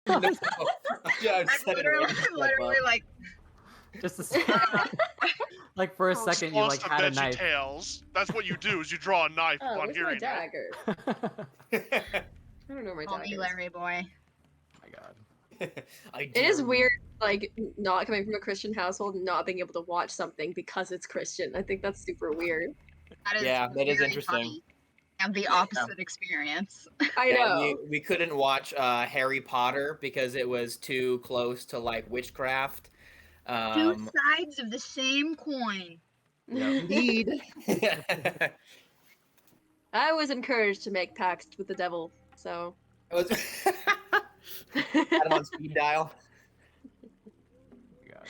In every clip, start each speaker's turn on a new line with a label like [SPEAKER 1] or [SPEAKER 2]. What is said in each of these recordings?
[SPEAKER 1] No, yeah,
[SPEAKER 2] I'm literally like,
[SPEAKER 3] Just a second. Like for a second, you like
[SPEAKER 4] Response to
[SPEAKER 3] had a knife.
[SPEAKER 4] VeggieTales. That's what you do. Is you draw a knife
[SPEAKER 5] Oh,
[SPEAKER 4] upon
[SPEAKER 5] where's my
[SPEAKER 4] hearing it.
[SPEAKER 5] dagger? I don't know where my
[SPEAKER 2] call
[SPEAKER 5] dagger
[SPEAKER 2] me
[SPEAKER 5] is.
[SPEAKER 2] Larry boy.
[SPEAKER 3] My God.
[SPEAKER 5] It is weird, like, not coming from a Christian household, not being able to watch something because it's Christian. I think that's super weird.
[SPEAKER 2] That is
[SPEAKER 1] Yeah, that is
[SPEAKER 2] very
[SPEAKER 1] interesting.
[SPEAKER 2] funny. And the opposite experience.
[SPEAKER 5] I
[SPEAKER 1] Yeah,
[SPEAKER 5] know.
[SPEAKER 1] we couldn't watch Harry Potter because it was too close to like witchcraft.
[SPEAKER 2] Two sides of the same coin.
[SPEAKER 1] Indeed.
[SPEAKER 5] I was encouraged to make pacts with the devil, so.
[SPEAKER 1] It was had him on speed dial.
[SPEAKER 3] God.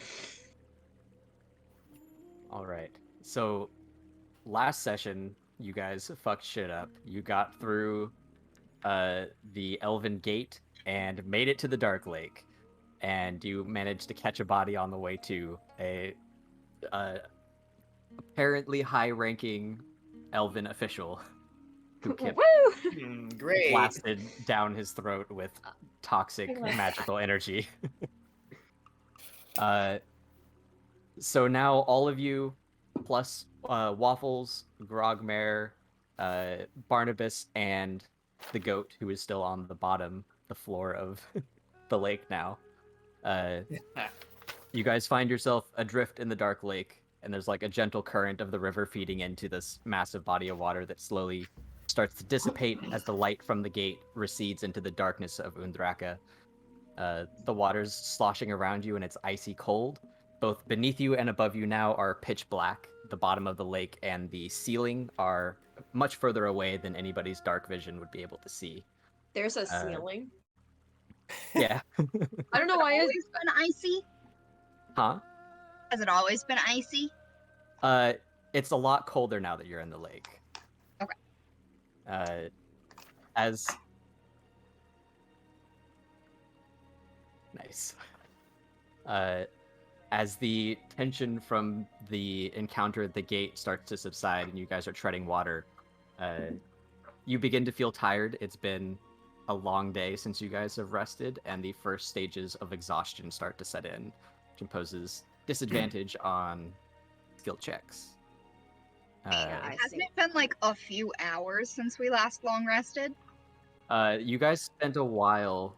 [SPEAKER 3] All right. So last session, you guys fucked shit up. You got through the Elven Gate and made it to the Darklake, and you managed to catch a body on the way to a apparently high-ranking Elven official who kept
[SPEAKER 5] Woo!
[SPEAKER 1] Great.
[SPEAKER 3] blasted down his throat with toxic magical energy. So now all of you, plus Waffles, Grogmare, Barnabas, and the goat, who is still on the bottom, the floor of the lake now. You guys find yourself adrift in the dark lake, and there's like a gentle current of the river feeding into this massive body of water that slowly starts to dissipate as the light from the gate recedes into the darkness of Undraka. The water's sloshing around you, and it's icy cold. Both beneath you and above you now are pitch black. The bottom of the lake and the ceiling are much further away than anybody's dark vision would be able to see.
[SPEAKER 5] There's a ceiling.
[SPEAKER 3] Yeah.
[SPEAKER 5] I don't know why
[SPEAKER 2] Has it always been icy?
[SPEAKER 3] Huh?
[SPEAKER 2] Has it always been icy?
[SPEAKER 3] It's a lot colder now that you're in the lake.
[SPEAKER 2] Okay.
[SPEAKER 3] As nice. As the tension from the encounter at the gate starts to subside and you guys are treading water, you begin to feel tired. It's been a long day since you guys have rested, and the first stages of exhaustion start to set in, which imposes disadvantage on skill checks.
[SPEAKER 2] Hasn't it been like a few hours since we last long rested?
[SPEAKER 3] You guys spent a while.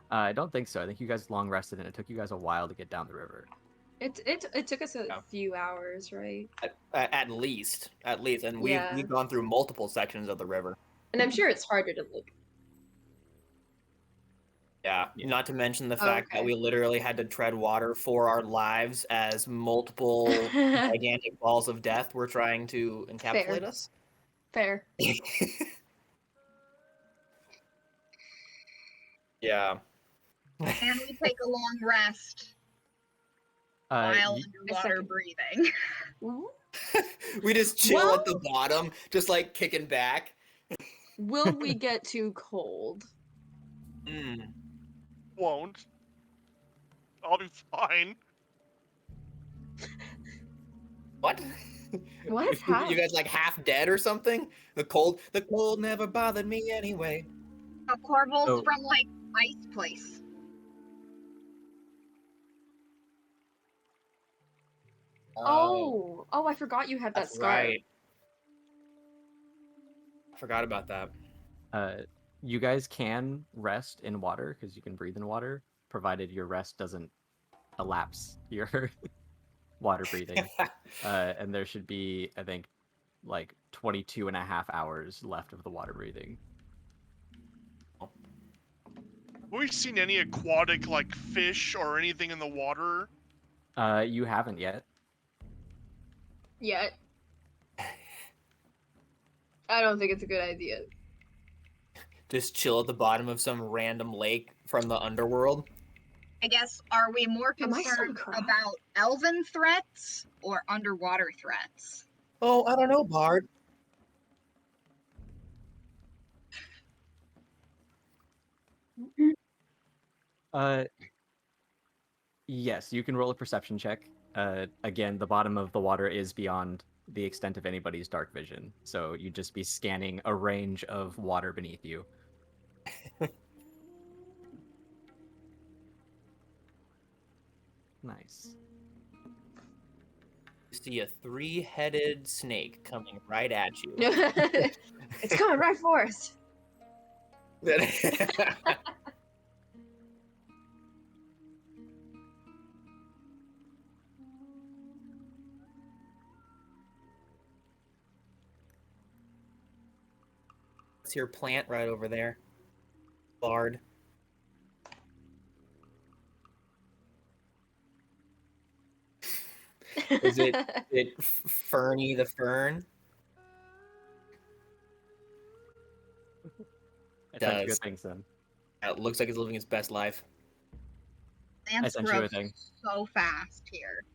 [SPEAKER 3] I don't think so. I think you guys long rested, and it took you guys a while to get down the river.
[SPEAKER 5] It took us a few hours, right?
[SPEAKER 1] At least, and we've gone through multiple sections of the river.
[SPEAKER 5] And I'm sure it's harder to like.
[SPEAKER 1] Yeah, not to mention the fact that we literally had to tread water for our lives as multiple gigantic balls of death were trying to encapsulate us.
[SPEAKER 5] Fair.
[SPEAKER 1] Yeah.
[SPEAKER 2] And we take a long rest while underwater breathing.
[SPEAKER 1] We just chill at the bottom, just like kicking back.
[SPEAKER 5] Will we get too cold?
[SPEAKER 4] Won't. I'll be fine.
[SPEAKER 1] What?
[SPEAKER 5] What? How?
[SPEAKER 1] You guys like half dead or something? The cold never bothered me anyway.
[SPEAKER 2] Corval's from like ice place.
[SPEAKER 5] Oh, I forgot you had that scar.
[SPEAKER 1] Right. Forgot about that.
[SPEAKER 3] You guys can rest in water because you can breathe in water, provided your rest doesn't elapse your water breathing. And there should be, I think, like 22 and a half hours left of the water breathing.
[SPEAKER 4] Have we seen any aquatic, like, fish or anything in the water?
[SPEAKER 3] You haven't yet.
[SPEAKER 5] Yet. I don't think it's a good idea.
[SPEAKER 1] Just chill at the bottom of some random lake from the underworld.
[SPEAKER 2] I guess, are we more concerned about elven threats or underwater threats?
[SPEAKER 1] Oh, I don't know, Bard.
[SPEAKER 3] Yes, you can roll a perception check. Again, the bottom of the water is beyond the extent of anybody's dark vision. So you'd just be scanning a range of water beneath you. Nice.
[SPEAKER 1] You see a 3-headed snake coming right at you.
[SPEAKER 5] It's coming right for us.
[SPEAKER 1] It's your plant right over there. Bard. Is it Fernie the Fern?
[SPEAKER 3] I sent you a
[SPEAKER 1] Does.
[SPEAKER 3] thing, son.
[SPEAKER 1] It looks like it's living its best life.
[SPEAKER 2] Plants
[SPEAKER 3] sent you a
[SPEAKER 2] grow
[SPEAKER 3] thing.
[SPEAKER 2] so fast here.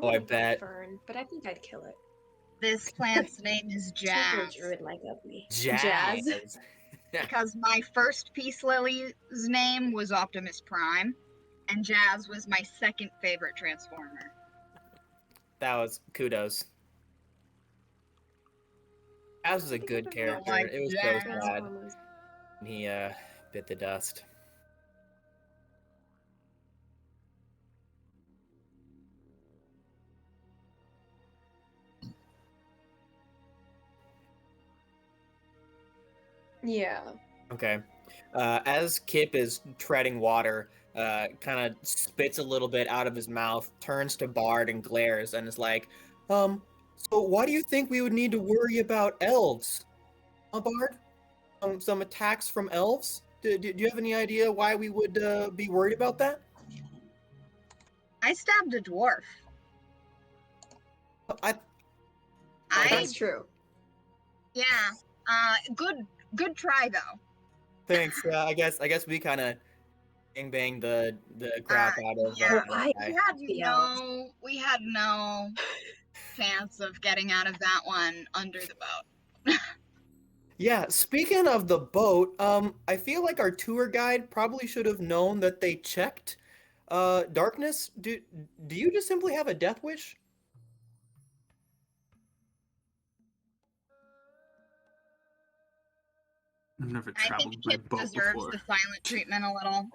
[SPEAKER 1] Oh, I bet.
[SPEAKER 5] Fern, but I think I'd kill it.
[SPEAKER 2] This plant's name is Jazz.
[SPEAKER 5] Druid like ugly.
[SPEAKER 1] Jazz.
[SPEAKER 2] Because my first Peace Lily's name was Optimus Prime, and Jazz was my second favorite Transformer.
[SPEAKER 1] That was kudos. Jazz was a good character.
[SPEAKER 2] like
[SPEAKER 1] It was
[SPEAKER 2] Jazz.
[SPEAKER 1] so sad when he bit the dust.
[SPEAKER 5] Yeah.
[SPEAKER 1] Okay. As Kip is treading water, kind of spits a little bit out of his mouth, turns to Bard and glares, and is like, so why do you think we would need to worry about elves? Bard? Some attacks from elves? Do you have any idea why we would be worried about that?
[SPEAKER 2] I stabbed a dwarf.
[SPEAKER 5] That's true.
[SPEAKER 2] Yeah. Good try though.
[SPEAKER 1] Thanks. I guess we kind of bang the crap out of.
[SPEAKER 2] Yeah,
[SPEAKER 1] that guy.
[SPEAKER 2] we had no chance of getting out of that one under the boat.
[SPEAKER 1] Yeah, speaking of the boat, I feel like our tour guide probably should have known that they checked darkness. Do you just simply have a death wish?
[SPEAKER 6] I've never
[SPEAKER 2] I
[SPEAKER 6] traveled
[SPEAKER 2] think
[SPEAKER 6] by
[SPEAKER 2] Kip
[SPEAKER 6] boat
[SPEAKER 2] deserves
[SPEAKER 6] before.
[SPEAKER 2] the silent treatment a little.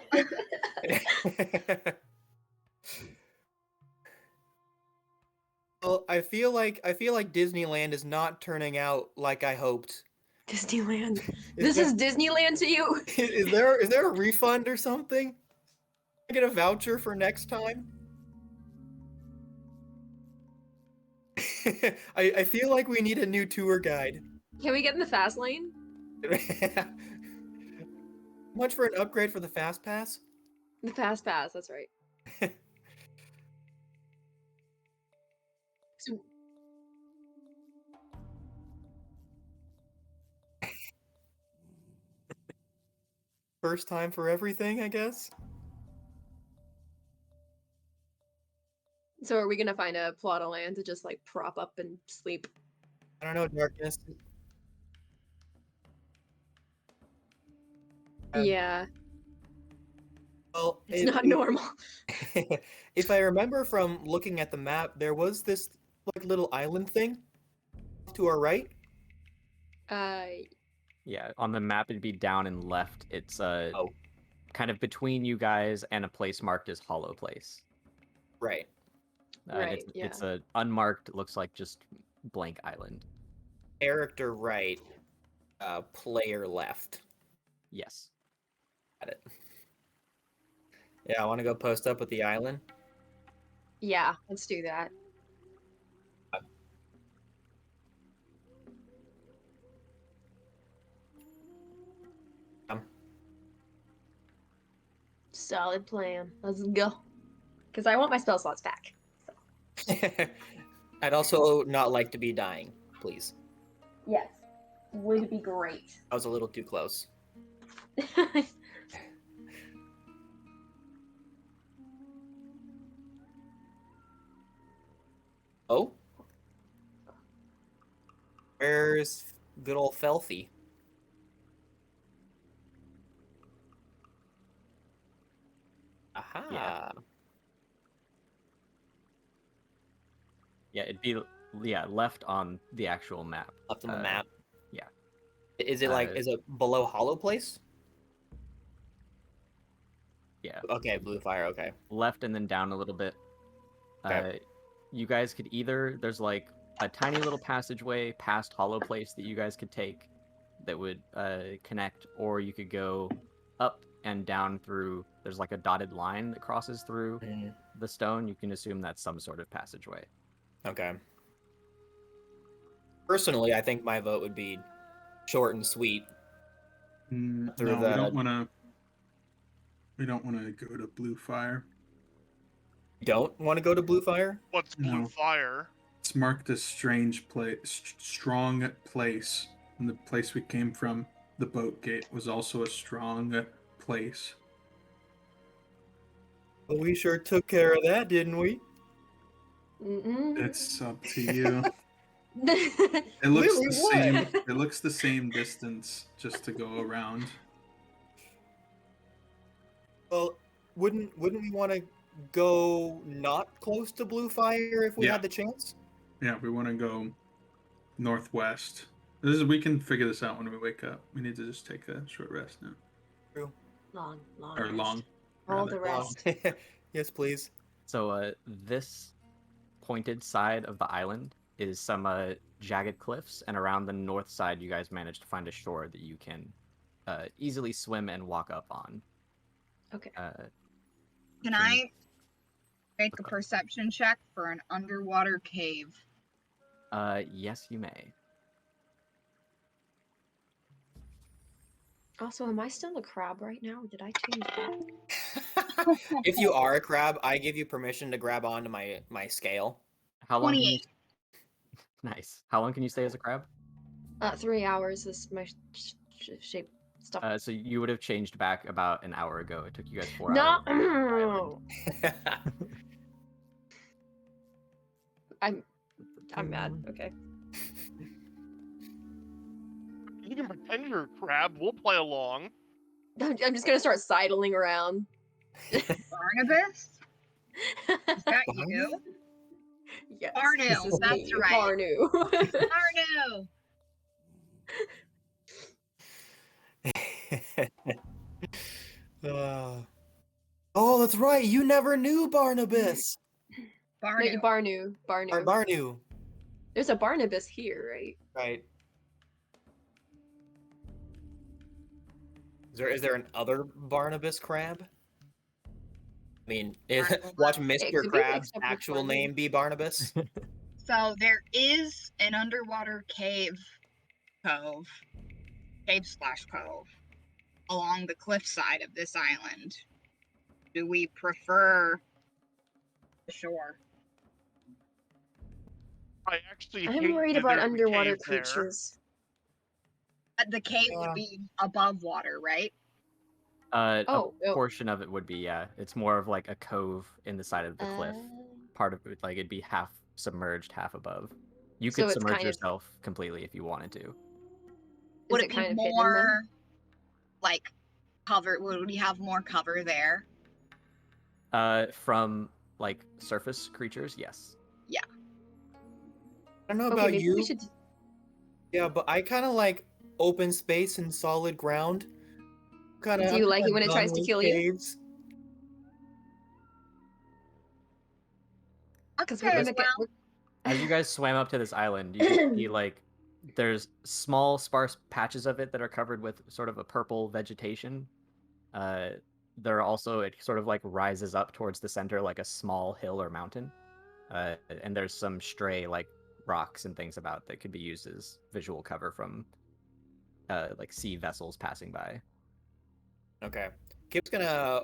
[SPEAKER 1] Well, I feel like Disneyland is not turning out like I hoped.
[SPEAKER 5] Disneyland.
[SPEAKER 1] Is
[SPEAKER 5] This is Disneyland to you?
[SPEAKER 1] is there a refund or something? Can I get a voucher for next time? I feel like we need a new tour guide.
[SPEAKER 5] Can we get in the fast lane?
[SPEAKER 1] Much for an upgrade for the fast pass?
[SPEAKER 5] The fast pass, that's right. So,
[SPEAKER 1] First time for everything, I guess.
[SPEAKER 5] so are we gonna find a plot of land to just like prop up and sleep?
[SPEAKER 1] I don't know, darkness.
[SPEAKER 5] Yeah,
[SPEAKER 1] Well,
[SPEAKER 5] it's not normal.
[SPEAKER 1] If I remember from looking at the map, there was this like little island thing to our right.
[SPEAKER 3] Yeah, on the map it'd be down and left. It's
[SPEAKER 1] Oh.
[SPEAKER 3] kind of between you guys and a place marked as Hollow Place.
[SPEAKER 1] Right.
[SPEAKER 5] Right,
[SPEAKER 3] It's a unmarked, looks like just blank island.
[SPEAKER 1] Character right. Player left.
[SPEAKER 3] Yes.
[SPEAKER 1] Got it. Yeah, I want to go post up with the island.
[SPEAKER 5] Yeah, let's do that. Solid plan. Let's go. Because I want my spell slots back.
[SPEAKER 1] I'd also not like to be dying, please.
[SPEAKER 5] Yes. Would be great.
[SPEAKER 1] I was a little too close. Oh? Where's good old Felfie? Aha.
[SPEAKER 3] Yeah, it'd be Yeah, left on the actual map.
[SPEAKER 1] Left on the map.
[SPEAKER 3] yeah.
[SPEAKER 1] Is it like is it below Hollow Place?
[SPEAKER 3] Yeah.
[SPEAKER 1] Okay, Blue Fire. Okay.
[SPEAKER 3] Left and then down a little bit.
[SPEAKER 1] Okay.
[SPEAKER 3] You guys could either there's like a tiny little passageway past Hollow Place that you guys could take that would connect, or you could go up and down through. There's like a dotted line that crosses through the stone. You can assume that's some sort of passageway.
[SPEAKER 1] Okay. Personally, I think my vote would be short and sweet.
[SPEAKER 6] No,
[SPEAKER 1] Through
[SPEAKER 6] we
[SPEAKER 1] the-
[SPEAKER 6] don't want to. We don't want to go to Blue Fire.
[SPEAKER 1] You don't want to go to Blue Fire?
[SPEAKER 4] What's Blue
[SPEAKER 6] No.
[SPEAKER 4] Fire?
[SPEAKER 6] It's marked as strange place, strong place. And the place we came from, the boat gate, was also a strong place.
[SPEAKER 1] Well, we sure took care of that, didn't we?
[SPEAKER 5] Mm-mm.
[SPEAKER 6] It's up to you. It looks
[SPEAKER 1] Really,
[SPEAKER 6] the
[SPEAKER 1] what?
[SPEAKER 6] same. It looks the same distance just to go around.
[SPEAKER 1] Well, wouldn't we want to go not close to Blue Fire if we
[SPEAKER 6] Yeah.
[SPEAKER 1] had the chance?
[SPEAKER 6] Yeah, we want to go northwest. We can figure this out when we wake up. We need to just take a short rest now.
[SPEAKER 5] long.
[SPEAKER 6] Or long.
[SPEAKER 5] All
[SPEAKER 6] rather.
[SPEAKER 5] the rest.
[SPEAKER 1] Yes, please.
[SPEAKER 3] So this pointed side of the island is some jagged cliffs, and around the north side you guys managed to find a shore that you can easily swim and walk up on.
[SPEAKER 5] Okay.
[SPEAKER 2] Can I make a perception check for an underwater cave?
[SPEAKER 3] Yes, you may.
[SPEAKER 5] Also, am I still a crab right now? Or did I change that?
[SPEAKER 1] If you are a crab, I give you permission to grab onto my scale.
[SPEAKER 3] How long? Can you...
[SPEAKER 2] 28.
[SPEAKER 3] Nice. How long can you stay as a crab?
[SPEAKER 5] 3 hours is my shape stuff.
[SPEAKER 3] So you would have changed back about an hour ago. It took you guys 4 hours.
[SPEAKER 5] No. I'm mad. Okay.
[SPEAKER 4] You can pretend you're a crab. We'll play along.
[SPEAKER 5] I'm just gonna start sidling around.
[SPEAKER 2] Barnabas? Is that you?
[SPEAKER 5] Yes.
[SPEAKER 2] Barnu,
[SPEAKER 5] this is
[SPEAKER 2] that's
[SPEAKER 5] me,
[SPEAKER 2] right.
[SPEAKER 5] Barnu.
[SPEAKER 2] Barnu!
[SPEAKER 1] Oh, that's right. You never knew Barnabas.
[SPEAKER 2] Barnu.
[SPEAKER 5] Barnu.
[SPEAKER 1] Or Barnu.
[SPEAKER 5] There's a Barnabas here, right?
[SPEAKER 1] Right. Is there an other Barnabas crab? I mean, watch
[SPEAKER 5] It
[SPEAKER 1] Mr.
[SPEAKER 5] could be
[SPEAKER 1] Crab's
[SPEAKER 5] mixed up with
[SPEAKER 1] actual
[SPEAKER 5] Barney.
[SPEAKER 1] name be Barnabas.
[SPEAKER 2] So there is an underwater cave cove along the cliffside of this island. Do we prefer the shore?
[SPEAKER 4] I actually
[SPEAKER 5] I'm
[SPEAKER 4] hate
[SPEAKER 5] worried
[SPEAKER 4] that
[SPEAKER 5] about
[SPEAKER 4] there's a
[SPEAKER 5] underwater
[SPEAKER 4] cave there.
[SPEAKER 5] creatures.
[SPEAKER 2] The cave
[SPEAKER 1] Yeah.
[SPEAKER 2] would be above water, right?
[SPEAKER 3] A
[SPEAKER 5] Oh.
[SPEAKER 3] portion of it would be, yeah. It's more of like a cove in the side of the cliff. Part of it, like it'd be half submerged, half above. You
[SPEAKER 5] So
[SPEAKER 3] could
[SPEAKER 5] it's
[SPEAKER 3] submerge
[SPEAKER 5] kind of-
[SPEAKER 3] yourself completely if you wanted to.
[SPEAKER 2] Would
[SPEAKER 5] Is
[SPEAKER 2] it
[SPEAKER 5] it kind
[SPEAKER 2] be
[SPEAKER 5] of hidden
[SPEAKER 2] more like cover? Would we have more cover there?
[SPEAKER 3] From like surface creatures, yes.
[SPEAKER 1] I don't know
[SPEAKER 5] then?
[SPEAKER 1] about
[SPEAKER 5] Okay, maybe
[SPEAKER 1] you.
[SPEAKER 5] we should.
[SPEAKER 1] Yeah, but I kind of like open space and solid ground. Kinda,
[SPEAKER 5] Do you like it when it
[SPEAKER 1] done
[SPEAKER 5] tries to
[SPEAKER 1] with
[SPEAKER 5] kill you?
[SPEAKER 1] caves.
[SPEAKER 5] Because
[SPEAKER 2] Okay,
[SPEAKER 5] we're gonna get.
[SPEAKER 2] well,
[SPEAKER 3] As you guys swam up to this island, you can see like there's small sparse patches of it that are covered with sort of a purple vegetation. There are also, it sort of like rises up towards the center like a small hill or mountain. And there's some stray like rocks and things about that could be used as visual cover from like sea vessels passing by.
[SPEAKER 1] Okay. Kip's gonna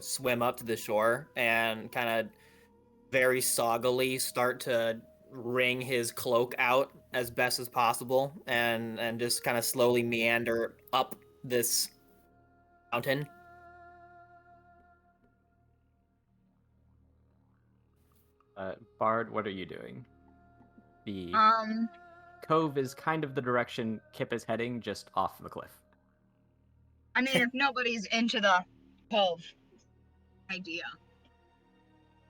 [SPEAKER 1] swim up to the shore and kind of very soggily start to wring his cloak out as best as possible and just kind of slowly meander up this mountain.
[SPEAKER 3] Bard, what are you doing? The cove is kind of the direction Kip is heading, just off the cliff.
[SPEAKER 2] I mean, if nobody's into the cove idea,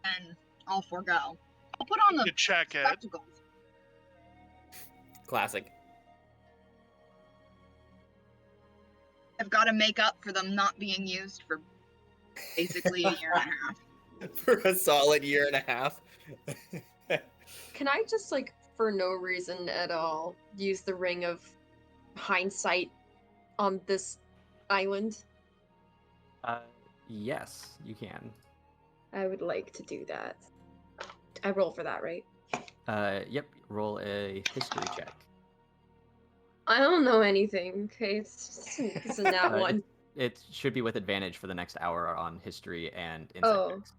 [SPEAKER 2] then I'll forego. I'll put on
[SPEAKER 4] You
[SPEAKER 2] the
[SPEAKER 4] could check it.
[SPEAKER 2] spectacles.
[SPEAKER 1] Classic.
[SPEAKER 2] I've got to make up for them not being used for basically a year and a half.
[SPEAKER 1] For a solid year and a half.
[SPEAKER 5] Can I just, like, for no reason at all, use the Ring of Hindsight on this island?
[SPEAKER 3] Yes, you can.
[SPEAKER 5] I would like to do that. I roll for that, right?
[SPEAKER 3] Yep. Roll a history check.
[SPEAKER 5] I don't know anything. Okay, it's a nat one.
[SPEAKER 3] It should be with advantage for the next hour on history and insight
[SPEAKER 5] Oh.
[SPEAKER 3] checks.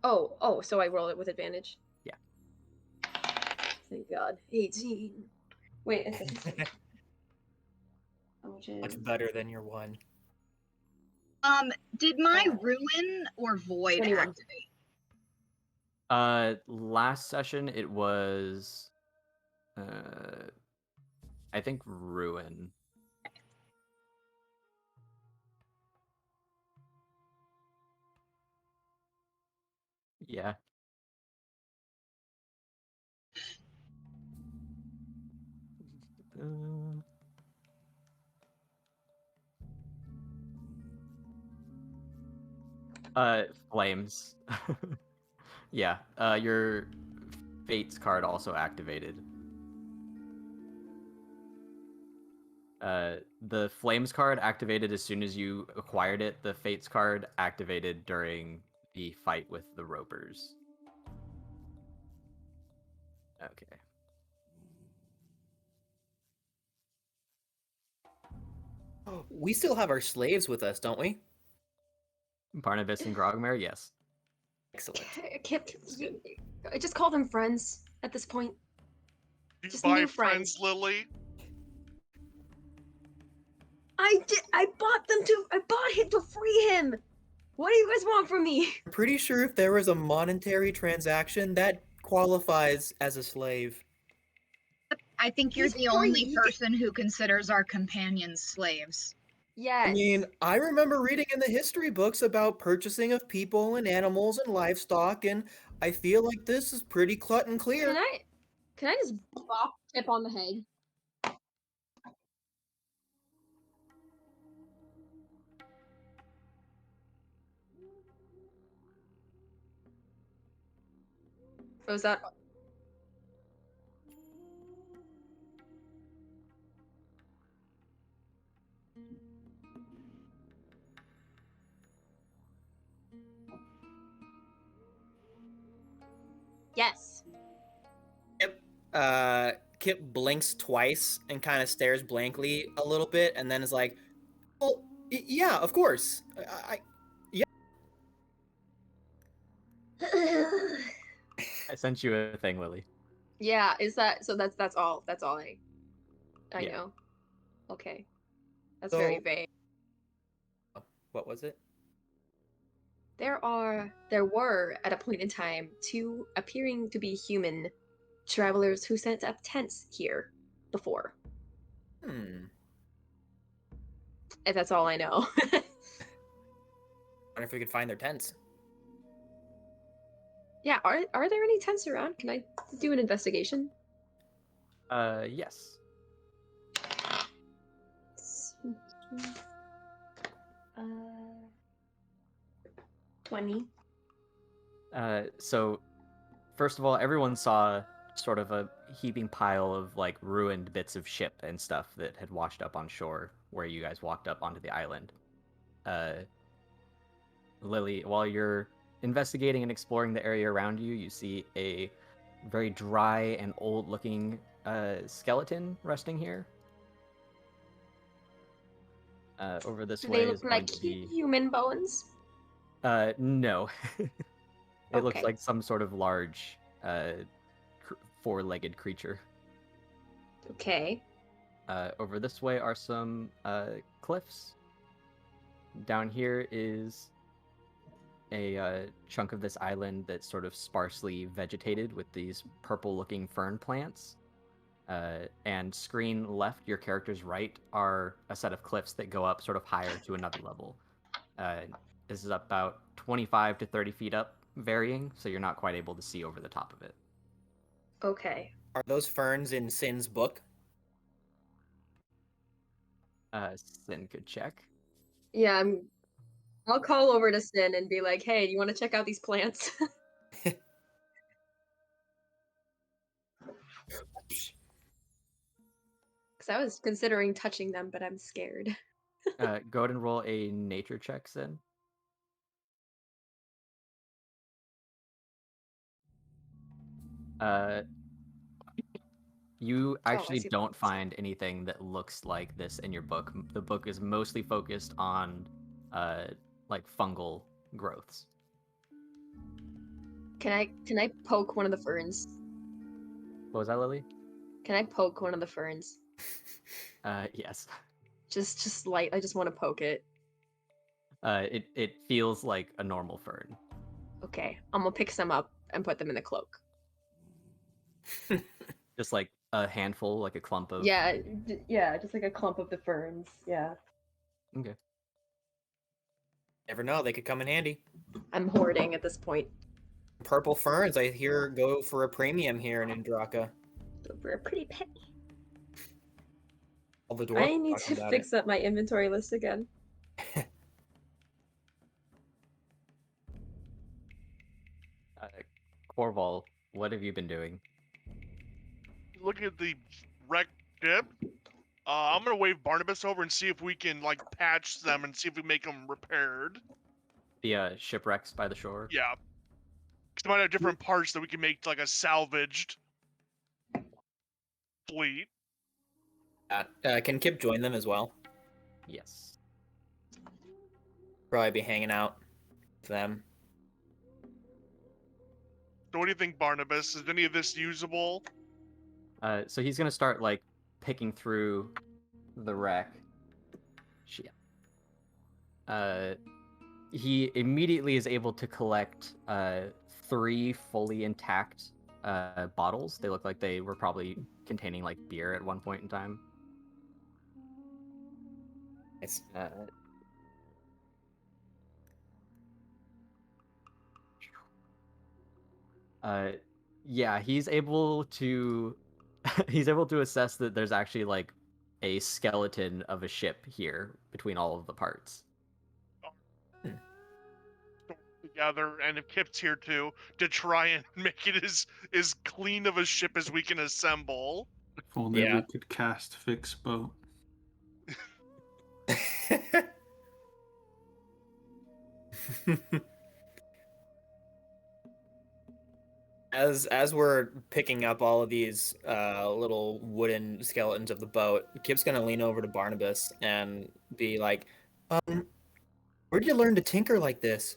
[SPEAKER 5] Oh, so I roll it with advantage?
[SPEAKER 3] Yeah.
[SPEAKER 5] Thank God. 18. Wait, it's a history.
[SPEAKER 1] Much better than your one.
[SPEAKER 2] Did my ruin or void
[SPEAKER 5] 21.
[SPEAKER 2] activate?
[SPEAKER 3] Last session it was, I think ruin. Yeah. Flames. Yeah. Your Fates card also activated. The Flames card activated as soon as you acquired it. The Fates card activated during the fight with the Ropers. Okay.
[SPEAKER 1] We still have our slaves with us, don't we?
[SPEAKER 3] Barnabas and Grogmere, yes.
[SPEAKER 1] Excellent.
[SPEAKER 5] I just call them friends at this point.
[SPEAKER 4] You
[SPEAKER 5] Just
[SPEAKER 4] buy
[SPEAKER 5] new
[SPEAKER 4] friends,
[SPEAKER 5] friends.
[SPEAKER 4] Lily?
[SPEAKER 5] I bought him to free him. What do you guys want from me?
[SPEAKER 1] I'm pretty sure if there was a monetary transaction, that qualifies as a slave.
[SPEAKER 2] I think you're
[SPEAKER 5] He's
[SPEAKER 2] the
[SPEAKER 5] free.
[SPEAKER 2] only person who considers our companions slaves.
[SPEAKER 5] Yes.
[SPEAKER 1] I mean, I remember reading in the history books about purchasing of people and animals and livestock, and I feel like this is pretty cut and clear.
[SPEAKER 5] Can I just bop Tip on the head? What was that? Yes.
[SPEAKER 1] Kip blinks twice and kind of stares blankly a little bit, and then is like, "Well, yeah, of course.
[SPEAKER 3] I sent you a thing, Lily.
[SPEAKER 5] Yeah, is that so? That's all. That's all I
[SPEAKER 3] Yeah.
[SPEAKER 5] know. Okay, that's very
[SPEAKER 1] So-
[SPEAKER 5] vague.
[SPEAKER 1] What was it?"
[SPEAKER 5] There were at a point in time two appearing to be human travelers who set up tents here before.
[SPEAKER 1] Hmm.
[SPEAKER 5] And that's all I know.
[SPEAKER 1] Wonder if we could find their tents.
[SPEAKER 5] Yeah, are there any tents around? Can I do an investigation?
[SPEAKER 3] Yes.
[SPEAKER 5] 20.
[SPEAKER 3] So, first of all, everyone saw sort of a heaping pile of like ruined bits of ship and stuff that had washed up on shore where you guys walked up onto the island. Lily, while you're investigating and exploring the area around you, you see a very dry and old-looking skeleton resting here. Over this
[SPEAKER 5] Do
[SPEAKER 3] way
[SPEAKER 5] they
[SPEAKER 3] is
[SPEAKER 5] look
[SPEAKER 3] going
[SPEAKER 5] like
[SPEAKER 3] to be...
[SPEAKER 5] human bones?
[SPEAKER 3] No. It looks
[SPEAKER 5] Okay.
[SPEAKER 3] like some sort of large, four-legged creature.
[SPEAKER 5] Okay.
[SPEAKER 3] Over this way are some cliffs. Down here is a chunk of this island that's sort of sparsely vegetated with these purple-looking fern plants. And screen left, your character's right, are a set of cliffs that go up sort of higher to another level. This is about 25 to 30 feet up, varying, so you're not quite able to see over the top of it.
[SPEAKER 5] Okay.
[SPEAKER 1] Are those ferns in Sin's book?
[SPEAKER 3] Sin could check.
[SPEAKER 5] Yeah, I'll call over to Sin and be like, "Hey, do you want to check out these plants?" Because I was considering touching them, but I'm scared.
[SPEAKER 3] Go ahead and roll a nature check, Sin. You
[SPEAKER 5] I
[SPEAKER 3] actually
[SPEAKER 5] see
[SPEAKER 3] don't
[SPEAKER 5] plants.
[SPEAKER 3] find anything that looks like this in your book. The book is mostly focused on, like fungal growths.
[SPEAKER 5] Can I poke one of the ferns?
[SPEAKER 3] What was that, Lily?
[SPEAKER 5] Can I poke one of the ferns?
[SPEAKER 3] Yes.
[SPEAKER 5] Just light. I just want to poke it.
[SPEAKER 3] It feels like a normal fern.
[SPEAKER 5] Okay, I'm gonna pick some up and put them in the cloak.
[SPEAKER 3] Just like a handful, like a clump of.
[SPEAKER 5] Yeah, yeah, just like a clump of the ferns. Yeah,
[SPEAKER 3] Okay.
[SPEAKER 1] Never know, they could come in handy.
[SPEAKER 5] I'm hoarding at this point.
[SPEAKER 1] Purple ferns, I hear, go for a premium here in Indraka.
[SPEAKER 5] For a pretty penny.
[SPEAKER 1] All the dwarves
[SPEAKER 5] I
[SPEAKER 1] are
[SPEAKER 5] need
[SPEAKER 1] talking
[SPEAKER 5] to
[SPEAKER 1] about
[SPEAKER 5] fix up my inventory list again.
[SPEAKER 3] Corval, what have you been doing?
[SPEAKER 4] Looking at the wrecked ship, I'm gonna wave Barnabas over and see if we can like patch them and see if we make them repaired.
[SPEAKER 3] The shipwrecks by the shore.
[SPEAKER 4] Yeah, because they might have different parts that we can make like a salvaged fleet.
[SPEAKER 1] Can Kip join them as well?
[SPEAKER 3] Yes.
[SPEAKER 1] Probably be hanging out with them.
[SPEAKER 4] So what do you think, Barnabas? Is any of this usable?
[SPEAKER 3] So he's gonna start like picking through the wreck. Shit. He immediately is able to collect 3 fully intact bottles. They look like they were probably containing like beer at one point in time.
[SPEAKER 1] It's
[SPEAKER 3] Yeah, he's able to he's able to assess that there's actually like a skeleton of a ship here between all of the parts.
[SPEAKER 4] Together, and if Kip's here too, to try and make it as clean of a ship as we can assemble.
[SPEAKER 6] If only
[SPEAKER 1] Yeah.
[SPEAKER 6] we could cast fix boat.
[SPEAKER 1] As we're picking up all of these little wooden skeletons of the boat, Kip's gonna lean over to Barnabas and be like, where'd you learn to tinker like this?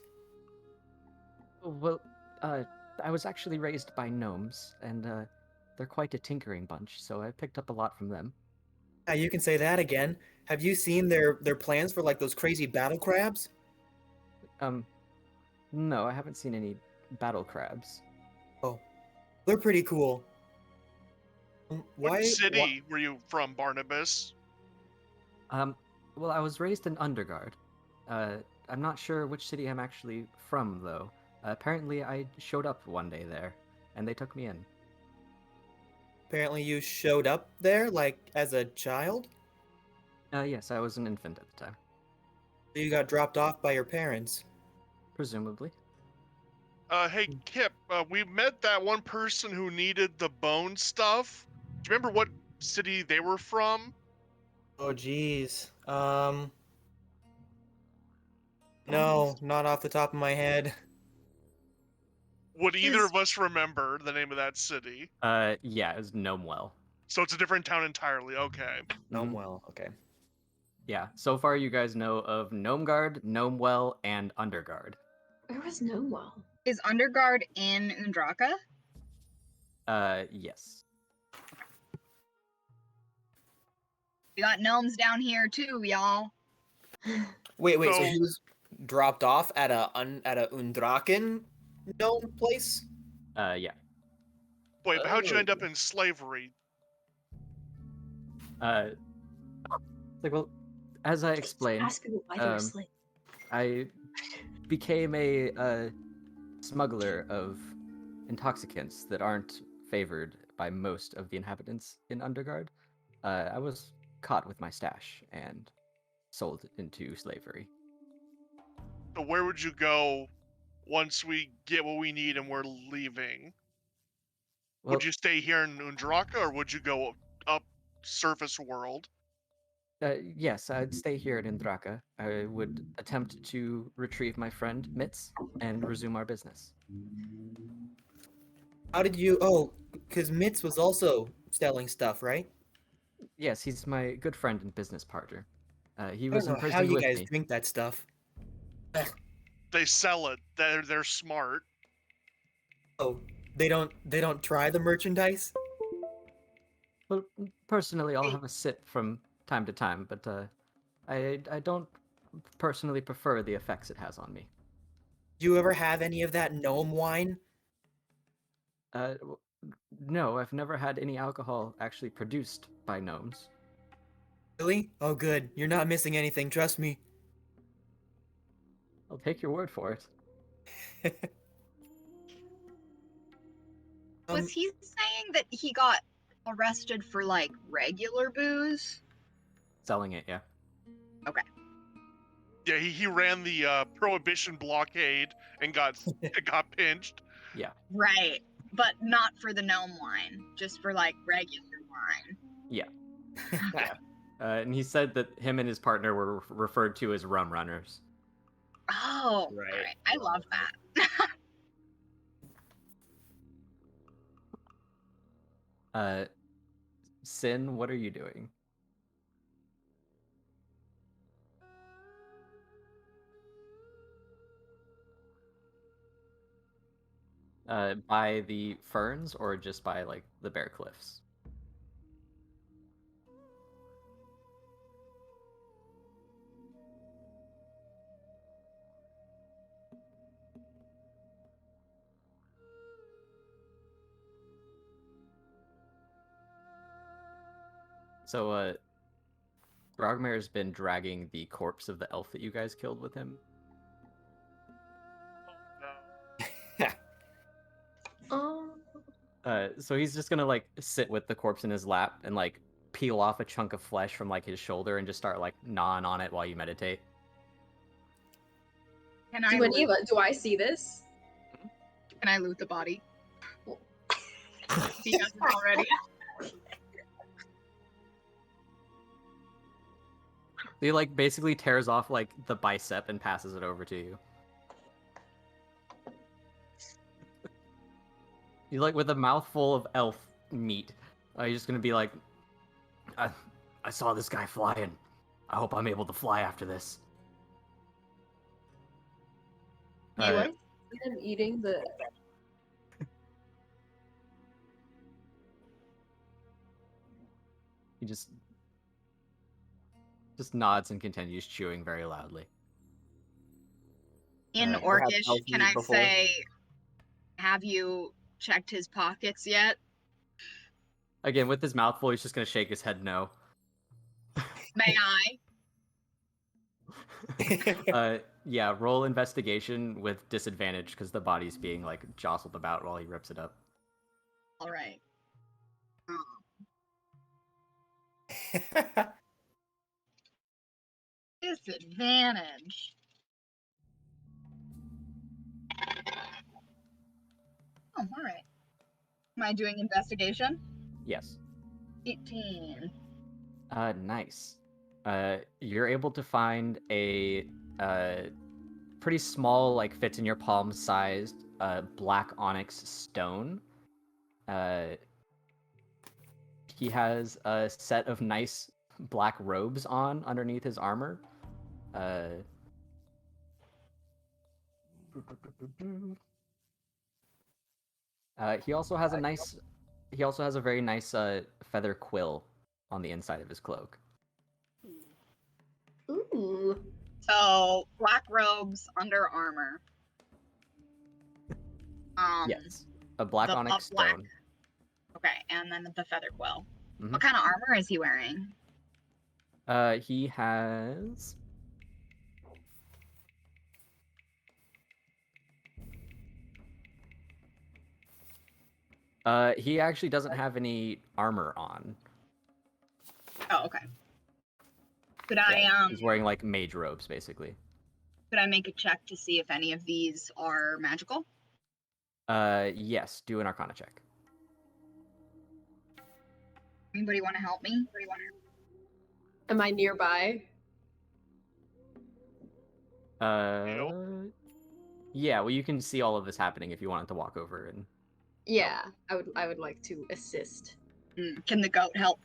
[SPEAKER 3] Well, I was actually raised by gnomes, and they're quite a tinkering bunch, so I picked up a lot from them.
[SPEAKER 1] Yeah, you can say that again. Have you seen their plans for like those crazy battle crabs?
[SPEAKER 3] No, I haven't seen any battle crabs.
[SPEAKER 1] Oh, they're pretty cool.
[SPEAKER 4] What city were you from, Barnabas?
[SPEAKER 3] Well, I was raised in Undergard. I'm not sure which city I'm actually from, though. Apparently, I showed up one day there, and they took me in.
[SPEAKER 1] Apparently you showed up there, like, as a child?
[SPEAKER 3] Yes, I was an infant at the time.
[SPEAKER 1] So you got dropped off by your parents.
[SPEAKER 3] Presumably.
[SPEAKER 4] Hey, Kip, we met that one person who needed the bone stuff. Do you remember what city they were from?
[SPEAKER 1] Oh, geez. No, not off the top of my head.
[SPEAKER 4] Would either of us remember the name of that city?
[SPEAKER 3] Yeah, it was Gnomewell.
[SPEAKER 4] So it's a different town entirely. Okay.
[SPEAKER 3] Mhm.
[SPEAKER 1] Well, okay.
[SPEAKER 3] Yeah, so far you guys know of Gnomegard, Gnomewell, and Undergard.
[SPEAKER 5] Where was Gnomewell?
[SPEAKER 2] Is Underguard in Undraka?
[SPEAKER 3] Yes.
[SPEAKER 2] We got gnomes down here too, y'all.
[SPEAKER 1] Wait, so
[SPEAKER 4] So-
[SPEAKER 1] he was dropped off at a Undraken gnome place?
[SPEAKER 3] Yeah.
[SPEAKER 4] Wait, but how'd you end
[SPEAKER 1] Oh.
[SPEAKER 4] up in slavery?
[SPEAKER 3] Like, well, as I explained,
[SPEAKER 5] Ask people why they were asleep.
[SPEAKER 3] I became a smuggler of intoxicants that aren't favored by most of the inhabitants in Undergard. I was caught with my stash and sold into slavery.
[SPEAKER 4] So where would you go once we get what we need and we're leaving?
[SPEAKER 3] Well,
[SPEAKER 4] Would you stay here in Undraka, or would you go up surface world?
[SPEAKER 3] yes, I'd stay here in Indraka. I would attempt to retrieve my friend Mitz and resume our business.
[SPEAKER 1] How did you? Oh, because Mitz was also selling stuff, right?
[SPEAKER 3] Yes, he's my good friend and business partner. He
[SPEAKER 1] I
[SPEAKER 3] was
[SPEAKER 1] don't know how
[SPEAKER 3] imprisoned
[SPEAKER 1] you
[SPEAKER 3] with
[SPEAKER 1] guys
[SPEAKER 3] me.
[SPEAKER 1] drink that stuff.
[SPEAKER 4] They sell it. They're smart.
[SPEAKER 1] Oh, they don't try the merchandise.
[SPEAKER 3] Well, personally, I'll have a sip from time to time, but I don't personally prefer the effects it has on me.
[SPEAKER 1] Do you ever have any of that gnome wine?
[SPEAKER 3] W- no, I've never had any alcohol actually produced by gnomes.
[SPEAKER 1] Really? Oh, good. You're not missing anything. Trust me.
[SPEAKER 3] I'll take your word for it.
[SPEAKER 2] Was he saying that he got arrested for like regular booze?
[SPEAKER 3] Selling it, yeah.
[SPEAKER 4] Yeah, he ran the prohibition blockade and got pinched.
[SPEAKER 3] Yeah.
[SPEAKER 2] Right. But not for the gnome wine, just for like regular wine.
[SPEAKER 3] Yeah. And he said that him and his partner were referred to as rum runners.
[SPEAKER 2] Oh,
[SPEAKER 1] Right.
[SPEAKER 2] right. I love that.
[SPEAKER 3] Sin, what are you doing? By the ferns or just by like the Bear Cliffs? So, Grogmare's been dragging the corpse of the elf that you guys killed with him.
[SPEAKER 5] Oh,
[SPEAKER 3] So he's just gonna like sit with the corpse in his lap and like peel off a chunk of flesh from like his shoulder and just start like gnawing on it while you meditate.
[SPEAKER 2] Can I
[SPEAKER 5] do I see this?
[SPEAKER 2] loot the body? He hasn't already.
[SPEAKER 3] He like basically tears off like the bicep and passes it over to you. He's like with a mouthful of elf meat. He's just gonna be like, I saw this guy flying. I hope I'm able to fly after this.
[SPEAKER 5] Do I see them eating the?
[SPEAKER 3] He just nods and continues chewing very loudly.
[SPEAKER 2] In
[SPEAKER 1] Perhaps
[SPEAKER 2] Orcish,
[SPEAKER 1] elf
[SPEAKER 2] can
[SPEAKER 1] meat
[SPEAKER 2] I
[SPEAKER 1] before.
[SPEAKER 2] say, have you checked his pockets yet?
[SPEAKER 3] Again, with his mouth full, he's just gonna shake his head no.
[SPEAKER 2] May I?
[SPEAKER 3] Yeah, roll investigation with disadvantage because the body's being like jostled about while he rips it up.
[SPEAKER 2] All right. Disadvantage. Oh, all right. Am I doing investigation?
[SPEAKER 3] Yes.
[SPEAKER 2] 18.
[SPEAKER 3] Nice. You're able to find a pretty small, like fits in your palm sized black onyx stone. He has a set of nice black robes on underneath his armor. He also has a very nice feather quill on the inside of his cloak.
[SPEAKER 5] Ooh.
[SPEAKER 2] So, black robes, under armor.
[SPEAKER 3] Yes, a black
[SPEAKER 2] the
[SPEAKER 3] onyx
[SPEAKER 2] black.
[SPEAKER 3] stone.
[SPEAKER 2] Okay, and then the feather quill.
[SPEAKER 3] Mhm.
[SPEAKER 2] What kind of armor is he wearing?
[SPEAKER 3] He has. He actually doesn't have any armor on.
[SPEAKER 2] Oh, okay. Could I
[SPEAKER 3] He's wearing like mage robes, basically.
[SPEAKER 2] could I make a check to see if any of these are magical?
[SPEAKER 3] Yes. Do an Arcana check.
[SPEAKER 2] Anybody want to help me?
[SPEAKER 5] Am I nearby?
[SPEAKER 3] Yeah. Well, you can see all of this happening if you wanted to walk over and.
[SPEAKER 5] Yeah, I would like to assist.
[SPEAKER 2] Can the goat help?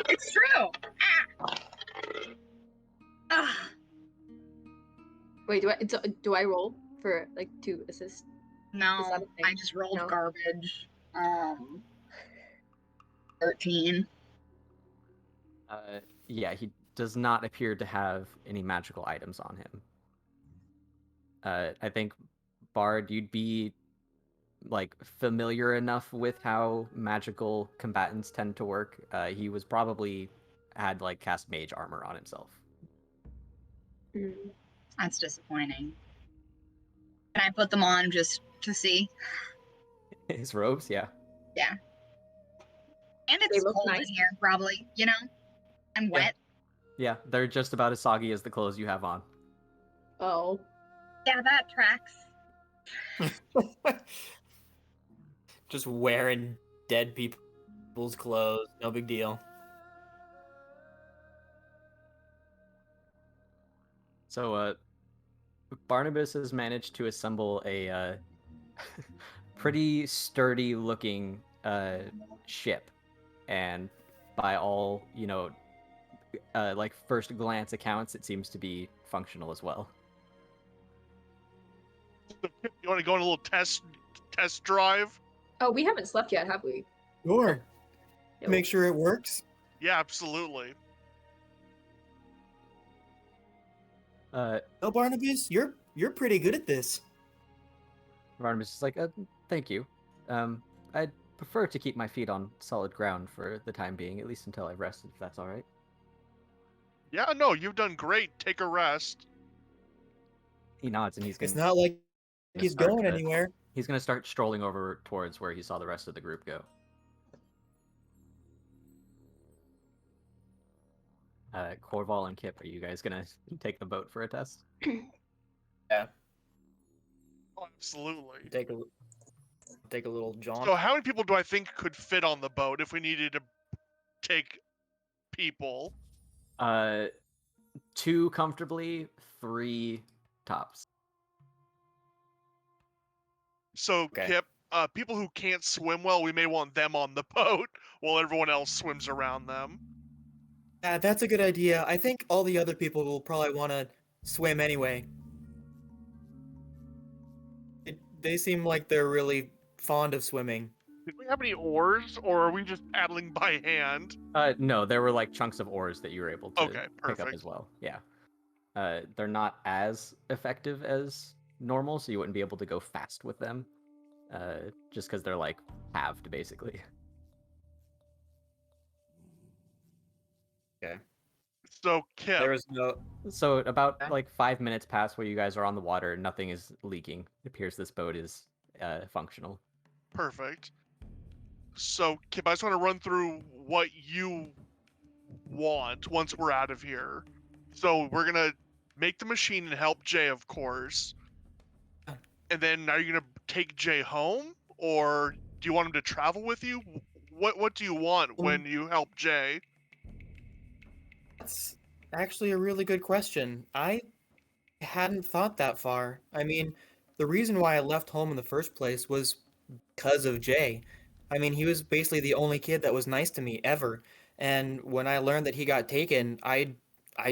[SPEAKER 2] It's true. Ah.
[SPEAKER 5] Wait, do I roll for like to assist?
[SPEAKER 2] No,
[SPEAKER 5] Is that a thing?
[SPEAKER 2] I just rolled
[SPEAKER 5] No.
[SPEAKER 2] garbage. 13.
[SPEAKER 3] Yeah, he does not appear to have any magical items on him. I think, Bard, you'd be like familiar enough with how magical combatants tend to work. He was probably had like cast mage armor on himself.
[SPEAKER 2] That's disappointing. Can I put them on just to see?
[SPEAKER 3] His robes, yeah.
[SPEAKER 2] Yeah. And
[SPEAKER 5] They
[SPEAKER 2] it's
[SPEAKER 5] look
[SPEAKER 2] cold
[SPEAKER 5] nice.
[SPEAKER 2] in here, probably. You know, I'm
[SPEAKER 3] Yeah.
[SPEAKER 2] wet.
[SPEAKER 3] Yeah, they're just about as soggy as the clothes you have on.
[SPEAKER 5] Oh,
[SPEAKER 2] Yeah, that tracks.
[SPEAKER 1] Just wearing dead people's clothes. No big deal.
[SPEAKER 3] So, Barnabas has managed to assemble a pretty sturdy-looking ship, and by all like first glance accounts, it seems to be functional as well.
[SPEAKER 4] You want to go on a little test drive?
[SPEAKER 5] oh, we haven't slept yet, have we?
[SPEAKER 1] Sure.
[SPEAKER 5] No.
[SPEAKER 1] Make sure it works.
[SPEAKER 4] Yeah, absolutely.
[SPEAKER 1] No, Barnabas, you're pretty good at this.
[SPEAKER 3] Barnabas is like, thank you. I'd prefer to keep my feet on solid ground for the time being, at least until I've rested, if that's all right.
[SPEAKER 4] Yeah, no, you've done great. Take a rest.
[SPEAKER 3] He nods, and he's
[SPEAKER 1] It's
[SPEAKER 3] gonna.
[SPEAKER 1] not like
[SPEAKER 3] gonna
[SPEAKER 1] he's
[SPEAKER 3] start
[SPEAKER 1] going
[SPEAKER 3] to-
[SPEAKER 1] anywhere.
[SPEAKER 3] He's gonna start strolling over towards where he saw the rest of the group go. Corval and Kip, are you guys gonna take the boat for a test?
[SPEAKER 1] Yeah.
[SPEAKER 4] Oh, absolutely.
[SPEAKER 1] Take a little jaunt.
[SPEAKER 4] So how many people do I think could fit on the boat if we needed to take people?
[SPEAKER 3] 2 comfortably, 3 tops.
[SPEAKER 4] So,
[SPEAKER 1] Okay.
[SPEAKER 4] Kip, people who can't swim well, we may want them on the boat while everyone else swims around them.
[SPEAKER 1] That's a good idea. I think all the other people will probably want to swim anyway. They seem like they're really fond of swimming.
[SPEAKER 4] Did we have any oars, or are we just paddling by hand?
[SPEAKER 3] No, there were like chunks of oars that you were able to
[SPEAKER 4] Okay,
[SPEAKER 3] pick up
[SPEAKER 4] perfect.
[SPEAKER 3] as well. Yeah. They're not as effective as normal, so you wouldn't be able to go fast with them. Just because they're like halved, basically.
[SPEAKER 1] Okay.
[SPEAKER 4] So, Kip,
[SPEAKER 1] There was no.
[SPEAKER 3] So about
[SPEAKER 1] Okay.
[SPEAKER 3] like 5 minutes pass where you guys are on the water, nothing is leaking. It appears this boat is functional.
[SPEAKER 4] perfect. So, Kip, I just want to run through what you want once we're out of here. So, we're going to make the machine and help Jay, of course. And then are you going to take Jay home? Or do you want him to travel with you? What do you want when you help Jay?
[SPEAKER 1] That's actually a really good question. I hadn't thought that far. I mean, the reason why I left home in the first place was because of Jay. I mean, he was basically the only kid that was nice to me ever. And when I learned that he got taken, I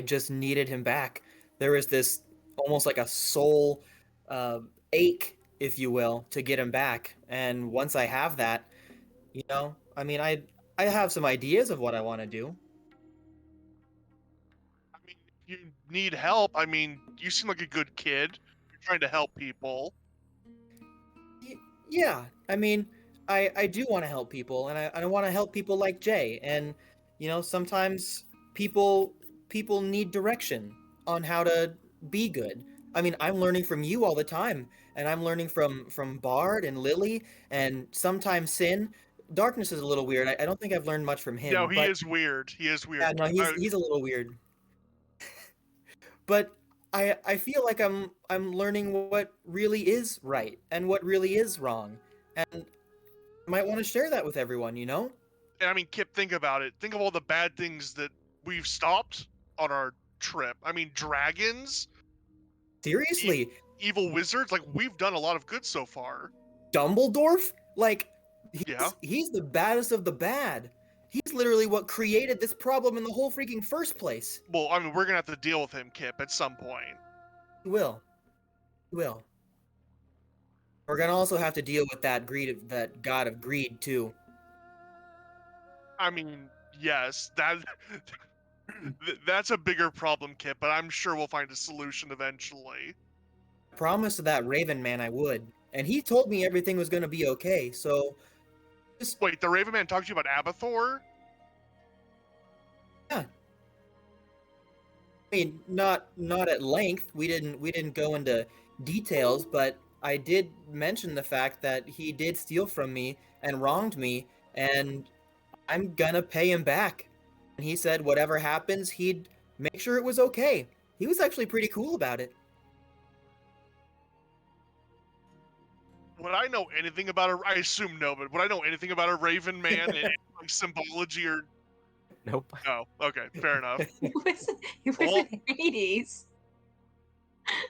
[SPEAKER 1] just needed him back. There was this almost like a soul ache, if you will, to get him back. And once I have that, I mean, I have some ideas of what I want to do.
[SPEAKER 4] I mean, if you need help, I mean, you seem like a good kid. You're trying to help people.
[SPEAKER 1] Yeah, I mean, I do want to help people, and I want to help people like Jay. And sometimes people need direction on how to be good. I mean, I'm learning from you all the time, and I'm learning from Bard and Lily, and sometimes Sin. Darkness is a little weird. I don't think I've learned much from him.
[SPEAKER 4] No, he
[SPEAKER 1] but
[SPEAKER 4] is weird. He is weird.
[SPEAKER 1] yeah, no, he's a little weird. But I feel like I'm learning what really is right and what really is wrong, and I might want to share that with everyone. You know?
[SPEAKER 4] And I mean, Kip, think about it. Think of all the bad things that we've stopped on our trip. I mean, dragons,
[SPEAKER 1] Seriously,
[SPEAKER 4] evil wizards. Like, we've done a lot of good so far.
[SPEAKER 1] Dumbledore? Like,
[SPEAKER 4] Yeah.
[SPEAKER 1] he's the baddest of the bad. He's literally what created this problem in the whole freaking first place.
[SPEAKER 4] Well, I mean, we're gonna have to deal with him, Kip, at some point.
[SPEAKER 1] He will. He will. We're gonna also have to deal with that that god of greed too.
[SPEAKER 4] I mean, yes, that's a bigger problem, Kip, but I'm sure we'll find a solution eventually.
[SPEAKER 1] I promised that Raven man I would, and he told me everything was gonna be okay. So,
[SPEAKER 4] Wait, the Raven Man talked to you about Abathor?
[SPEAKER 1] yeah. I mean, not at length. We didn't go into details, but I did mention the fact that he did steal from me and wronged me, and I'm gonna pay him back. And he said whatever happens, he'd make sure it was okay. He was actually pretty cool about it.
[SPEAKER 4] Would I know anything about I assume no, but would I know anything about a Raven Man and like symbology or?
[SPEAKER 3] Nope.
[SPEAKER 4] Oh, okay, fair enough.
[SPEAKER 5] He was
[SPEAKER 4] Well-
[SPEAKER 5] in Hades.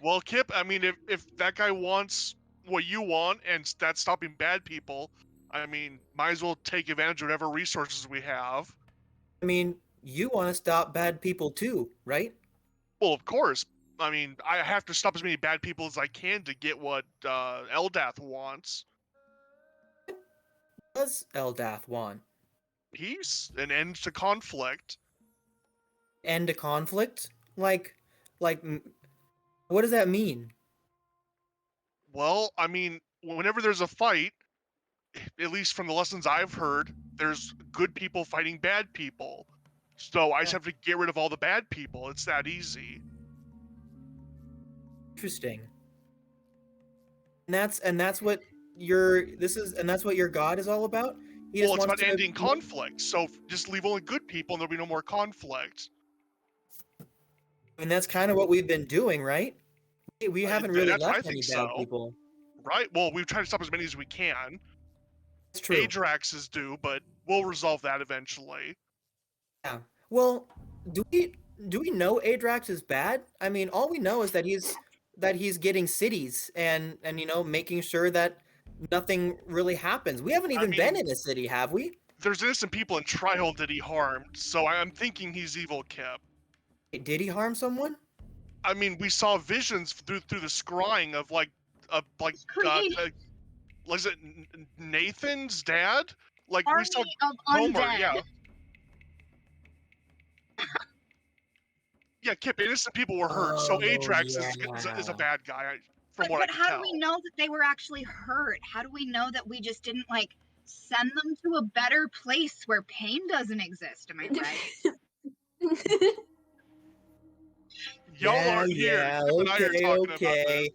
[SPEAKER 4] Well, Kip, I mean, if that guy wants what you want and that's stopping bad people, I mean, might as well take advantage of whatever resources we have.
[SPEAKER 1] I mean, you want to stop bad people too, right?
[SPEAKER 4] Well, of course. I mean, I have to stop as many bad people as I can to get what Eldath wants.
[SPEAKER 1] What does Eldath want?
[SPEAKER 4] Peace, an end to conflict.
[SPEAKER 1] End a conflict? Like, what does that mean?
[SPEAKER 4] Well, I mean, whenever there's a fight, at least from the lessons I've heard, there's good people fighting bad people. So I just have to get rid of all the bad people. It's that easy.
[SPEAKER 1] Interesting. And that's what that's what your god is all about? He
[SPEAKER 4] Well,
[SPEAKER 1] just
[SPEAKER 4] it's
[SPEAKER 1] wants
[SPEAKER 4] about
[SPEAKER 1] to
[SPEAKER 4] ending conflict. So just leave only good people and there'll be no more conflict.
[SPEAKER 1] And that's kind of what we've been doing, right? We haven't really
[SPEAKER 4] that's- I
[SPEAKER 1] left any
[SPEAKER 4] think
[SPEAKER 1] bad
[SPEAKER 4] so.
[SPEAKER 1] people.
[SPEAKER 4] Right? Well, we've tried to stop as many as we can.
[SPEAKER 1] It's true.
[SPEAKER 4] Adrax is due, but we'll resolve that eventually.
[SPEAKER 1] Yeah. Well, do we know Adrax is bad? I mean, all we know is that he's getting cities and making sure that nothing really happens. We haven't even been
[SPEAKER 4] mean-
[SPEAKER 1] in a city, have we?
[SPEAKER 4] There's innocent people in Trihold that he harmed, so I'm thinking he's evil, Kip.
[SPEAKER 1] Did he harm someone?
[SPEAKER 4] I mean, we saw visions through the scrying of
[SPEAKER 2] Created-
[SPEAKER 4] was it Nathan's dad? Like we
[SPEAKER 2] Army
[SPEAKER 4] saw
[SPEAKER 2] of
[SPEAKER 4] Homer,
[SPEAKER 2] undead.
[SPEAKER 4] yeah. Yeah, Kip, innocent people were hurt, so
[SPEAKER 1] Oh,
[SPEAKER 4] Adrax is
[SPEAKER 1] yeah.
[SPEAKER 4] a bad guy, from
[SPEAKER 2] But,
[SPEAKER 4] what I
[SPEAKER 2] but
[SPEAKER 4] can
[SPEAKER 2] how
[SPEAKER 4] tell.
[SPEAKER 2] do we know that they were actually hurt? How do we know that we just didn't send them to a better place where pain doesn't exist? Am I right?
[SPEAKER 4] Y'all aren't here.
[SPEAKER 1] Yeah,
[SPEAKER 4] Kip and I are
[SPEAKER 1] okay,
[SPEAKER 4] talking about
[SPEAKER 1] okay.
[SPEAKER 4] this.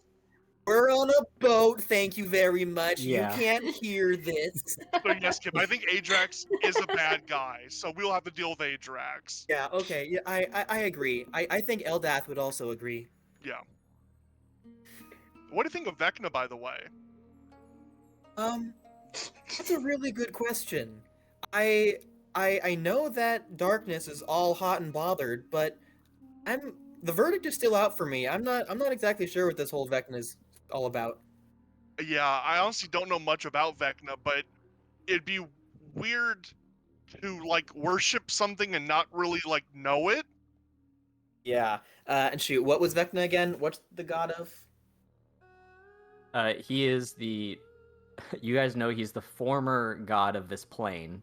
[SPEAKER 1] We're on a boat. Thank you very much.
[SPEAKER 3] Yeah.
[SPEAKER 1] You can't hear this.
[SPEAKER 4] So yes, Kip, I think Adrax is a bad guy, so we'll have to deal with Adrax.
[SPEAKER 1] Yeah, okay. Yeah, I agree. I think Eldath would also agree.
[SPEAKER 4] Yeah. What do you think of Vecna, by the way?
[SPEAKER 1] That's a really good question. I know that darkness is all hot and bothered, but the verdict is still out for me. I'm not exactly sure what this whole Vecna is all about.
[SPEAKER 4] Yeah, I honestly don't know much about Vecna, but it'd be weird to worship something and not really know it.
[SPEAKER 1] Yeah. And shoot, what was Vecna again? What's the god of?
[SPEAKER 3] He is the. You guys know he's the former god of this plane,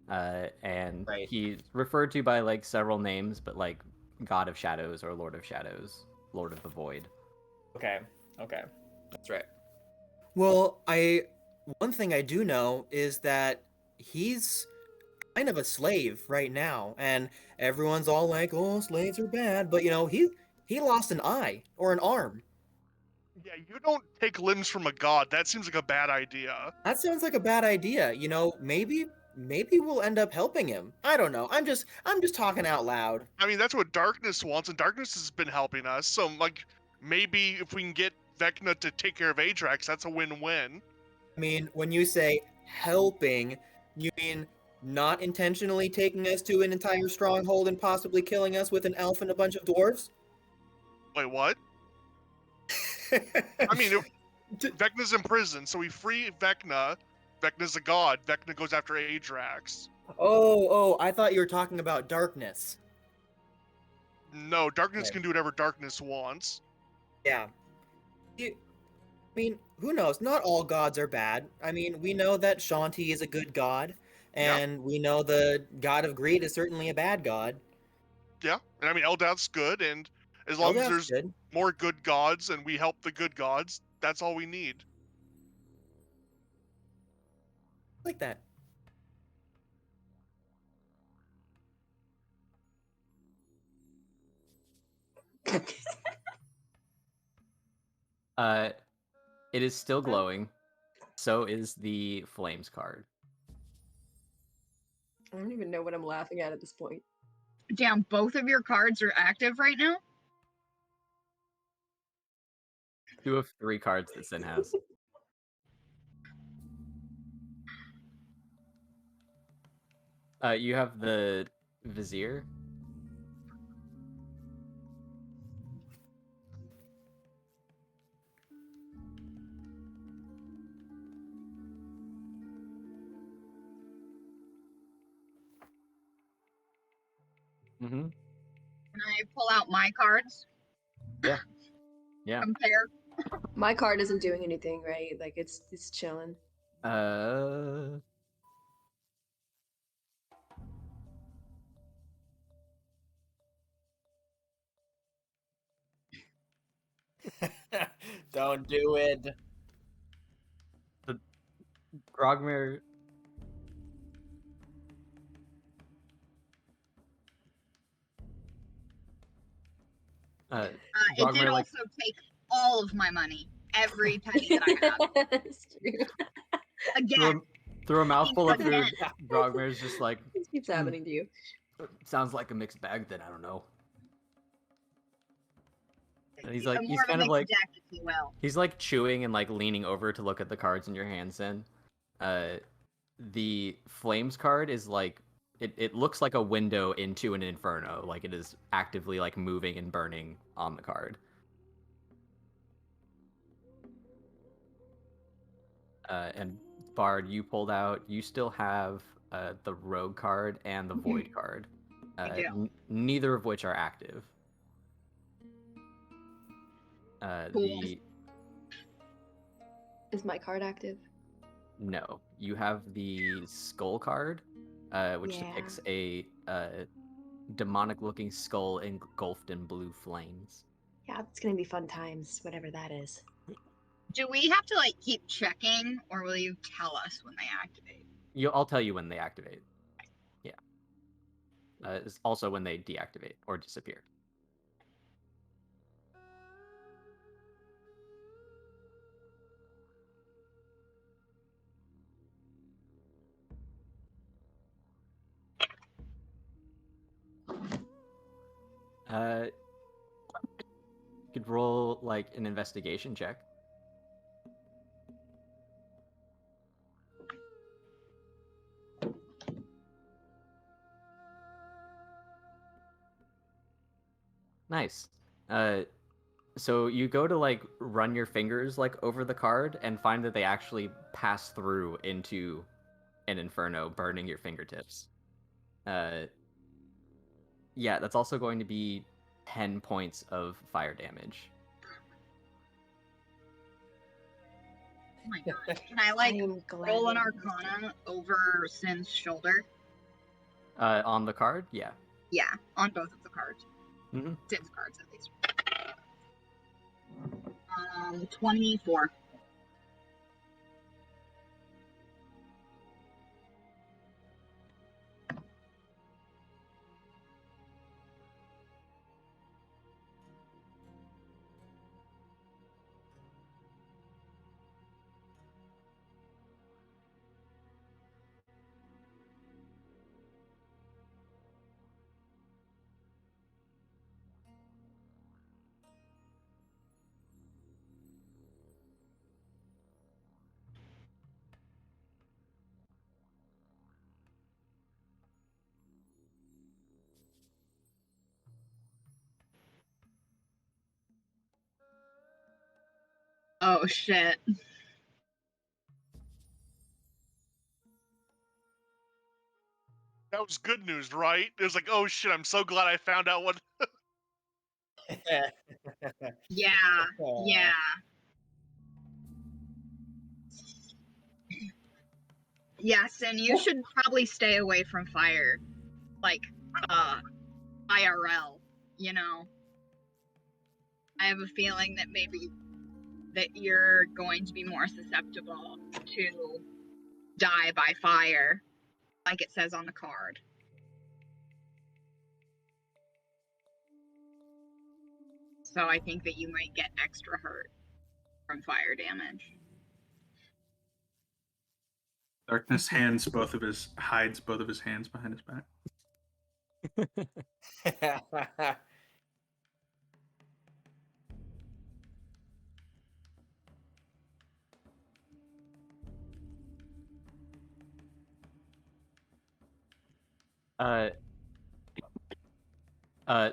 [SPEAKER 3] and
[SPEAKER 1] Right.
[SPEAKER 3] he's referred to by several names, but God of Shadows or Lord of Shadows, Lord of the Void.
[SPEAKER 1] Okay. That's right. Well, one thing I do know is that he's kind of a slave right now, and everyone's all like, "Oh, slaves are bad," but he lost an eye or an arm.
[SPEAKER 4] Yeah, you don't take limbs from a god. That seems like a bad idea.
[SPEAKER 1] That sounds like a bad idea. You know, maybe we'll end up helping him. I don't know. I'm just talking out loud.
[SPEAKER 4] I mean, that's what Darkness wants, and Darkness has been helping us. So, like, maybe if we can get Vecna to take care of Adrax, that's a win-win.
[SPEAKER 1] I mean, when you say helping, you mean not intentionally taking us to an entire stronghold and possibly killing us with an elf and a bunch of dwarves?
[SPEAKER 4] Wait, what? I mean, Vecna's in prison, so we free Vecna. Vecna's a god. Vecna goes after Adrax.
[SPEAKER 1] Oh, I thought you were talking about darkness.
[SPEAKER 4] No, Darkness
[SPEAKER 1] Okay.
[SPEAKER 4] can do whatever Darkness wants.
[SPEAKER 1] Yeah. I mean, who knows? Not all gods are bad. I mean, we know that Shanti is a good god, and we know the god of greed is certainly a bad god.
[SPEAKER 4] Yeah, and I mean, Eldath's good, and as long as
[SPEAKER 1] Eldath's
[SPEAKER 4] there's
[SPEAKER 1] good.
[SPEAKER 4] more good gods and we help the good gods, that's all we need.
[SPEAKER 1] Like that.
[SPEAKER 3] It is still glowing. So is the flames card.
[SPEAKER 5] I don't even know what I'm laughing at this point.
[SPEAKER 2] Damn, both of your cards are active right now?
[SPEAKER 3] 2 of 3 cards that Sin has. You have the Vizier. Mm-hmm.
[SPEAKER 2] Can I pull out my cards?
[SPEAKER 3] Yeah. Yeah.
[SPEAKER 2] Compare.
[SPEAKER 5] My card isn't doing anything, right? Like it's chilling.
[SPEAKER 1] Don't do it.
[SPEAKER 3] Grogmere.
[SPEAKER 2] It did
[SPEAKER 3] Grogmere, like,
[SPEAKER 2] also take all of my money. Every penny that I have.
[SPEAKER 5] That's true.
[SPEAKER 2] Again.
[SPEAKER 3] through a mouthful of food,
[SPEAKER 2] Again.
[SPEAKER 3] Grogmere's just like,
[SPEAKER 5] This keeps happening to you.
[SPEAKER 3] sounds like a mixed bag, then I don't know. And he's
[SPEAKER 2] More
[SPEAKER 3] like, he's
[SPEAKER 2] of a
[SPEAKER 3] kind of
[SPEAKER 2] mixed
[SPEAKER 3] like,
[SPEAKER 2] deck, if you will.
[SPEAKER 3] he's like chewing and like leaning over to look at the cards in your hands. Then, the flames card is like, it looks like a window into an inferno. Like it is actively like moving and burning on the card. And Bard, you pulled out. You still have the rogue card and the void card.
[SPEAKER 2] I do.
[SPEAKER 3] Neither of which are active.
[SPEAKER 2] Cool.
[SPEAKER 5] Is my card active?
[SPEAKER 3] No, you have the skull card, which depicts a demonic-looking skull engulfed in blue flames.
[SPEAKER 5] Yeah, it's gonna be fun times, whatever that is.
[SPEAKER 2] Do we have to like keep checking, or will you tell us when they activate?
[SPEAKER 3] I'll tell you when they activate. Yeah. It's also when they deactivate or disappear. You could roll like an investigation check. Nice. So you go to like run your fingers like over the card and find that they actually pass through into an inferno, burning your fingertips. Yeah, that's also going to be 10 points of fire damage.
[SPEAKER 2] Oh my god. Can I like roll an arcana over Sin's shoulder?
[SPEAKER 3] On the card? Yeah.
[SPEAKER 2] Yeah, on both of the cards.
[SPEAKER 3] Mm-hmm.
[SPEAKER 2] Sin's cards at least. 24. Oh shit.
[SPEAKER 4] That was good news, right? It was like, oh shit, I'm so glad I found out what.
[SPEAKER 2] Yeah, yeah. Yes, and you should probably stay away from fire. Like, IRL, you know? I have a feeling that maybe that you're going to be more susceptible to die by fire, like it says on the card. So I think that you might get extra hurt from fire damage.
[SPEAKER 6] Darkness hides both of his hands behind his back.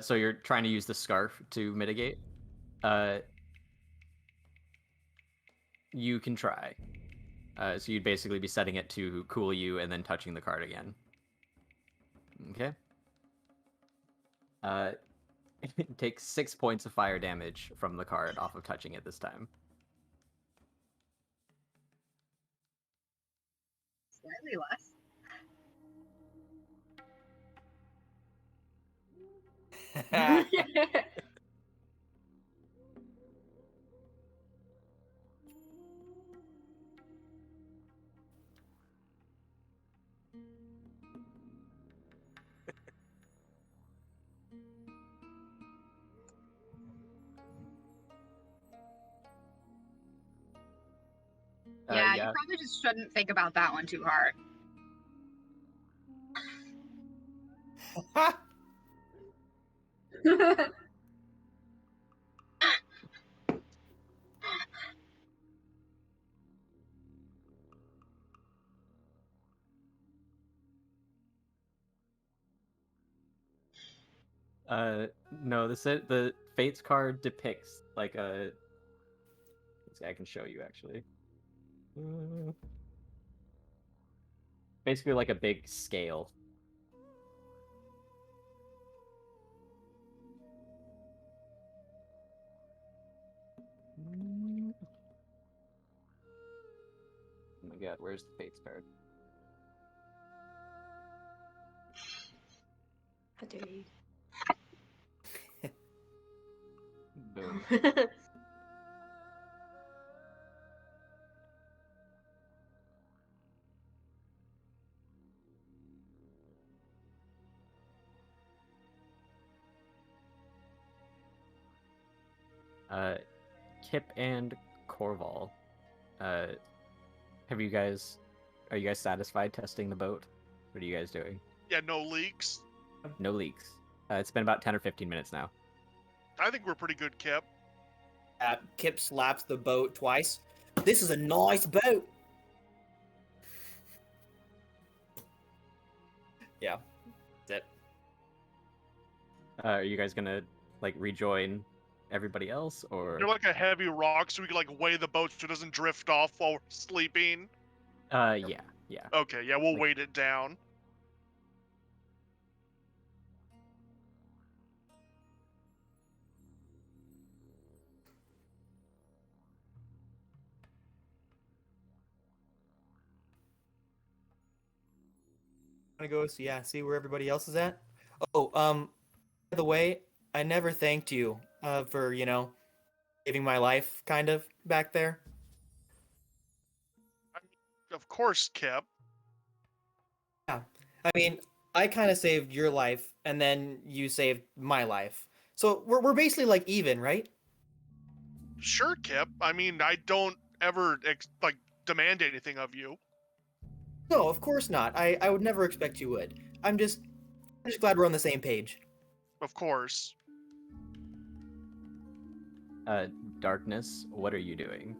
[SPEAKER 3] So you're trying to use the scarf to mitigate? You can try. So you'd basically be setting it to cool you and then touching the card again. Okay. It takes 6 points of fire damage from the card off of touching it this time.
[SPEAKER 2] Slightly less. Yeah, you probably just shouldn't think about that one too hard.
[SPEAKER 3] No, the Fates card depicts like a. I can show you actually. Basically, like a big scale. Oh my god, where's the Fates card?
[SPEAKER 5] How dare you?
[SPEAKER 3] Boom. Kip and Corval. Are you guys satisfied testing the boat? What are you guys doing?
[SPEAKER 4] Yeah, no leaks.
[SPEAKER 3] No leaks. It's been about 10 or 15 minutes now.
[SPEAKER 4] I think we're pretty good, Kip.
[SPEAKER 1] Kip slaps the boat twice. This is a nice boat. Yeah, that's it.
[SPEAKER 3] Are you guys gonna like rejoin everybody else, or?
[SPEAKER 4] You're like a heavy rock, so we can like weigh the boat so it doesn't drift off while we're sleeping.
[SPEAKER 3] Yeah.
[SPEAKER 4] Okay, yeah, we'll weight it down.
[SPEAKER 1] I'm gonna go see where everybody else is at. Oh, by the way, I never thanked you for, saving my life, kind of, back there.
[SPEAKER 4] Of course, Kip.
[SPEAKER 1] Yeah. I mean, I kind of saved your life, and then you saved my life. So we're basically like even, right?
[SPEAKER 4] Sure, Kip. I mean, I don't ever demand anything of you.
[SPEAKER 1] No, of course not. I would never expect you would. I'm just glad we're on the same page.
[SPEAKER 4] Of course.
[SPEAKER 3] Darkness, what are you doing?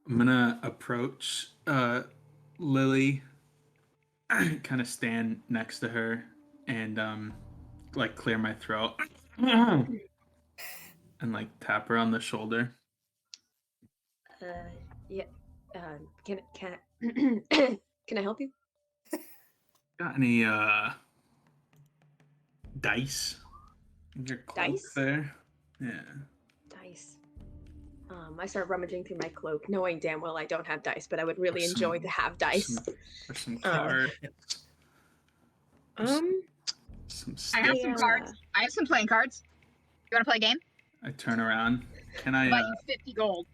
[SPEAKER 6] I'm gonna approach Lily, kind of stand next to her, and like clear my throat. and like tap her on the shoulder.
[SPEAKER 5] Yeah. Can can I help you?
[SPEAKER 6] Got any dice in your cloak
[SPEAKER 5] Dice?
[SPEAKER 6] there? Yeah.
[SPEAKER 5] Dice. I start rummaging through my cloak, knowing damn well I don't have dice, but I would really
[SPEAKER 6] There's
[SPEAKER 5] enjoy
[SPEAKER 6] some-
[SPEAKER 5] to have dice.
[SPEAKER 6] There's some cards. Some
[SPEAKER 2] I have
[SPEAKER 6] stick.
[SPEAKER 2] some
[SPEAKER 5] Yeah.
[SPEAKER 2] cards. I have some playing cards. You want to play a game?
[SPEAKER 6] I turn around. Can
[SPEAKER 2] I'll
[SPEAKER 6] I?
[SPEAKER 2] buy you 50 gold.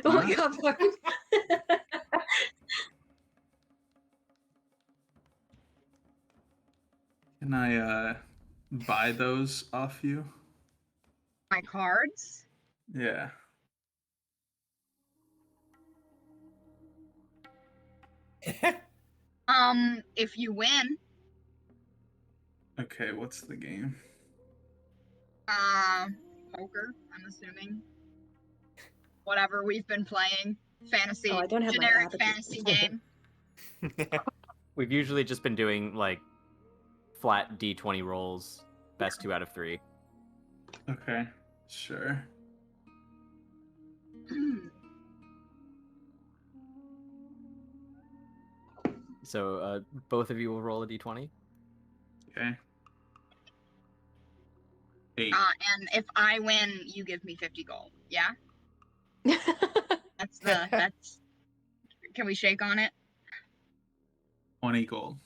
[SPEAKER 5] Oh my
[SPEAKER 6] Huh?
[SPEAKER 5] god, Marvin.
[SPEAKER 6] Can I buy those off you?
[SPEAKER 2] My cards?
[SPEAKER 6] Yeah.
[SPEAKER 2] If you win,
[SPEAKER 6] Okay. What's the game?
[SPEAKER 2] poker, I'm assuming. Whatever we've been playing. Fantasy.
[SPEAKER 5] Oh, I don't have my
[SPEAKER 2] generic
[SPEAKER 5] abacus.
[SPEAKER 2] fantasy game.
[SPEAKER 3] We've usually just been doing like flat D20 rolls, best 2 out of 3.
[SPEAKER 6] Okay. Sure.
[SPEAKER 3] So both of you will roll a D20.
[SPEAKER 6] Okay. 8.
[SPEAKER 2] And if I win, you give me 50 gold. Yeah? That's can we shake on it?
[SPEAKER 6] 20 gold.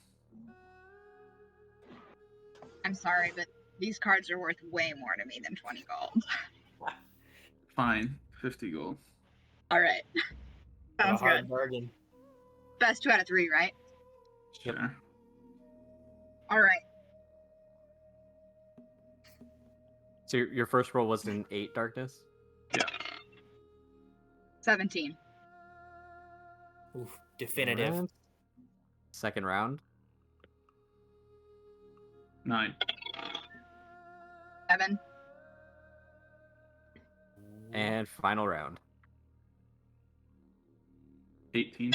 [SPEAKER 2] I'm sorry, but these cards are worth way more to me than 20 gold.
[SPEAKER 6] Fine. 50 gold.
[SPEAKER 2] Alright. Sounds
[SPEAKER 1] A hard
[SPEAKER 2] good.
[SPEAKER 1] bargain.
[SPEAKER 2] Best 2 out of 3, right?
[SPEAKER 6] Sure.
[SPEAKER 2] Alright.
[SPEAKER 3] So your first roll was an 8 darkness.
[SPEAKER 2] 17.
[SPEAKER 1] Oof, definitive.
[SPEAKER 3] Alright. Second round.
[SPEAKER 6] 9.
[SPEAKER 2] 7.
[SPEAKER 3] And final round.
[SPEAKER 6] 18.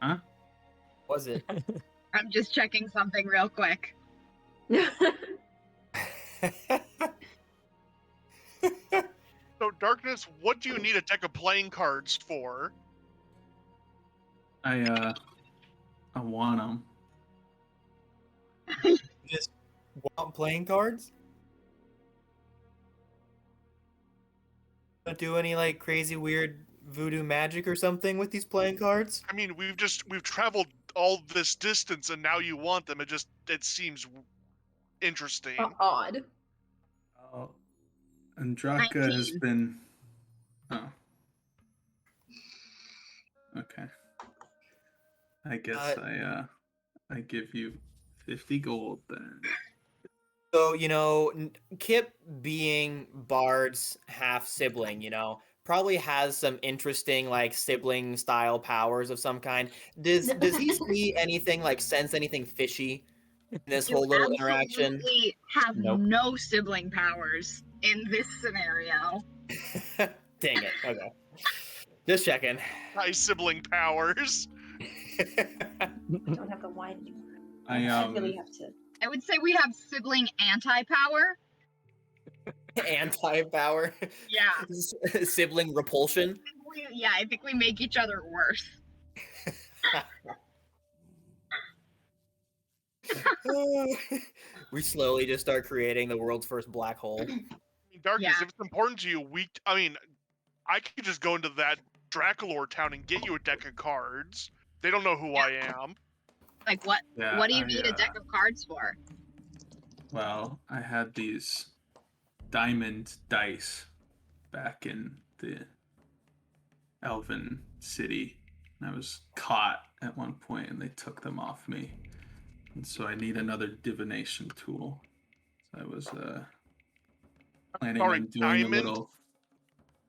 [SPEAKER 6] Huh?
[SPEAKER 1] Was it?
[SPEAKER 2] I'm just checking something real quick.
[SPEAKER 4] So, Darkness, what do you need a deck of playing cards for?
[SPEAKER 6] I want them.
[SPEAKER 1] Just want playing cards? Don't do any like crazy weird voodoo magic or something with these playing cards?
[SPEAKER 4] I mean, we've traveled all this distance, and now you want them. It seems interesting.
[SPEAKER 5] Odd.
[SPEAKER 6] Oh. Andraka has
[SPEAKER 2] 19.
[SPEAKER 6] been. Oh. Okay. I guess I give you 50 gold then.
[SPEAKER 1] So, Kip being Bard's half sibling, probably has some interesting like sibling style powers of some kind. Does he see anything like sense anything fishy in this
[SPEAKER 2] You
[SPEAKER 1] whole little interaction?
[SPEAKER 2] absolutely have
[SPEAKER 3] Nope.
[SPEAKER 2] no sibling powers in this scenario.
[SPEAKER 1] Dang it. Okay. Just checking.
[SPEAKER 4] High sibling powers.
[SPEAKER 5] I don't have the wine anymore.
[SPEAKER 6] I
[SPEAKER 5] really have to.
[SPEAKER 2] I would say we have sibling anti-power.
[SPEAKER 1] Anti-power.
[SPEAKER 2] Yeah.
[SPEAKER 1] Sibling repulsion.
[SPEAKER 2] I think we make each other worse.
[SPEAKER 1] We slowly just start creating the world's first black hole.
[SPEAKER 4] Darkness,
[SPEAKER 2] Yeah.
[SPEAKER 4] if it's important to you, I could just go into that Draculor town and get you a deck of cards. They don't know who I am.
[SPEAKER 2] Like what?
[SPEAKER 6] Yeah,
[SPEAKER 2] What do you need a deck of cards for?
[SPEAKER 6] Well, I had these diamond dice back in the Elven city. And I was caught at one point and they took them off me. And so I need another divination tool. So I was planning
[SPEAKER 4] Sorry,
[SPEAKER 6] on doing
[SPEAKER 4] diamond?
[SPEAKER 6] a little.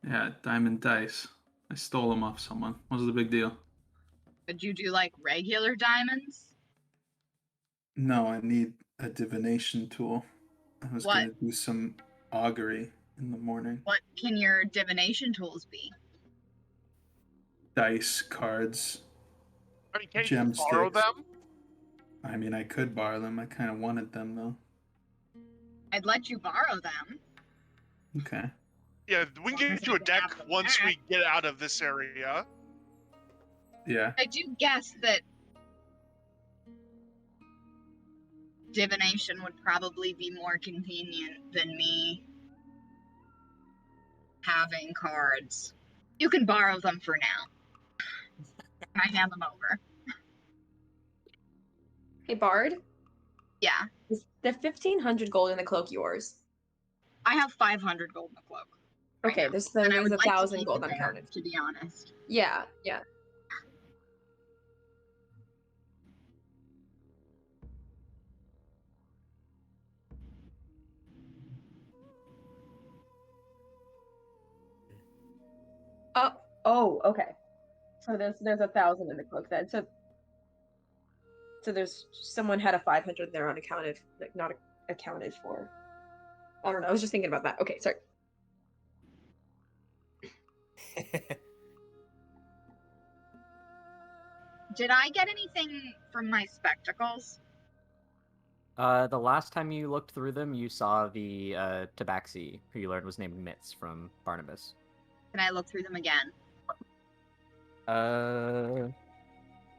[SPEAKER 6] Yeah, diamond dice. I stole them off someone. What was the big deal?
[SPEAKER 2] Could you do like regular diamonds?
[SPEAKER 6] No, I need a divination tool. I was
[SPEAKER 2] What?
[SPEAKER 6] gonna do some augury in the morning.
[SPEAKER 2] What can your divination tools be?
[SPEAKER 6] Dice, cards,
[SPEAKER 4] I mean, can't
[SPEAKER 6] gem
[SPEAKER 4] you borrow
[SPEAKER 6] sticks.
[SPEAKER 4] them?
[SPEAKER 6] I mean, I could borrow them. I kind of wanted them though.
[SPEAKER 2] I'd let you borrow them.
[SPEAKER 6] Okay.
[SPEAKER 4] Yeah, we can get you a deck once we get out of this area.
[SPEAKER 6] Yeah.
[SPEAKER 2] I do guess that divination would probably be more convenient than me having cards. You can borrow them for now. I hand them over.
[SPEAKER 5] Hey, Bard,
[SPEAKER 2] Yeah,
[SPEAKER 5] is the 1,500 gold in the cloak yours?
[SPEAKER 2] I have 500 gold in the cloak. right
[SPEAKER 5] Okay,
[SPEAKER 2] now,
[SPEAKER 5] there's
[SPEAKER 2] and I
[SPEAKER 5] there's
[SPEAKER 2] would like to
[SPEAKER 5] 1,000
[SPEAKER 2] keep
[SPEAKER 5] gold
[SPEAKER 2] it there,
[SPEAKER 5] uncounted.
[SPEAKER 2] to be honest.
[SPEAKER 5] Yeah, yeah. Oh, okay. So there's 1,000 in the cloak then. So there's someone had a 500 there unaccounted, like not accounted for. I don't know. I was just thinking about that. Okay, sorry.
[SPEAKER 2] Did I get anything from my spectacles?
[SPEAKER 3] The last time you looked through them, you saw the tabaxi, who you learned was named Mitz from Barnabas.
[SPEAKER 2] Can I look through them again?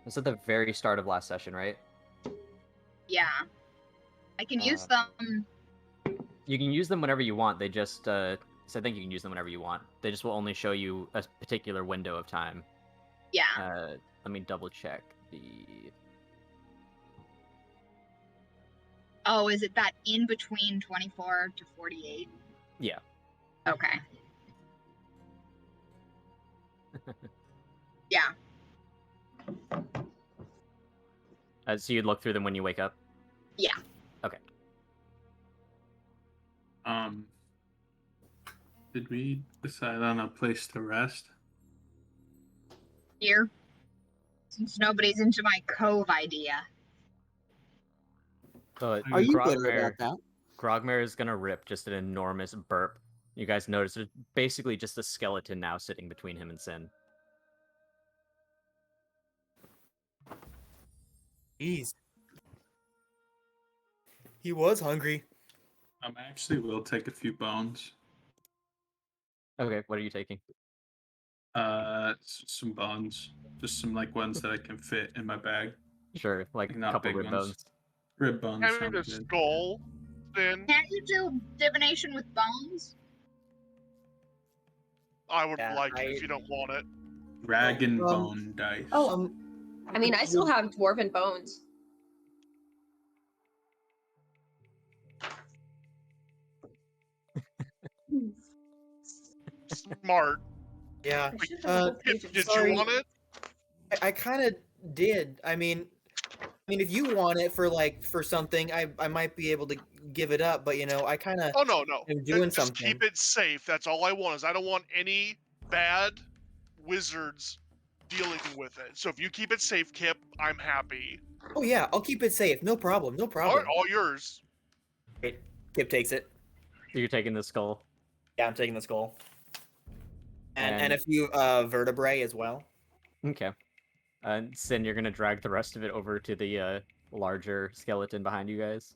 [SPEAKER 3] This is at the very start of last session, right?
[SPEAKER 2] Yeah. I can use them.
[SPEAKER 3] You can use them whenever you want. They just, so I think you can use them whenever you want. They just will only show you a particular window of time.
[SPEAKER 2] Yeah.
[SPEAKER 3] Let me double check the.
[SPEAKER 2] Oh, is it that in between 24 to 48?
[SPEAKER 3] Yeah.
[SPEAKER 2] Okay. Yeah.
[SPEAKER 3] So you'd look through them when you wake up?
[SPEAKER 2] Yeah.
[SPEAKER 3] Okay.
[SPEAKER 6] Did we decide on a place to rest?
[SPEAKER 2] Here. Since nobody's into my cove idea.
[SPEAKER 3] So
[SPEAKER 1] Are you
[SPEAKER 3] Grogmare,
[SPEAKER 1] bitter about that?
[SPEAKER 3] Grogmare is gonna rip just an enormous burp. You guys notice there's basically just a skeleton now sitting between him and Sin.
[SPEAKER 1] Jeez. He was hungry.
[SPEAKER 6] Actually will take a few bones.
[SPEAKER 3] Okay, what are you taking?
[SPEAKER 6] Some bones. Just some like ones that I can fit in my bag.
[SPEAKER 3] Sure, like a
[SPEAKER 6] Not
[SPEAKER 3] couple
[SPEAKER 6] big
[SPEAKER 3] rib
[SPEAKER 6] ones.
[SPEAKER 3] bones.
[SPEAKER 6] Rib bones
[SPEAKER 4] Having
[SPEAKER 6] sound
[SPEAKER 4] a
[SPEAKER 6] good.
[SPEAKER 4] skull, then
[SPEAKER 2] Can't you do divination with bones?
[SPEAKER 4] I would
[SPEAKER 1] Yeah,
[SPEAKER 4] like it if you don't want it.
[SPEAKER 6] Dragon
[SPEAKER 1] Um,
[SPEAKER 6] bone dice.
[SPEAKER 5] Oh, I mean, I still have dwarven bones.
[SPEAKER 4] Smart.
[SPEAKER 1] Yeah.
[SPEAKER 5] I should have a whole page of
[SPEAKER 4] Did
[SPEAKER 1] Sorry.
[SPEAKER 4] you want it?
[SPEAKER 1] I kind of did. I mean, if you want it for something, I might be able to give it up. But I kind of
[SPEAKER 4] Oh no.
[SPEAKER 1] am doing
[SPEAKER 4] Just
[SPEAKER 1] something.
[SPEAKER 4] keep it safe. That's all I want. Is I don't want any bad wizards dealing with it. So if you keep it safe, Kip, I'm happy.
[SPEAKER 1] Oh yeah, I'll keep it safe. No problem. No
[SPEAKER 4] All
[SPEAKER 1] problem.
[SPEAKER 4] right, all yours.
[SPEAKER 1] Great. Kip takes it.
[SPEAKER 3] So you're taking the skull.
[SPEAKER 1] Yeah, I'm taking the skull. And
[SPEAKER 3] And-
[SPEAKER 1] a few vertebrae as well.
[SPEAKER 3] Okay. Sin, you're gonna drag the rest of it over to the larger skeleton behind you guys.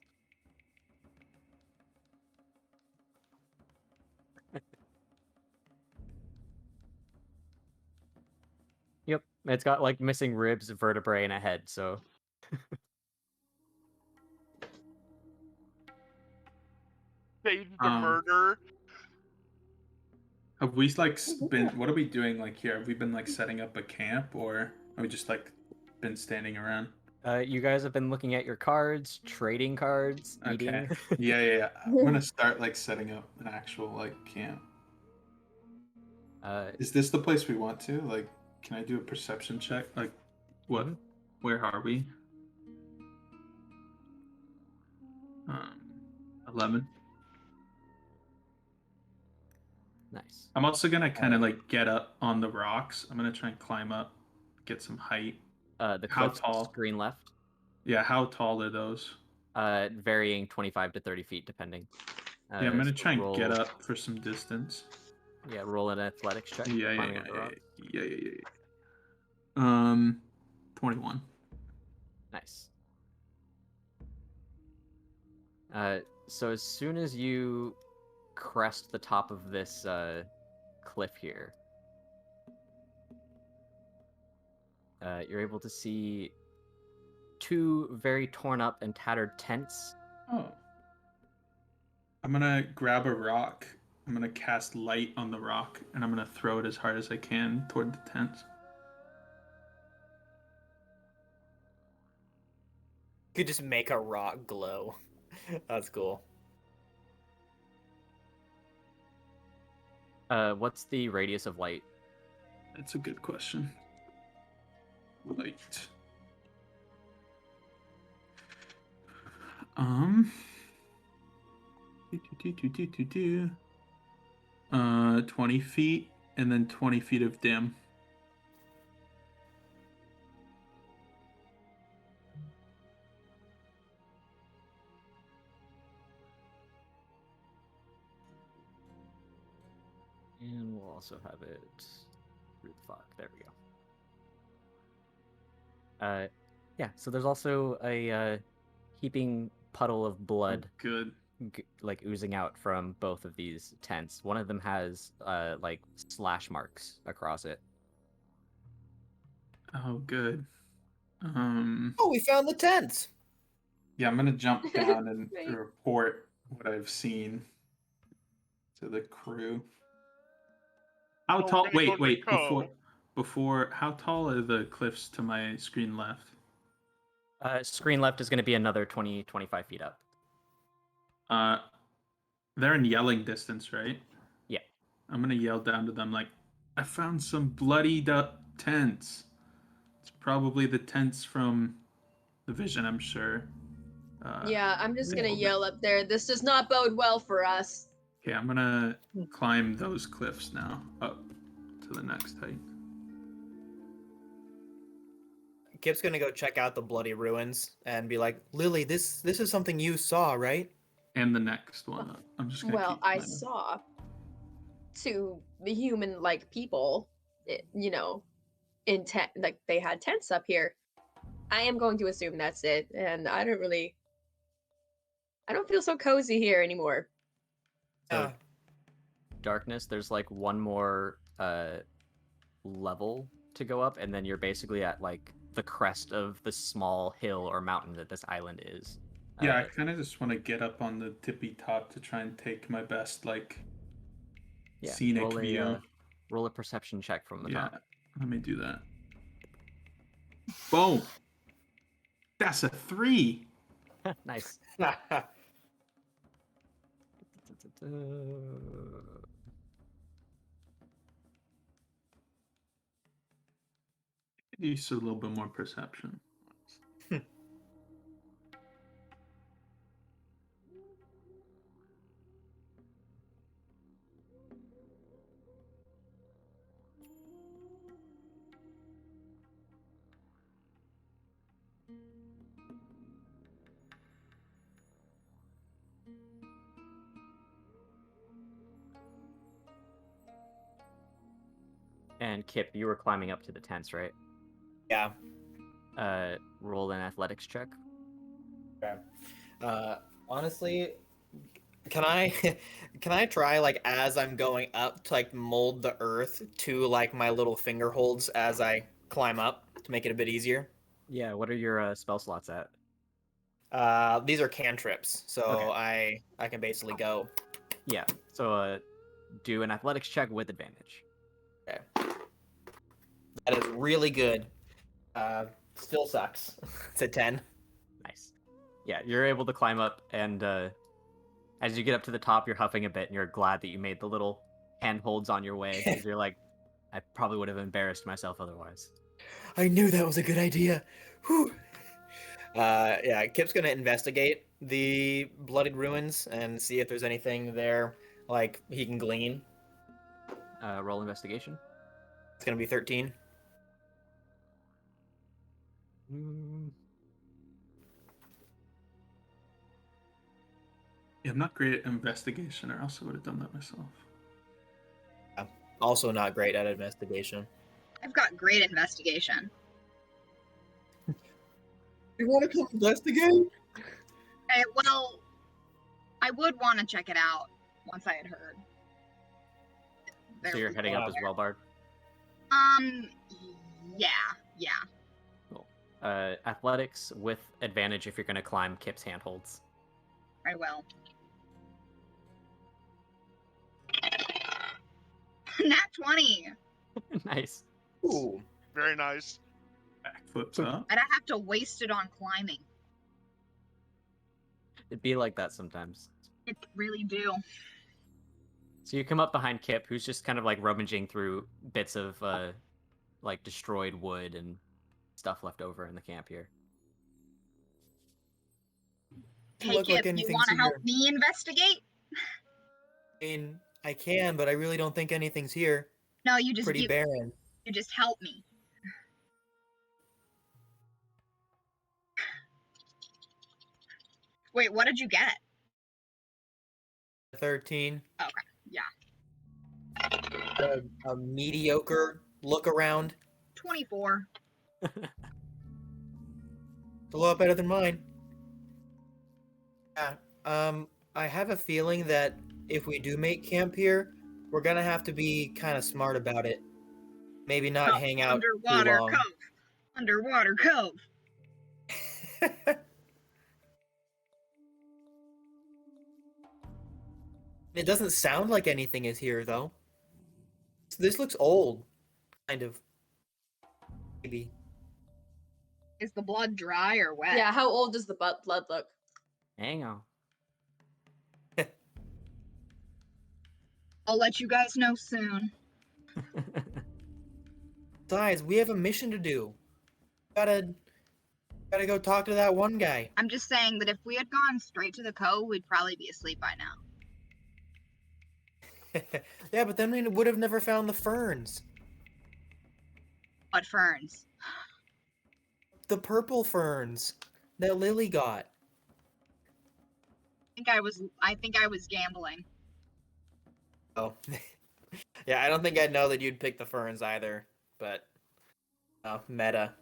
[SPEAKER 3] Yep, it's got like missing ribs, vertebrae, and a head. So
[SPEAKER 4] Save the murder.
[SPEAKER 6] Have we like been? What are we doing like here? Have we been like setting up a camp, or have we just like been standing around?
[SPEAKER 3] you guys have been looking at your cards, trading cards,
[SPEAKER 6] Okay.
[SPEAKER 3] eating.
[SPEAKER 6] Yeah. I'm gonna start like setting up an actual like camp. Is this the place we want to? Like, can I do a perception check? Like, what? Where are we? 11.
[SPEAKER 3] Nice.
[SPEAKER 6] I'm also gonna kind of like get up on the rocks. I'm gonna try and climb up, get some height.
[SPEAKER 3] The
[SPEAKER 6] How
[SPEAKER 3] cliff
[SPEAKER 6] tall?
[SPEAKER 3] screen left.
[SPEAKER 6] Yeah, how tall are those?
[SPEAKER 3] Varying 25 to 30 feet depending.
[SPEAKER 6] Yeah, I'm gonna
[SPEAKER 3] so
[SPEAKER 6] try and
[SPEAKER 3] roll,
[SPEAKER 6] get up for some distance.
[SPEAKER 3] Yeah, roll an athletics check.
[SPEAKER 6] Yeah, yeah,
[SPEAKER 3] climbing up the
[SPEAKER 6] yeah,
[SPEAKER 3] rock.
[SPEAKER 6] yeah, yeah, yeah, yeah. 21.
[SPEAKER 3] Nice. So as soon as you crest the top of this cliff here, you're able to see two very torn up and tattered tents.
[SPEAKER 6] Oh. I'm gonna grab a rock. I'm gonna cast light on the rock, and I'm gonna throw it as hard as I can toward the tents.
[SPEAKER 1] You could just make a rock glow. That's cool.
[SPEAKER 3] What's the radius of light?
[SPEAKER 6] That's a good question. Light. 20 feet, and then 20 feet of dim.
[SPEAKER 3] And we'll also have it through the fog. There we go. Yeah, so there's also a heaping puddle of blood
[SPEAKER 6] Good.
[SPEAKER 3] like oozing out from both of these tents. One of them has like slash marks across it.
[SPEAKER 6] Oh, good.
[SPEAKER 1] Oh, we found the tents.
[SPEAKER 6] Yeah, I'm gonna jump down and
[SPEAKER 5] Right.
[SPEAKER 6] report what I've seen to the crew. How
[SPEAKER 4] So we're
[SPEAKER 6] tall?
[SPEAKER 4] gonna go
[SPEAKER 6] Wait.
[SPEAKER 4] to Co.
[SPEAKER 6] Before. How tall are the cliffs to my screen left?
[SPEAKER 3] Screen left is going to be another 20, 25 feet up.
[SPEAKER 6] They're in yelling distance, right?
[SPEAKER 3] Yeah.
[SPEAKER 6] I'm gonna yell down to them like, I found some bloodied up tents. It's probably the tents from the vision, I'm sure.
[SPEAKER 5] Yeah, I'm just gonna
[SPEAKER 6] Yeah.
[SPEAKER 5] yell up there. This does not bode well for us.
[SPEAKER 6] Okay, I'm gonna climb those cliffs now, up to the next height.
[SPEAKER 1] Kip's gonna go check out the bloody ruins and be like, Lily, this is something you saw, right?
[SPEAKER 6] And the next one up. I'm just gonna
[SPEAKER 5] Well,
[SPEAKER 6] keep
[SPEAKER 5] I
[SPEAKER 6] climbing.
[SPEAKER 5] saw two human-like people, in tent, like they had tents up here. I am going to assume that's it, and I don't feel so cozy here anymore.
[SPEAKER 3] So darkness, there's like one more level to go up, and then you're basically at like the crest of the small hill or mountain that this island is.
[SPEAKER 6] Yeah, I kind of just want to get up on the tippy top to try and take my best, like, scenic view.
[SPEAKER 3] Roll a perception check from the top.
[SPEAKER 6] Let me do that. Boom! That's a 3!
[SPEAKER 3] Nice.
[SPEAKER 6] Use a little bit more perception.
[SPEAKER 3] And Kip, you were climbing up to the tents, right?
[SPEAKER 1] Yeah.
[SPEAKER 3] Roll an athletics check.
[SPEAKER 1] Okay. Honestly, can I can I try like as I'm going up to like mold the earth to like my little finger holds as I climb up to make it a bit easier?
[SPEAKER 3] Yeah, what are your spell slots at?
[SPEAKER 1] These are cantrips, so
[SPEAKER 3] Okay.
[SPEAKER 1] I can basically go.
[SPEAKER 3] Yeah, so do an athletics check with advantage.
[SPEAKER 1] Okay. That is really good. Still sucks. It's a 10.
[SPEAKER 3] Nice. Yeah, you're able to climb up, and as you get up to the top, you're huffing a bit, and you're glad that you made the little handholds on your way, because you're like, I probably would have embarrassed myself otherwise.
[SPEAKER 1] I knew that was a good idea. Whew. Yeah, Kip's gonna investigate the bloodied ruins and see if there's anything there like he can glean.
[SPEAKER 3] Roll investigation.
[SPEAKER 1] It's gonna be 13.
[SPEAKER 6] Yeah, I'm not great at investigation, or else I would have done that myself.
[SPEAKER 1] Also not great at investigation.
[SPEAKER 2] I've got great investigation.
[SPEAKER 1] You want to come investigate?
[SPEAKER 2] Well, I would want to check it out once I had heard.
[SPEAKER 3] So you're heading up as well, Bard?
[SPEAKER 2] Yeah.
[SPEAKER 3] Cool. Athletics with advantage if you're going to climb Kip's handholds.
[SPEAKER 2] I will. Nat 20!
[SPEAKER 3] Nice.
[SPEAKER 1] Ooh.
[SPEAKER 4] Very nice.
[SPEAKER 6] Backflips up.
[SPEAKER 2] I'd have to waste it on climbing.
[SPEAKER 3] It'd be like that sometimes.
[SPEAKER 2] It really do.
[SPEAKER 3] So you come up behind Kip, who's just kind of like rummaging through bits of like destroyed wood and stuff left over in the camp here.
[SPEAKER 2] Hey
[SPEAKER 1] Look like
[SPEAKER 2] Kip, you
[SPEAKER 1] anything's
[SPEAKER 2] want to help
[SPEAKER 1] here.
[SPEAKER 2] me investigate?
[SPEAKER 1] I mean, I can, but I really don't think anything's here.
[SPEAKER 2] No, you just
[SPEAKER 1] Pretty barren.
[SPEAKER 2] you just help me. Wait, what did you get?
[SPEAKER 1] 13.
[SPEAKER 2] Okay, yeah.
[SPEAKER 1] A mediocre look around.
[SPEAKER 2] 24.
[SPEAKER 1] It's a lot better than mine. Yeah. I have a feeling that if we do make camp here, we're gonna have to be kind of smart about it. Maybe not hang out
[SPEAKER 2] Underwater
[SPEAKER 1] too long.
[SPEAKER 2] Cove. Underwater Cove.
[SPEAKER 1] It doesn't sound like anything is here, though. This looks old, kind of. Maybe.
[SPEAKER 2] Is the blood dry or wet?
[SPEAKER 5] Yeah, how old does the blood look?
[SPEAKER 3] Hang on.
[SPEAKER 2] I'll let you guys know soon.
[SPEAKER 1] Besides, we have a mission to do. Gotta go talk to that one guy.
[SPEAKER 2] I'm just saying that if we had gone straight to the cove, we'd probably be asleep by now.
[SPEAKER 1] Yeah, but then we would have never found the ferns.
[SPEAKER 2] What ferns?
[SPEAKER 1] The purple ferns that Lily got.
[SPEAKER 2] I think I was gambling.
[SPEAKER 1] Oh. Yeah, I don't think I'd know that you'd pick the ferns either, but meta.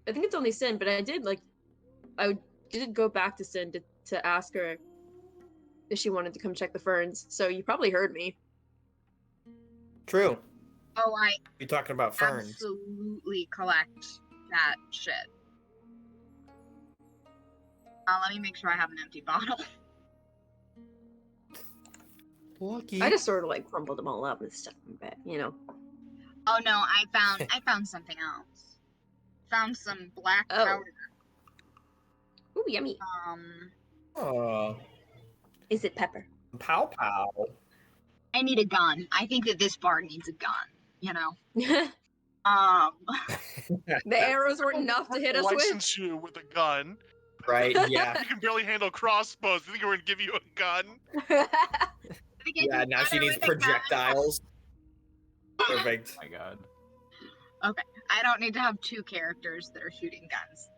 [SPEAKER 5] I think it's only Sin, but I did go back to Sin to ask her if she wanted to come check the ferns. So you probably heard me.
[SPEAKER 1] True.
[SPEAKER 2] Oh, I
[SPEAKER 1] You're talking about ferns.
[SPEAKER 2] absolutely collect that shit. Let me make sure I have an empty bottle.
[SPEAKER 1] Lucky.
[SPEAKER 5] I just sort of like crumbled them all up and stuff in bed, you know.
[SPEAKER 2] Oh no, I found something else. Found some black
[SPEAKER 5] Oh.
[SPEAKER 2] powder.
[SPEAKER 5] Ooh, yummy.
[SPEAKER 1] Oh,
[SPEAKER 5] Is it pepper?
[SPEAKER 1] pow pow.
[SPEAKER 2] I need a gun. I think that this bard needs a gun, you know.
[SPEAKER 5] The arrows weren't enough to hit us with.
[SPEAKER 4] License you with a gun.
[SPEAKER 1] Right? Yeah.
[SPEAKER 4] You can barely handle crossbows. I think we're gonna give you a gun.
[SPEAKER 1] Yeah. Now she needs projectiles. Perfect.
[SPEAKER 3] Oh my god.
[SPEAKER 2] I don't need to have two characters that are shooting guns.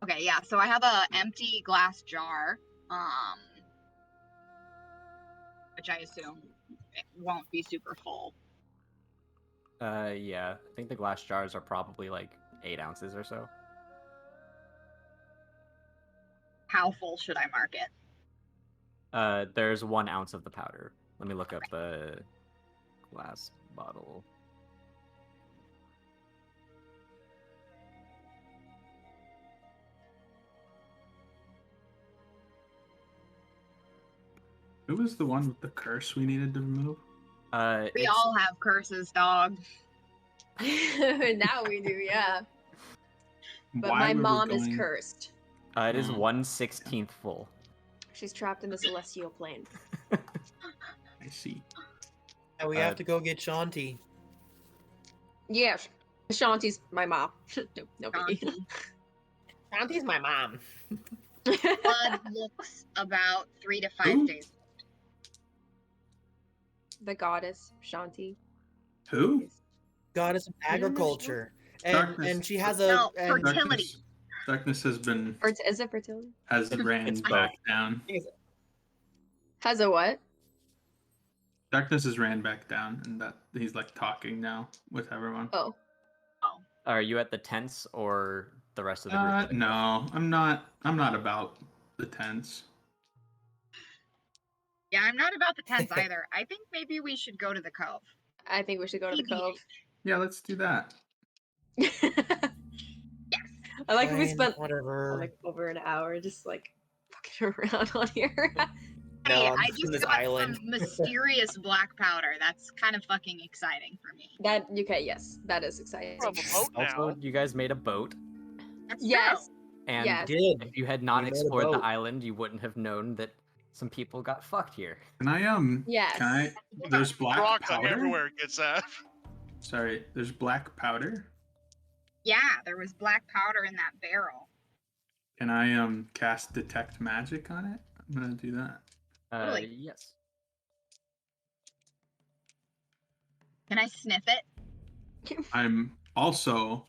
[SPEAKER 2] Okay, yeah, so I have a empty glass jar, which I assume it won't be super full.
[SPEAKER 3] Yeah. I think the glass jars are probably like 8 ounces or so.
[SPEAKER 2] How full should I mark it?
[SPEAKER 3] There's 1 ounce of the powder. Let me look up the glass bottle.
[SPEAKER 6] Who was the one with the curse we needed to remove?
[SPEAKER 2] We
[SPEAKER 3] It's-
[SPEAKER 2] all have curses, dog.
[SPEAKER 5] Now we do, yeah. But
[SPEAKER 6] Why
[SPEAKER 5] my
[SPEAKER 6] were we
[SPEAKER 5] mom is
[SPEAKER 6] going-
[SPEAKER 5] cursed.
[SPEAKER 3] It is 1/16 full.
[SPEAKER 5] She's trapped in the celestial plane.
[SPEAKER 6] I see.
[SPEAKER 1] And we have to go get Shanti.
[SPEAKER 5] Yeah, Shanti's my mom. no biggie.
[SPEAKER 2] Shanti.
[SPEAKER 1] Shanti's my mom.
[SPEAKER 2] Blood looks about 3 to 5
[SPEAKER 6] Ooh.
[SPEAKER 2] days.
[SPEAKER 5] The goddess Shanti.
[SPEAKER 6] Who?
[SPEAKER 1] goddess of
[SPEAKER 5] I don't know.
[SPEAKER 1] agriculture, and
[SPEAKER 6] Darkness-
[SPEAKER 1] she has
[SPEAKER 2] No,
[SPEAKER 1] a
[SPEAKER 2] fertility.
[SPEAKER 6] Darkness has been
[SPEAKER 5] Or is it fertility?
[SPEAKER 6] has ran
[SPEAKER 3] It's
[SPEAKER 6] back down.
[SPEAKER 5] Has a what?
[SPEAKER 6] Darkness has ran back down, and that he's like talking now with everyone.
[SPEAKER 5] Oh.
[SPEAKER 3] Are you at the tents or the rest of the group?
[SPEAKER 6] No, I'm not. I'm not about the tents.
[SPEAKER 2] Yeah, I'm not about the tents either. I think maybe we should go to the cove.
[SPEAKER 5] I think we should go to the cove.
[SPEAKER 6] Yeah, let's do that.
[SPEAKER 2] Yes.
[SPEAKER 5] I like when we
[SPEAKER 1] Fine,
[SPEAKER 5] spent
[SPEAKER 1] whatever.
[SPEAKER 5] like over an hour just like fucking around on here.
[SPEAKER 1] No,
[SPEAKER 2] Hey,
[SPEAKER 1] I'm
[SPEAKER 2] I
[SPEAKER 1] just
[SPEAKER 2] just
[SPEAKER 1] on this
[SPEAKER 2] got
[SPEAKER 1] island.
[SPEAKER 2] some mysterious black powder. That's kind of fucking exciting for me.
[SPEAKER 5] That okay, yes, that is exciting.
[SPEAKER 4] We're on the boat now.
[SPEAKER 3] Also, you guys made a boat,
[SPEAKER 2] That's
[SPEAKER 5] Yes.
[SPEAKER 2] true.
[SPEAKER 3] and
[SPEAKER 5] Yes.
[SPEAKER 1] Did
[SPEAKER 3] if you had not
[SPEAKER 1] We made a
[SPEAKER 3] explored the
[SPEAKER 1] boat.
[SPEAKER 3] island, you wouldn't have known that some people got fucked here.
[SPEAKER 6] Can I
[SPEAKER 5] Yes.
[SPEAKER 6] Can I? There's black
[SPEAKER 4] Rocks
[SPEAKER 6] powder.
[SPEAKER 4] everywhere, gets that.
[SPEAKER 6] Sorry, there's black powder.
[SPEAKER 2] Yeah, there was black powder in that barrel.
[SPEAKER 6] Can I cast detect magic on it? I'm gonna do that.
[SPEAKER 2] Really?
[SPEAKER 3] Yes.
[SPEAKER 2] Can I sniff it?
[SPEAKER 6] I'm also.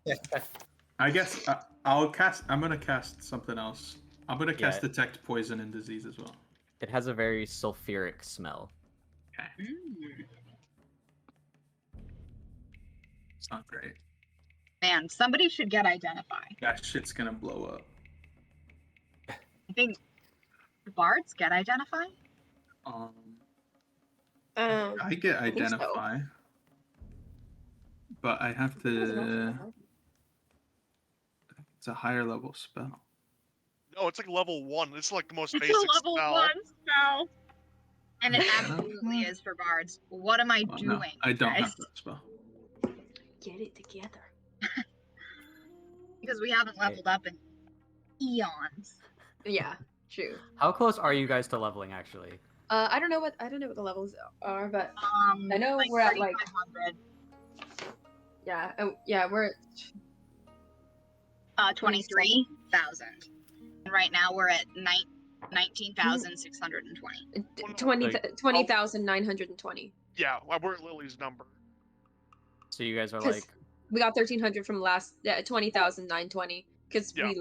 [SPEAKER 6] I guess I'll cast. I'm gonna cast something else. I'm gonna cast
[SPEAKER 3] Yeah.
[SPEAKER 6] detect poison and disease as well.
[SPEAKER 3] It has a very sulfuric smell.
[SPEAKER 6] It's not great.
[SPEAKER 2] Man, somebody should get identify.
[SPEAKER 6] That shit's gonna blow up.
[SPEAKER 2] I think the bards get identify.
[SPEAKER 6] I get
[SPEAKER 5] think so.
[SPEAKER 6] identify, but I have to. It's a higher level spell.
[SPEAKER 4] No, it's like level 1. It's like the most
[SPEAKER 2] It's
[SPEAKER 4] basic
[SPEAKER 2] a level
[SPEAKER 4] spell.
[SPEAKER 2] 1 spell. And it
[SPEAKER 6] Yeah.
[SPEAKER 2] absolutely is for bards. What am I
[SPEAKER 6] Well,
[SPEAKER 2] doing?
[SPEAKER 6] no, I don't
[SPEAKER 2] guys?
[SPEAKER 6] have that spell.
[SPEAKER 5] Get it together.
[SPEAKER 2] Because we haven't leveled up in eons.
[SPEAKER 5] Yeah, true.
[SPEAKER 3] How close are you guys to leveling, actually?
[SPEAKER 5] I don't know what the levels are, but I know
[SPEAKER 2] like
[SPEAKER 5] we're at, like-
[SPEAKER 2] 3,500.
[SPEAKER 5] yeah, we're at
[SPEAKER 2] 23,000. And right now we're at 19,620.
[SPEAKER 5] 20,920.
[SPEAKER 4] Yeah, we're at Lily's number.
[SPEAKER 3] So you guys are
[SPEAKER 5] 'Cause-
[SPEAKER 3] like,
[SPEAKER 5] We got 1,300 from last 20,920 because
[SPEAKER 4] Yeah.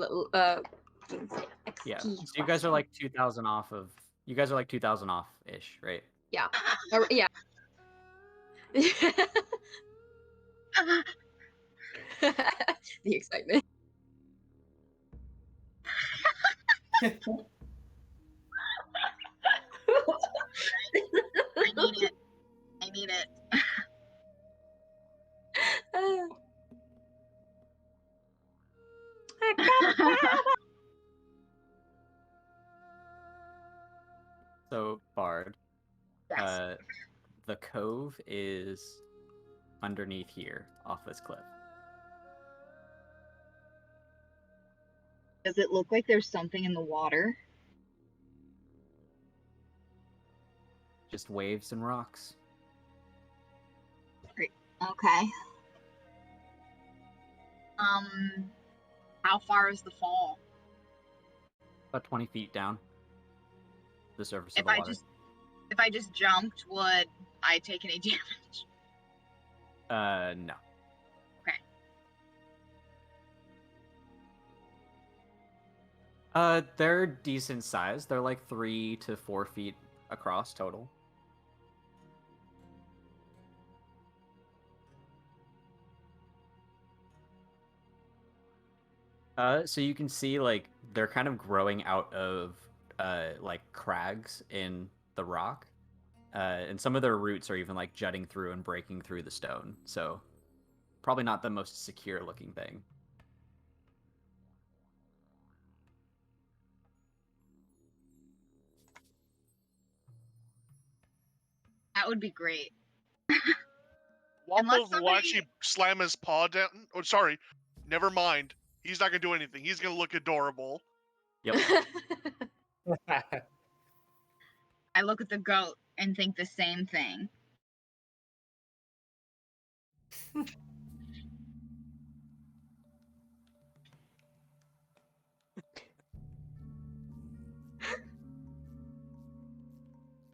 [SPEAKER 3] yeah. So you guys are like 2,000 off of. You guys are like 2,000 off ish, right?
[SPEAKER 5] yeah. The excitement.
[SPEAKER 2] I need it. I need it.
[SPEAKER 3] So Bard,
[SPEAKER 2] Yes.
[SPEAKER 3] the cove is underneath here, off this cliff.
[SPEAKER 2] Does it look like there's something in the water?
[SPEAKER 3] Just waves and rocks.
[SPEAKER 2] Okay. How far is the fall?
[SPEAKER 3] About 20 feet down. The surface
[SPEAKER 2] If
[SPEAKER 3] of the
[SPEAKER 2] I
[SPEAKER 3] water.
[SPEAKER 2] just jumped, would I take any damage?
[SPEAKER 3] No.
[SPEAKER 2] Okay.
[SPEAKER 3] They're decent size. They're like 3 to 4 feet across total. So you can see like they're kind of growing out of like crags in the rock, and some of their roots are even like jutting through and breaking through the stone. So probably not the most secure looking thing.
[SPEAKER 2] That would be great.
[SPEAKER 4] Waffles will
[SPEAKER 2] somebody-
[SPEAKER 4] actually slam his paw down. Oh, sorry. Never mind. He's not gonna do anything. He's gonna look adorable.
[SPEAKER 3] Yep.
[SPEAKER 2] I look at the goat and think the same thing.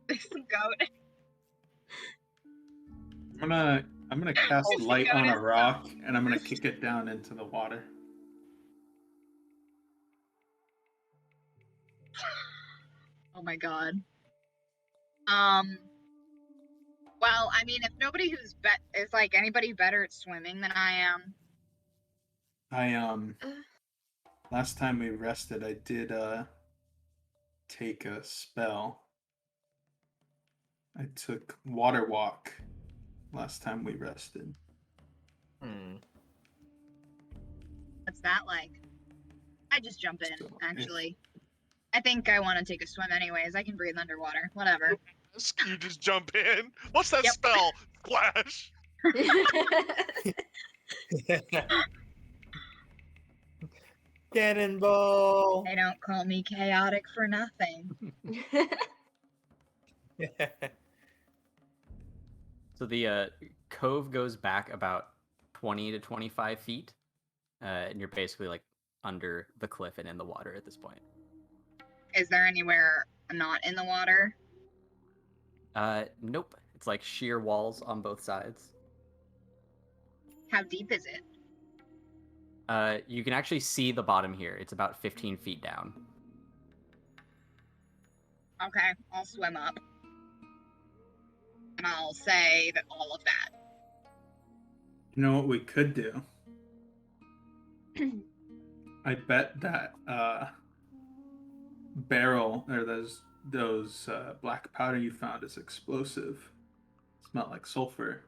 [SPEAKER 2] This goat.
[SPEAKER 6] I'm gonna I'm gonna cast
[SPEAKER 2] Oh,
[SPEAKER 6] light on a
[SPEAKER 2] goodness.
[SPEAKER 6] rock, and I'm gonna kick it down into the water.
[SPEAKER 2] Oh my god. Well, I mean, if nobody is like anybody better at swimming than I am.
[SPEAKER 6] Last time we rested, I did take a spell. I took water walk last time we rested.
[SPEAKER 2] What's that like? I just jump in,
[SPEAKER 6] So,
[SPEAKER 2] actually. I think I want to take a swim anyways. I can breathe underwater. Whatever.
[SPEAKER 4] You just jump in. What's that
[SPEAKER 2] Yep.
[SPEAKER 4] spell? Splash.
[SPEAKER 1] Cannonball.
[SPEAKER 2] They don't call me chaotic for nothing.
[SPEAKER 3] So the cove goes back about 20 to 25 feet, and you're basically like under the cliff and in the water at this point.
[SPEAKER 2] Is there anywhere not in the water?
[SPEAKER 3] Nope. It's like sheer walls on both sides.
[SPEAKER 2] How deep is it?
[SPEAKER 3] You can actually see the bottom here. It's about 15 feet down.
[SPEAKER 2] Okay, I'll swim up. And I'll say that all of that.
[SPEAKER 6] You know what we could do? I bet that barrel or those black powder you found is explosive. Smell like sulfur.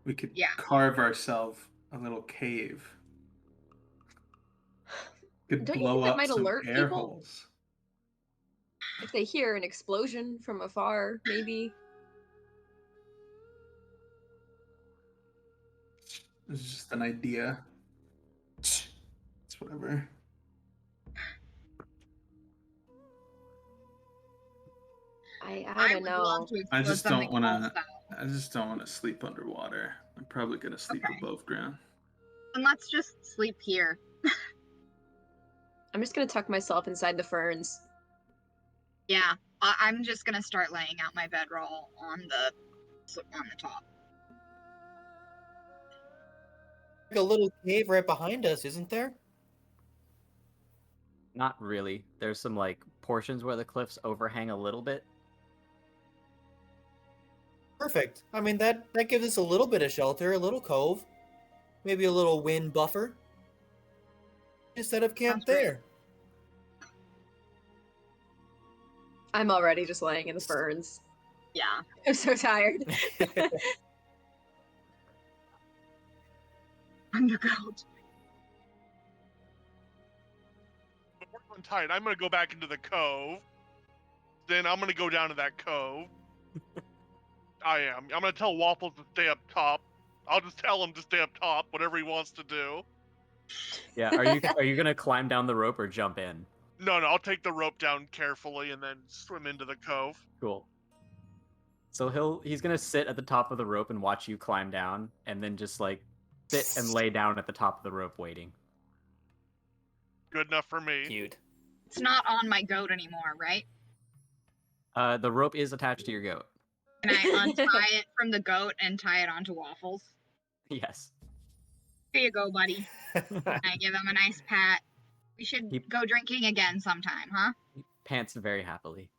[SPEAKER 6] We could carve ourselves a little cave. Could
[SPEAKER 5] Don't you
[SPEAKER 6] blow
[SPEAKER 5] think that
[SPEAKER 6] up
[SPEAKER 5] might
[SPEAKER 6] some
[SPEAKER 5] alert
[SPEAKER 6] air
[SPEAKER 5] people?
[SPEAKER 6] holes.
[SPEAKER 5] If they hear an explosion from afar, maybe.
[SPEAKER 6] It's just an idea. It's whatever.
[SPEAKER 5] I don't
[SPEAKER 2] would love
[SPEAKER 5] know.
[SPEAKER 2] to
[SPEAKER 6] I
[SPEAKER 2] explore
[SPEAKER 6] just don't
[SPEAKER 2] something
[SPEAKER 6] want
[SPEAKER 2] also.
[SPEAKER 6] to. I just don't want to sleep underwater. I'm probably gonna sleep
[SPEAKER 2] Okay.
[SPEAKER 6] above ground.
[SPEAKER 2] Then let's just sleep here.
[SPEAKER 5] I'm just gonna tuck myself inside the ferns.
[SPEAKER 2] Yeah, I'm just gonna start laying out my bedroll on the top.
[SPEAKER 1] Like a little cave right behind us, isn't there?
[SPEAKER 3] Not really. There's some like portions where the cliffs overhang a little bit.
[SPEAKER 1] Perfect. I mean, that gives us a little bit of shelter, a little cove, maybe a little wind buffer. Just set up camp
[SPEAKER 2] Sounds great.
[SPEAKER 1] there.
[SPEAKER 5] I'm already just laying in the ferns.
[SPEAKER 2] Yeah.
[SPEAKER 5] I'm so tired.
[SPEAKER 2] I'm the goat.
[SPEAKER 4] We're going tired. I'm gonna go back into the cove. Then I'm gonna go down to that cove. I am. I'm gonna tell Waffles to stay up top. I'll just tell him to stay up top, whatever he wants to do.
[SPEAKER 3] Yeah. Are you gonna climb down the rope or jump in?
[SPEAKER 4] No, I'll take the rope down carefully and then swim into the cove.
[SPEAKER 3] Cool. So he's gonna sit at the top of the rope and watch you climb down, and then just like sit and lay down at the top of the rope waiting.
[SPEAKER 4] Good enough for me.
[SPEAKER 1] Cute.
[SPEAKER 2] It's not on my goat anymore, right?
[SPEAKER 3] The rope is attached to your goat.
[SPEAKER 2] Can I untie it from the goat and tie it onto Waffles?
[SPEAKER 3] Yes.
[SPEAKER 2] Here you go, buddy. I give him a nice pat. We should go drinking again sometime, huh?
[SPEAKER 3] He pants very happily.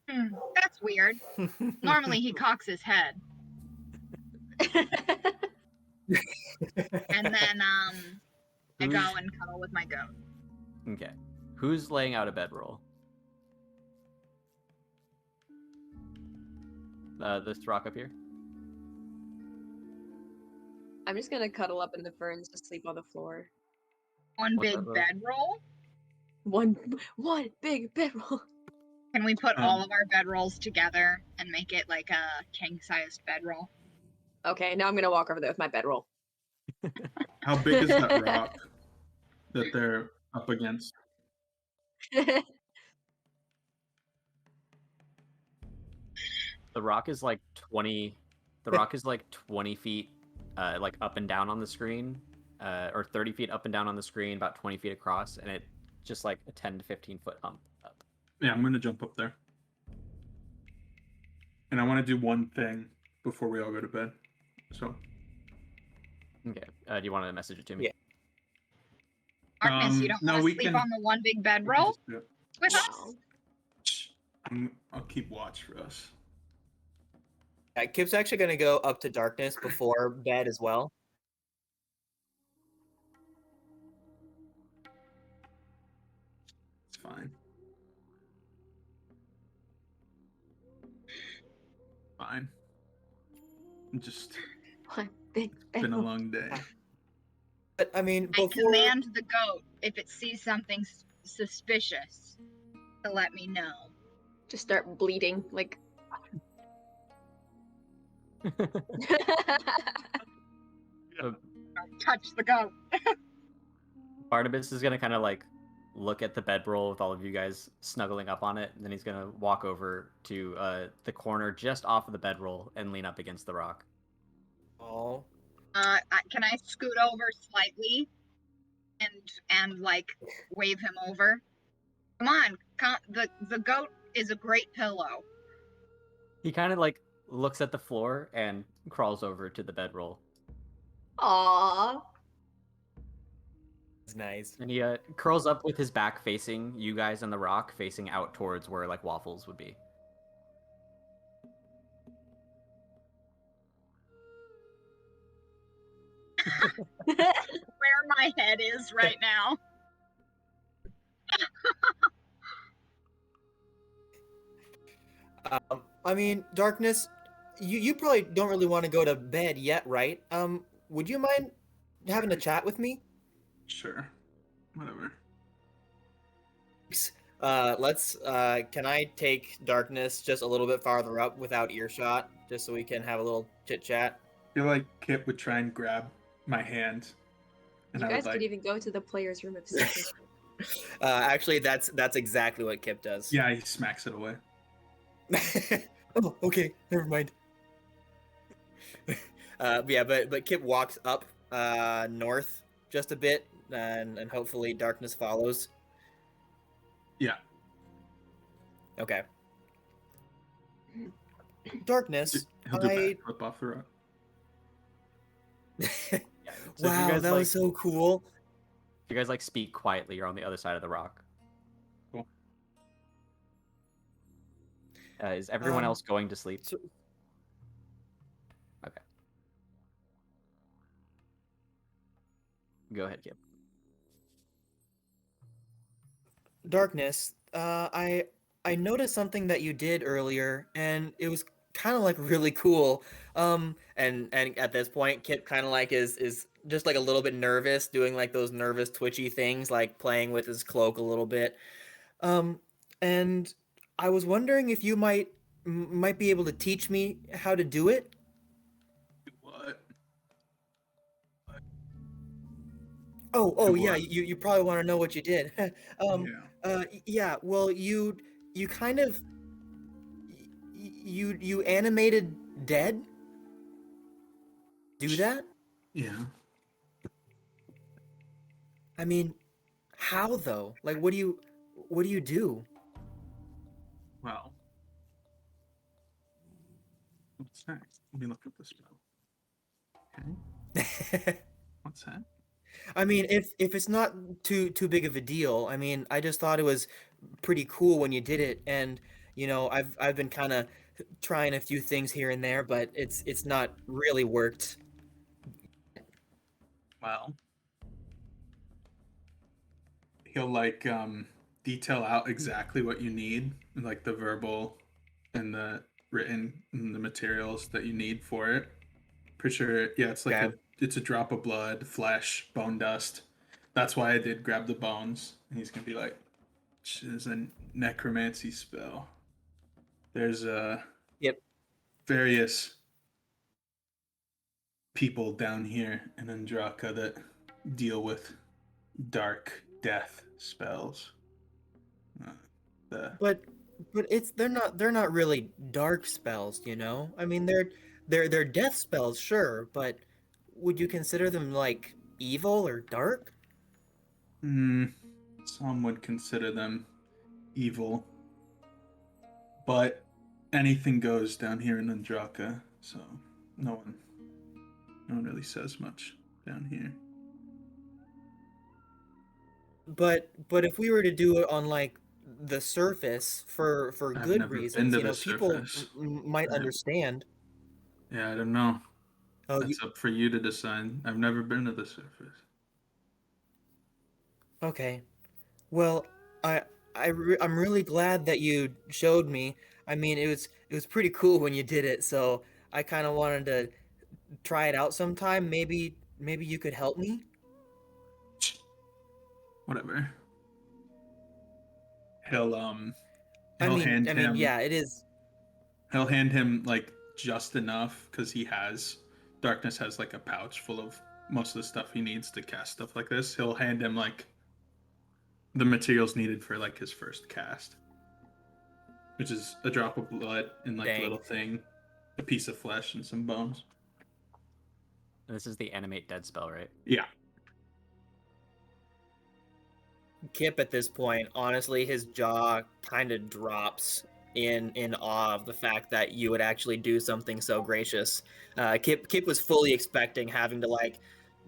[SPEAKER 2] That's weird. Normally he cocks his head. And then I go and cuddle with my goat.
[SPEAKER 3] Okay. Who's laying out a bedroll? This rock up here?
[SPEAKER 5] I'm just gonna cuddle up in the ferns to sleep on the floor.
[SPEAKER 2] One
[SPEAKER 3] What's
[SPEAKER 2] big
[SPEAKER 3] that, Rose?
[SPEAKER 2] bedroll?
[SPEAKER 5] One big bedroll.
[SPEAKER 2] Can we put all of our bedrolls together and make it like a king-sized bedroll?
[SPEAKER 5] Okay, now I'm gonna walk over there with my bedroll.
[SPEAKER 6] How big is that rock that they're up against?
[SPEAKER 3] The rock is like 20. The rock is like 20 feet, like up and down on the screen, or 30 feet up and down on the screen, about 20 feet across, and it just like a 10 to 15 foot hump up.
[SPEAKER 6] Yeah, I'm gonna jump up there. And I want to do one thing before we all go to bed. So
[SPEAKER 3] Okay. Do you want to message it to me?
[SPEAKER 1] Yeah.
[SPEAKER 2] Darkness, you don't
[SPEAKER 6] no,
[SPEAKER 2] want
[SPEAKER 6] we
[SPEAKER 2] to sleep
[SPEAKER 6] can-
[SPEAKER 2] on the one big
[SPEAKER 6] we can
[SPEAKER 2] bedroll
[SPEAKER 6] just do it.
[SPEAKER 2] with
[SPEAKER 5] Wow.
[SPEAKER 2] us?
[SPEAKER 6] I'll keep watch for us.
[SPEAKER 1] Kip's actually going to go up to darkness before bed as well.
[SPEAKER 6] It's fine. Fine. Just
[SPEAKER 5] One big
[SPEAKER 6] been a
[SPEAKER 5] bedroom.
[SPEAKER 6] long day.
[SPEAKER 1] But I mean,
[SPEAKER 2] I
[SPEAKER 1] before
[SPEAKER 2] command the goat, if it sees something suspicious, to let me know.
[SPEAKER 5] Just start bleeding, like.
[SPEAKER 2] Don't touch the goat.
[SPEAKER 3] Barnabas is gonna kind of like look at the bedroll with all of you guys snuggling up on it, and then he's gonna walk over to the corner just off of the bedroll and lean up against the rock.
[SPEAKER 1] oh,
[SPEAKER 2] Can I scoot over slightly and like wave him over? Come on, the goat is a great pillow.
[SPEAKER 3] He kind of like looks at the floor and crawls over to the bedroll,
[SPEAKER 5] Aww.
[SPEAKER 1] it's nice.
[SPEAKER 3] and he curls up with his back facing you guys and the rock, facing out towards where like Waffles would be.
[SPEAKER 2] Where my head is right now.
[SPEAKER 1] I mean, darkness. You probably don't really want to go to bed yet, right? Would you mind having a chat with me?
[SPEAKER 6] Sure. Whatever.
[SPEAKER 1] Let's. Can I take darkness just a little bit farther up without earshot, just so we can have a little chit chat?
[SPEAKER 6] I feel like Kip would try and grab my hand. And
[SPEAKER 5] You
[SPEAKER 6] I
[SPEAKER 5] guys
[SPEAKER 6] would
[SPEAKER 5] could
[SPEAKER 6] like,
[SPEAKER 5] even go to the player's room if secret.
[SPEAKER 1] Actually, that's exactly what Kip does.
[SPEAKER 6] yeah, he smacks it away.
[SPEAKER 1] Oh, okay, never mind. Yeah, but Kip walks up north just a bit, and hopefully darkness follows.
[SPEAKER 6] Yeah.
[SPEAKER 1] Okay. Darkness.
[SPEAKER 6] He'll do a
[SPEAKER 1] I.
[SPEAKER 6] backflip off the rock.
[SPEAKER 3] So if you
[SPEAKER 1] Wow,
[SPEAKER 3] guys,
[SPEAKER 1] that
[SPEAKER 3] like,
[SPEAKER 1] was so cool.
[SPEAKER 3] if you guys like speak quietly, you're on the other side of the rock.
[SPEAKER 6] Cool.
[SPEAKER 3] Is everyone
[SPEAKER 1] Um,
[SPEAKER 3] else going to sleep?
[SPEAKER 1] so-
[SPEAKER 3] Okay. Go ahead, Kip.
[SPEAKER 1] Darkness. I noticed something that you did earlier, and it was kind of like really cool. And at this point, Kip kind of like is just like a little bit nervous, doing like those nervous twitchy things, like playing with his cloak a little bit. And I was wondering if you might be able to teach me how to do it.
[SPEAKER 6] What?
[SPEAKER 1] Oh
[SPEAKER 6] Do
[SPEAKER 1] yeah,
[SPEAKER 6] what?
[SPEAKER 1] you probably want to know what you did.
[SPEAKER 6] Yeah.
[SPEAKER 1] Yeah. Well, you kind of you animated dead. Do that?
[SPEAKER 6] Yeah.
[SPEAKER 1] I mean, how though? Like, what do you do?
[SPEAKER 6] Well. What's next? Let me look up the spell. Okay. What's that?
[SPEAKER 1] I mean, if it's not too big of a deal, I mean, I just thought it was pretty cool when you did it, and I've been kind of trying a few things here and there, but it's not really worked.
[SPEAKER 6] Well. He'll like detail out exactly what you need, like the verbal and the written and the materials that you need for it. Pretty sure, yeah, it's like
[SPEAKER 1] Okay.
[SPEAKER 6] it's a drop of blood, flesh, bone dust. That's why I did grab the bones. And he's gonna be like, "There's a necromancy spell. There's
[SPEAKER 1] Yep.
[SPEAKER 6] various people down here in Andraka that deal with dark death spells. The
[SPEAKER 1] But they're not really dark spells, you know? I mean, they're death spells, sure, but would you consider them like evil or dark?
[SPEAKER 6] some would consider them evil, but anything goes down here in Andraka, so no one No one really says much down here.
[SPEAKER 1] But if we were to do it on like the surface for
[SPEAKER 6] I've
[SPEAKER 1] good
[SPEAKER 6] never been
[SPEAKER 1] reasons,
[SPEAKER 6] to
[SPEAKER 1] you
[SPEAKER 6] the
[SPEAKER 1] know, people
[SPEAKER 6] surface.
[SPEAKER 1] might
[SPEAKER 6] I-
[SPEAKER 1] understand.
[SPEAKER 6] Yeah, I don't know.
[SPEAKER 1] Oh,
[SPEAKER 6] That's up for you to decide. I've never been to the surface.
[SPEAKER 1] okay. Well, I I'm really glad that you showed me. I mean, it was pretty cool when you did it, so I kind of wanted to try it out sometime. Maybe you could help me.
[SPEAKER 6] Whatever. He'll
[SPEAKER 1] I
[SPEAKER 6] he'll
[SPEAKER 1] mean,
[SPEAKER 6] hand him
[SPEAKER 1] yeah, it is.
[SPEAKER 6] he'll hand him like just enough because Darkness has like a pouch full of most of the stuff he needs to cast stuff like this. He'll hand him like the materials needed for like his first cast, which is a drop of blood and like a
[SPEAKER 1] Dang.
[SPEAKER 6] little thing, a piece of flesh and some bones.
[SPEAKER 3] And this is the animate dead spell, right?
[SPEAKER 6] Yeah.
[SPEAKER 1] Kip at this point, honestly, his jaw kind of drops in awe of the fact that you would actually do something so gracious. Kip was fully expecting having to like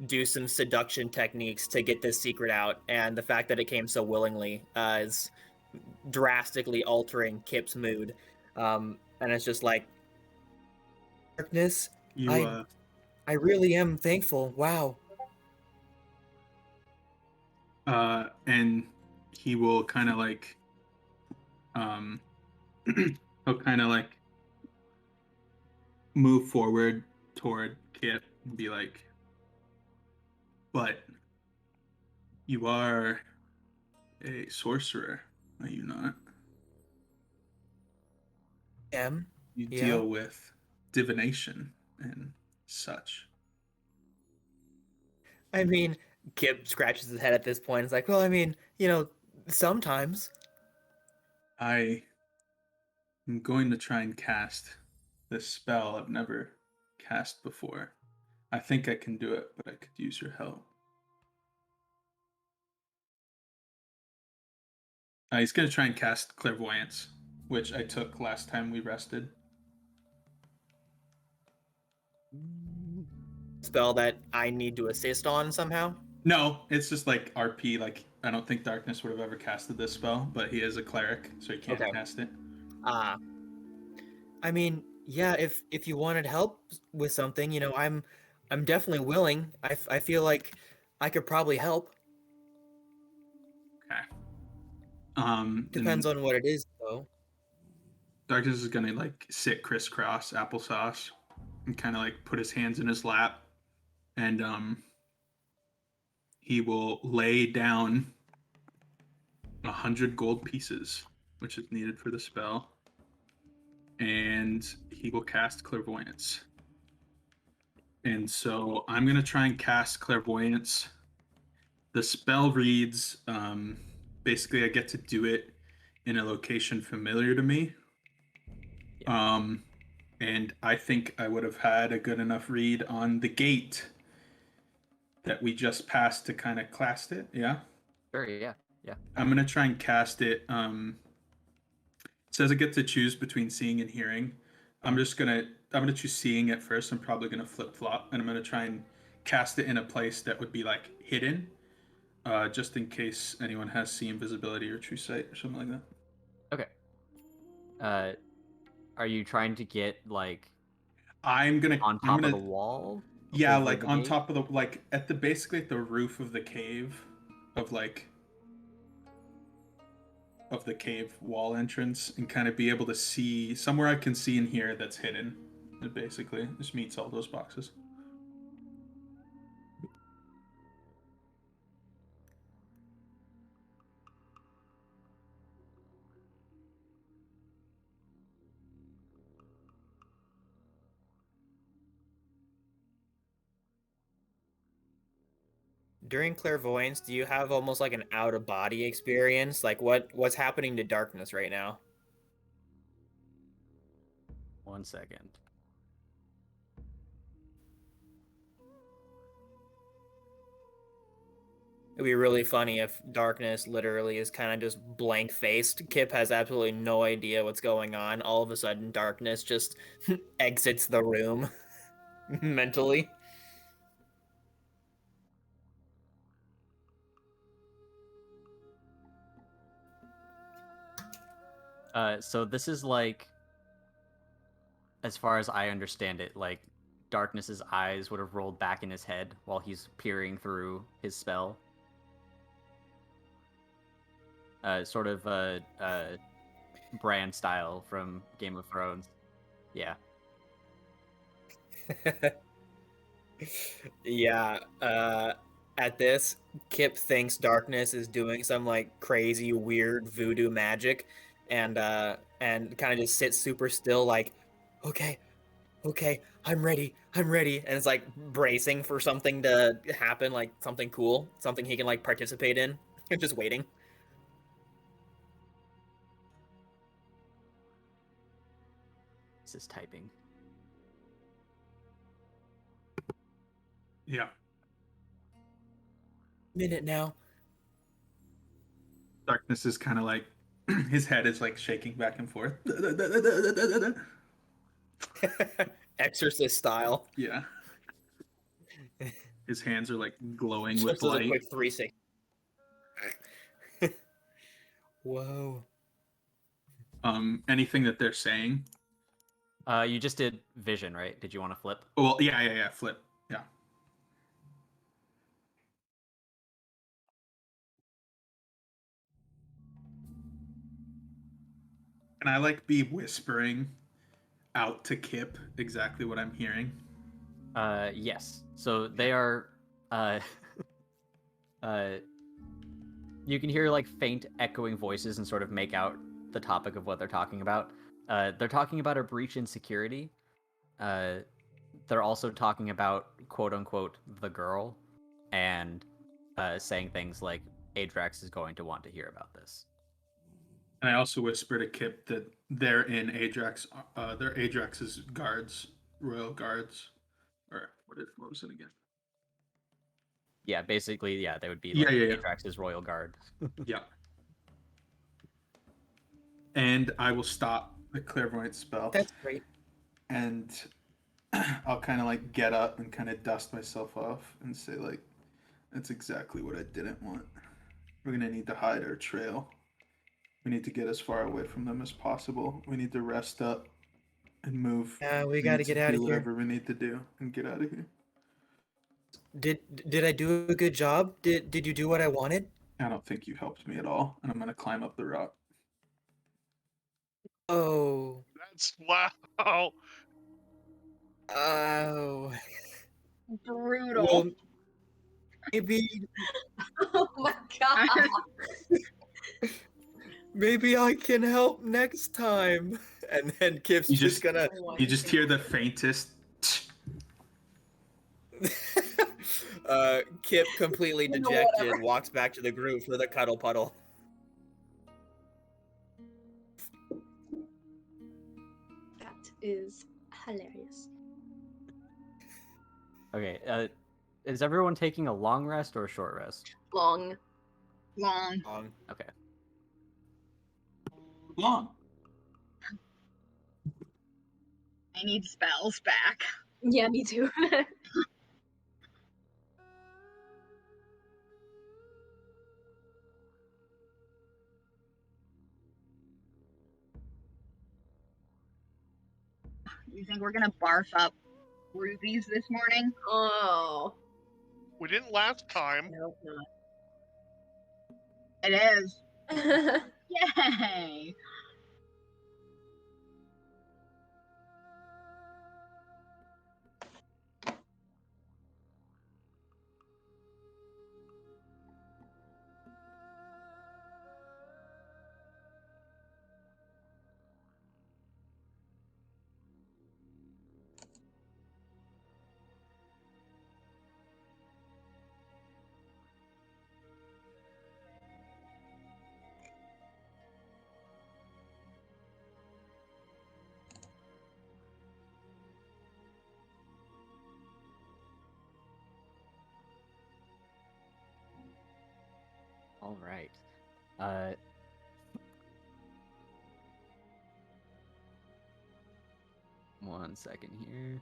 [SPEAKER 1] do some seduction techniques to get this secret out, and the fact that it came so willingly is drastically altering Kip's mood. And it's just like, Darkness,
[SPEAKER 6] You
[SPEAKER 1] I really am thankful. Wow.
[SPEAKER 6] and he will kind of like he'll kind of like move forward toward Kip and be like, but you are a sorcerer, are you not?
[SPEAKER 1] M.
[SPEAKER 6] You
[SPEAKER 1] Yeah.
[SPEAKER 6] deal with divination and such.
[SPEAKER 1] I mean, Kip scratches his head at this point. It's like, well, I mean, you know, sometimes.
[SPEAKER 6] I am going to try and cast this spell I've never cast before. I think I can do it, but I could use your help. He's going to try and cast Clairvoyance, which I took last time we rested.
[SPEAKER 1] Spell that I need to assist on somehow.
[SPEAKER 6] No, it's just like RP. Like, I don't think Darkness would have ever casted this spell, but he is a cleric, so he can't
[SPEAKER 1] Okay.
[SPEAKER 6] cast it.
[SPEAKER 1] I mean, yeah, if you wanted help with something, you know, I'm definitely willing. I feel like I could probably help.
[SPEAKER 6] Okay.
[SPEAKER 1] Depends on what it is, though.
[SPEAKER 6] Darkness is gonna like sit crisscross applesauce and kind of like put his hands in his lap, and he will lay down 100 gold pieces, which is needed for the spell, and he will cast Clairvoyance. And so I'm gonna try and cast Clairvoyance. The spell reads, basically I get to do it in a location familiar to me. And I think I would have had a good enough read on the gate that we just passed to kind of cast it. Yeah.
[SPEAKER 3] Sure, yeah.
[SPEAKER 6] I'm gonna try and cast it. It says I get to choose between seeing and hearing. I'm gonna choose seeing at first. I'm probably gonna flip flop, and I'm gonna try and cast it in a place that would be like hidden, just in case anyone has see invisibility or true sight or something like that.
[SPEAKER 3] Okay. Are you trying to get like
[SPEAKER 6] I'm gonna
[SPEAKER 3] on top of the wall?
[SPEAKER 6] Yeah,
[SPEAKER 3] over
[SPEAKER 6] like
[SPEAKER 3] the
[SPEAKER 6] on
[SPEAKER 3] gate?
[SPEAKER 6] top of the like at the basically at the roof of the cave, of the cave wall entrance, and kind of be able to see somewhere I can see and hear that's hidden. It basically just meets all those boxes.
[SPEAKER 1] During clairvoyance, do you have almost like an out of body experience? Like what's happening to Darkness right now?
[SPEAKER 3] 1 second.
[SPEAKER 1] It'd be really funny if Darkness literally is kind of just blank faced. Kip has absolutely no idea what's going on. All of a sudden, Darkness just exits the room mentally.
[SPEAKER 3] So this is like, as far as I understand it, like Darkness's eyes would have rolled back in his head while he's peering through his spell. Sort of Bran style from Game of Thrones. Yeah.
[SPEAKER 1] Yeah. At this, Kip thinks Darkness is doing some like crazy, weird voodoo magic, and kind of just sits super still, like, okay, okay, I'm ready, I'm ready, and it's like bracing for something to happen, like something cool, something he can like participate in, and just waiting.
[SPEAKER 3] This is typing.
[SPEAKER 6] Yeah.
[SPEAKER 1] Minute now.
[SPEAKER 6] Darkness is kind of like his head is like shaking back and forth.
[SPEAKER 1] Exorcist style.
[SPEAKER 6] Yeah. His hands are like glowing
[SPEAKER 1] Just
[SPEAKER 6] with
[SPEAKER 1] does a
[SPEAKER 6] light.
[SPEAKER 1] quick 360. Whoa.
[SPEAKER 6] Anything that they're saying?
[SPEAKER 3] You just did vision, right? Did you want to flip?
[SPEAKER 6] Well, yeah. Flip. Yeah. Can I like be whispering out to Kip exactly what I'm hearing?
[SPEAKER 3] Yes. So they are. Uh, you can hear like faint echoing voices and sort of make out the topic of what they're talking about. They're talking about a breach in security. They're also talking about quote unquote the girl, and saying things like Adrax is going to want to hear about this.
[SPEAKER 6] And I also whisper to Kip that they're in Adrax. They're Adrax's guards, royal guards, or what was it again?
[SPEAKER 3] Yeah, basically, yeah, they would be
[SPEAKER 6] Yeah,
[SPEAKER 3] like
[SPEAKER 6] yeah.
[SPEAKER 3] Adrax's royal guard.
[SPEAKER 6] Yeah. And I will stop the clairvoyant spell.
[SPEAKER 1] That's great.
[SPEAKER 6] And I'll kind of like get up and kind of dust myself off and say like, that's exactly what I didn't want. We're gonna need to hide our trail. We need to get as far away from them as possible. We need to rest up and move.
[SPEAKER 1] We gotta
[SPEAKER 6] need to
[SPEAKER 1] get out
[SPEAKER 6] do
[SPEAKER 1] of here.
[SPEAKER 6] whatever we need to do and get out of here.
[SPEAKER 1] Did I do a good job? Did you do what I wanted?
[SPEAKER 6] I don't think you helped me at all, and I'm gonna climb up the rock.
[SPEAKER 1] Oh.
[SPEAKER 4] That's wow.
[SPEAKER 1] Oh.
[SPEAKER 2] Brutal.
[SPEAKER 1] Well, maybe
[SPEAKER 5] Oh my god.
[SPEAKER 1] maybe I can help next time. And then Kip's
[SPEAKER 6] You
[SPEAKER 1] just
[SPEAKER 6] just-
[SPEAKER 1] gonna
[SPEAKER 6] You just hear the faintest.
[SPEAKER 1] Kip completely
[SPEAKER 5] You know,
[SPEAKER 1] dejected
[SPEAKER 5] whatever.
[SPEAKER 1] walks back to the group for the cuddle puddle.
[SPEAKER 5] That is hilarious.
[SPEAKER 3] Okay, is everyone taking a long rest or a short rest?
[SPEAKER 5] Long.
[SPEAKER 2] Long.
[SPEAKER 3] Okay.
[SPEAKER 6] Long.
[SPEAKER 2] I need spells back.
[SPEAKER 5] Yeah, me too.
[SPEAKER 2] You think we're gonna barf up rubies this morning?
[SPEAKER 5] Oh.
[SPEAKER 4] We didn't last time.
[SPEAKER 5] Nope, not.
[SPEAKER 2] It is. Yay!
[SPEAKER 3] All right. 1 second here.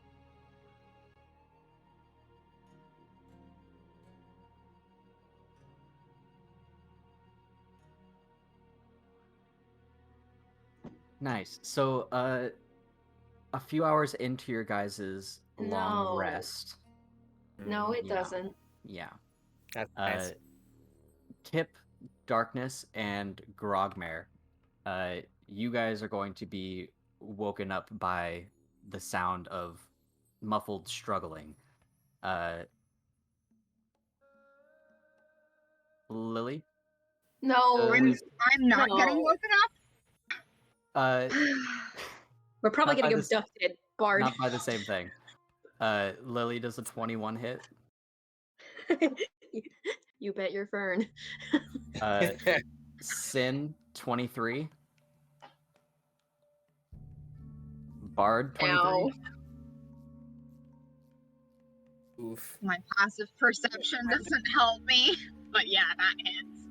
[SPEAKER 3] Nice. So, a few hours into your guys' long
[SPEAKER 5] No.
[SPEAKER 3] rest.
[SPEAKER 5] No, it
[SPEAKER 3] Yeah.
[SPEAKER 5] doesn't.
[SPEAKER 3] Yeah.
[SPEAKER 1] That's nice.
[SPEAKER 3] Kip, Darkness, and Grogmare, you guys are going to be woken up by the sound of muffled struggling. Lily?
[SPEAKER 5] No.
[SPEAKER 2] I'm not
[SPEAKER 5] No.
[SPEAKER 2] getting woken
[SPEAKER 3] Uh,
[SPEAKER 2] up.
[SPEAKER 5] We're probably
[SPEAKER 3] Not by
[SPEAKER 5] getting
[SPEAKER 3] this-
[SPEAKER 5] abducted, Bard.
[SPEAKER 3] not by the same thing. Lily does a 21 hit.
[SPEAKER 5] You bet your fern.
[SPEAKER 3] Sin, 23. Bard, 23.
[SPEAKER 5] Ow.
[SPEAKER 1] Oof.
[SPEAKER 2] My passive perception doesn't help me, but yeah, that hits.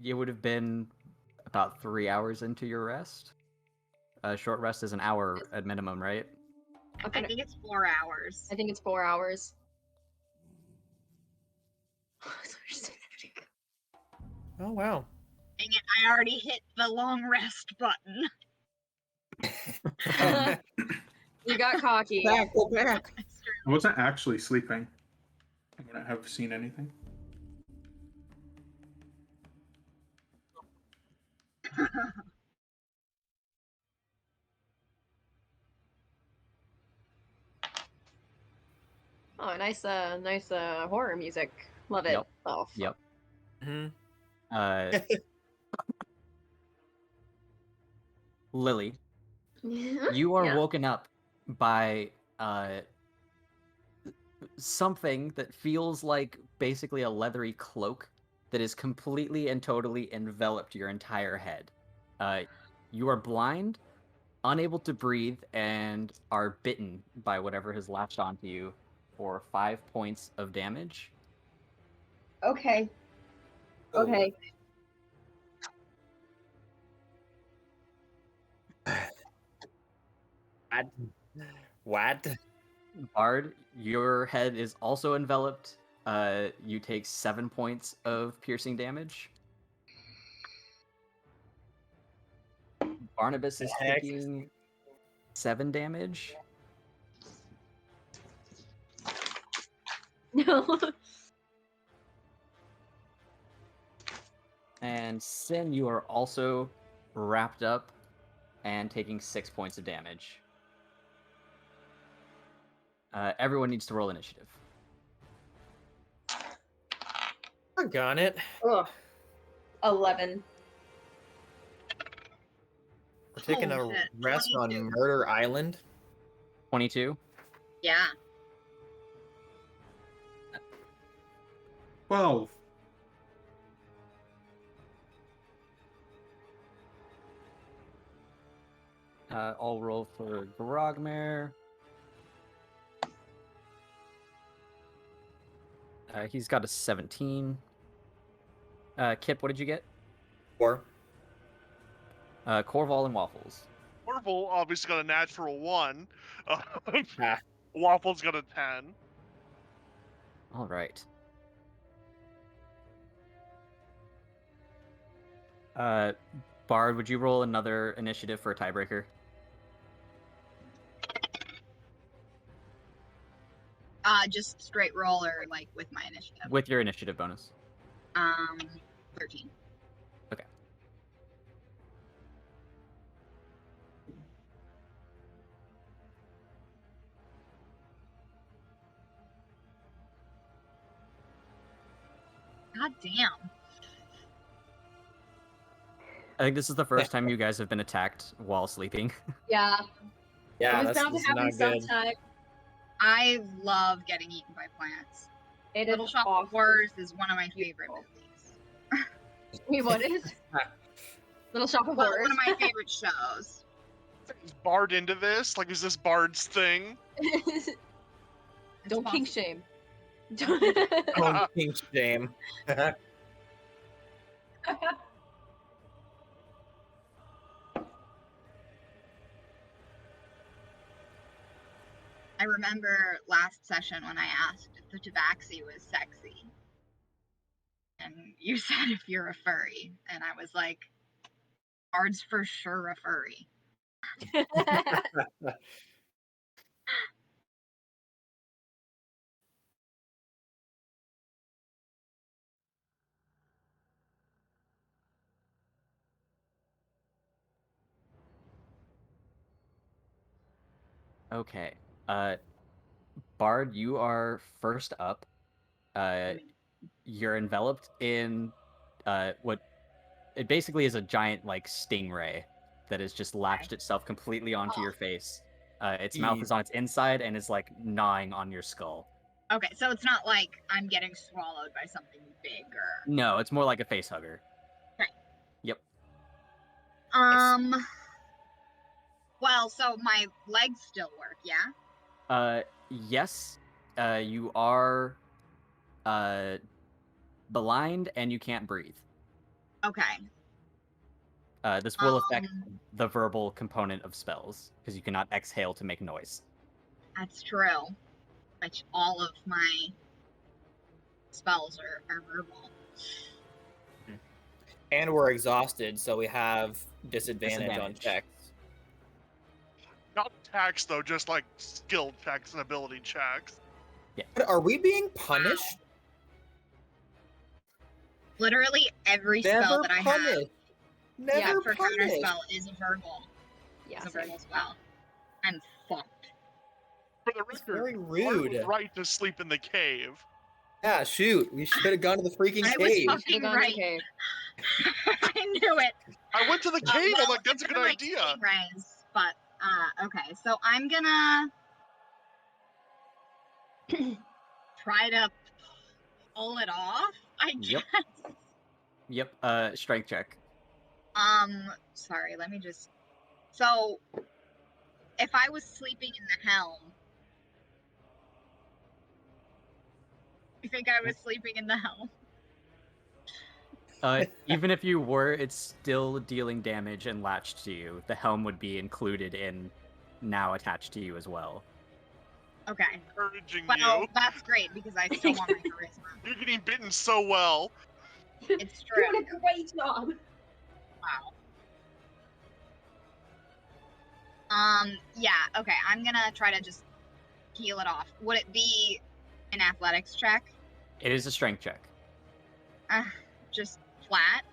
[SPEAKER 3] You would have been about 3 hours into your rest. Short rest is an hour at minimum, right?
[SPEAKER 2] I think it's 4 hours.
[SPEAKER 5] I think it's 4 hours.
[SPEAKER 1] Oh wow.
[SPEAKER 2] Dang it, I already hit the long rest button.
[SPEAKER 5] You got cocky.
[SPEAKER 1] Go back.
[SPEAKER 6] I wasn't actually sleeping. I wouldn't have seen anything.
[SPEAKER 5] Oh, nice horror music. Love it.
[SPEAKER 3] Yep.
[SPEAKER 5] Oh,
[SPEAKER 3] Yep.
[SPEAKER 1] Mhm.
[SPEAKER 3] Lily,
[SPEAKER 5] Yeah.
[SPEAKER 3] you are
[SPEAKER 5] Yeah.
[SPEAKER 3] woken up by something that feels like basically a leathery cloak that is completely and totally enveloped your entire head. You are blind, unable to breathe, and are bitten by whatever has latched onto you for 5 points of damage.
[SPEAKER 5] Okay. Okay.
[SPEAKER 1] What?
[SPEAKER 3] Bard, your head is also enveloped. You take 7 points of piercing damage. Barnabas is
[SPEAKER 1] heck?
[SPEAKER 3] taking 7 damage.
[SPEAKER 5] No.
[SPEAKER 3] And Sin, you are also wrapped up and taking 6 points of damage. Everyone needs to roll initiative.
[SPEAKER 1] Doggone it.
[SPEAKER 5] Ugh. 11.
[SPEAKER 1] We're taking a
[SPEAKER 2] Holy shit,
[SPEAKER 1] rest on
[SPEAKER 2] 22.
[SPEAKER 1] Murder Island.
[SPEAKER 3] 22.
[SPEAKER 2] Yeah.
[SPEAKER 6] 12.
[SPEAKER 3] I'll roll for Grogmare. He's got a 17. Kip, what did you get?
[SPEAKER 1] 4.
[SPEAKER 3] Corval and Waffles.
[SPEAKER 4] Orville obviously got a natural 1.
[SPEAKER 1] Ah.
[SPEAKER 4] Waffle's got a 10.
[SPEAKER 3] All right. Bard, would you roll another initiative for a tiebreaker?
[SPEAKER 2] Just straight roll or like with my initiative.
[SPEAKER 3] With your initiative bonus.
[SPEAKER 2] 13.
[SPEAKER 3] Okay.
[SPEAKER 2] God damn.
[SPEAKER 3] I think this is the first time you guys have been attacked while sleeping.
[SPEAKER 5] Yeah.
[SPEAKER 1] Yeah,
[SPEAKER 5] it was
[SPEAKER 1] that's
[SPEAKER 5] bound to
[SPEAKER 1] that's
[SPEAKER 5] happen
[SPEAKER 1] not good.
[SPEAKER 5] sometime.
[SPEAKER 2] I love getting eaten by plants.
[SPEAKER 5] It
[SPEAKER 2] Little
[SPEAKER 5] is
[SPEAKER 2] Shop of
[SPEAKER 5] awful.
[SPEAKER 2] Horrors is one of my favorite
[SPEAKER 5] Beautiful.
[SPEAKER 2] movies.
[SPEAKER 5] Wait, what is? Little Shop of
[SPEAKER 2] Well,
[SPEAKER 5] Horrors.
[SPEAKER 2] one of my favorite shows.
[SPEAKER 4] Is Bard into this? Like, is this Bard's thing?
[SPEAKER 5] Don't kink shame.
[SPEAKER 1] Oh, kink shame.
[SPEAKER 2] I remember last session when I asked if the tabaxi was sexy. and you said if you're a furry, and I was like, Bard's for sure a furry.
[SPEAKER 3] Okay. Bard, you are first up. You're enveloped in what it basically is a giant like stingray that has just latched itself completely onto your face. Its mouth is on its inside and is like gnawing on your skull.
[SPEAKER 2] Okay, so it's not like I'm getting swallowed by something big or.
[SPEAKER 3] No, it's more like a face hugger.
[SPEAKER 2] Okay.
[SPEAKER 3] Yep.
[SPEAKER 2] Well, so my legs still work, yeah?
[SPEAKER 3] Yes. You are blind and you can't breathe.
[SPEAKER 2] Okay.
[SPEAKER 3] This will affect the verbal component of spells because you cannot exhale to make noise.
[SPEAKER 2] That's true. Which all of my spells are verbal.
[SPEAKER 1] And we're exhausted, so we have disadvantage on checks.
[SPEAKER 4] Not attacks though, just like skill checks and ability checks.
[SPEAKER 3] Yeah.
[SPEAKER 1] But are we being punished?
[SPEAKER 2] Literally every spell that I have
[SPEAKER 1] Never
[SPEAKER 2] for
[SPEAKER 1] punished.
[SPEAKER 2] counter spell is a verbal.
[SPEAKER 5] Yeah,
[SPEAKER 2] It's a verbal spell. I'm fucked.
[SPEAKER 4] For the
[SPEAKER 1] It's
[SPEAKER 4] record,
[SPEAKER 1] very
[SPEAKER 4] Bard
[SPEAKER 1] rude.
[SPEAKER 4] was right to sleep in the cave.
[SPEAKER 1] Yeah, shoot. We should have gone to the freaking
[SPEAKER 2] I was
[SPEAKER 1] cave.
[SPEAKER 2] fucking right.
[SPEAKER 5] Okay.
[SPEAKER 2] I knew it.
[SPEAKER 4] I went to the cave. I'm like, that's a good
[SPEAKER 2] Like
[SPEAKER 4] idea.
[SPEAKER 2] stingrays, but okay. So I'm gonna try to pull it off. I guess.
[SPEAKER 3] Yep. Strength check.
[SPEAKER 2] Sorry. Let me just. So, if I was sleeping in the helm, you think I was sleeping in the helm?
[SPEAKER 3] Even if you were, it's still dealing damage and latched to you. The helm would be included in now attached to you as well.
[SPEAKER 2] Okay.
[SPEAKER 4] Encouraging
[SPEAKER 2] Well,
[SPEAKER 4] you.
[SPEAKER 2] that's great because I still want my charisma.
[SPEAKER 4] You're getting bitten so well.
[SPEAKER 2] It's true.
[SPEAKER 5] Doing a great job.
[SPEAKER 2] Wow. Yeah, okay. I'm gonna try to just heal it off. Would it be an athletics check?
[SPEAKER 3] It is a strength check.
[SPEAKER 2] Just flat?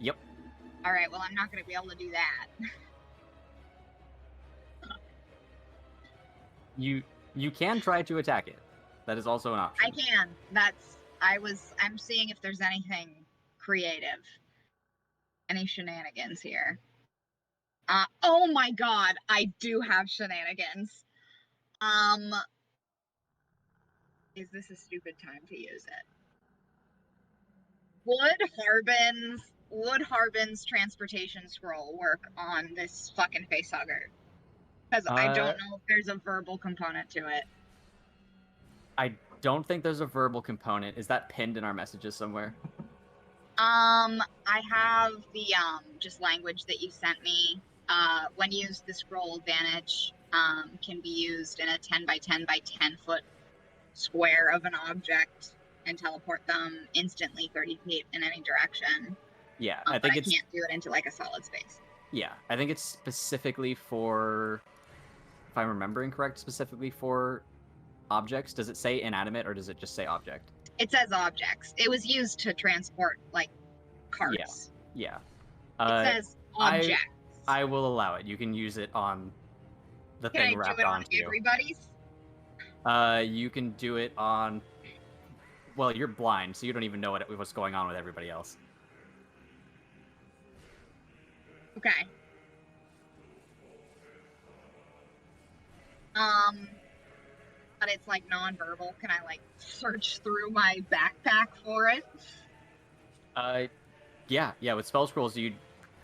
[SPEAKER 3] Yep.
[SPEAKER 2] Alright, well, I'm not gonna be able to do that.
[SPEAKER 3] You can try to attack it. That is also an option.
[SPEAKER 2] I can. I'm seeing if there's anything creative. Any shenanigans here. Oh my god, I do have shenanigans. Is this a stupid time to use it? Would Harbin's transportation scroll work on this fucking facehugger? Because I don't know if there's a verbal component to it.
[SPEAKER 3] I don't think there's a verbal component. Is that pinned in our messages somewhere?
[SPEAKER 2] I have the just language that you sent me. When used, the scroll advantage can be used in a 10 by 10 by 10 foot square of an object and teleport them instantly 30 feet in any direction.
[SPEAKER 3] Yeah,
[SPEAKER 2] I can't do it into like a solid space.
[SPEAKER 3] Yeah, I think it's specifically for, if I'm remembering correct, specifically for objects. Does it say inanimate or does it just say object?
[SPEAKER 2] It says objects. It was used to transport like carts.
[SPEAKER 3] Yeah.
[SPEAKER 2] It says objects.
[SPEAKER 3] I will allow it. You can use it on the thing wrapped onto you.
[SPEAKER 2] Everybody's?
[SPEAKER 3] You can do it on. Well, you're blind, so you don't even know what's going on with everybody else.
[SPEAKER 2] Okay. But it's like non-verbal. Can I like search through my backpack for it?
[SPEAKER 3] Yeah. With spell scrolls, you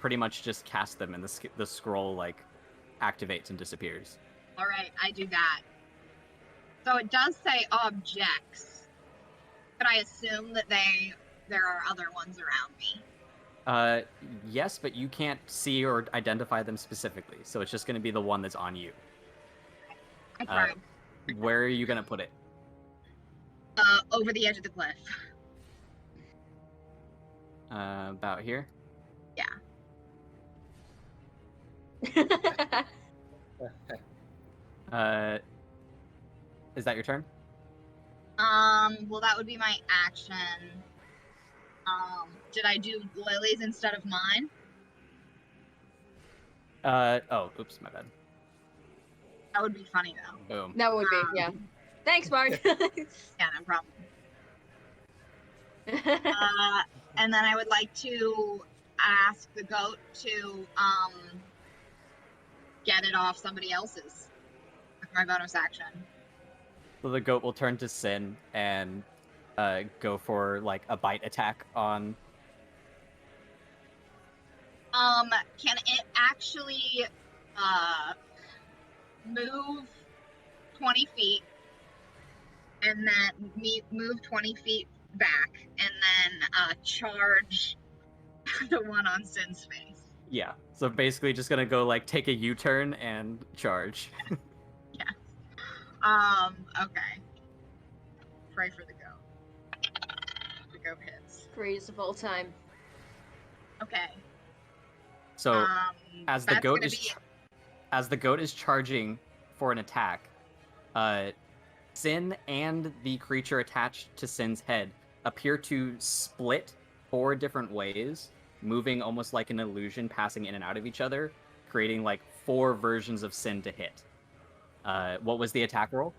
[SPEAKER 3] pretty much just cast them, and the scroll like activates and disappears.
[SPEAKER 2] All right, I do that. So it does say objects. But I assume that there are other ones around me.
[SPEAKER 3] Yes, but you can't see or identify them specifically, so it's just going to be the one that's on you.
[SPEAKER 2] I tried.
[SPEAKER 3] Where are you going to put it?
[SPEAKER 2] Over the edge of the cliff.
[SPEAKER 3] About here. Is that your turn?
[SPEAKER 2] Well, that would be my action. Did I do Lily's instead of mine?
[SPEAKER 3] Oh, oops, my bad.
[SPEAKER 2] That would be funny though.
[SPEAKER 3] Boom.
[SPEAKER 5] That would be, yeah. Thanks, Mark.
[SPEAKER 2] Yeah, no problem. And then I would like to ask the goat to get it off somebody else's with my bonus action.
[SPEAKER 3] So the goat will turn to Sin and go for like a bite attack on.
[SPEAKER 2] Can it actually move 20 feet and then move 20 feet back and then charge the one on Sin's face?
[SPEAKER 3] Yeah. So basically, just gonna go like take a U-turn and charge.
[SPEAKER 2] Okay. Pray for the goat. The goat hits.
[SPEAKER 5] Praise of all time.
[SPEAKER 2] Okay.
[SPEAKER 3] So as the
[SPEAKER 2] that's
[SPEAKER 3] goat
[SPEAKER 2] gonna
[SPEAKER 3] is
[SPEAKER 2] be-
[SPEAKER 3] as the goat is charging for an attack, Sin and the creature attached to Sin's head appear to split 4 different ways, moving almost like an illusion, passing in and out of each other, creating like 4 versions of Sin to hit. What was the attack roll?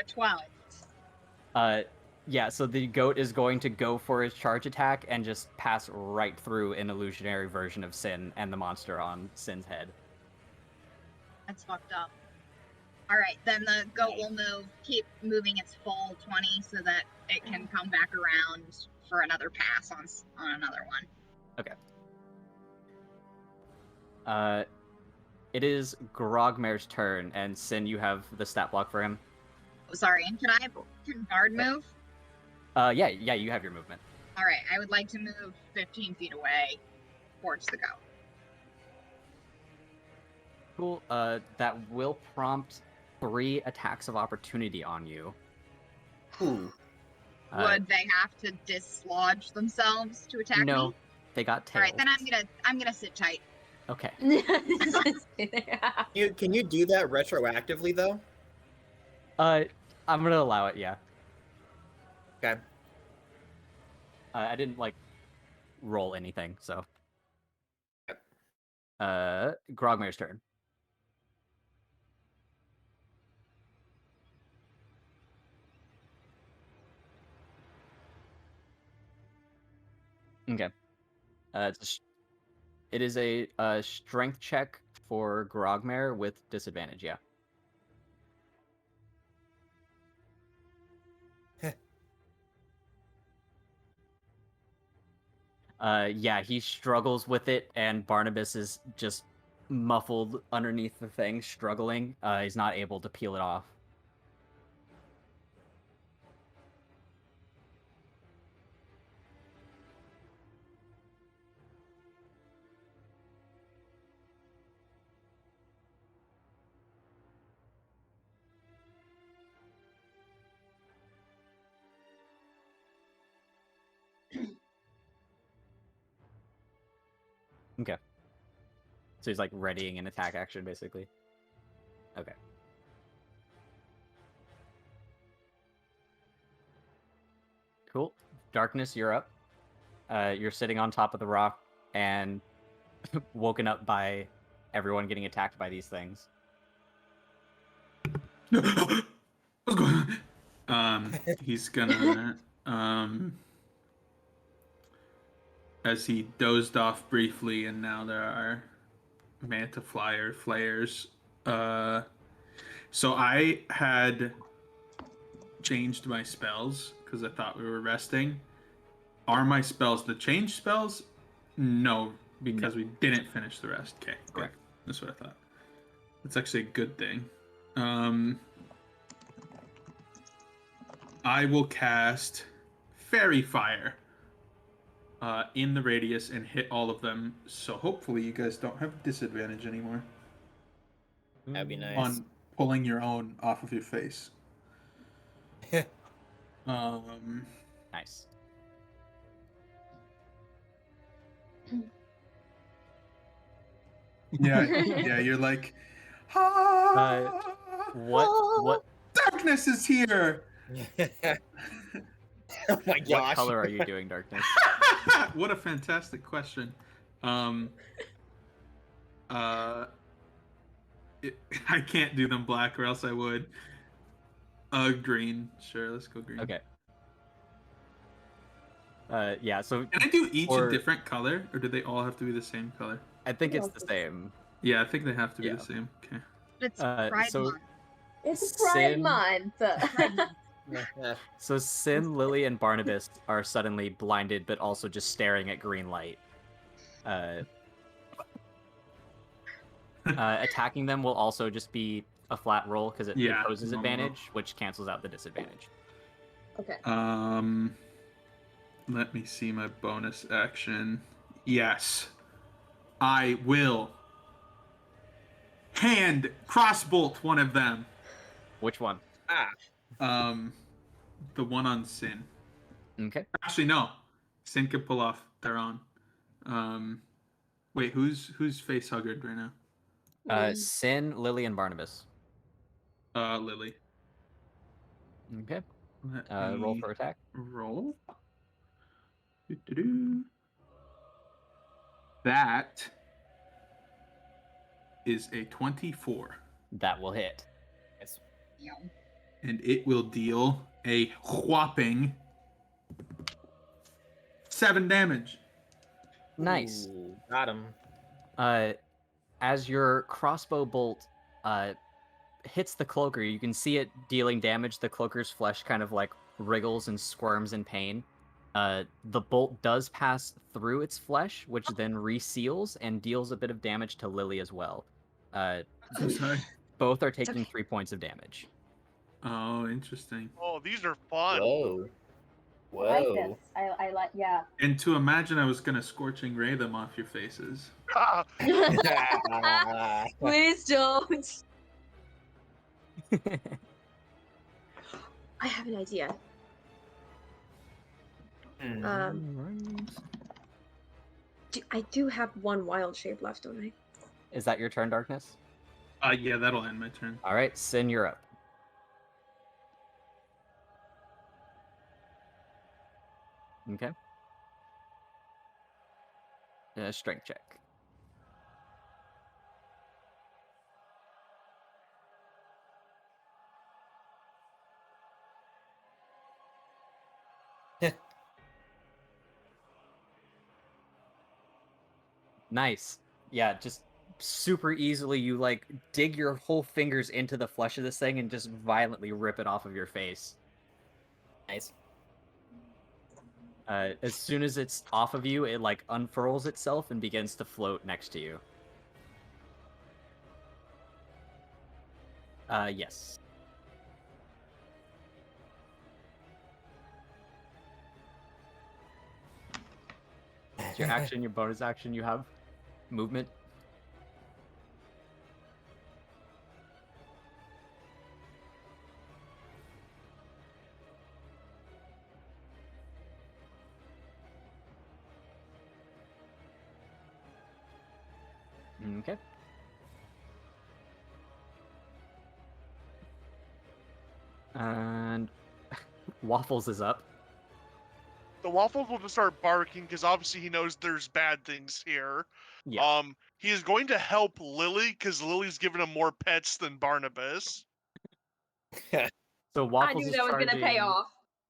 [SPEAKER 2] 12.
[SPEAKER 3] Yeah, so the goat is going to go for his charge attack and just pass right through an illusionary version of Sin and the monster on Sin's head.
[SPEAKER 2] That's fucked up. Alright, then the goat will keep moving its full 20 so that it can come back around for another pass on another one.
[SPEAKER 3] Okay. It is Grogmare's turn, and Sin, you have the stat block for him.
[SPEAKER 2] Oh, sorry, can Guard move?
[SPEAKER 3] Yeah, you have your movement.
[SPEAKER 2] Alright, I would like to move 15 feet away towards the goat.
[SPEAKER 3] Cool. That will prompt 3 attacks of opportunity on you.
[SPEAKER 1] Ooh.
[SPEAKER 2] Would they have to dislodge themselves to attack
[SPEAKER 3] No,
[SPEAKER 2] me?
[SPEAKER 3] they got tails.
[SPEAKER 2] Alright, then I'm gonna sit tight.
[SPEAKER 3] Okay.
[SPEAKER 1] Can you do that retroactively though?
[SPEAKER 3] I'm gonna allow it. Yeah.
[SPEAKER 1] Okay.
[SPEAKER 3] I didn't like roll anything, so.
[SPEAKER 1] Yep.
[SPEAKER 3] Grogmare's turn. Okay. It is a strength check for Grogmare with disadvantage. Yeah. Yeah, he struggles with it, and Barnabas is just muffled underneath the thing, struggling. He's not able to peel it off. Okay. So he's like readying an attack action, basically. Okay. Cool. Darkness, you're up. You're sitting on top of the rock and woken up by everyone getting attacked by these things.
[SPEAKER 6] What's going on? He's gonna as he dozed off briefly, and now there are manta flyer flares. So I had changed my spells because I thought we were resting. Are my spells the change spells? No, because we didn't finish the rest. Okay,
[SPEAKER 3] Correct.
[SPEAKER 6] That's what I thought. That's actually a good thing. I will cast Fairy Fire in the radius and hit all of them. So hopefully you guys don't have disadvantage anymore
[SPEAKER 1] That'd be nice.
[SPEAKER 6] on pulling your own off of your face.
[SPEAKER 3] Nice.
[SPEAKER 6] Yeah, you're like, ah,
[SPEAKER 3] What
[SPEAKER 6] darkness is here.
[SPEAKER 1] Oh my
[SPEAKER 3] what
[SPEAKER 1] gosh.
[SPEAKER 3] color are you doing, Darkness?
[SPEAKER 6] What a fantastic question. I can't do them black, or else I would. Green. Sure, let's go green.
[SPEAKER 3] Okay. Yeah, so
[SPEAKER 6] Can I do each
[SPEAKER 3] Or-
[SPEAKER 6] a different color, or do they all have to be the same color?
[SPEAKER 3] I think it's the same.
[SPEAKER 6] Yeah, I think they have to be
[SPEAKER 3] Yeah.
[SPEAKER 6] the same. Okay.
[SPEAKER 2] It's Pride
[SPEAKER 3] so
[SPEAKER 2] Month.
[SPEAKER 5] It's Pride
[SPEAKER 3] Sin-
[SPEAKER 5] Month.
[SPEAKER 2] Pride Month.
[SPEAKER 3] So Sin, Lily, and Barnabas are suddenly blinded, but also just staring at green light. Attacking them will also just be a flat roll because it
[SPEAKER 6] Yeah,
[SPEAKER 3] imposes
[SPEAKER 6] normal roll.
[SPEAKER 3] advantage, which cancels out the disadvantage.
[SPEAKER 5] Okay.
[SPEAKER 6] Let me see my bonus action. Yes, I will hand crossbolt one of them.
[SPEAKER 3] Which one?
[SPEAKER 6] The one on Sin.
[SPEAKER 3] Okay.
[SPEAKER 6] Actually, no. Sin can pull off their own. Wait, who's face huggered right now?
[SPEAKER 3] Sin, Lily, and Barnabas.
[SPEAKER 6] Lily.
[SPEAKER 3] Okay.
[SPEAKER 6] Let
[SPEAKER 3] Roll
[SPEAKER 6] me
[SPEAKER 3] for attack.
[SPEAKER 6] roll. Doo-doo-doo. That is a 24,
[SPEAKER 3] That will hit.
[SPEAKER 2] You know,
[SPEAKER 6] and it will deal a whopping 7 damage.
[SPEAKER 3] Nice.
[SPEAKER 1] Ooh, got him.
[SPEAKER 3] As your crossbow bolt hits the cloaker, you can see it dealing damage. The cloaker's flesh kind of like wriggles and squirms in pain. The bolt does pass through its flesh, which then reseals and deals a bit of damage to Lily as well.
[SPEAKER 6] I'm sorry.
[SPEAKER 3] Both are taking 3 points of damage.
[SPEAKER 6] Oh, interesting.
[SPEAKER 4] Oh, these are fun.
[SPEAKER 1] Whoa.
[SPEAKER 5] I like
[SPEAKER 1] Whoa.
[SPEAKER 5] this. I like, yeah.
[SPEAKER 6] And to imagine I was gonna scorching ray them off your faces.
[SPEAKER 5] Please don't. I have an idea. I do have one wild shape left, don't I?
[SPEAKER 3] Is that your turn, Darkness?
[SPEAKER 6] Yeah, that'll end my turn.
[SPEAKER 3] All right, Sin, you're up. Okay. Strength check. Nice. Yeah, just super easily you like dig your whole fingers into the flesh of this thing and just violently rip it off of your face.
[SPEAKER 1] Nice.
[SPEAKER 3] As soon as it's off of you, it like unfurls itself and begins to float next to you. Yes. It's your action, your bonus action, you have movement. Okay. And Waffles is up.
[SPEAKER 4] The Waffles will just start barking because obviously he knows there's bad things here.
[SPEAKER 3] Yeah.
[SPEAKER 4] He is going to help Lily because Lily's given him more pets than Barnabas.
[SPEAKER 3] So Waffles
[SPEAKER 5] I knew
[SPEAKER 3] is
[SPEAKER 5] that was
[SPEAKER 3] charging.
[SPEAKER 5] gonna pay off.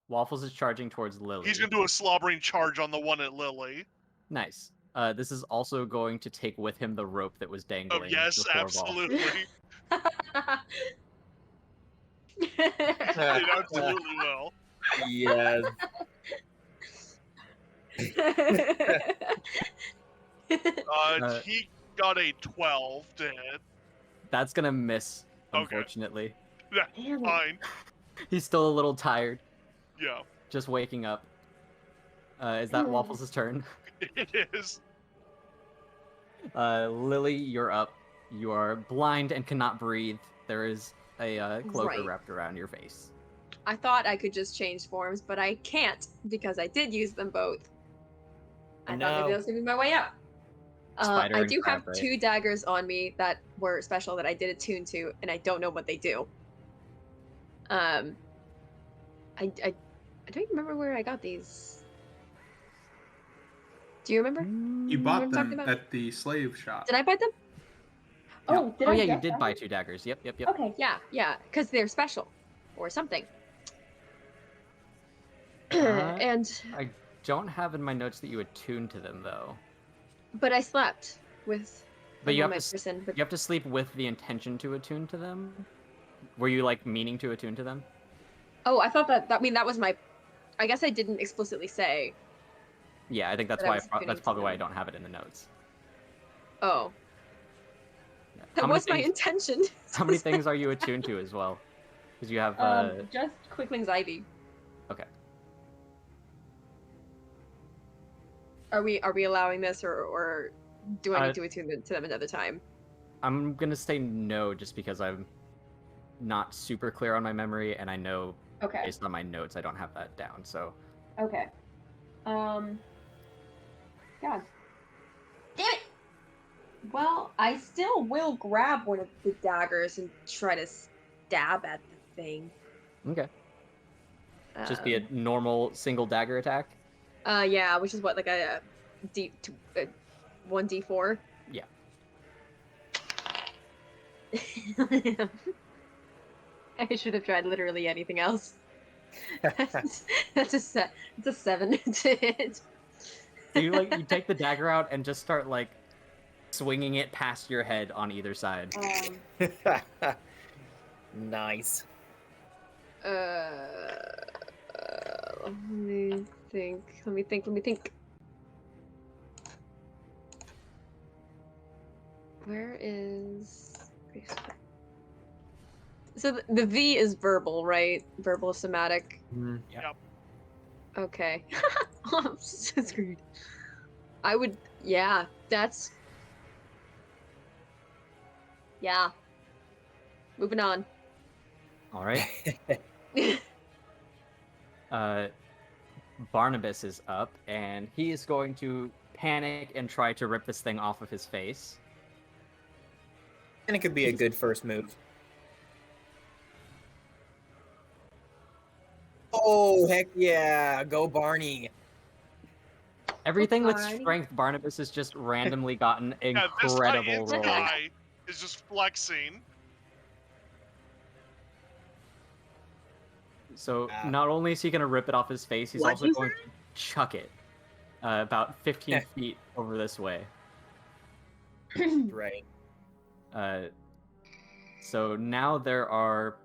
[SPEAKER 3] Waffles is charging towards Lily.
[SPEAKER 4] He's going to do a slobbering charge on the one at Lily.
[SPEAKER 3] Nice. This is also going to take with him the rope that was
[SPEAKER 4] Oh,
[SPEAKER 3] dangling.
[SPEAKER 4] yes,
[SPEAKER 3] before Vol.
[SPEAKER 4] absolutely. It absolutely will.
[SPEAKER 1] Yes.
[SPEAKER 4] He got a 12 to hit.
[SPEAKER 3] That's gonna miss,
[SPEAKER 4] Okay.
[SPEAKER 3] unfortunately.
[SPEAKER 4] That's
[SPEAKER 5] Damn it.
[SPEAKER 4] fine.
[SPEAKER 3] He's still a little tired,
[SPEAKER 4] Yeah,
[SPEAKER 3] just waking up. Is that Waffles' turn?
[SPEAKER 4] it is.
[SPEAKER 3] Lily, you're up. You are blind and cannot breathe. There is a cloaker
[SPEAKER 5] Right.
[SPEAKER 3] wrapped around your face.
[SPEAKER 5] I thought I could just change forms, but I can't because I did use them both. I thought maybe that was gonna be my way out.
[SPEAKER 3] Spider
[SPEAKER 5] I
[SPEAKER 3] and
[SPEAKER 5] do have
[SPEAKER 3] crab, right?
[SPEAKER 5] 2 daggers on me that were special that I did attune to, and I don't know what they do. I don't even remember where I got these. Do you remember?
[SPEAKER 6] You
[SPEAKER 5] What
[SPEAKER 6] bought
[SPEAKER 5] I'm talking
[SPEAKER 6] them
[SPEAKER 5] about?
[SPEAKER 6] at the slave shop.
[SPEAKER 5] Did I buy them?
[SPEAKER 6] Yeah.
[SPEAKER 5] Oh, did
[SPEAKER 3] Oh
[SPEAKER 5] I
[SPEAKER 3] yeah, you
[SPEAKER 5] get
[SPEAKER 3] did
[SPEAKER 5] them?
[SPEAKER 3] buy 2 daggers. Yep.
[SPEAKER 5] Okay, yeah, because they're special or something.
[SPEAKER 3] Uh,
[SPEAKER 5] And
[SPEAKER 3] I don't have in my notes that you attuned to them though.
[SPEAKER 5] but I slept with
[SPEAKER 3] But
[SPEAKER 5] a
[SPEAKER 3] you have
[SPEAKER 5] woman
[SPEAKER 3] to
[SPEAKER 5] person. But
[SPEAKER 3] you have to sleep with the intention to attune to them. Were you like meaning to attune to them?
[SPEAKER 5] oh, I thought that I mean that was my. I guess I didn't explicitly say
[SPEAKER 3] Yeah, I think that's
[SPEAKER 5] that I
[SPEAKER 3] why
[SPEAKER 5] was attuning
[SPEAKER 3] that's
[SPEAKER 5] to
[SPEAKER 3] probably why I
[SPEAKER 5] them.
[SPEAKER 3] don't have it in the notes.
[SPEAKER 5] Oh,
[SPEAKER 3] Yeah.
[SPEAKER 5] that was my intention.
[SPEAKER 3] How many things are you attuned to as well? Because you have
[SPEAKER 5] Just Quickling's Ivy.
[SPEAKER 3] okay.
[SPEAKER 5] Are we allowing this or do I
[SPEAKER 3] Uh,
[SPEAKER 5] need to attune to them another time?
[SPEAKER 3] I'm gonna say no just because I'm not super clear on my memory, and I know
[SPEAKER 5] Okay.
[SPEAKER 3] based on my notes I don't have that down. So
[SPEAKER 5] Okay. God. Damn it! Well, I still will grab one of the daggers and try to stab at the thing.
[SPEAKER 3] okay, just be a normal single dagger attack.
[SPEAKER 5] Yeah, which is what, like a 1d4?
[SPEAKER 3] Yeah.
[SPEAKER 5] I should have tried literally anything else. That's a 7 to hit.
[SPEAKER 3] So you take the dagger out and just start like swinging it past your head on either side.
[SPEAKER 1] Nice.
[SPEAKER 5] Let me think. Where is... So the V is verbal, right? Verbal somatic.
[SPEAKER 3] Yeah.
[SPEAKER 4] Yep.
[SPEAKER 5] Okay. I'm so screwed. I would... Yeah, that's... Yeah. Moving on.
[SPEAKER 3] All right. Barnabas is up, and he is going to panic and try to rip this thing off of his face.
[SPEAKER 1] And it could be a good first move. Oh, heck yeah. Go Barney.
[SPEAKER 3] Everything with
[SPEAKER 5] Barney.
[SPEAKER 3] strength, Barnabas has just randomly gotten
[SPEAKER 4] Yeah, this
[SPEAKER 3] incredible
[SPEAKER 4] Titans
[SPEAKER 3] rolls.
[SPEAKER 4] guy is just flexing.
[SPEAKER 3] So
[SPEAKER 1] Ah.
[SPEAKER 3] not only is he going to rip it off his face, he's
[SPEAKER 2] What'd
[SPEAKER 3] also
[SPEAKER 2] you
[SPEAKER 3] going to chuck it about 15 feet over this way.
[SPEAKER 1] Right.
[SPEAKER 3] So now there are...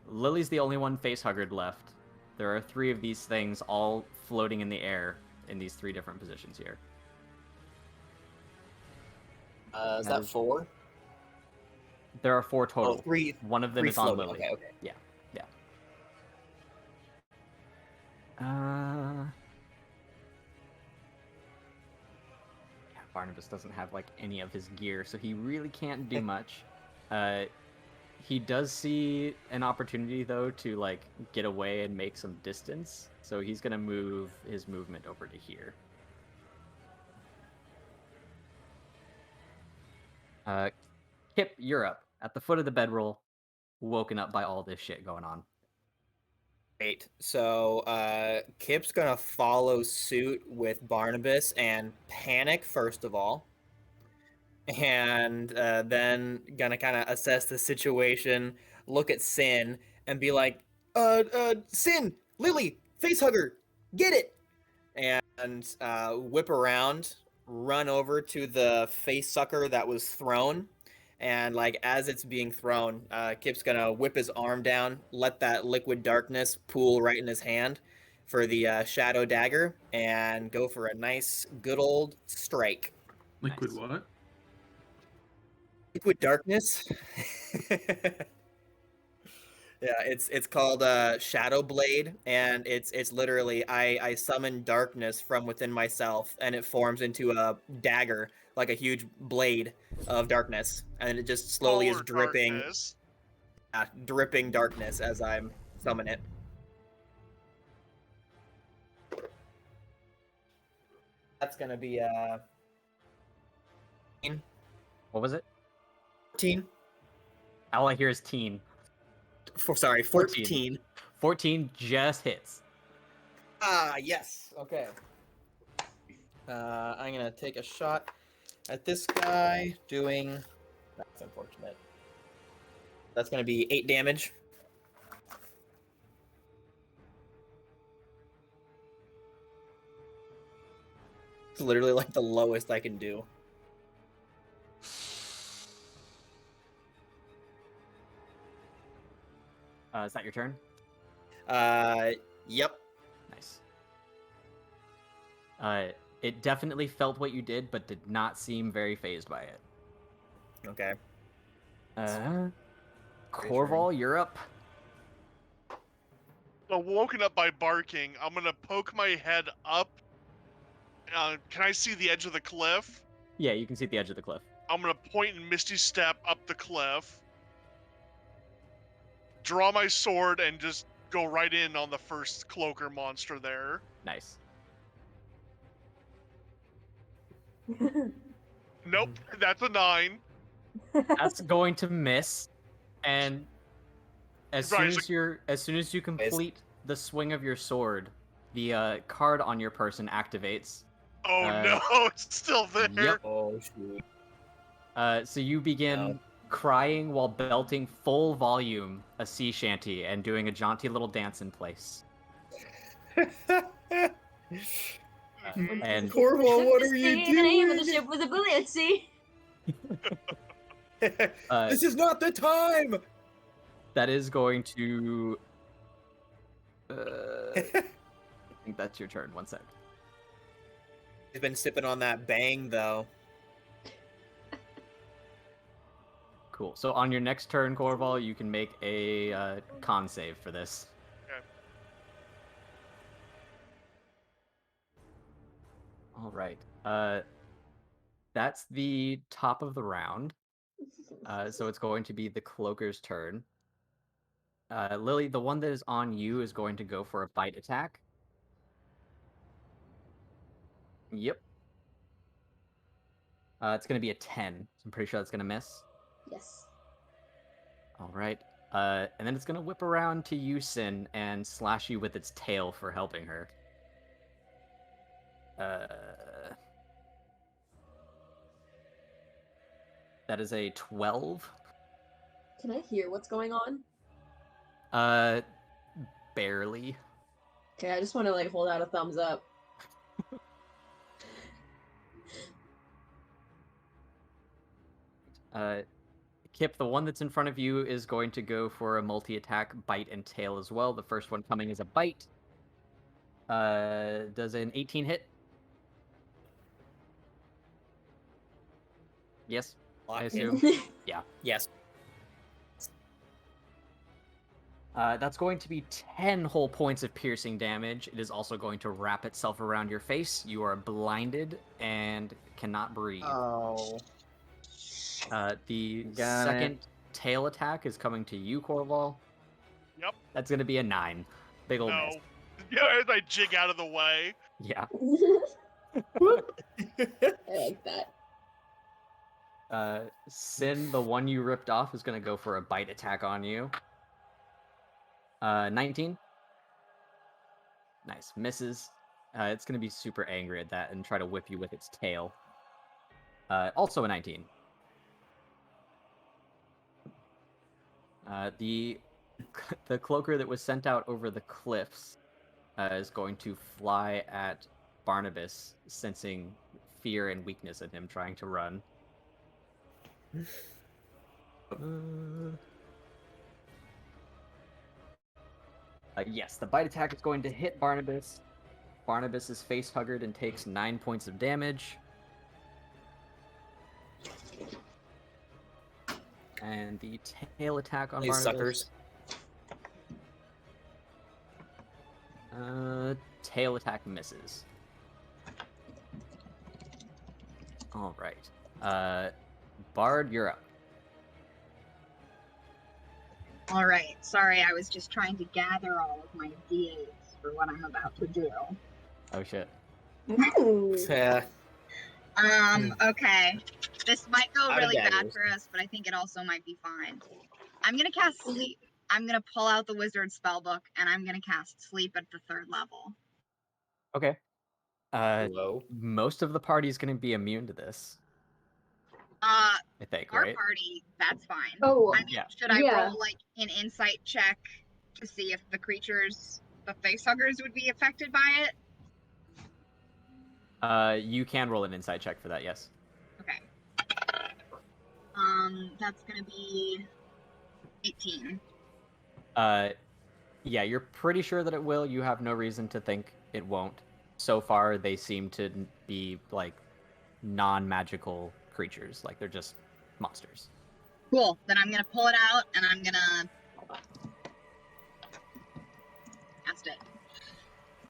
[SPEAKER 3] Lily's the only one facehuggered left. There are 3 of these things all floating in the air in these 3 different positions here.
[SPEAKER 1] Is that 4?
[SPEAKER 3] There are 4 total.
[SPEAKER 1] Oh, 3.
[SPEAKER 3] One of them
[SPEAKER 1] 3
[SPEAKER 3] is on
[SPEAKER 1] floating.
[SPEAKER 3] Lily.
[SPEAKER 1] Okay.
[SPEAKER 3] Yeah. Yeah, Barnabas doesn't have like any of his gear, so he really can't do much. He does see an opportunity though to like get away and make some distance, so he's gonna move his movement over to here. Kip, you're up at the foot of the bedroll, woken up by all this shit going on.
[SPEAKER 1] Great. So Kip's gonna follow suit with Barnabas and panic first of all, and then gonna kind of assess the situation, look at Sin, and be like, Sin, Lily, facehugger, get it!" And whip around, run over to the face sucker that was thrown. And like as it's being thrown, Kip's gonna whip his arm down, let that liquid darkness pool right in his hand for the shadow dagger, and go for a nice, good old strike.
[SPEAKER 6] Liquid
[SPEAKER 3] Nice.
[SPEAKER 6] what?
[SPEAKER 1] Liquid darkness. Yeah, it's called Shadow Blade, and it's literally I summon darkness from within myself, and it forms into a dagger, like a huge blade of darkness, and it just slowly is
[SPEAKER 4] Polar
[SPEAKER 1] dripping.
[SPEAKER 4] darkness.
[SPEAKER 1] dripping darkness as I'm summon it. That's gonna be 14.
[SPEAKER 3] What was it?
[SPEAKER 1] 14.
[SPEAKER 3] All I hear is teen.
[SPEAKER 1] Sorry,
[SPEAKER 3] 14.
[SPEAKER 1] 14.
[SPEAKER 3] 14 just hits.
[SPEAKER 1] Ah, yes. Okay. I'm gonna take a shot at this guy, doing. That's unfortunate. That's gonna be 8 damage. It's literally like the lowest I can do.
[SPEAKER 3] Is that your turn?
[SPEAKER 1] Yep.
[SPEAKER 3] Nice. It definitely felt what you did, but did not seem very phased by it.
[SPEAKER 1] Okay.
[SPEAKER 3] Corval, you're up.
[SPEAKER 4] So woken up by barking, I'm gonna poke my head up. Can I see the edge of the cliff?
[SPEAKER 3] Yeah, you can see the edge of the cliff.
[SPEAKER 4] I'm gonna point and misty step up the cliff. Draw my sword and just go right in on the first cloaker monster there.
[SPEAKER 3] Nice.
[SPEAKER 4] Nope, that's a 9.
[SPEAKER 3] That's going to miss, and as
[SPEAKER 4] Right,
[SPEAKER 3] soon as you complete the swing of your sword, the card on your person activates.
[SPEAKER 4] Oh no, it's still there.
[SPEAKER 3] Yep.
[SPEAKER 1] Oh shoot.
[SPEAKER 3] So you begin crying while belting full volume a sea shanty and doing a jaunty little dance in place. And
[SPEAKER 1] Corval, what are you
[SPEAKER 5] The name of the
[SPEAKER 1] doing?
[SPEAKER 5] ship was a bully at sea.
[SPEAKER 1] This is not the time.
[SPEAKER 3] that is going to. I think that's your turn. One sec.
[SPEAKER 1] He's been sipping on that bang though.
[SPEAKER 3] Cool. So on your next turn, Corval, you can make a con save for this.
[SPEAKER 4] Okay.
[SPEAKER 3] All right. That's the top of the round. So it's going to be the Cloaker's turn. Lily, the one that is on you is going to go for a bite attack. Yep. It's going to be a 10. So I'm pretty sure that's going to miss.
[SPEAKER 5] Yes.
[SPEAKER 3] All right. And then it's going to whip around to you, Sin, and slash you with its tail for helping her. That is a 12.
[SPEAKER 5] Can I hear what's going on?
[SPEAKER 3] Barely.
[SPEAKER 5] Okay, I just want to like hold out a thumbs up.
[SPEAKER 3] Kip, the one that's in front of you is going to go for a multi-attack bite and tail as well. The first one coming is a bite. Does an 18 hit? Yes, I assume. Yeah.
[SPEAKER 1] Yes.
[SPEAKER 3] That's going to be 10 whole points of piercing damage. It is also going to wrap itself around your face. You are blinded and cannot breathe.
[SPEAKER 1] Oh.
[SPEAKER 3] The
[SPEAKER 7] Got
[SPEAKER 3] second tail attack is coming to you, Corval.
[SPEAKER 4] Yep.
[SPEAKER 3] That's going to be a 9. Big ol'
[SPEAKER 4] No.
[SPEAKER 3] miss.
[SPEAKER 4] Yeah, as I jig out of the way.
[SPEAKER 3] Yeah.
[SPEAKER 5] I like that.
[SPEAKER 3] Sin, the one you ripped off, is going to go for a bite attack on you. 19. Nice. Misses. It's going to be super angry at that and try to whip you with its tail. Also a 19. The cloaker that was sent out over the cliffs is going to fly at Barnabas, sensing fear and weakness in him, trying to run. Yes, the bite attack is going to hit Barnabas. Barnabas is face-huggered and takes 9 points of damage. And the tail attack on
[SPEAKER 1] These
[SPEAKER 3] Barnabas.
[SPEAKER 1] suckers.
[SPEAKER 3] Tail attack misses. All right. Bard, you're up.
[SPEAKER 2] All right. Sorry, I was just trying to gather all of my D8s for what I'm about to do.
[SPEAKER 3] Oh shit.
[SPEAKER 5] Ooh.
[SPEAKER 1] Yeah.
[SPEAKER 2] Okay. This might go
[SPEAKER 1] Out of
[SPEAKER 2] really bad
[SPEAKER 1] daggers.
[SPEAKER 2] for us, but I think it also might be fine. I'm gonna cast sleep. I'm gonna pull out the wizard spellbook, and I'm gonna cast sleep at the 3rd level.
[SPEAKER 3] Okay.
[SPEAKER 1] Hello.
[SPEAKER 3] Most of the party is going to be immune to this.
[SPEAKER 2] Uh,
[SPEAKER 3] I think,
[SPEAKER 2] our
[SPEAKER 3] right?
[SPEAKER 2] party, that's fine.
[SPEAKER 5] Oh,
[SPEAKER 2] I mean,
[SPEAKER 3] Yeah.
[SPEAKER 2] should I
[SPEAKER 5] Yeah.
[SPEAKER 2] roll like an insight check to see if the creatures, the facehuggers, would be affected by it?
[SPEAKER 3] You can roll an insight check for that. Yes.
[SPEAKER 2] Okay. That's gonna be 18.
[SPEAKER 3] Yeah, you're pretty sure that it will. You have no reason to think it won't. So far, they seem to be like non-magical creatures. Like they're just monsters.
[SPEAKER 2] Cool. Then I'm gonna pull it out, and I'm gonna cast it.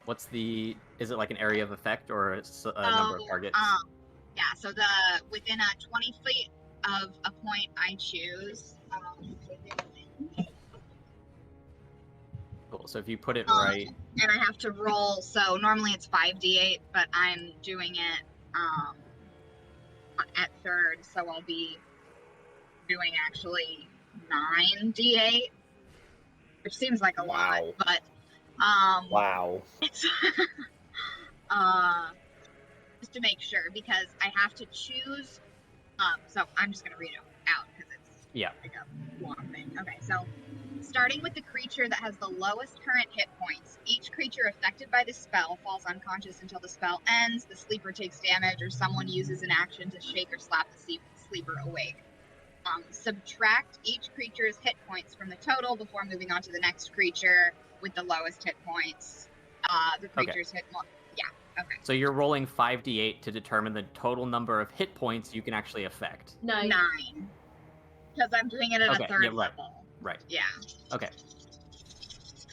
[SPEAKER 3] What's the? Is it like an area of effect or a number of targets?
[SPEAKER 2] Yeah. So within 20 feet of a point I choose.
[SPEAKER 3] Cool. So if you put it right,
[SPEAKER 2] And I have to roll. So normally it's 5d8, but I'm doing it at 3rd, so I'll be doing actually 9d8, which seems like a lot,
[SPEAKER 1] Wow.
[SPEAKER 2] but
[SPEAKER 1] Wow.
[SPEAKER 2] it's just to make sure, because I have to choose. So I'm just gonna read it out because it's
[SPEAKER 3] yeah.
[SPEAKER 2] like a long thing. Okay, so starting with the creature that has the lowest current hit points, each creature affected by the spell falls unconscious until the spell ends, the sleeper takes damage, or someone uses an action to shake or slap the sleeper awake. Subtract each creature's hit points from the total before moving on to the next creature with the lowest hit points. The creature's hit. Yeah. Okay.
[SPEAKER 3] So you're rolling 5d8 to determine the total number of hit points you can actually affect.
[SPEAKER 5] 9.
[SPEAKER 2] 9. Because I'm doing it at
[SPEAKER 3] Okay,
[SPEAKER 2] a 3rd
[SPEAKER 3] yeah, right.
[SPEAKER 2] level.
[SPEAKER 3] Right.
[SPEAKER 2] Yeah.
[SPEAKER 3] Okay.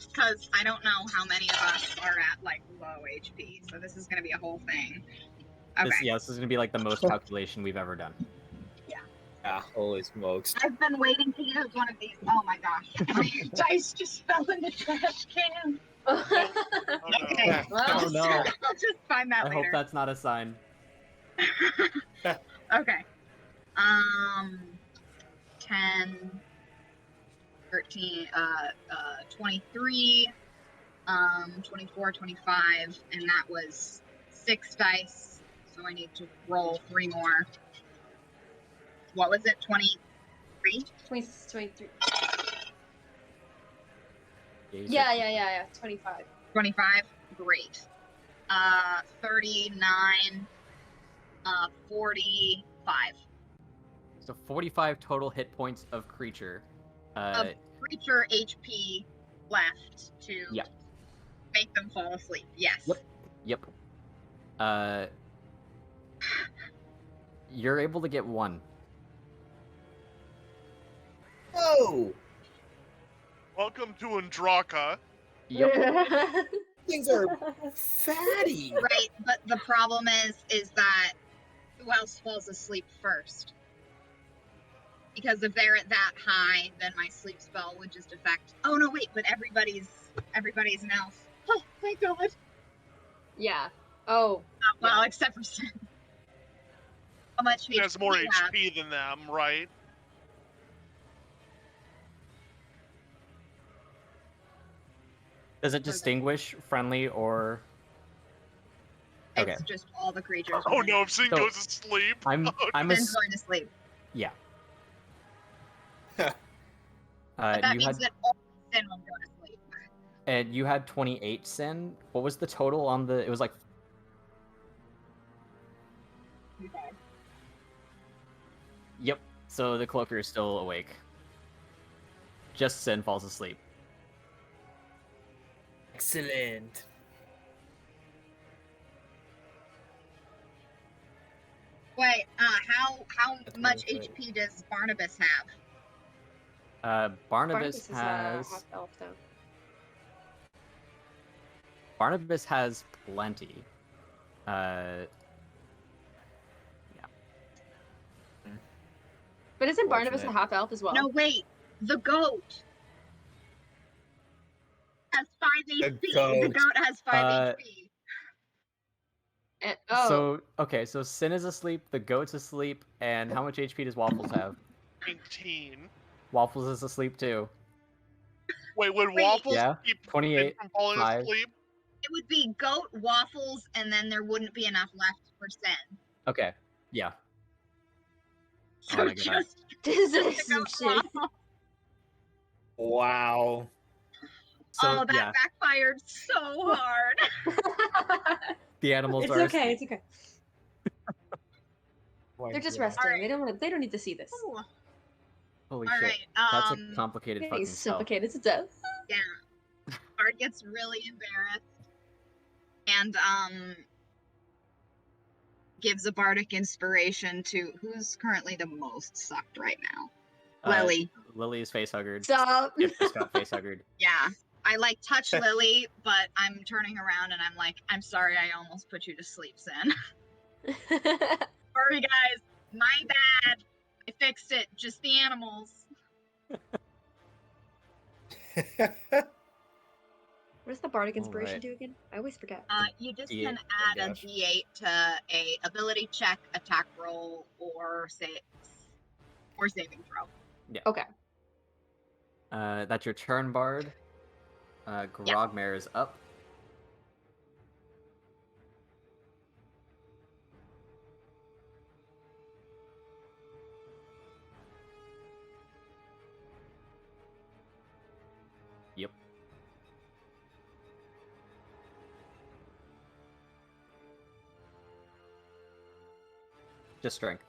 [SPEAKER 2] Because I don't know how many of us are at like low HP, so this is going to be a whole thing. Okay.
[SPEAKER 3] This is going to be like the most calculation we've ever done.
[SPEAKER 1] Yeah, holy smokes.
[SPEAKER 2] I've been waiting to use one of these. Oh my gosh. My dice just fell in the trash can.
[SPEAKER 4] Oh, no.
[SPEAKER 2] Okay.
[SPEAKER 5] Well,
[SPEAKER 3] Oh, no.
[SPEAKER 2] I'll just find that
[SPEAKER 3] I hope
[SPEAKER 2] later.
[SPEAKER 3] that's not a sign.
[SPEAKER 2] Okay. 10, 13, 23, 24, 25, and that was 6 dice. So I need to roll 3 more. What was it? 23?
[SPEAKER 5] 23.
[SPEAKER 3] you said-
[SPEAKER 5] Yeah. 25.
[SPEAKER 2] 25? Great. 39, 45.
[SPEAKER 3] So 45 total hit points of creature.
[SPEAKER 2] Of creature HP left to
[SPEAKER 3] Yeah.
[SPEAKER 2] make them fall asleep. Yes.
[SPEAKER 3] Yep. You're able to get 1.
[SPEAKER 1] Whoa!
[SPEAKER 4] Welcome to Andraka.
[SPEAKER 3] Yep.
[SPEAKER 1] Things are fatty.
[SPEAKER 2] Right, but the problem is that who else falls asleep first? Because if they're at that high, then my sleep spell would just affect. Oh no, wait, but everybody's an elf. Oh, thank God.
[SPEAKER 5] Yeah. Oh.
[SPEAKER 2] Well, except for Sin. How much
[SPEAKER 4] He has
[SPEAKER 2] HP
[SPEAKER 4] more
[SPEAKER 2] do you have?
[SPEAKER 4] HP than them, right?
[SPEAKER 3] Does it distinguish friendly or? Okay.
[SPEAKER 2] It's just all the creatures.
[SPEAKER 4] Oh
[SPEAKER 2] within
[SPEAKER 4] no,
[SPEAKER 2] it.
[SPEAKER 4] if Sin
[SPEAKER 3] So,
[SPEAKER 4] goes to sleep.
[SPEAKER 3] I'm
[SPEAKER 2] Sin's going to sleep.
[SPEAKER 3] yeah.
[SPEAKER 2] But that
[SPEAKER 3] you
[SPEAKER 2] means
[SPEAKER 3] had
[SPEAKER 2] that all Sin will go to sleep.
[SPEAKER 3] and you had 28 sin. What was the total on the? It was like
[SPEAKER 2] Okay.
[SPEAKER 3] yep. So the cloaker is still awake. Just Sin falls asleep.
[SPEAKER 1] Excellent.
[SPEAKER 2] Wait, how
[SPEAKER 1] That's
[SPEAKER 2] much
[SPEAKER 1] really good.
[SPEAKER 2] HP does Barnabas have?
[SPEAKER 3] Barnabas
[SPEAKER 5] is
[SPEAKER 3] has
[SPEAKER 5] half elf though.
[SPEAKER 3] Barnabas has plenty.
[SPEAKER 5] But isn't Barnabas a
[SPEAKER 1] Fortunate.
[SPEAKER 5] half elf as well?
[SPEAKER 2] No, wait, the goat. has 5
[SPEAKER 1] The
[SPEAKER 2] HP. The
[SPEAKER 1] goat.
[SPEAKER 2] goat has 5 HP.
[SPEAKER 3] So Sin is asleep, the goat's asleep, and how much HP does Waffles have?
[SPEAKER 4] 19.
[SPEAKER 3] Waffles is asleep too.
[SPEAKER 4] Wait, would
[SPEAKER 2] Wait.
[SPEAKER 4] Waffles
[SPEAKER 3] Yeah,
[SPEAKER 4] keep
[SPEAKER 3] 28,
[SPEAKER 4] from falling
[SPEAKER 3] 5.
[SPEAKER 4] asleep?
[SPEAKER 2] It would be goat, waffles, and then there wouldn't be enough left for Sin.
[SPEAKER 3] Okay, yeah.
[SPEAKER 2] So
[SPEAKER 3] my God.
[SPEAKER 2] just
[SPEAKER 5] This
[SPEAKER 2] the
[SPEAKER 5] is some
[SPEAKER 2] goat
[SPEAKER 5] shit.
[SPEAKER 2] waffle.
[SPEAKER 1] Wow.
[SPEAKER 3] So
[SPEAKER 2] that
[SPEAKER 3] yeah,
[SPEAKER 2] backfired so hard.
[SPEAKER 3] the animals
[SPEAKER 5] It's
[SPEAKER 3] are
[SPEAKER 5] okay.
[SPEAKER 3] asleep.
[SPEAKER 5] It's okay.
[SPEAKER 1] Oh my
[SPEAKER 5] They're just
[SPEAKER 1] God.
[SPEAKER 5] resting.
[SPEAKER 2] Alright.
[SPEAKER 5] They don't need to see this.
[SPEAKER 2] Ooh,
[SPEAKER 3] Holy
[SPEAKER 2] all
[SPEAKER 3] shit,
[SPEAKER 2] right.
[SPEAKER 3] that's a complicated
[SPEAKER 5] Getting
[SPEAKER 3] fucking spell.
[SPEAKER 5] suffocated to death.
[SPEAKER 2] Yeah. Bard gets really embarrassed and gives a bardic inspiration to who's currently the most sucked right now. Lily.
[SPEAKER 3] Lily is facehuggered.
[SPEAKER 5] Stop.
[SPEAKER 3] Skip just got facehuggered.
[SPEAKER 2] Yeah. I like touch Lily, but I'm turning around and I'm like, I'm sorry, I almost put you to sleep, Sin. Sorry, guys. My bad. I fixed it. Just the animals.
[SPEAKER 5] What does the bardic inspiration
[SPEAKER 3] Alright.
[SPEAKER 5] do again? I always forget.
[SPEAKER 2] You just
[SPEAKER 3] D8,
[SPEAKER 2] can add a
[SPEAKER 3] gosh.
[SPEAKER 2] D8 to a ability check, attack roll, or saving throw.
[SPEAKER 5] Okay.
[SPEAKER 3] That's your turn, Bard. Grogmare is up. Yep. Just strength.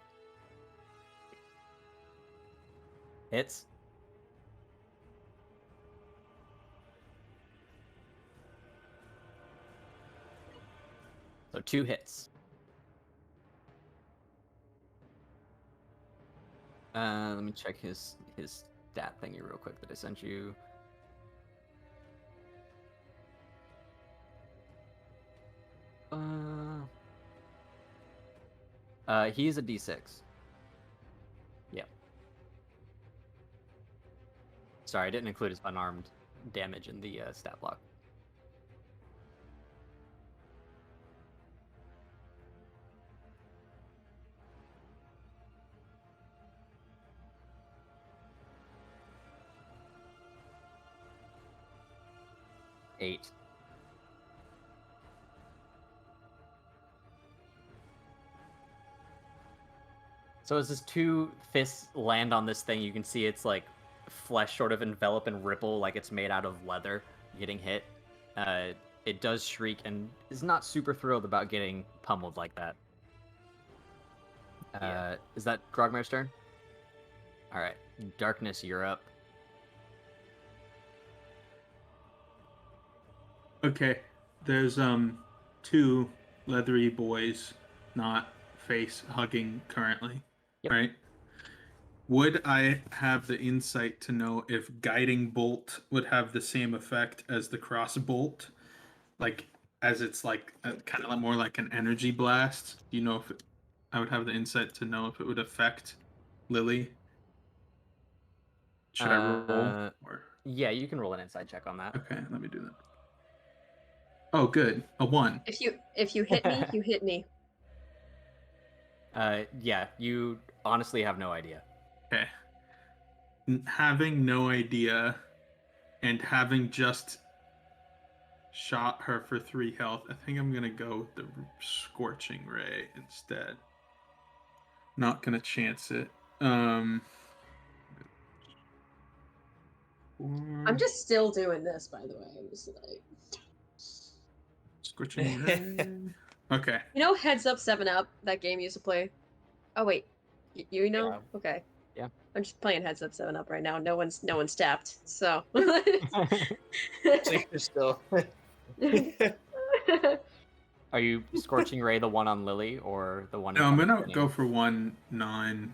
[SPEAKER 3] Hits. So 2 hits. Let me check his stat thingy real quick that I sent you. He's a D6. Yep. Sorry, I didn't include his unarmed damage in the stat block. Eight. So as his 2 fists land on this thing, you can see it's like flesh sort of envelop and ripple like it's made out of leather getting hit. It does shriek and is not super thrilled about getting pummeled like that. Is that Grogmare's turn? Alright. Darkness, you're up.
[SPEAKER 6] Okay, there's 2 leathery boys not face hugging currently,
[SPEAKER 3] Yep.
[SPEAKER 6] right? Would I have the insight to know if guiding bolt would have the same effect as the cross bolt, like as it's like kind of more like an energy blast? Do you know if I would have the insight to know if it would affect Lily? Should I roll? Or...
[SPEAKER 3] Yeah, you can roll an inside check on that.
[SPEAKER 6] Okay, let me do that. Oh, good. A 1.
[SPEAKER 5] If you hit me, you hit me.
[SPEAKER 3] Yeah, you honestly have no idea.
[SPEAKER 6] Okay. Having no idea and having just shot her for 3 health, I think I'm going to go with the Scorching Ray instead. Not going to chance it.
[SPEAKER 5] I'm just still doing this, by the way. I'm just like...
[SPEAKER 6] Scorching Ray. Okay.
[SPEAKER 5] You know Heads Up 7-Up, that game you used to play? Oh, wait. You know?
[SPEAKER 1] Yeah.
[SPEAKER 5] Okay.
[SPEAKER 3] Yeah.
[SPEAKER 5] I'm just playing Heads Up 7-Up right now. No one's tapped, so...
[SPEAKER 1] So you're still.
[SPEAKER 3] Are you Scorching Ray the one on Lily or the one?
[SPEAKER 6] No, I'm going to go for 1-9.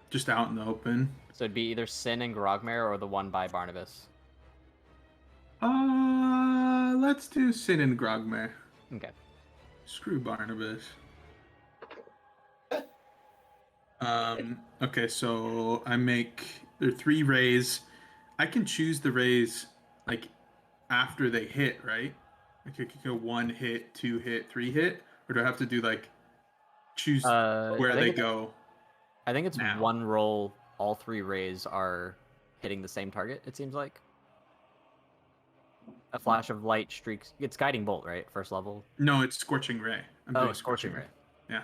[SPEAKER 6] Just out in the open.
[SPEAKER 3] So it'd be either Sin and Grogmare or the one by Barnabas.
[SPEAKER 6] Let's do Sin and Grogmare.
[SPEAKER 3] Okay.
[SPEAKER 6] Screw Barnabas. Okay, so there are 3 rays. I can choose the rays like after they hit, right? Like it could go 1 hit, 2 hit, 3 hit, or do I have to do like choose where they go?
[SPEAKER 3] I think it's
[SPEAKER 6] now?
[SPEAKER 3] one roll. All 3 rays are hitting the same target. It seems like a flash of light streaks. It's guiding bolt, right? First level.
[SPEAKER 6] No, it's scorching ray. I'm
[SPEAKER 3] Oh,
[SPEAKER 6] doing
[SPEAKER 3] scorching ray.
[SPEAKER 6] Yeah.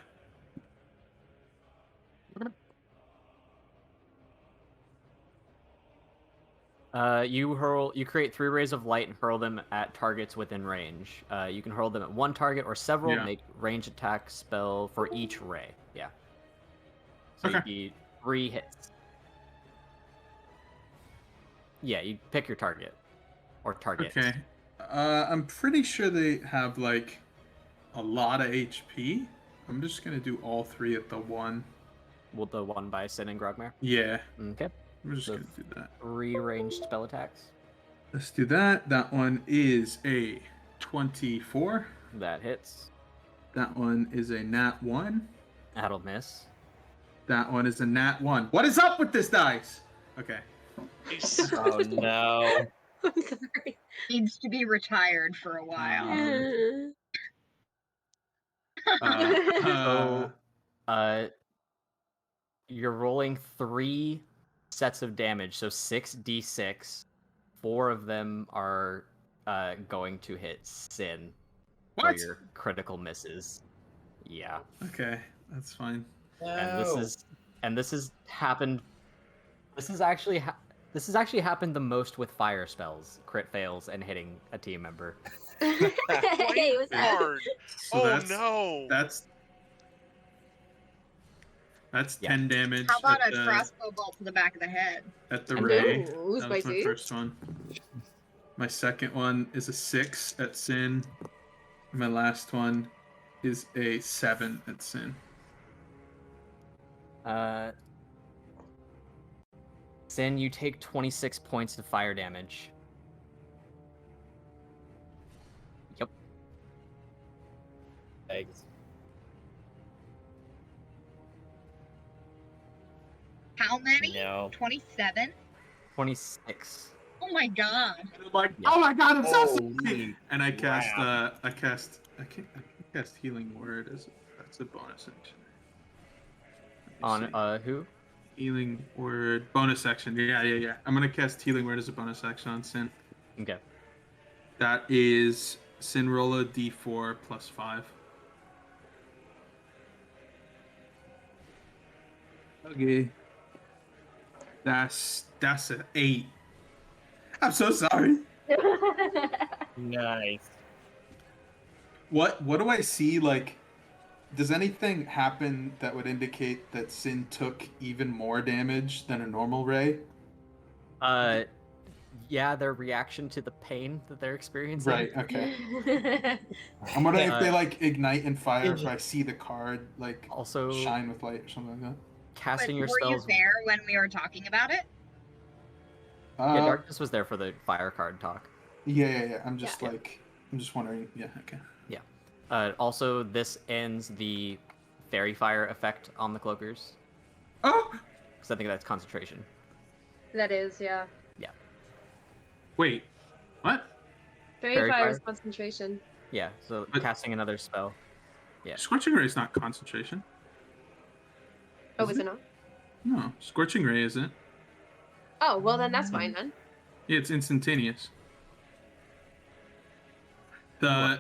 [SPEAKER 3] You create 3 rays of light and hurl them at targets within range. You can hurl them at one target or several.
[SPEAKER 6] Yeah.
[SPEAKER 3] Make range attack spell for each ray. Yeah. So
[SPEAKER 6] Okay.
[SPEAKER 3] you'd be 3 hits. Yeah, you pick your target or targets.
[SPEAKER 6] Okay. I'm pretty sure they have like a lot of HP. I'm just gonna do all 3 at the one.
[SPEAKER 3] Will the one by Sin and Grogmare?
[SPEAKER 6] Yeah.
[SPEAKER 3] Okay.
[SPEAKER 6] We're just
[SPEAKER 3] So
[SPEAKER 6] gonna do that.
[SPEAKER 3] 3 ranged spell attacks.
[SPEAKER 6] Let's do that. That one is a 24.
[SPEAKER 3] That hits.
[SPEAKER 6] That one is a nat 1.
[SPEAKER 3] That'll miss.
[SPEAKER 6] That one is a nat 1. What is up with this dice? Okay.
[SPEAKER 4] Nice.
[SPEAKER 1] Oh no.
[SPEAKER 5] I'm sorry.
[SPEAKER 2] Needs to be retired for a while.
[SPEAKER 3] You're rolling 3 sets of damage, so 6d6. 4 of them are going to hit Sin for
[SPEAKER 6] What?
[SPEAKER 3] your critical misses. Yeah.
[SPEAKER 6] Okay, that's fine.
[SPEAKER 3] And this has happened. This has actually happened the most with fire spells, crit fails, and hitting a team member.
[SPEAKER 5] Hey, what's up?
[SPEAKER 4] Hard.
[SPEAKER 6] So
[SPEAKER 4] Oh
[SPEAKER 6] that's,
[SPEAKER 4] no.
[SPEAKER 6] That's
[SPEAKER 3] Yeah.
[SPEAKER 6] 10 damage.
[SPEAKER 2] How about
[SPEAKER 6] at
[SPEAKER 2] a
[SPEAKER 6] the,
[SPEAKER 2] crossbow bolt to the back of the head?
[SPEAKER 6] at the
[SPEAKER 3] And
[SPEAKER 6] ray?
[SPEAKER 5] Ooh,
[SPEAKER 6] That was my
[SPEAKER 5] spicy.
[SPEAKER 6] first one. My second one is a 6 at Sin. And my last one is a 7 at Sin.
[SPEAKER 3] Sin, you take 26 points of fire damage. Yep.
[SPEAKER 1] Thanks.
[SPEAKER 2] How many?
[SPEAKER 1] No.
[SPEAKER 2] 27?
[SPEAKER 3] 26.
[SPEAKER 2] Oh my god.
[SPEAKER 6] And I'm like,
[SPEAKER 3] Yeah.
[SPEAKER 6] oh my god, I'm so
[SPEAKER 1] Holy
[SPEAKER 6] sorry! And I cast,
[SPEAKER 1] crap.
[SPEAKER 6] I can cast Healing Word that's a bonus action. Let me
[SPEAKER 3] On
[SPEAKER 6] see.
[SPEAKER 3] who?
[SPEAKER 6] Healing Word bonus action. Yeah. I'm gonna cast Healing Word as a bonus action on Sin.
[SPEAKER 3] Okay.
[SPEAKER 6] That is Sin roll a d4 plus 5. Okay. That's an 8. I'm so sorry.
[SPEAKER 1] Nice.
[SPEAKER 6] What do I see? Like, does anything happen that would indicate that Sin took even more damage than a normal ray?
[SPEAKER 3] Yeah, their reaction to the pain that they're experiencing.
[SPEAKER 6] Right. Okay. I'm wondering if they
[SPEAKER 3] Uh,
[SPEAKER 6] like ignite in fire, if I see the card like
[SPEAKER 3] Also,
[SPEAKER 6] shine with light or something like that.
[SPEAKER 3] casting
[SPEAKER 2] But
[SPEAKER 3] your
[SPEAKER 2] were you
[SPEAKER 3] spells.
[SPEAKER 2] there when we were talking about it?
[SPEAKER 3] Yeah, Darkness was there for the fire card talk.
[SPEAKER 6] Yeah. I'm just
[SPEAKER 3] Yeah.
[SPEAKER 6] I'm just wondering. Yeah. Okay.
[SPEAKER 3] Also, this ends the fairy fire effect on the cloakers,
[SPEAKER 6] Oh
[SPEAKER 3] because I think that's concentration.
[SPEAKER 5] That is, yeah.
[SPEAKER 6] wait, what?
[SPEAKER 5] Fairy
[SPEAKER 3] Fairy
[SPEAKER 5] Fire's
[SPEAKER 3] fire?
[SPEAKER 5] concentration.
[SPEAKER 3] Yeah, so
[SPEAKER 6] But-
[SPEAKER 3] casting another spell. Yeah.
[SPEAKER 6] Scorching ray is not concentration.
[SPEAKER 5] Oh,
[SPEAKER 6] Is
[SPEAKER 5] is
[SPEAKER 6] it?
[SPEAKER 5] it not?
[SPEAKER 6] No, scorching ray isn't.
[SPEAKER 5] Oh, well then that's fine then.
[SPEAKER 6] Yeah, it's instantaneous.
[SPEAKER 3] You are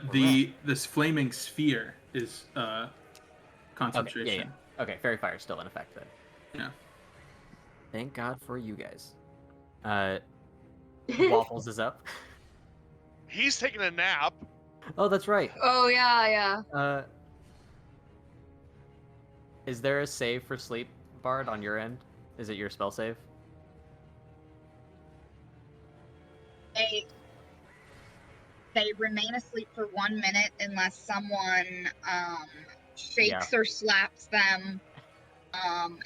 [SPEAKER 6] This flaming sphere is concentration.
[SPEAKER 3] Okay, fairy fire is still in effect then.
[SPEAKER 6] Yeah.
[SPEAKER 3] Thank God for you guys. Waffles is up.
[SPEAKER 4] He's taking a nap.
[SPEAKER 3] Oh, that's right.
[SPEAKER 5] Oh yeah.
[SPEAKER 3] Is there a save for sleep, Bard, on your end? Is it your spell save?
[SPEAKER 2] They remain asleep for 1 minute unless someone shakes or slaps them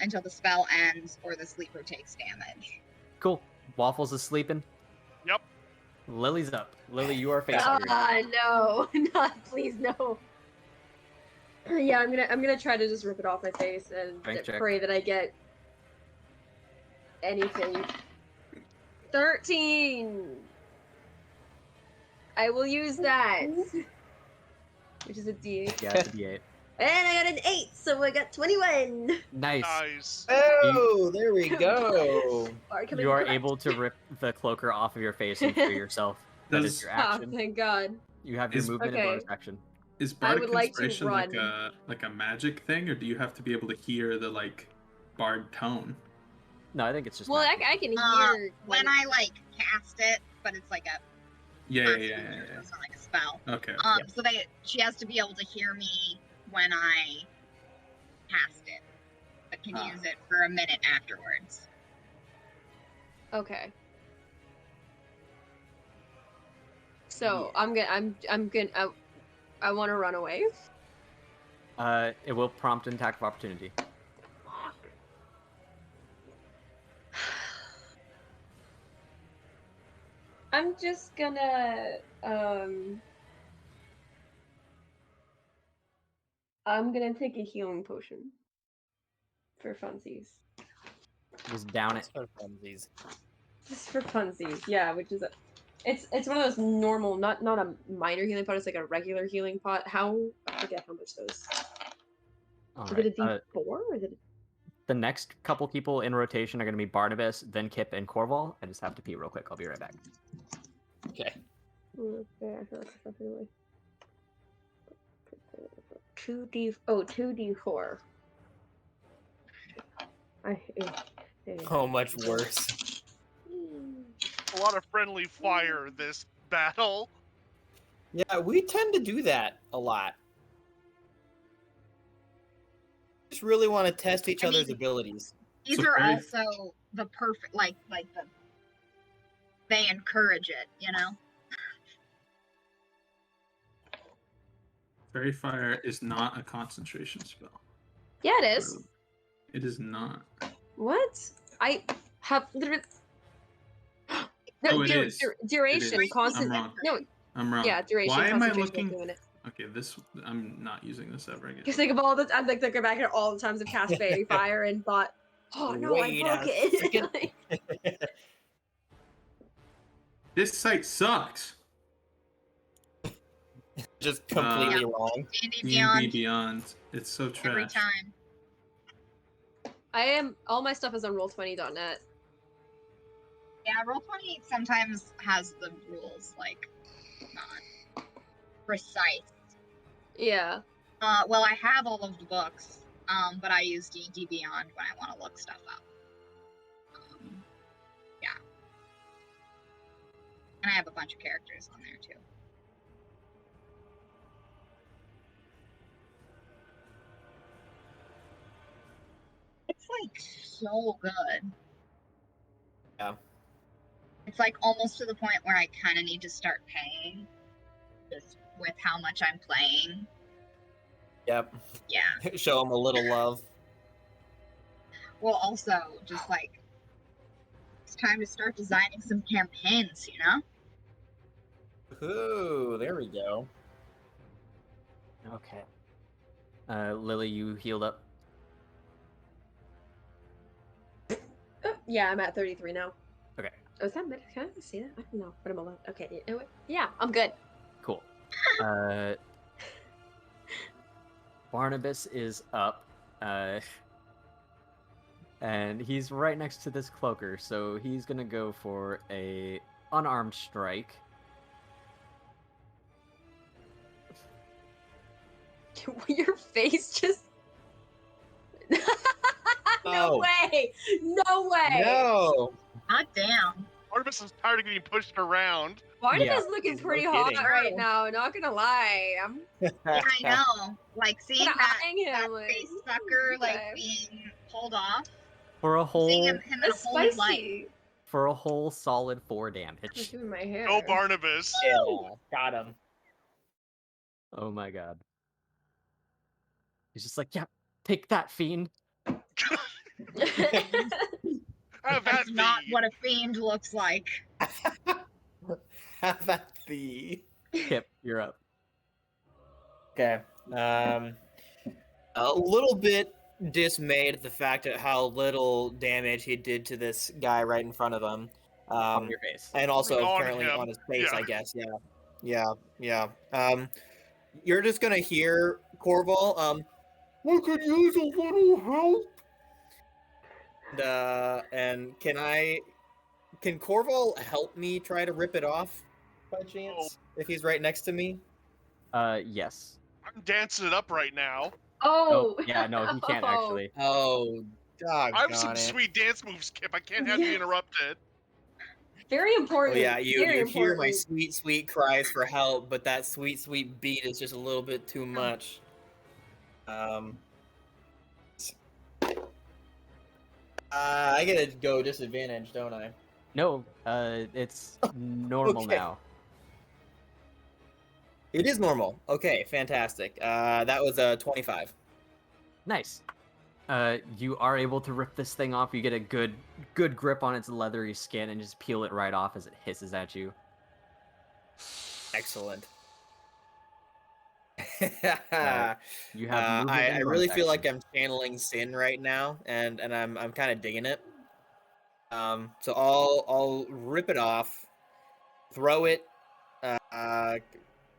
[SPEAKER 2] until the spell ends or the sleeper takes damage.
[SPEAKER 3] Cool. Waffles is sleeping.
[SPEAKER 4] Yep.
[SPEAKER 3] Lily's up. Lily, you are face hungry.
[SPEAKER 5] No, not please no. Yeah, I'm gonna try to just rip it off my face and
[SPEAKER 3] Strength check.
[SPEAKER 5] pray that I get anything. 13. I will use that. Which is a D8.
[SPEAKER 3] Yeah, it's a D8.
[SPEAKER 5] And I got an 8, so I got 21.
[SPEAKER 3] Nice.
[SPEAKER 4] Nice.
[SPEAKER 1] Oh, there we go.
[SPEAKER 3] You are able to rip the cloaker off of your face and free yourself. That is
[SPEAKER 6] Does-
[SPEAKER 3] your
[SPEAKER 5] Oh,
[SPEAKER 3] action.
[SPEAKER 5] thank God.
[SPEAKER 3] You have your
[SPEAKER 6] Is-
[SPEAKER 3] movement and
[SPEAKER 5] Okay.
[SPEAKER 3] bonus action.
[SPEAKER 6] Is
[SPEAKER 5] I
[SPEAKER 6] bardic
[SPEAKER 5] would like to
[SPEAKER 6] inspiration
[SPEAKER 5] run.
[SPEAKER 6] like a magic thing, or do you have to be able to hear the like bard tone?
[SPEAKER 3] No, I think it's just.
[SPEAKER 5] Well,
[SPEAKER 3] magic.
[SPEAKER 5] I can
[SPEAKER 2] Uh,
[SPEAKER 5] hear
[SPEAKER 2] When I like cast it, but it's like a
[SPEAKER 6] Yeah.
[SPEAKER 2] it's not like a spell.
[SPEAKER 6] Okay.
[SPEAKER 2] So she has to be able to hear me when I cast it, but can use it for a minute afterwards.
[SPEAKER 5] Okay. So I'm gonna I want to run away.
[SPEAKER 3] It will prompt an attack of opportunity.
[SPEAKER 5] I'm just gonna I'm gonna take a healing potion for funsies.
[SPEAKER 3] Just down it.
[SPEAKER 1] For funsies.
[SPEAKER 5] Just for funsies, yeah. Which is it's one of those normal, not a minor healing pot. It's like a regular healing pot. I forget how much those.
[SPEAKER 3] All
[SPEAKER 5] Is
[SPEAKER 3] right.
[SPEAKER 5] it a D4 or is it?
[SPEAKER 3] The next couple people in rotation are going to be Barnabas, then Kip, and Corval. I just have to pee real quick. I'll be right back.
[SPEAKER 1] Okay.
[SPEAKER 5] Okay, I feel like it's anyway. 2D4.
[SPEAKER 1] Oh, much worse.
[SPEAKER 4] A lot of friendly fire this battle.
[SPEAKER 1] Yeah, we tend to do that a lot. Just really want to test each
[SPEAKER 2] I
[SPEAKER 1] other's
[SPEAKER 2] mean-
[SPEAKER 1] abilities.
[SPEAKER 2] These
[SPEAKER 6] So
[SPEAKER 2] are
[SPEAKER 6] very-
[SPEAKER 2] also the perfect, they encourage it, you know?
[SPEAKER 6] Fairy fire is not a concentration spell.
[SPEAKER 5] Yeah, it is.
[SPEAKER 6] It is not.
[SPEAKER 5] What? I have literally.
[SPEAKER 6] Oh, it is.
[SPEAKER 5] Duration,
[SPEAKER 6] It is.
[SPEAKER 5] constant.
[SPEAKER 6] I'm wrong.
[SPEAKER 5] No,
[SPEAKER 6] I'm wrong.
[SPEAKER 5] yeah, duration.
[SPEAKER 6] Why am I
[SPEAKER 5] concentration,
[SPEAKER 6] looking?
[SPEAKER 5] doing it?
[SPEAKER 6] Okay, I'm not using this ever again.
[SPEAKER 5] Because think of all the I'm like looking back at all the times I've cast fairy fire and thought, oh no,
[SPEAKER 1] Wait
[SPEAKER 5] I broke
[SPEAKER 1] a
[SPEAKER 5] it.
[SPEAKER 1] second.
[SPEAKER 6] This site sucks.
[SPEAKER 1] Just completely wrong.
[SPEAKER 2] D&D
[SPEAKER 6] D&D
[SPEAKER 2] Beyond,
[SPEAKER 6] Beyond. It's so trash.
[SPEAKER 2] every time.
[SPEAKER 5] I am all my stuff is on roll20.net.
[SPEAKER 2] Yeah, Roll20 sometimes has the rules, not precise.
[SPEAKER 5] Yeah.
[SPEAKER 2] Well, I have all of the books, but I use D&D Beyond when I want to look stuff up. Yeah. And I have a bunch of characters on there, too. It's, so good.
[SPEAKER 1] Yeah.
[SPEAKER 2] It's, almost to the point where I kind of need to start paying, just with how much I'm playing.
[SPEAKER 1] Yep.
[SPEAKER 2] Yeah.
[SPEAKER 1] Show them a little love.
[SPEAKER 2] Well, also, just, it's time to start designing some campaigns, you know?
[SPEAKER 1] Ooh, there we go.
[SPEAKER 3] Okay. Lily, you healed up.
[SPEAKER 5] Oh, yeah, I'm at 33 now.
[SPEAKER 3] Okay.
[SPEAKER 5] Oh, is that mid? Can I see that? I don't know, but I'm allowed. Okay, you know what? Yeah, I'm good.
[SPEAKER 3] Cool. Barnabas is up. And he's right next to this cloaker, so he's gonna go for a unarmed strike.
[SPEAKER 5] Your face just. No
[SPEAKER 1] Oh.
[SPEAKER 5] way! No way!
[SPEAKER 1] No.
[SPEAKER 2] God damn.
[SPEAKER 4] Barnabas is tired of getting pushed around.
[SPEAKER 5] Barnabas
[SPEAKER 3] Yeah.
[SPEAKER 5] looking
[SPEAKER 1] He's
[SPEAKER 5] pretty
[SPEAKER 1] no
[SPEAKER 5] hot
[SPEAKER 1] kidding.
[SPEAKER 5] right now. Not gonna lie, I'm
[SPEAKER 2] Yeah, I know. Seeing
[SPEAKER 5] kinda
[SPEAKER 2] that,
[SPEAKER 5] eyeing
[SPEAKER 2] that
[SPEAKER 5] him. Like,
[SPEAKER 2] face sucker,
[SPEAKER 5] okay.
[SPEAKER 2] being pulled off.
[SPEAKER 3] For a
[SPEAKER 2] Seeing
[SPEAKER 3] whole
[SPEAKER 2] him in a
[SPEAKER 5] That's
[SPEAKER 2] whole new light.
[SPEAKER 5] spicy.
[SPEAKER 3] for a whole solid 4
[SPEAKER 5] I'm
[SPEAKER 3] damage.
[SPEAKER 5] doing my hair.
[SPEAKER 4] Go Barnabas.
[SPEAKER 1] Yeah, got him.
[SPEAKER 3] Oh my god. He's just like, yeah, take that, fiend.
[SPEAKER 4] Have
[SPEAKER 2] That's
[SPEAKER 4] that
[SPEAKER 2] not
[SPEAKER 4] be.
[SPEAKER 2] what a fiend looks like.
[SPEAKER 1] Have at thee.
[SPEAKER 3] Kip, you're up.
[SPEAKER 1] Okay. A little bit dismayed at the fact of how little damage he did to this guy right in front of him.
[SPEAKER 3] On your face.
[SPEAKER 1] And also
[SPEAKER 4] On
[SPEAKER 1] apparently
[SPEAKER 4] him,
[SPEAKER 1] on his face,
[SPEAKER 4] yeah.
[SPEAKER 1] I guess, yeah. Yeah. You're just gonna hear Corval. We could use a little help. And can Corval help me try to rip it off by chance if he's right next to me?
[SPEAKER 3] Yes.
[SPEAKER 4] I'm dancing it up right now.
[SPEAKER 3] Oh,
[SPEAKER 5] Oh.
[SPEAKER 3] yeah, no, he can't actually.
[SPEAKER 1] Oh,
[SPEAKER 4] I have some
[SPEAKER 1] doggone it.
[SPEAKER 4] sweet dance moves, Kip. I can't have you
[SPEAKER 5] Yeah.
[SPEAKER 4] interrupted.
[SPEAKER 5] Very
[SPEAKER 1] Oh
[SPEAKER 5] important.
[SPEAKER 1] yeah,
[SPEAKER 5] Very
[SPEAKER 1] you hear my
[SPEAKER 5] important.
[SPEAKER 1] sweet cries for help, but that sweet beat is just a little bit too much. I gotta go disadvantage, don't I?
[SPEAKER 3] No, it's normal
[SPEAKER 1] Okay.
[SPEAKER 3] now.
[SPEAKER 1] It is normal. Okay, fantastic. That was a 25.
[SPEAKER 3] Nice. You are able to rip this thing off. You get a good grip on its leathery skin and just peel it right off as it hisses at you.
[SPEAKER 1] Excellent.
[SPEAKER 3] You have movement
[SPEAKER 1] I
[SPEAKER 3] and
[SPEAKER 1] really
[SPEAKER 3] bonus
[SPEAKER 1] feel like
[SPEAKER 3] action.
[SPEAKER 1] I'm channeling Sin right now, and I'm kind of digging it. So I'll rip it off, throw it.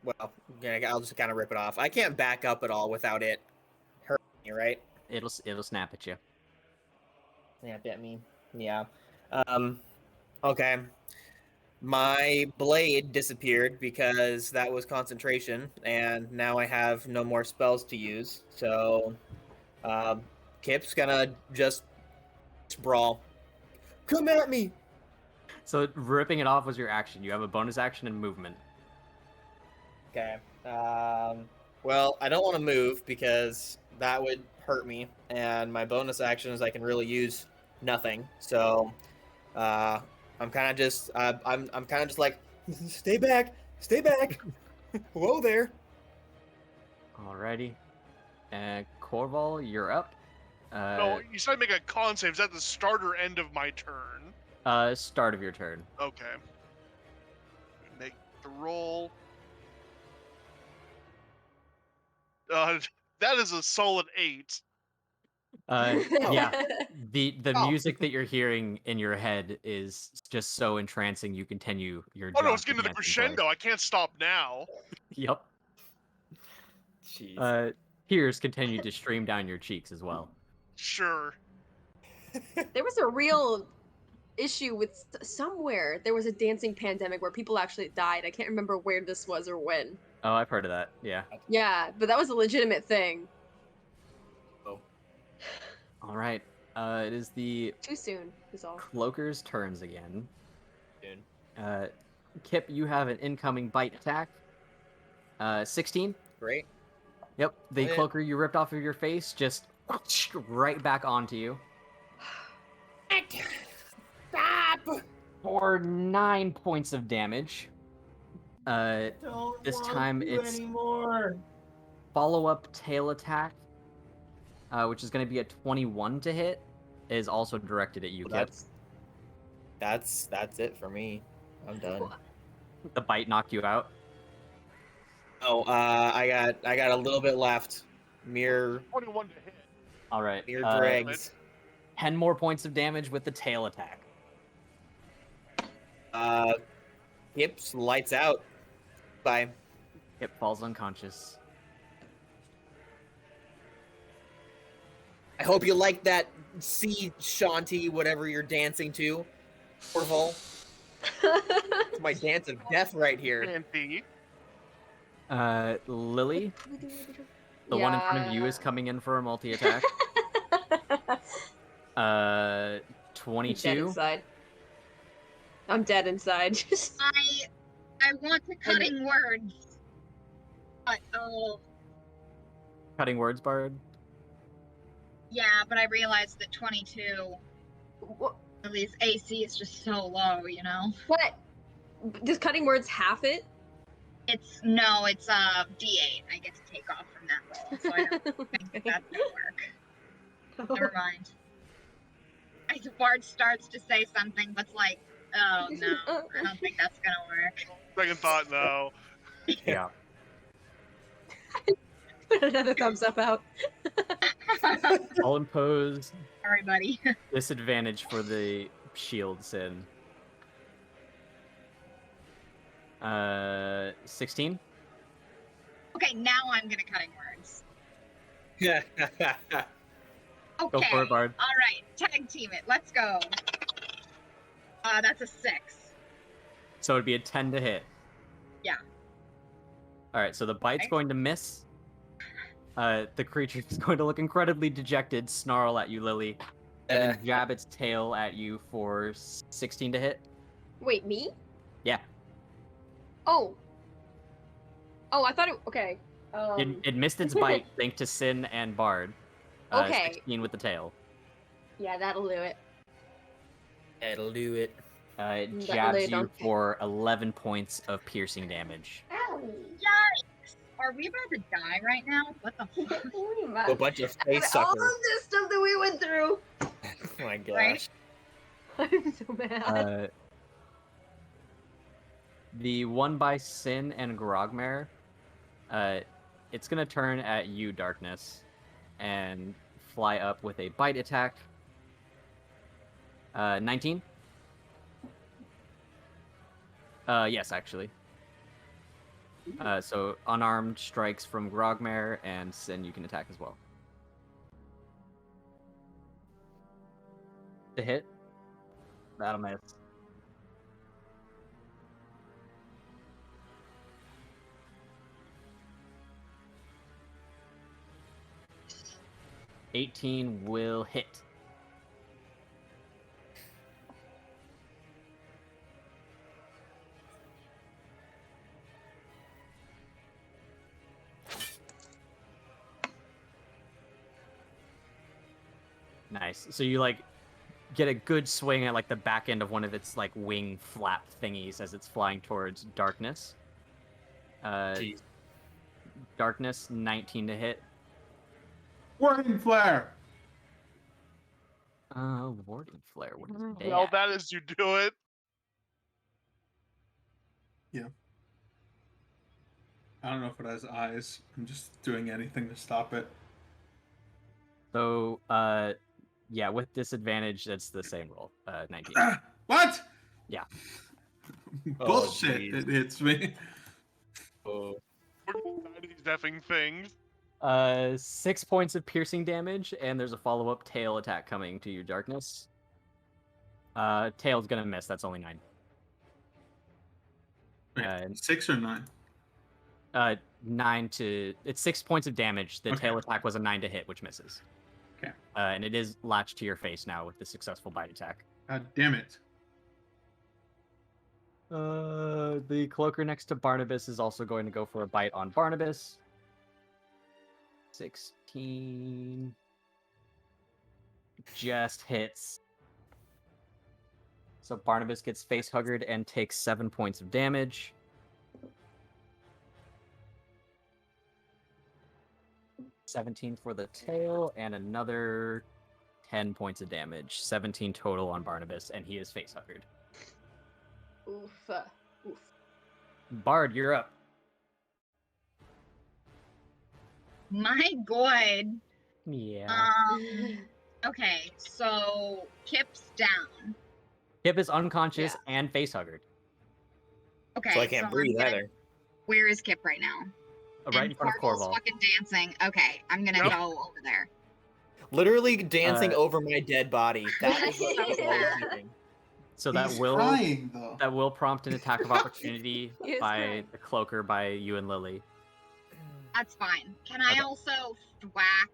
[SPEAKER 1] Well, yeah, I'll just kind of rip it off. I can't back up at all without it hurting me, right?
[SPEAKER 3] It'll snap at you.
[SPEAKER 1] Snap at me. Yeah. Okay. My blade disappeared because that was concentration, and now I have no more spells to use. So, Kip's gonna just brawl. Come at me!
[SPEAKER 3] So ripping it off was your action. You have a bonus action and movement.
[SPEAKER 1] Okay. Well, I don't want to move because that would hurt me, and my bonus action is I can really use nothing. So, I'm kind of just I'm kind of just like stay back. Whoa there.
[SPEAKER 3] Alrighty. Corval, you're up.
[SPEAKER 4] No, you said make a con save. Is that the start or end of my turn?
[SPEAKER 3] Start of your turn.
[SPEAKER 4] Okay. Make the roll. That is a solid 8.
[SPEAKER 3] Yeah. The
[SPEAKER 1] Oh.
[SPEAKER 3] music that you're hearing in your head is just so entrancing. You continue your.
[SPEAKER 4] Oh no, it's
[SPEAKER 3] jaunty
[SPEAKER 4] getting to the
[SPEAKER 3] dancing play.
[SPEAKER 4] crescendo. I can't stop now.
[SPEAKER 3] Yep.
[SPEAKER 1] Jeez.
[SPEAKER 3] Tears continue to stream down your cheeks as well.
[SPEAKER 4] Sure.
[SPEAKER 5] There was a real issue with somewhere. There was a dancing pandemic where people actually died. I can't remember where this was or when.
[SPEAKER 3] Oh, I've heard of that. Yeah.
[SPEAKER 5] Yeah, but that was a legitimate thing.
[SPEAKER 1] Oh.
[SPEAKER 3] All right. It is the
[SPEAKER 5] Too soon is all.
[SPEAKER 3] Cloakers' turns again.
[SPEAKER 1] Dude.
[SPEAKER 3] Kip, you have an incoming bite attack. 16.
[SPEAKER 1] Great.
[SPEAKER 3] Yep. The
[SPEAKER 1] Yeah.
[SPEAKER 3] cloaker you ripped off of your face just right back onto you.
[SPEAKER 1] Stop!
[SPEAKER 3] For 9 points of damage.
[SPEAKER 1] Don't
[SPEAKER 3] This
[SPEAKER 1] want
[SPEAKER 3] time
[SPEAKER 1] to
[SPEAKER 3] it's-
[SPEAKER 1] anymore.
[SPEAKER 3] Follow-up tail attack, which is going to be a 21 to hit, is also directed at you,
[SPEAKER 1] Well,
[SPEAKER 3] Kip.
[SPEAKER 1] that's it for me. I'm done.
[SPEAKER 3] The bite knocked you out.
[SPEAKER 1] Oh, I got a little bit left. Mere
[SPEAKER 4] 21 to hit.
[SPEAKER 3] All right.
[SPEAKER 1] dregs.
[SPEAKER 3] 10 more points of damage with the tail attack.
[SPEAKER 1] Kip's lights out. Bye.
[SPEAKER 3] Kip falls unconscious.
[SPEAKER 1] I hope you like that sea shanty, whatever you're dancing to. Corval. It's my dance of death right here.
[SPEAKER 4] Fancy.
[SPEAKER 3] Lily, the one in front of you is coming in for a multi-attack.
[SPEAKER 5] I'm dead
[SPEAKER 3] 22.
[SPEAKER 5] inside. I'm dead inside. Just
[SPEAKER 2] I want to cutting words. But
[SPEAKER 3] Cutting words, Bard.
[SPEAKER 2] yeah, but I realized that 22
[SPEAKER 5] what?
[SPEAKER 2] at least AC is just so low, you know?
[SPEAKER 5] What? Does cutting words half it?
[SPEAKER 2] It's D8 I get to take off from that roll, so I don't think that's gonna work. Never mind. As Bard starts to say something, but's like, oh no, I don't think that's gonna work.
[SPEAKER 4] Second thought, no.
[SPEAKER 3] Yeah.
[SPEAKER 5] Put another thumbs up out.
[SPEAKER 3] I'll impose
[SPEAKER 2] Sorry, buddy.
[SPEAKER 3] disadvantage for the shield sin. 16.
[SPEAKER 2] Okay, now I'm gonna cutting words.
[SPEAKER 1] Yeah.
[SPEAKER 2] Okay.
[SPEAKER 3] Go for it, Bard.
[SPEAKER 2] All right, tag team it. Let's go. That's a 6.
[SPEAKER 3] So it'd be a 10 to hit.
[SPEAKER 2] Yeah.
[SPEAKER 3] All right, so the bite's
[SPEAKER 2] Okay.
[SPEAKER 3] going to miss. The creature is going to look incredibly dejected, snarl at you, Lily, and then jab its tail at you for 16 to hit.
[SPEAKER 5] Wait, me?
[SPEAKER 3] Yeah.
[SPEAKER 5] Oh. Oh, I thought it. Okay.
[SPEAKER 3] It missed its bite thanks to Sin and Bard.
[SPEAKER 5] Okay.
[SPEAKER 3] 16 with the tail.
[SPEAKER 5] Yeah, that'll do it.
[SPEAKER 1] It'll do it.
[SPEAKER 3] It
[SPEAKER 5] That'll
[SPEAKER 3] jabs
[SPEAKER 5] do it,
[SPEAKER 3] you
[SPEAKER 5] okay.
[SPEAKER 3] for 11 points of piercing damage.
[SPEAKER 5] Ow.
[SPEAKER 2] Yikes! Are we about to die right now? What the fuck?
[SPEAKER 1] A bunch of face
[SPEAKER 5] All
[SPEAKER 1] suckers.
[SPEAKER 5] of this stuff that we went through.
[SPEAKER 1] Oh my gosh.
[SPEAKER 2] Right?
[SPEAKER 5] I'm so mad.
[SPEAKER 3] The one by Sin and Grogmare, it's gonna turn at you, Darkness, and fly up with a bite attack. 19? Yes, actually. So unarmed strikes from Grogmare, and Sin you can attack as well. To hit? That'll miss. $18 will hit. Nice. So you like get a good swing at like the back end of one of its like wing flap thingies as it's flying towards Darkness.
[SPEAKER 1] Jeez.
[SPEAKER 3] Darkness, 19 to hit.
[SPEAKER 6] Warding flare.
[SPEAKER 3] Warding flare. What is that?
[SPEAKER 4] Well, that is you do it.
[SPEAKER 6] I don't know if it has eyes. I'm just doing anything to stop it.
[SPEAKER 3] So, yeah, with disadvantage, that's the same roll. 19.
[SPEAKER 6] What?
[SPEAKER 3] Yeah.
[SPEAKER 6] Bullshit!
[SPEAKER 1] jeez.
[SPEAKER 6] It hits me.
[SPEAKER 1] Oh.
[SPEAKER 4] We're gonna die to these effing things.
[SPEAKER 3] 6 points of piercing damage, and there's a follow-up tail attack coming to you, Darkness. Tail's gonna miss. That's only 9.
[SPEAKER 6] Wait, 6 or 9?
[SPEAKER 3] 9 to... It's 6 points of damage. The
[SPEAKER 6] Okay.
[SPEAKER 3] tail attack was a 9 to hit, which misses.
[SPEAKER 6] Okay.
[SPEAKER 3] And it is latched to your face now with the successful bite attack.
[SPEAKER 6] God damn it!
[SPEAKER 3] The cloaker next to Barnabas is also going to go for a bite on Barnabas. 16. Just hits. So Barnabas gets face huggered and takes 7 points of damage. $17 for the tail and another 10 points of damage. 17 total on Barnabas, and he is face huggered.
[SPEAKER 5] Oof. Oof.
[SPEAKER 3] Bard, you're up.
[SPEAKER 2] My god.
[SPEAKER 3] Yeah.
[SPEAKER 2] Okay, so Kip's down.
[SPEAKER 3] Kip is unconscious and face huggered.
[SPEAKER 2] Okay,
[SPEAKER 1] So I can't
[SPEAKER 2] I'm
[SPEAKER 1] breathe
[SPEAKER 2] gonna-
[SPEAKER 1] either.
[SPEAKER 2] Where is Kip right now?
[SPEAKER 3] Right
[SPEAKER 2] And
[SPEAKER 3] in front of
[SPEAKER 2] Corval's
[SPEAKER 3] Corval.
[SPEAKER 2] fucking dancing. Okay, I'm gonna
[SPEAKER 4] Yep.
[SPEAKER 2] go over there.
[SPEAKER 1] Literally dancing
[SPEAKER 3] Uh,
[SPEAKER 1] over my dead body. That is what I was thinking.
[SPEAKER 3] So
[SPEAKER 6] He's crying though.
[SPEAKER 3] that will prompt an attack of opportunity
[SPEAKER 5] He is
[SPEAKER 3] by
[SPEAKER 5] crying.
[SPEAKER 3] the cloaker by you and Lily.
[SPEAKER 2] That's fine. Can I
[SPEAKER 3] Okay.
[SPEAKER 2] also whack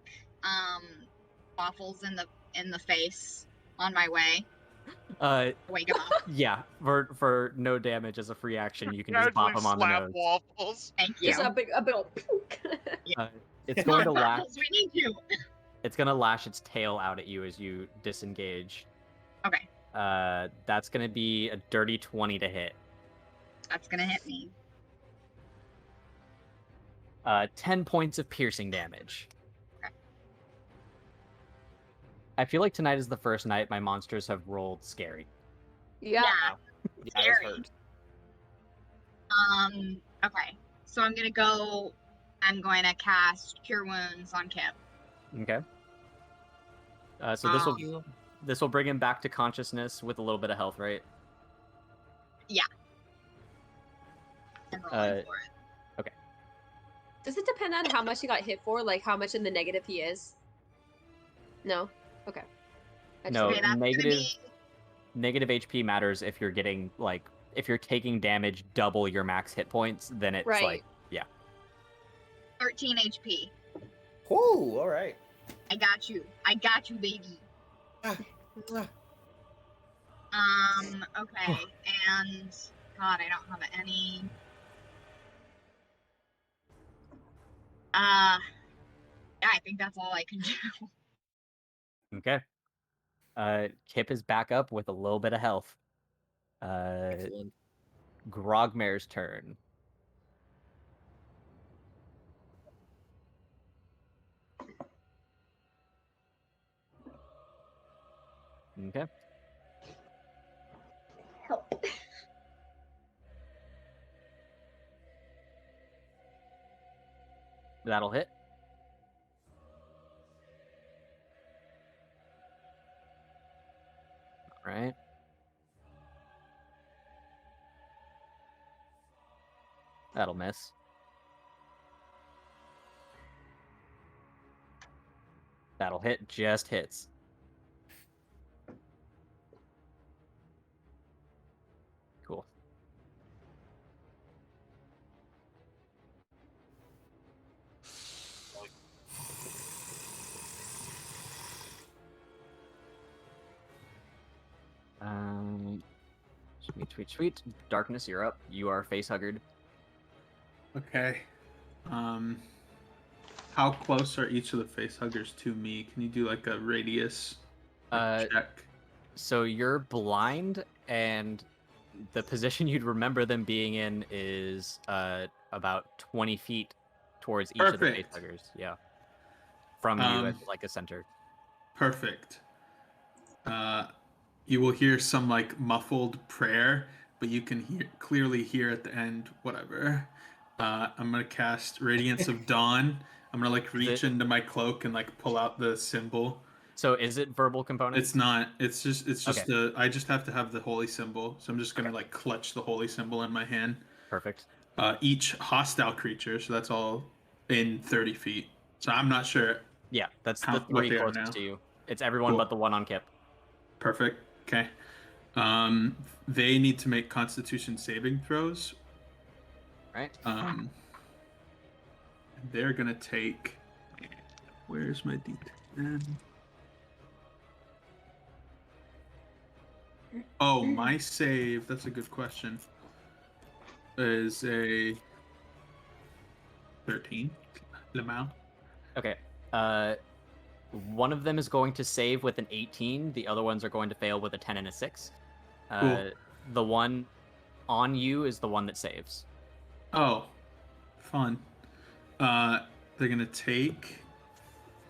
[SPEAKER 2] waffles in the face on my way? Wake him up.
[SPEAKER 3] Yeah, for no damage as a free action, you can just
[SPEAKER 4] Casually
[SPEAKER 3] bop him on the
[SPEAKER 4] slap
[SPEAKER 3] nose.
[SPEAKER 4] waffles.
[SPEAKER 2] Thank you.
[SPEAKER 5] Just a big old poke.
[SPEAKER 3] It's going to lash.
[SPEAKER 2] Waffles, we need you.
[SPEAKER 3] It's going to lash its tail out at you as you disengage.
[SPEAKER 2] Okay,
[SPEAKER 3] That's going to be a dirty 20 to hit.
[SPEAKER 2] that's gonna hit me.
[SPEAKER 3] 10 points of piercing damage.
[SPEAKER 2] Okay.
[SPEAKER 3] I feel like tonight is the first night my monsters have rolled scary.
[SPEAKER 5] Yeah.
[SPEAKER 1] Yeah, I was
[SPEAKER 2] Scary.
[SPEAKER 1] hurt.
[SPEAKER 2] Okay. So I'm going to cast Cure Wounds on Kip.
[SPEAKER 3] Okay. So this will bring him back to consciousness with a little bit of health, right?
[SPEAKER 2] Yeah. I'm rolling
[SPEAKER 3] Uh,
[SPEAKER 2] for it.
[SPEAKER 5] Does it depend on how much he got hit for? Like how much in the negative he is? No? Okay. I just
[SPEAKER 3] No,
[SPEAKER 2] Okay, that's gonna
[SPEAKER 3] negative
[SPEAKER 2] be
[SPEAKER 3] negative HP matters if you're getting like if you're taking damage double your max hit points, then it's
[SPEAKER 5] Right.
[SPEAKER 3] like
[SPEAKER 2] 13 HP.
[SPEAKER 1] Whoo! All right.
[SPEAKER 2] I got you, baby.
[SPEAKER 1] Ah, ah.
[SPEAKER 2] Okay, and God, I don't have any. Yeah, I think that's all I can do.
[SPEAKER 3] okay. Kip is back up with a little bit of health.
[SPEAKER 1] Excellent.
[SPEAKER 3] Grogmare's turn. Okay.
[SPEAKER 5] help.
[SPEAKER 3] That'll hit. All right. That'll miss. That'll hit. Just hits. Cool. Sweet, sweet, sweet. Darkness, you're up. You are face-huggered.
[SPEAKER 6] Okay. How close are each of the face huggers to me? Can you do like a radius check?
[SPEAKER 3] So you're blind, and the position you'd remember them being in is about 20 feet towards each of the
[SPEAKER 6] Perfect.
[SPEAKER 3] facehuggers. Yeah. From you as like a center.
[SPEAKER 6] Perfect. You will hear some like muffled prayer, but you can clearly hear at the end whatever. I'm gonna cast Radiance of Dawn. I'm gonna like reach into my cloak and like pull out the symbol.
[SPEAKER 3] So is it verbal component?
[SPEAKER 6] It's not. It's just
[SPEAKER 3] Okay.
[SPEAKER 6] I just have to have the holy symbol. So I'm just gonna like clutch the holy symbol in my hand.
[SPEAKER 3] Perfect.
[SPEAKER 6] Each hostile creature, so that's all in 30 feet. So I'm not sure
[SPEAKER 3] Yeah, that's the
[SPEAKER 6] what
[SPEAKER 3] three
[SPEAKER 6] they are
[SPEAKER 3] closest
[SPEAKER 6] now.
[SPEAKER 3] to you. It's everyone
[SPEAKER 6] Cool.
[SPEAKER 3] but the one on Kip.
[SPEAKER 6] Perfect. Okay. They need to make Constitution saving throws.
[SPEAKER 3] Right?
[SPEAKER 6] They're gonna take. Where's my D10? Oh, my save. That's a good question. Is a 13. Lamau.
[SPEAKER 3] Okay. One of them is going to save with an 18. The other ones are going to fail with a 10 and a 6.
[SPEAKER 6] Cool.
[SPEAKER 3] The one on you is the one that saves.
[SPEAKER 6] Oh, fun. They're gonna take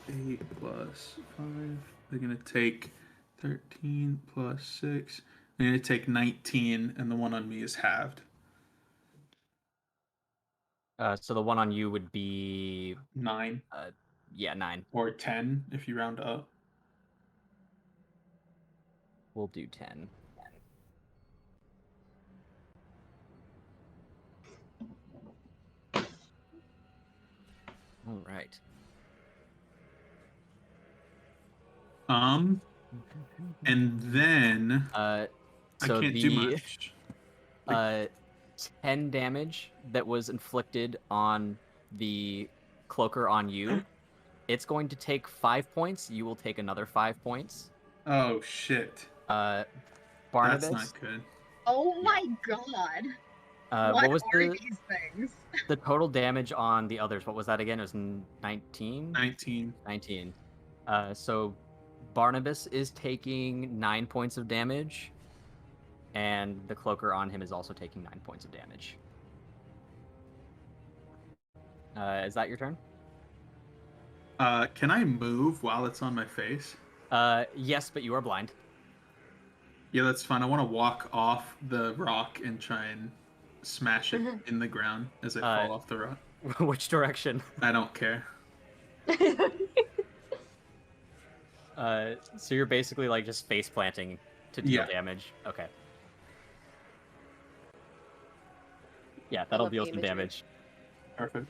[SPEAKER 6] 8 plus 5. They're gonna take 13 plus 6. They're gonna take 19, and the one on me is halved.
[SPEAKER 3] So the one on you would be
[SPEAKER 6] 9
[SPEAKER 3] yeah, 9.
[SPEAKER 6] or 10 if you round up.
[SPEAKER 3] We'll do 10. All right.
[SPEAKER 6] And then
[SPEAKER 3] So
[SPEAKER 6] I can't do much.
[SPEAKER 3] 10 damage that was inflicted on the cloaker on you. It's going to take 5 points. You will take another 5 points.
[SPEAKER 6] Oh shit.
[SPEAKER 3] Barnabas.
[SPEAKER 6] That's not good.
[SPEAKER 2] Oh my god.
[SPEAKER 3] What was
[SPEAKER 2] are these things?
[SPEAKER 3] the total damage on the others? What was that again? It was 19?
[SPEAKER 6] 19.
[SPEAKER 3] 19. So Barnabas is taking 9 points of damage, and the cloaker on him is also taking 9 points of damage. Is that your turn?
[SPEAKER 6] Can I move while it's on my face?
[SPEAKER 3] Yes, but you are blind.
[SPEAKER 6] Yeah, that's fine. I want to walk off the rock and try and smash it in the ground as I fall off the rock.
[SPEAKER 3] Which direction?
[SPEAKER 6] I don't care.
[SPEAKER 3] So you're basically like just face planting to deal damage. Okay. Yeah, that'll
[SPEAKER 5] love
[SPEAKER 3] deal
[SPEAKER 5] the
[SPEAKER 3] some
[SPEAKER 5] imagery.
[SPEAKER 3] damage.
[SPEAKER 6] Perfect.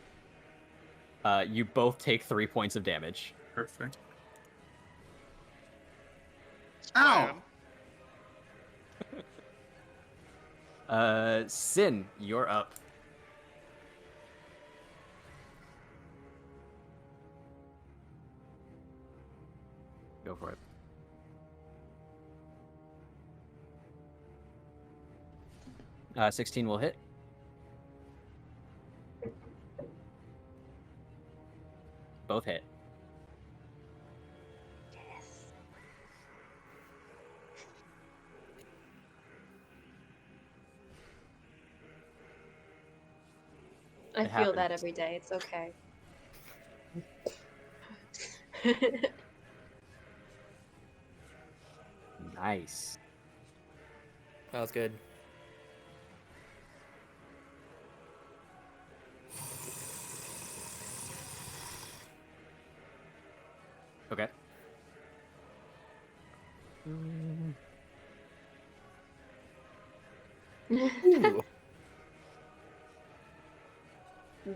[SPEAKER 3] You both take 3 points of damage.
[SPEAKER 6] Perfect.
[SPEAKER 4] It's
[SPEAKER 6] Ow!
[SPEAKER 4] planned.
[SPEAKER 3] Sin, you're up. Go for it. 16 will hit. Both hit.
[SPEAKER 5] Yes. I
[SPEAKER 3] It
[SPEAKER 5] feel that
[SPEAKER 3] happens.
[SPEAKER 5] every day. It's okay.
[SPEAKER 3] Nice.
[SPEAKER 1] That was good.
[SPEAKER 3] Okay.
[SPEAKER 1] Ooh.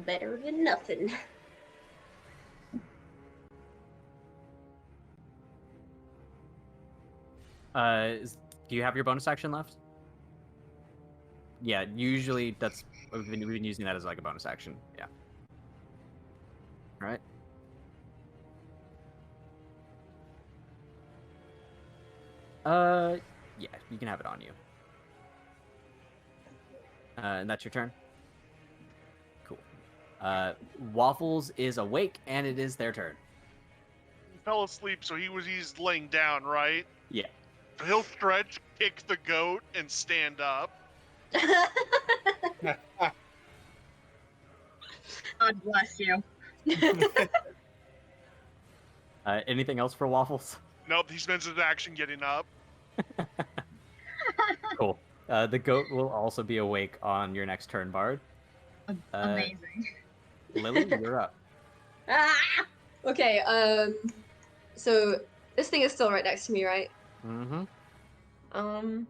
[SPEAKER 5] Better than nothing.
[SPEAKER 3] Do you have your bonus action left? Yeah, usually we've been using that as like a bonus action. Yeah. All right. Yeah, you can have it on you. And that's your turn. Cool. Waffles is awake, and it is their turn.
[SPEAKER 4] He fell asleep, so he's laying down, right?
[SPEAKER 3] Yeah.
[SPEAKER 4] So he'll stretch, kick the goat, and stand up.
[SPEAKER 2] God bless you.
[SPEAKER 3] Anything else for Waffles?
[SPEAKER 4] Nope, he spends his action getting up.
[SPEAKER 3] Cool. The goat will also be awake on your next turn, Bard.
[SPEAKER 2] Amazing.
[SPEAKER 3] Lily, you're up.
[SPEAKER 5] Ah! Okay, so this thing is still right next to me, right?
[SPEAKER 3] Mm-hmm.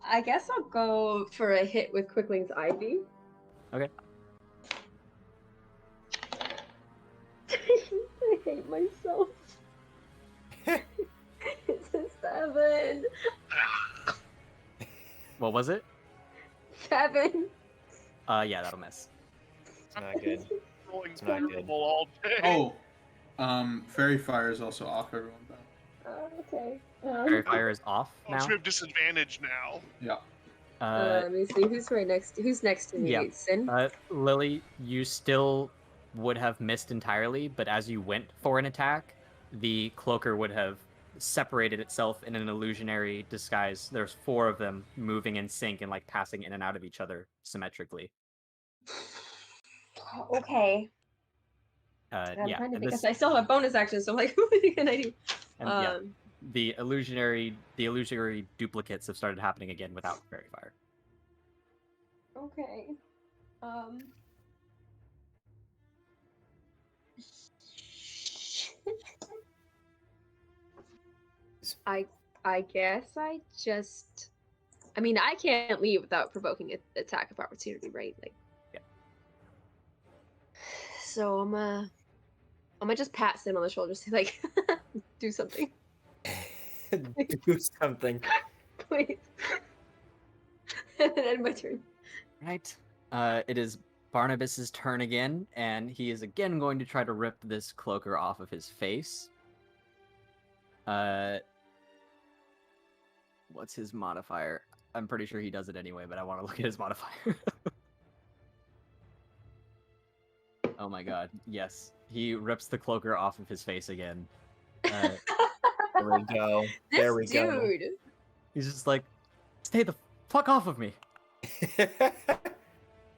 [SPEAKER 5] I guess I'll go for a hit with Quickling's Ivy.
[SPEAKER 3] Okay.
[SPEAKER 5] I hate myself. It's a 7.
[SPEAKER 3] What was it?
[SPEAKER 5] 7.
[SPEAKER 3] Yeah, that'll miss.
[SPEAKER 1] It's not good.
[SPEAKER 4] Rolling
[SPEAKER 1] It's not good.
[SPEAKER 4] terrible all day.
[SPEAKER 6] Oh, Fairy Fire is also off everyone though.
[SPEAKER 5] Okay.
[SPEAKER 3] Fairy Fire is off now.
[SPEAKER 4] So we have disadvantage now.
[SPEAKER 6] Yeah.
[SPEAKER 5] Let me see who's next to me.
[SPEAKER 3] Yeah.
[SPEAKER 5] Sin?
[SPEAKER 3] Lily, you still would have missed entirely, but as you went for an attack, the cloaker would have separated itself in an illusionary disguise. There's 4 of them moving in sync and like passing in and out of each other symmetrically.
[SPEAKER 5] Okay. I'm
[SPEAKER 3] Yeah,
[SPEAKER 5] trying to
[SPEAKER 3] and
[SPEAKER 5] think,
[SPEAKER 3] this,
[SPEAKER 5] 'cause I still have bonus action, so I'm like, what can I do?
[SPEAKER 3] and yeah, the illusionary duplicates have started happening again without Fairy Fire.
[SPEAKER 5] Okay. I guess I just. I mean, I can't leave without provoking an attack of opportunity, right? Like.
[SPEAKER 3] Yeah.
[SPEAKER 5] So I'm gonna just pat Sim on the shoulder, say like, do something,
[SPEAKER 1] Do something.
[SPEAKER 5] please. And then end my turn.
[SPEAKER 3] Right. It is Barnabas's turn again, and he is again going to try to rip this cloaker off of his face. What's his modifier? I'm pretty sure he does it anyway, but I want to look at his modifier. Oh my god, yes. He rips the cloaker off of his face again.
[SPEAKER 1] There we go.
[SPEAKER 5] This
[SPEAKER 1] There we go.
[SPEAKER 5] dude.
[SPEAKER 3] He's just like, stay the fuck off of me.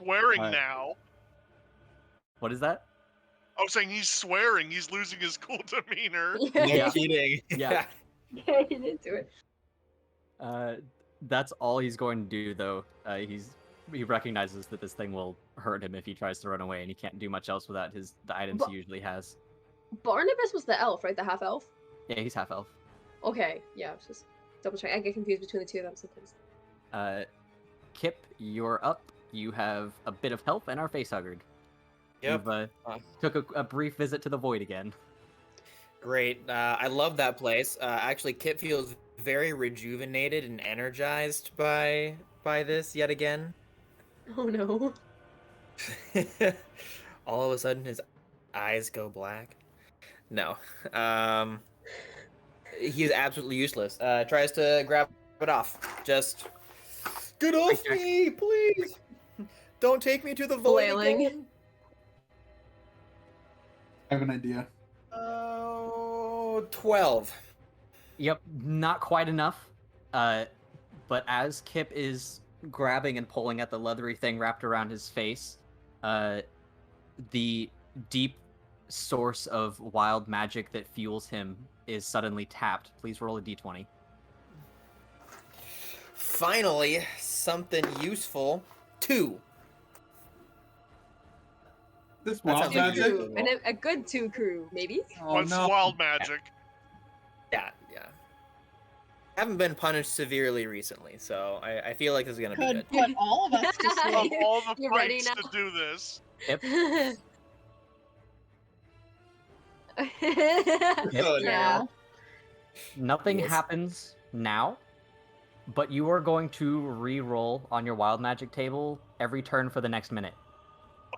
[SPEAKER 4] Swearing
[SPEAKER 3] Alright.
[SPEAKER 4] now.
[SPEAKER 3] What is that?
[SPEAKER 4] I was saying he's swearing. He's losing his cool demeanor.
[SPEAKER 1] No
[SPEAKER 3] Yeah.
[SPEAKER 1] kidding.
[SPEAKER 3] Yeah.
[SPEAKER 5] Yeah, he didn't do it.
[SPEAKER 3] That's all he's going to do, though. He recognizes that this thing will hurt him if he tries to run away, and he can't do much else without the items
[SPEAKER 5] But-
[SPEAKER 3] he usually has.
[SPEAKER 5] Barnabas was the elf, right? The half elf.
[SPEAKER 3] Yeah, he's half elf.
[SPEAKER 5] Okay, yeah, just double check. I get confused between the two of them sometimes.
[SPEAKER 3] Kip, you're up. you have a bit of health and are facehuggered.
[SPEAKER 1] Yep.
[SPEAKER 3] You've took a brief visit to the void again.
[SPEAKER 1] Great. I love that place. Actually, Kip feels very rejuvenated and energized by this yet again.
[SPEAKER 5] Oh no.
[SPEAKER 1] All of a sudden, his eyes go black. No. He's absolutely useless. Tries to grab it off. Just get off
[SPEAKER 3] Jack.
[SPEAKER 1] me, please. Don't take me to the void
[SPEAKER 5] Flailing.
[SPEAKER 1] again.
[SPEAKER 6] I have an idea.
[SPEAKER 1] 12.
[SPEAKER 3] Yep, not quite enough. But as Kip is grabbing and pulling at the leathery thing wrapped around his face, the deep source of wild magic that fuels him is suddenly tapped. Please roll a d20.
[SPEAKER 1] Finally, something useful. 2.
[SPEAKER 6] This
[SPEAKER 1] That's
[SPEAKER 6] wild
[SPEAKER 1] how
[SPEAKER 6] magic.
[SPEAKER 1] you-
[SPEAKER 5] And a good 2 crew, maybe?
[SPEAKER 6] Oh
[SPEAKER 4] What's
[SPEAKER 6] no!
[SPEAKER 4] wild magic?
[SPEAKER 1] Yeah. Haven't been punished severely recently, so I feel like this is gonna be
[SPEAKER 2] Could
[SPEAKER 1] good.
[SPEAKER 2] put all of us to
[SPEAKER 4] Of
[SPEAKER 2] sleep.
[SPEAKER 4] all the
[SPEAKER 5] You're ready
[SPEAKER 4] fights
[SPEAKER 5] now?
[SPEAKER 4] to do this,
[SPEAKER 3] Yep.
[SPEAKER 1] Oh,
[SPEAKER 5] Yeah.
[SPEAKER 3] Nothing
[SPEAKER 1] Yes.
[SPEAKER 3] happens now, but you are going to re-roll on your wild magic table every turn for the next minute.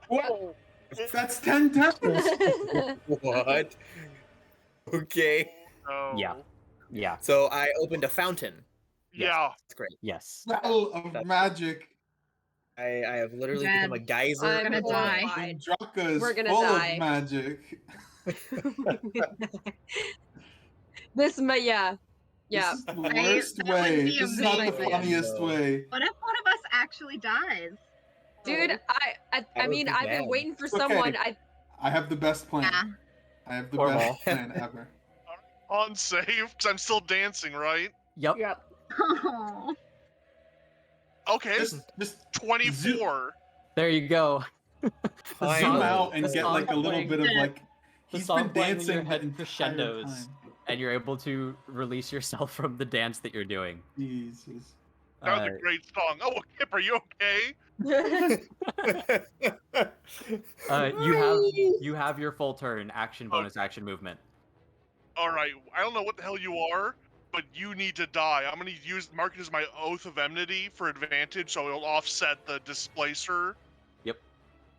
[SPEAKER 4] whoa,
[SPEAKER 6] That's 10 turns.
[SPEAKER 1] What? Okay.
[SPEAKER 4] no.
[SPEAKER 3] Yeah. Yeah.
[SPEAKER 1] So I opened a fountain.
[SPEAKER 4] Yeah.
[SPEAKER 1] That's great.
[SPEAKER 3] Yes.
[SPEAKER 6] Battle of magic.
[SPEAKER 1] I have literally
[SPEAKER 2] Dad,
[SPEAKER 1] become a geyser.
[SPEAKER 2] I'm gonna die.
[SPEAKER 5] horrified.
[SPEAKER 6] Draka is
[SPEAKER 5] We're gonna
[SPEAKER 6] full
[SPEAKER 5] die.
[SPEAKER 6] of magic.
[SPEAKER 5] Yeah.
[SPEAKER 6] This is the
[SPEAKER 2] Right?
[SPEAKER 6] worst
[SPEAKER 2] That would
[SPEAKER 6] way.
[SPEAKER 2] be
[SPEAKER 6] This is not the
[SPEAKER 2] amazing.
[SPEAKER 6] funniest
[SPEAKER 1] No.
[SPEAKER 6] way.
[SPEAKER 2] What if one of us actually dies?
[SPEAKER 5] Dude, I
[SPEAKER 1] That would
[SPEAKER 5] mean,
[SPEAKER 1] be
[SPEAKER 5] I've been
[SPEAKER 1] bad.
[SPEAKER 5] waiting for
[SPEAKER 6] It's
[SPEAKER 5] someone.
[SPEAKER 6] okay. I have the best plan.
[SPEAKER 2] Yeah.
[SPEAKER 6] I have the
[SPEAKER 3] Or
[SPEAKER 6] best
[SPEAKER 3] all.
[SPEAKER 6] plan ever.
[SPEAKER 4] On save, because I'm still dancing, right?
[SPEAKER 3] Yep.
[SPEAKER 5] Yep.
[SPEAKER 2] Oh.
[SPEAKER 4] Okay,
[SPEAKER 6] Just
[SPEAKER 4] 24.
[SPEAKER 3] There you go.
[SPEAKER 6] zoom
[SPEAKER 1] Finally.
[SPEAKER 6] out and
[SPEAKER 3] The
[SPEAKER 6] get
[SPEAKER 3] song
[SPEAKER 6] like a little
[SPEAKER 3] playing-
[SPEAKER 6] bit of like.
[SPEAKER 3] the
[SPEAKER 6] He's
[SPEAKER 3] song
[SPEAKER 6] been
[SPEAKER 3] playing in your
[SPEAKER 6] dancing the
[SPEAKER 3] head
[SPEAKER 6] entire
[SPEAKER 3] crescendos.
[SPEAKER 6] time.
[SPEAKER 3] And you're able to release yourself from the dance that you're doing.
[SPEAKER 6] Jesus.
[SPEAKER 4] That was a great song. Oh, Kip, are you okay?
[SPEAKER 3] You have your full turn, action, bonus, action, movement.
[SPEAKER 4] All right, I don't know what the hell you are, but you need to die. I'm gonna mark it as my oath of enmity for advantage, so it'll offset the displacer.
[SPEAKER 3] Yep.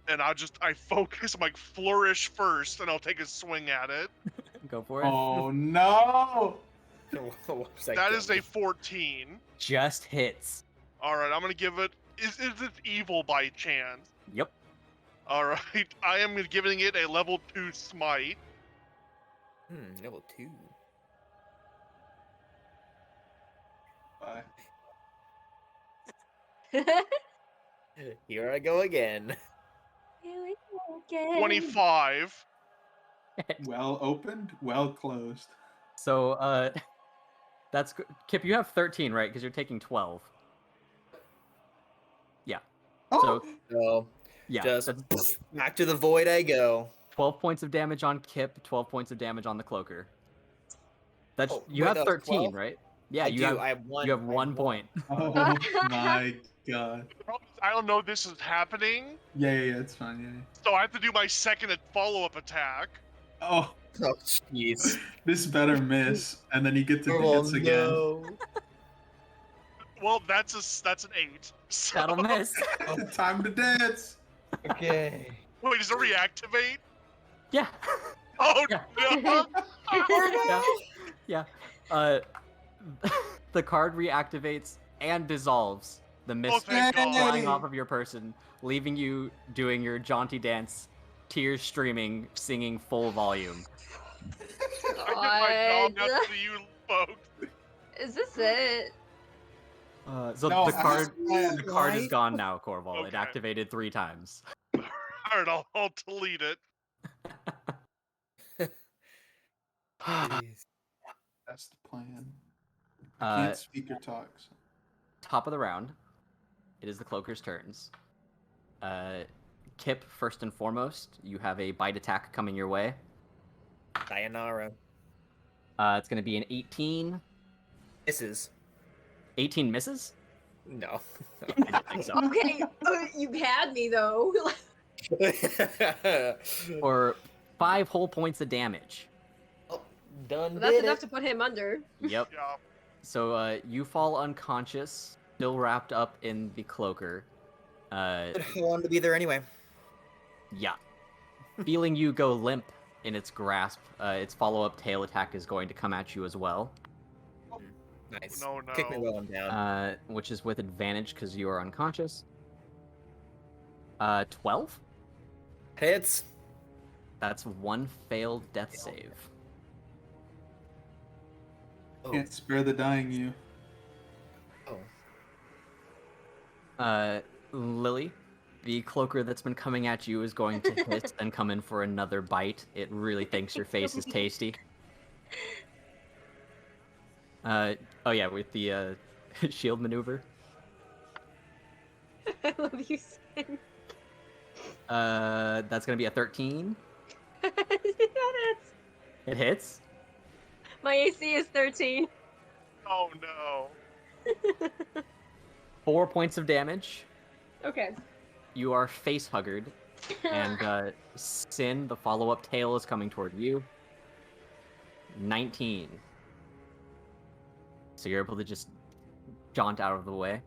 [SPEAKER 4] And I focus, I'm like flourish first, and I'll take a swing at it.
[SPEAKER 3] Go for it.
[SPEAKER 6] Oh no!
[SPEAKER 4] That is a 14.
[SPEAKER 3] Just hits.
[SPEAKER 4] All right, I'm gonna give it. Is it evil by chance?
[SPEAKER 3] Yep.
[SPEAKER 4] All right, I am giving it a level 2 smite.
[SPEAKER 1] Level 2.
[SPEAKER 6] Bye.
[SPEAKER 1] Here I go again.
[SPEAKER 4] 25.
[SPEAKER 6] Well opened, well closed.
[SPEAKER 3] So, that's Kip. You have 13, right? Because you're taking 12.
[SPEAKER 6] Oh,
[SPEAKER 1] So
[SPEAKER 3] Yeah.
[SPEAKER 1] just
[SPEAKER 3] that's
[SPEAKER 1] back to the void I go.
[SPEAKER 3] 12 points of damage on Kip. 12 points of damage on the Cloaker. That's
[SPEAKER 1] Oh,
[SPEAKER 3] you
[SPEAKER 1] wait,
[SPEAKER 3] have
[SPEAKER 1] no,
[SPEAKER 3] 13,
[SPEAKER 1] 12?
[SPEAKER 3] right? Yeah.
[SPEAKER 1] I
[SPEAKER 3] you
[SPEAKER 1] do.
[SPEAKER 3] have.
[SPEAKER 1] I have one.
[SPEAKER 3] You have
[SPEAKER 1] I
[SPEAKER 3] 1 point.
[SPEAKER 6] oh my god.
[SPEAKER 4] The problem is I don't know this is happening,
[SPEAKER 6] Yeah, it's fine. Yeah.
[SPEAKER 4] so I have to do my second follow-up attack.
[SPEAKER 6] Oh,
[SPEAKER 1] Oh, jeez.
[SPEAKER 6] this better miss, and then you get to dance again.
[SPEAKER 1] no.
[SPEAKER 4] Well, that's an 8. So...
[SPEAKER 3] That'll miss.
[SPEAKER 6] Time to dance.
[SPEAKER 1] Okay.
[SPEAKER 4] Wait, does it reactivate?
[SPEAKER 3] Yeah.
[SPEAKER 4] Oh
[SPEAKER 3] Yeah.
[SPEAKER 4] no!
[SPEAKER 3] Yeah. The card reactivates and dissolves. The mist
[SPEAKER 4] thank God.
[SPEAKER 3] flying off of your person, leaving you doing your jaunty dance, tears streaming, singing full volume.
[SPEAKER 4] I did my job,
[SPEAKER 5] God.
[SPEAKER 4] not to you folks.
[SPEAKER 5] Is this it?
[SPEAKER 3] So
[SPEAKER 6] No,
[SPEAKER 3] the card,
[SPEAKER 6] I-
[SPEAKER 3] the card is gone now, Corval. It
[SPEAKER 4] Okay.
[SPEAKER 3] activated 3 times.
[SPEAKER 4] Alright, I'll delete it.
[SPEAKER 1] Jeez.
[SPEAKER 6] That's the plan. I can't speak or talk. So.
[SPEAKER 3] Top of the round, it is the Cloakers' turns. Kip, first and foremost, you have a bite attack coming your way.
[SPEAKER 1] Sayonara.
[SPEAKER 3] It's going to be an 18.
[SPEAKER 1] Misses.
[SPEAKER 3] 18 misses?
[SPEAKER 1] No.
[SPEAKER 3] I didn't think so.
[SPEAKER 5] Okay, you had me though.
[SPEAKER 3] For 5 whole points of damage.
[SPEAKER 1] Oh, done
[SPEAKER 5] That's
[SPEAKER 1] did
[SPEAKER 5] enough
[SPEAKER 1] it.
[SPEAKER 5] to put him under.
[SPEAKER 3] Yep.
[SPEAKER 4] Yeah.
[SPEAKER 3] So you fall unconscious, still wrapped up in the cloaker.
[SPEAKER 1] I wanted to be there anyway.
[SPEAKER 3] Yeah. Feeling you go limp in its grasp, its follow-up tail attack is going to come at you as well.
[SPEAKER 1] Nice.
[SPEAKER 4] No,
[SPEAKER 1] Kick me
[SPEAKER 4] no.
[SPEAKER 1] while I'm down.
[SPEAKER 3] Which is with advantage because you are unconscious. 12?
[SPEAKER 1] Hits.
[SPEAKER 3] That's 1 failed death save.
[SPEAKER 1] Oh.
[SPEAKER 6] Can't spare the dying you.
[SPEAKER 1] Oh.
[SPEAKER 3] Lily, the cloaker that's been coming at you is going to hit and come in for another bite. It really thinks your face is tasty. Oh yeah, with the shield maneuver.
[SPEAKER 5] I love you, Sin.
[SPEAKER 3] That's gonna be a 13. It hits.
[SPEAKER 5] My AC is 13.
[SPEAKER 4] Oh no.
[SPEAKER 3] 4 points of damage.
[SPEAKER 5] Okay.
[SPEAKER 3] You are face huggered, and Sin, the follow-up tail, is coming toward you. 19. So you're able to just jaunt out of the way.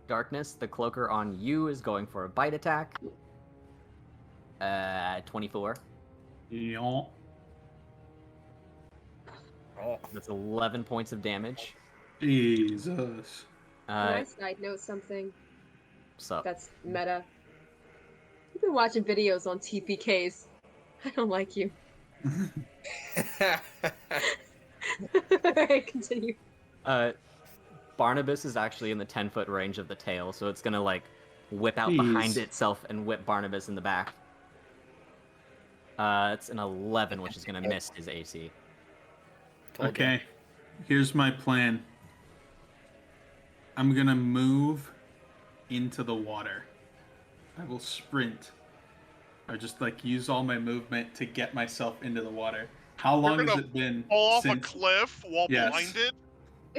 [SPEAKER 3] Darkness, the cloaker on you is going for a bite attack. 24.
[SPEAKER 6] Yeah.
[SPEAKER 1] Oh.
[SPEAKER 3] That's 11 points of damage.
[SPEAKER 6] Jesus.
[SPEAKER 5] Can I side note something
[SPEAKER 3] So
[SPEAKER 5] that's meta? You've been watching videos on TPKs. I don't like you. Alright, continue.
[SPEAKER 3] Barnabas is actually in the 10-foot range of the tail, so it's gonna like whip out
[SPEAKER 6] Jeez.
[SPEAKER 3] behind itself and whip Barnabas in the back. It's an 11, which is gonna miss his AC.
[SPEAKER 1] Told ya.
[SPEAKER 6] Okay, here's my plan. I'm gonna move into the water. I will sprint. Or just like use all my movement to get myself into the water. How long has
[SPEAKER 4] gonna
[SPEAKER 6] it been
[SPEAKER 4] Fall off a
[SPEAKER 6] since...
[SPEAKER 4] cliff while
[SPEAKER 6] Yes.
[SPEAKER 4] blinded?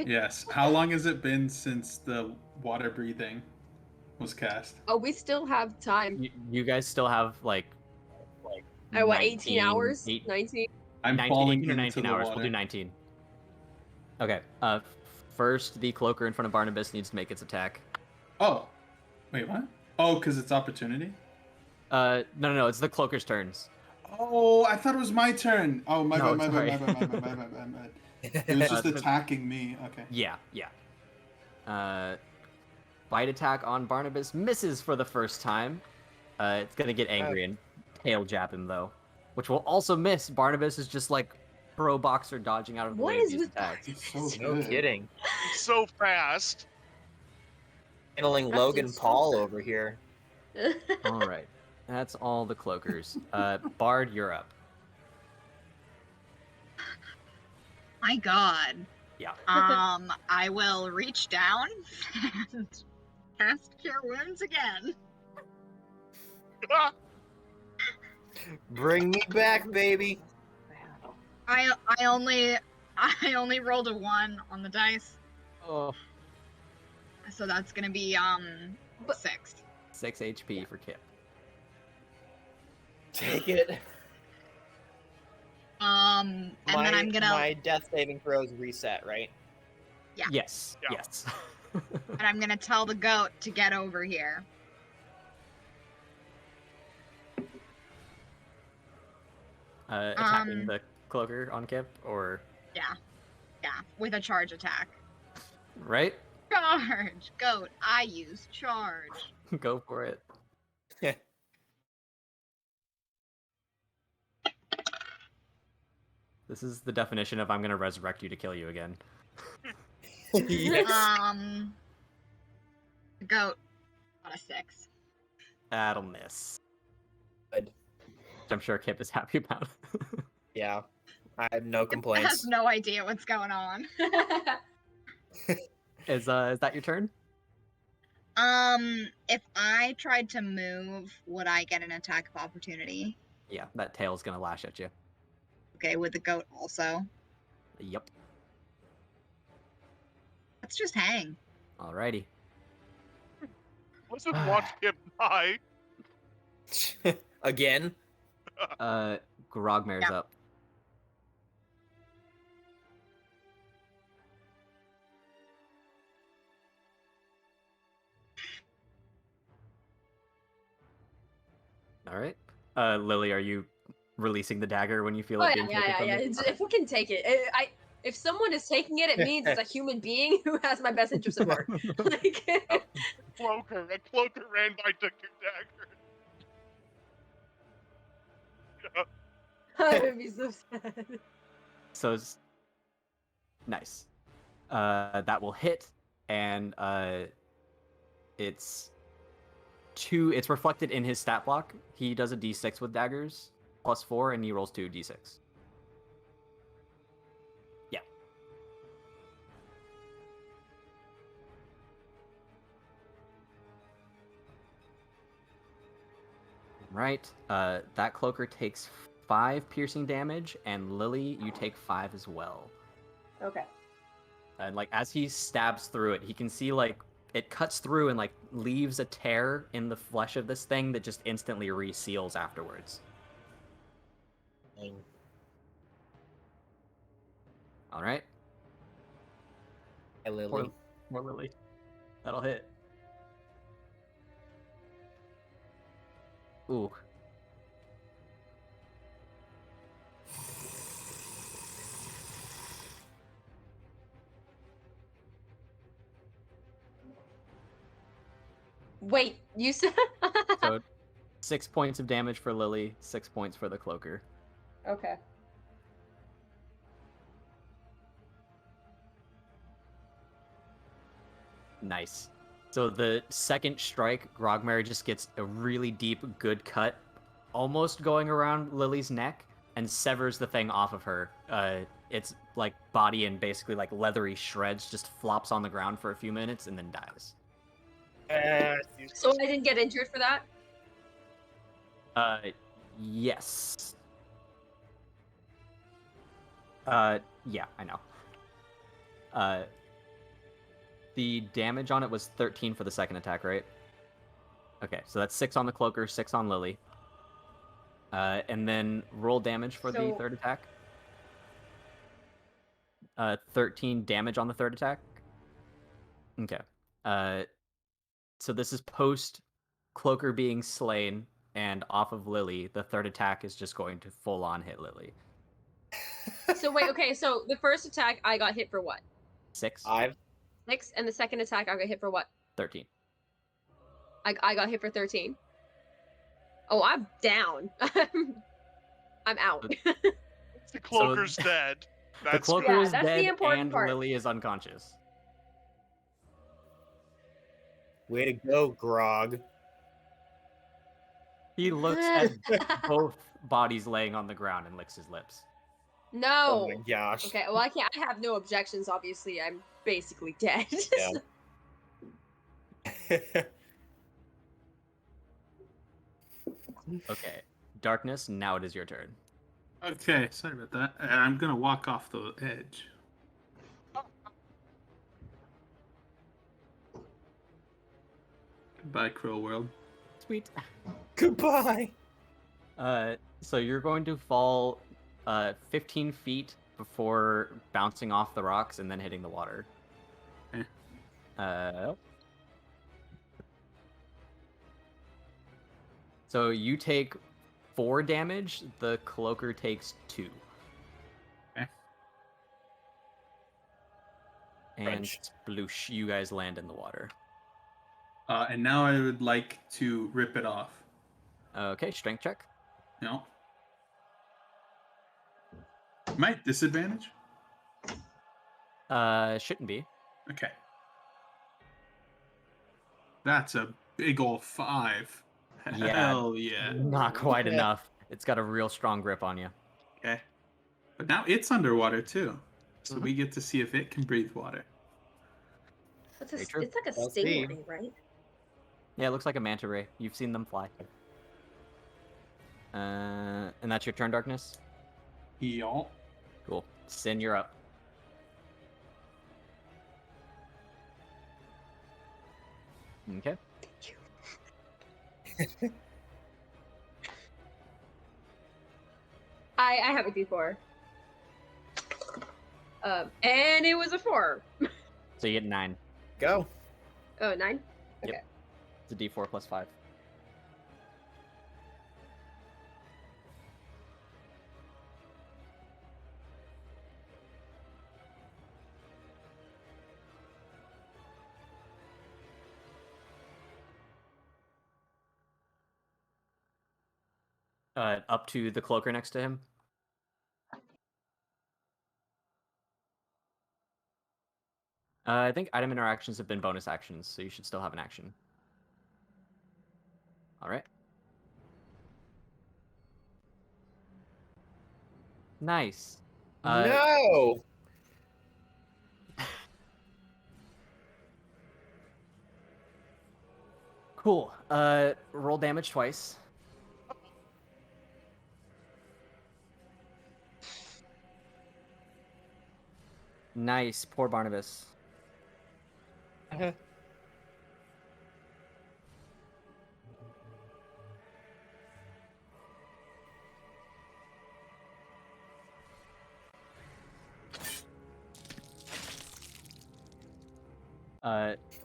[SPEAKER 6] Yes. How long has it been since the water breathing was cast?
[SPEAKER 5] Oh, we still have time.
[SPEAKER 3] You guys still have like
[SPEAKER 5] What, 18
[SPEAKER 3] 19
[SPEAKER 5] hours?
[SPEAKER 3] eight-
[SPEAKER 5] 19?
[SPEAKER 6] I'm
[SPEAKER 3] 19,
[SPEAKER 6] falling
[SPEAKER 3] 18 or
[SPEAKER 6] into
[SPEAKER 3] 19
[SPEAKER 6] the
[SPEAKER 3] hours.
[SPEAKER 6] water.
[SPEAKER 3] We'll do 19. Okay. First, the cloaker in front of Barnabas needs to make its attack.
[SPEAKER 6] Oh. Wait, what? Oh, because it's opportunity?
[SPEAKER 3] No, it's the cloaker's turns.
[SPEAKER 6] Oh, I thought it was my turn. Oh, my
[SPEAKER 3] No,
[SPEAKER 6] bad, my
[SPEAKER 3] sorry.
[SPEAKER 6] bad, my bad, my bad, my bad, my bad. It was just attacking me. Okay.
[SPEAKER 3] Yeah. Bite attack on Barnabas misses for the first time. It's gonna get angry and tail jab him though, which will also miss. Barnabas is just like pro boxer dodging out of the
[SPEAKER 5] What
[SPEAKER 3] way of
[SPEAKER 5] is
[SPEAKER 3] these
[SPEAKER 5] with
[SPEAKER 3] attacks.
[SPEAKER 6] It's so
[SPEAKER 1] No
[SPEAKER 6] good.
[SPEAKER 1] kidding.
[SPEAKER 4] So fast.
[SPEAKER 1] Handling
[SPEAKER 5] That's
[SPEAKER 1] Logan Paul
[SPEAKER 5] insulting.
[SPEAKER 1] over here.
[SPEAKER 3] All right, that's all the cloakers. Bard, you're up.
[SPEAKER 2] My God.
[SPEAKER 3] Yeah.
[SPEAKER 2] I will reach down and cast Cure Wounds again.
[SPEAKER 1] Bring me back, baby.
[SPEAKER 2] I only rolled a 1 on the dice,
[SPEAKER 3] Oh,
[SPEAKER 2] so that's gonna be 6.
[SPEAKER 3] 6 HP for Kip.
[SPEAKER 1] Take it.
[SPEAKER 2] And then I'm gonna
[SPEAKER 1] My death saving throws reset, right?
[SPEAKER 2] Yeah.
[SPEAKER 3] Yes.
[SPEAKER 4] Yeah.
[SPEAKER 3] Yes.
[SPEAKER 2] and I'm gonna tell the goat to get over here.
[SPEAKER 3] Attacking the cloaker on Kip, or
[SPEAKER 2] Yeah, with a charge attack.
[SPEAKER 3] right?
[SPEAKER 2] Charge, goat. I use charge.
[SPEAKER 3] Go for it. This is the definition of I'm gonna resurrect you to kill you again.
[SPEAKER 1] Yes.
[SPEAKER 2] The goat got a 6.
[SPEAKER 3] That'll miss.
[SPEAKER 1] Good.
[SPEAKER 3] Which I'm sure Kip is happy about.
[SPEAKER 1] Yeah. I have no
[SPEAKER 2] Has
[SPEAKER 1] complaints.
[SPEAKER 2] no idea what's going on.
[SPEAKER 3] Is that your turn?
[SPEAKER 2] If I tried to move, would I get an attack of opportunity?
[SPEAKER 3] Yeah, that tail's gonna lash at you.
[SPEAKER 2] Okay, with the goat also.
[SPEAKER 3] Yep.
[SPEAKER 2] let's just hang.
[SPEAKER 3] Alrighty.
[SPEAKER 4] Let's just watch him die.
[SPEAKER 1] Again.
[SPEAKER 3] Grogmare's
[SPEAKER 2] Yeah.
[SPEAKER 3] up. All right. Lily, are you releasing the dagger when you feel
[SPEAKER 5] Oh
[SPEAKER 3] it
[SPEAKER 5] yeah,
[SPEAKER 3] being taken
[SPEAKER 5] yeah,
[SPEAKER 3] from
[SPEAKER 5] yeah.
[SPEAKER 3] you?
[SPEAKER 5] If we can take it, if someone is taking it, it means it's a human being who has my best interest at heart. Like,
[SPEAKER 4] A cloaker ran by, took your dagger.
[SPEAKER 5] I would be so sad.
[SPEAKER 3] So it's nice. That will hit, and it's reflected in his stat block. He does a d6 with daggers, +4, and he rolls 2 d6. Yeah. Right. That cloaker takes 5 piercing damage, and Lily, you take 5 as well.
[SPEAKER 5] Okay.
[SPEAKER 3] And like as he stabs through it, he can see like it cuts through and like leaves a tear in the flesh of this thing that just instantly reseals afterwards. All right.
[SPEAKER 1] Hey, Lily.
[SPEAKER 3] More Lily. That'll hit. Ooh.
[SPEAKER 5] Wait, you said.
[SPEAKER 3] So 6 points of damage for Lily, 6 points for the cloaker.
[SPEAKER 5] Okay.
[SPEAKER 3] Nice. So the second strike, Grogmare just gets a really deep, good cut, almost going around Lily's neck, and severs the thing off of her. Its like body and basically like leathery shreds just flops on the ground for a few minutes and then dies.
[SPEAKER 5] So I didn't get injured for that?
[SPEAKER 3] Yes. Yeah, I know. The damage on it was 13 for the second attack, right? Okay, so that's 6 on the cloaker, 6 on Lily. And then roll damage for the third attack. 13 damage on the third attack. Okay. So this is post cloaker being slain and off of Lily. The third attack is just going to full on hit Lily.
[SPEAKER 5] So wait, okay, so the first attack I got hit for what?
[SPEAKER 3] 6.
[SPEAKER 5] 6, and the second attack I got hit for what?
[SPEAKER 3] 13.
[SPEAKER 5] I got hit for 13. Oh, I'm down. I'm out.
[SPEAKER 4] The cloaker's dead.
[SPEAKER 3] The
[SPEAKER 4] That's
[SPEAKER 3] cloaker
[SPEAKER 4] good.
[SPEAKER 3] is
[SPEAKER 5] that's the
[SPEAKER 3] dead
[SPEAKER 5] important
[SPEAKER 3] and
[SPEAKER 5] part.
[SPEAKER 3] Lily is unconscious.
[SPEAKER 1] Way to go, Grog.
[SPEAKER 3] He looks at both bodies laying on the ground and licks his lips.
[SPEAKER 5] No.
[SPEAKER 1] Oh my gosh.
[SPEAKER 5] Okay, well I have no objections, obviously. I'm basically dead.
[SPEAKER 1] Yeah.
[SPEAKER 3] Okay. Darkness, now it is your turn.
[SPEAKER 6] Okay, sorry about that. I'm gonna walk off the edge. Goodbye, Cruel World.
[SPEAKER 3] Sweet.
[SPEAKER 1] Goodbye.
[SPEAKER 3] So you're going to fall 15 feet before bouncing off the rocks and then hitting the water.
[SPEAKER 6] Okay.
[SPEAKER 3] So you take 4 damage, the cloaker takes 2.
[SPEAKER 6] Okay.
[SPEAKER 3] And
[SPEAKER 1] French.
[SPEAKER 3] sploosh, you guys land in the water.
[SPEAKER 6] And now I would like to rip it off.
[SPEAKER 3] Okay, strength check.
[SPEAKER 6] No. Am I at disadvantage?
[SPEAKER 3] Shouldn't be.
[SPEAKER 6] Okay. That's a big ol' 5.
[SPEAKER 3] Yeah.
[SPEAKER 6] Hell yeah.
[SPEAKER 3] Not quite
[SPEAKER 1] Yeah.
[SPEAKER 3] enough. It's got a real strong grip on you.
[SPEAKER 6] Okay. But now it's underwater too. So
[SPEAKER 3] Mhm.
[SPEAKER 6] we get to see if it can breathe water.
[SPEAKER 5] It's
[SPEAKER 3] Very true.
[SPEAKER 5] like a
[SPEAKER 1] We'll see.
[SPEAKER 5] stingray, right?
[SPEAKER 3] Yeah, it looks like a manta ray. You've seen them fly. And that's your turn, Darkness?
[SPEAKER 6] Y'all.
[SPEAKER 3] Cool. Sin, you're up. Okay.
[SPEAKER 5] I have a D4. And it was a 4.
[SPEAKER 3] So you get 9.
[SPEAKER 1] Go.
[SPEAKER 5] Oh, 9? Okay.
[SPEAKER 3] Yep. It's a D4 plus 5. Up to the cloaker next to him. I think item interactions have been bonus actions, so you should still have an action. All right. Nice.
[SPEAKER 1] No.
[SPEAKER 3] Cool. Roll damage twice. Nice. Poor Barnabas.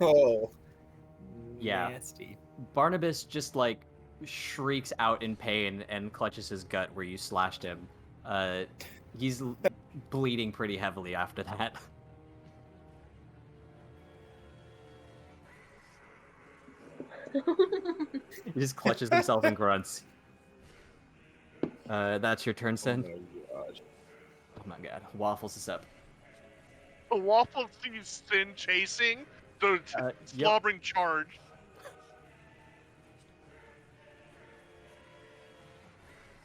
[SPEAKER 1] Oh.
[SPEAKER 3] Yeah.
[SPEAKER 1] Nasty.
[SPEAKER 3] Barnabas just like shrieks out in pain and clutches his gut where you slashed him. He's bleeding pretty heavily after that. He just clutches himself and grunts. That's your turn, Sin. Oh my god. Waffles is up.
[SPEAKER 4] The Waffle sees Sin chasing, the
[SPEAKER 3] Yep.
[SPEAKER 4] slobbering charge.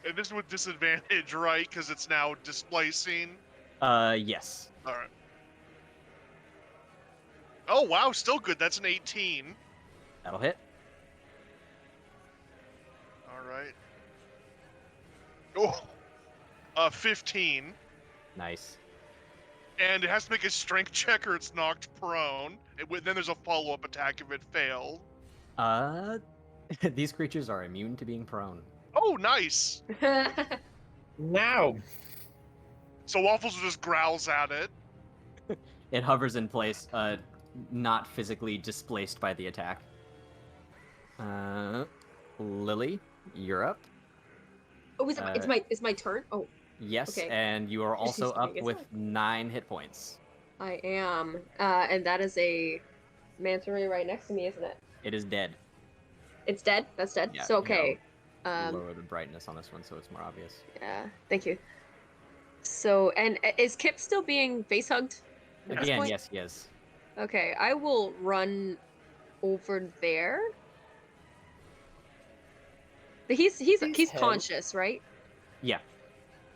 [SPEAKER 4] And this is with disadvantage, right? Because it's now displacing.
[SPEAKER 3] Yes.
[SPEAKER 4] All right. Oh wow, still good. That's an 18.
[SPEAKER 3] That'll hit.
[SPEAKER 4] All right. Oh, 15.
[SPEAKER 3] Nice.
[SPEAKER 4] And it has to make a strength check or it's knocked prone. Then there's a follow-up attack if it fails.
[SPEAKER 3] These creatures are immune to being prone.
[SPEAKER 4] Oh, nice.
[SPEAKER 1] Now.
[SPEAKER 4] So Waffles just growls at it.
[SPEAKER 3] It hovers in place, not physically displaced by the attack. Lily, you're up.
[SPEAKER 5] Oh, it's my turn? Oh,
[SPEAKER 3] Yes,
[SPEAKER 5] okay.
[SPEAKER 3] and you are also
[SPEAKER 5] Just
[SPEAKER 3] up
[SPEAKER 5] kidding,
[SPEAKER 3] with
[SPEAKER 5] it's
[SPEAKER 3] 9 hit points.
[SPEAKER 5] I am. And that is a manta ray right next to me, isn't it?
[SPEAKER 3] It is dead.
[SPEAKER 5] It's dead? That's dead?
[SPEAKER 3] Yeah,
[SPEAKER 5] So, okay.
[SPEAKER 3] Lower the brightness on this one so it's more obvious.
[SPEAKER 5] Yeah, thank you. So, and is Kip still being face hugged at this
[SPEAKER 3] Again,
[SPEAKER 5] point?
[SPEAKER 3] yes, he is.
[SPEAKER 5] Okay, I will run over there. But he's
[SPEAKER 1] Head.
[SPEAKER 5] conscious, right?
[SPEAKER 3] Yeah.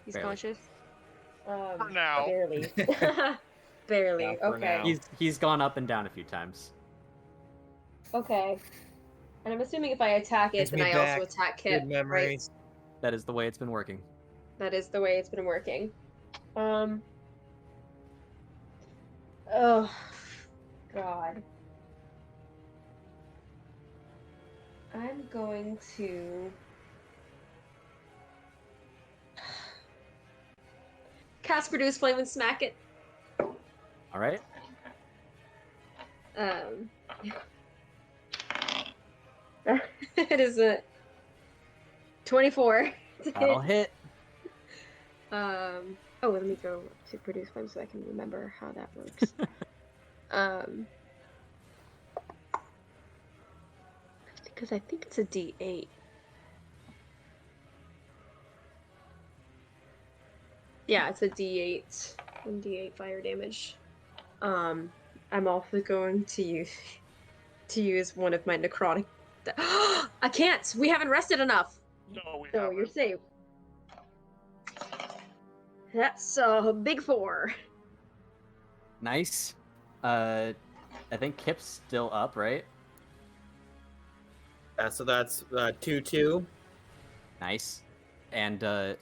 [SPEAKER 5] He's
[SPEAKER 3] Barely.
[SPEAKER 5] conscious.
[SPEAKER 4] For now.
[SPEAKER 5] Barely. Barely.
[SPEAKER 1] Yeah, for
[SPEAKER 5] Okay.
[SPEAKER 1] now.
[SPEAKER 3] He's gone up and down a few times.
[SPEAKER 5] Okay. And I'm assuming if I attack it,
[SPEAKER 1] Brings
[SPEAKER 5] then
[SPEAKER 1] me
[SPEAKER 5] I
[SPEAKER 1] back.
[SPEAKER 5] also attack Kip,
[SPEAKER 1] Good
[SPEAKER 5] right?
[SPEAKER 1] memories.
[SPEAKER 3] That is the way it's been working.
[SPEAKER 5] That is the way it's been working. Oh, God. I'm going to cast Produce Flame and smack it.
[SPEAKER 3] All right.
[SPEAKER 5] It is a 24.
[SPEAKER 3] That'll hit.
[SPEAKER 5] Oh, let me go to Produce Flame so I can remember how that works. Because I think it's a D8. Yeah, it's a D8. 1d8 fire damage. I'm also going to use one of my necrotic. I can't. We haven't rested enough.
[SPEAKER 4] No, we
[SPEAKER 5] So
[SPEAKER 4] haven't.
[SPEAKER 5] you're safe. That's a big 4.
[SPEAKER 3] Nice. I think Kip's still up, right?
[SPEAKER 1] So that's 2-2.
[SPEAKER 3] Nice. And where'd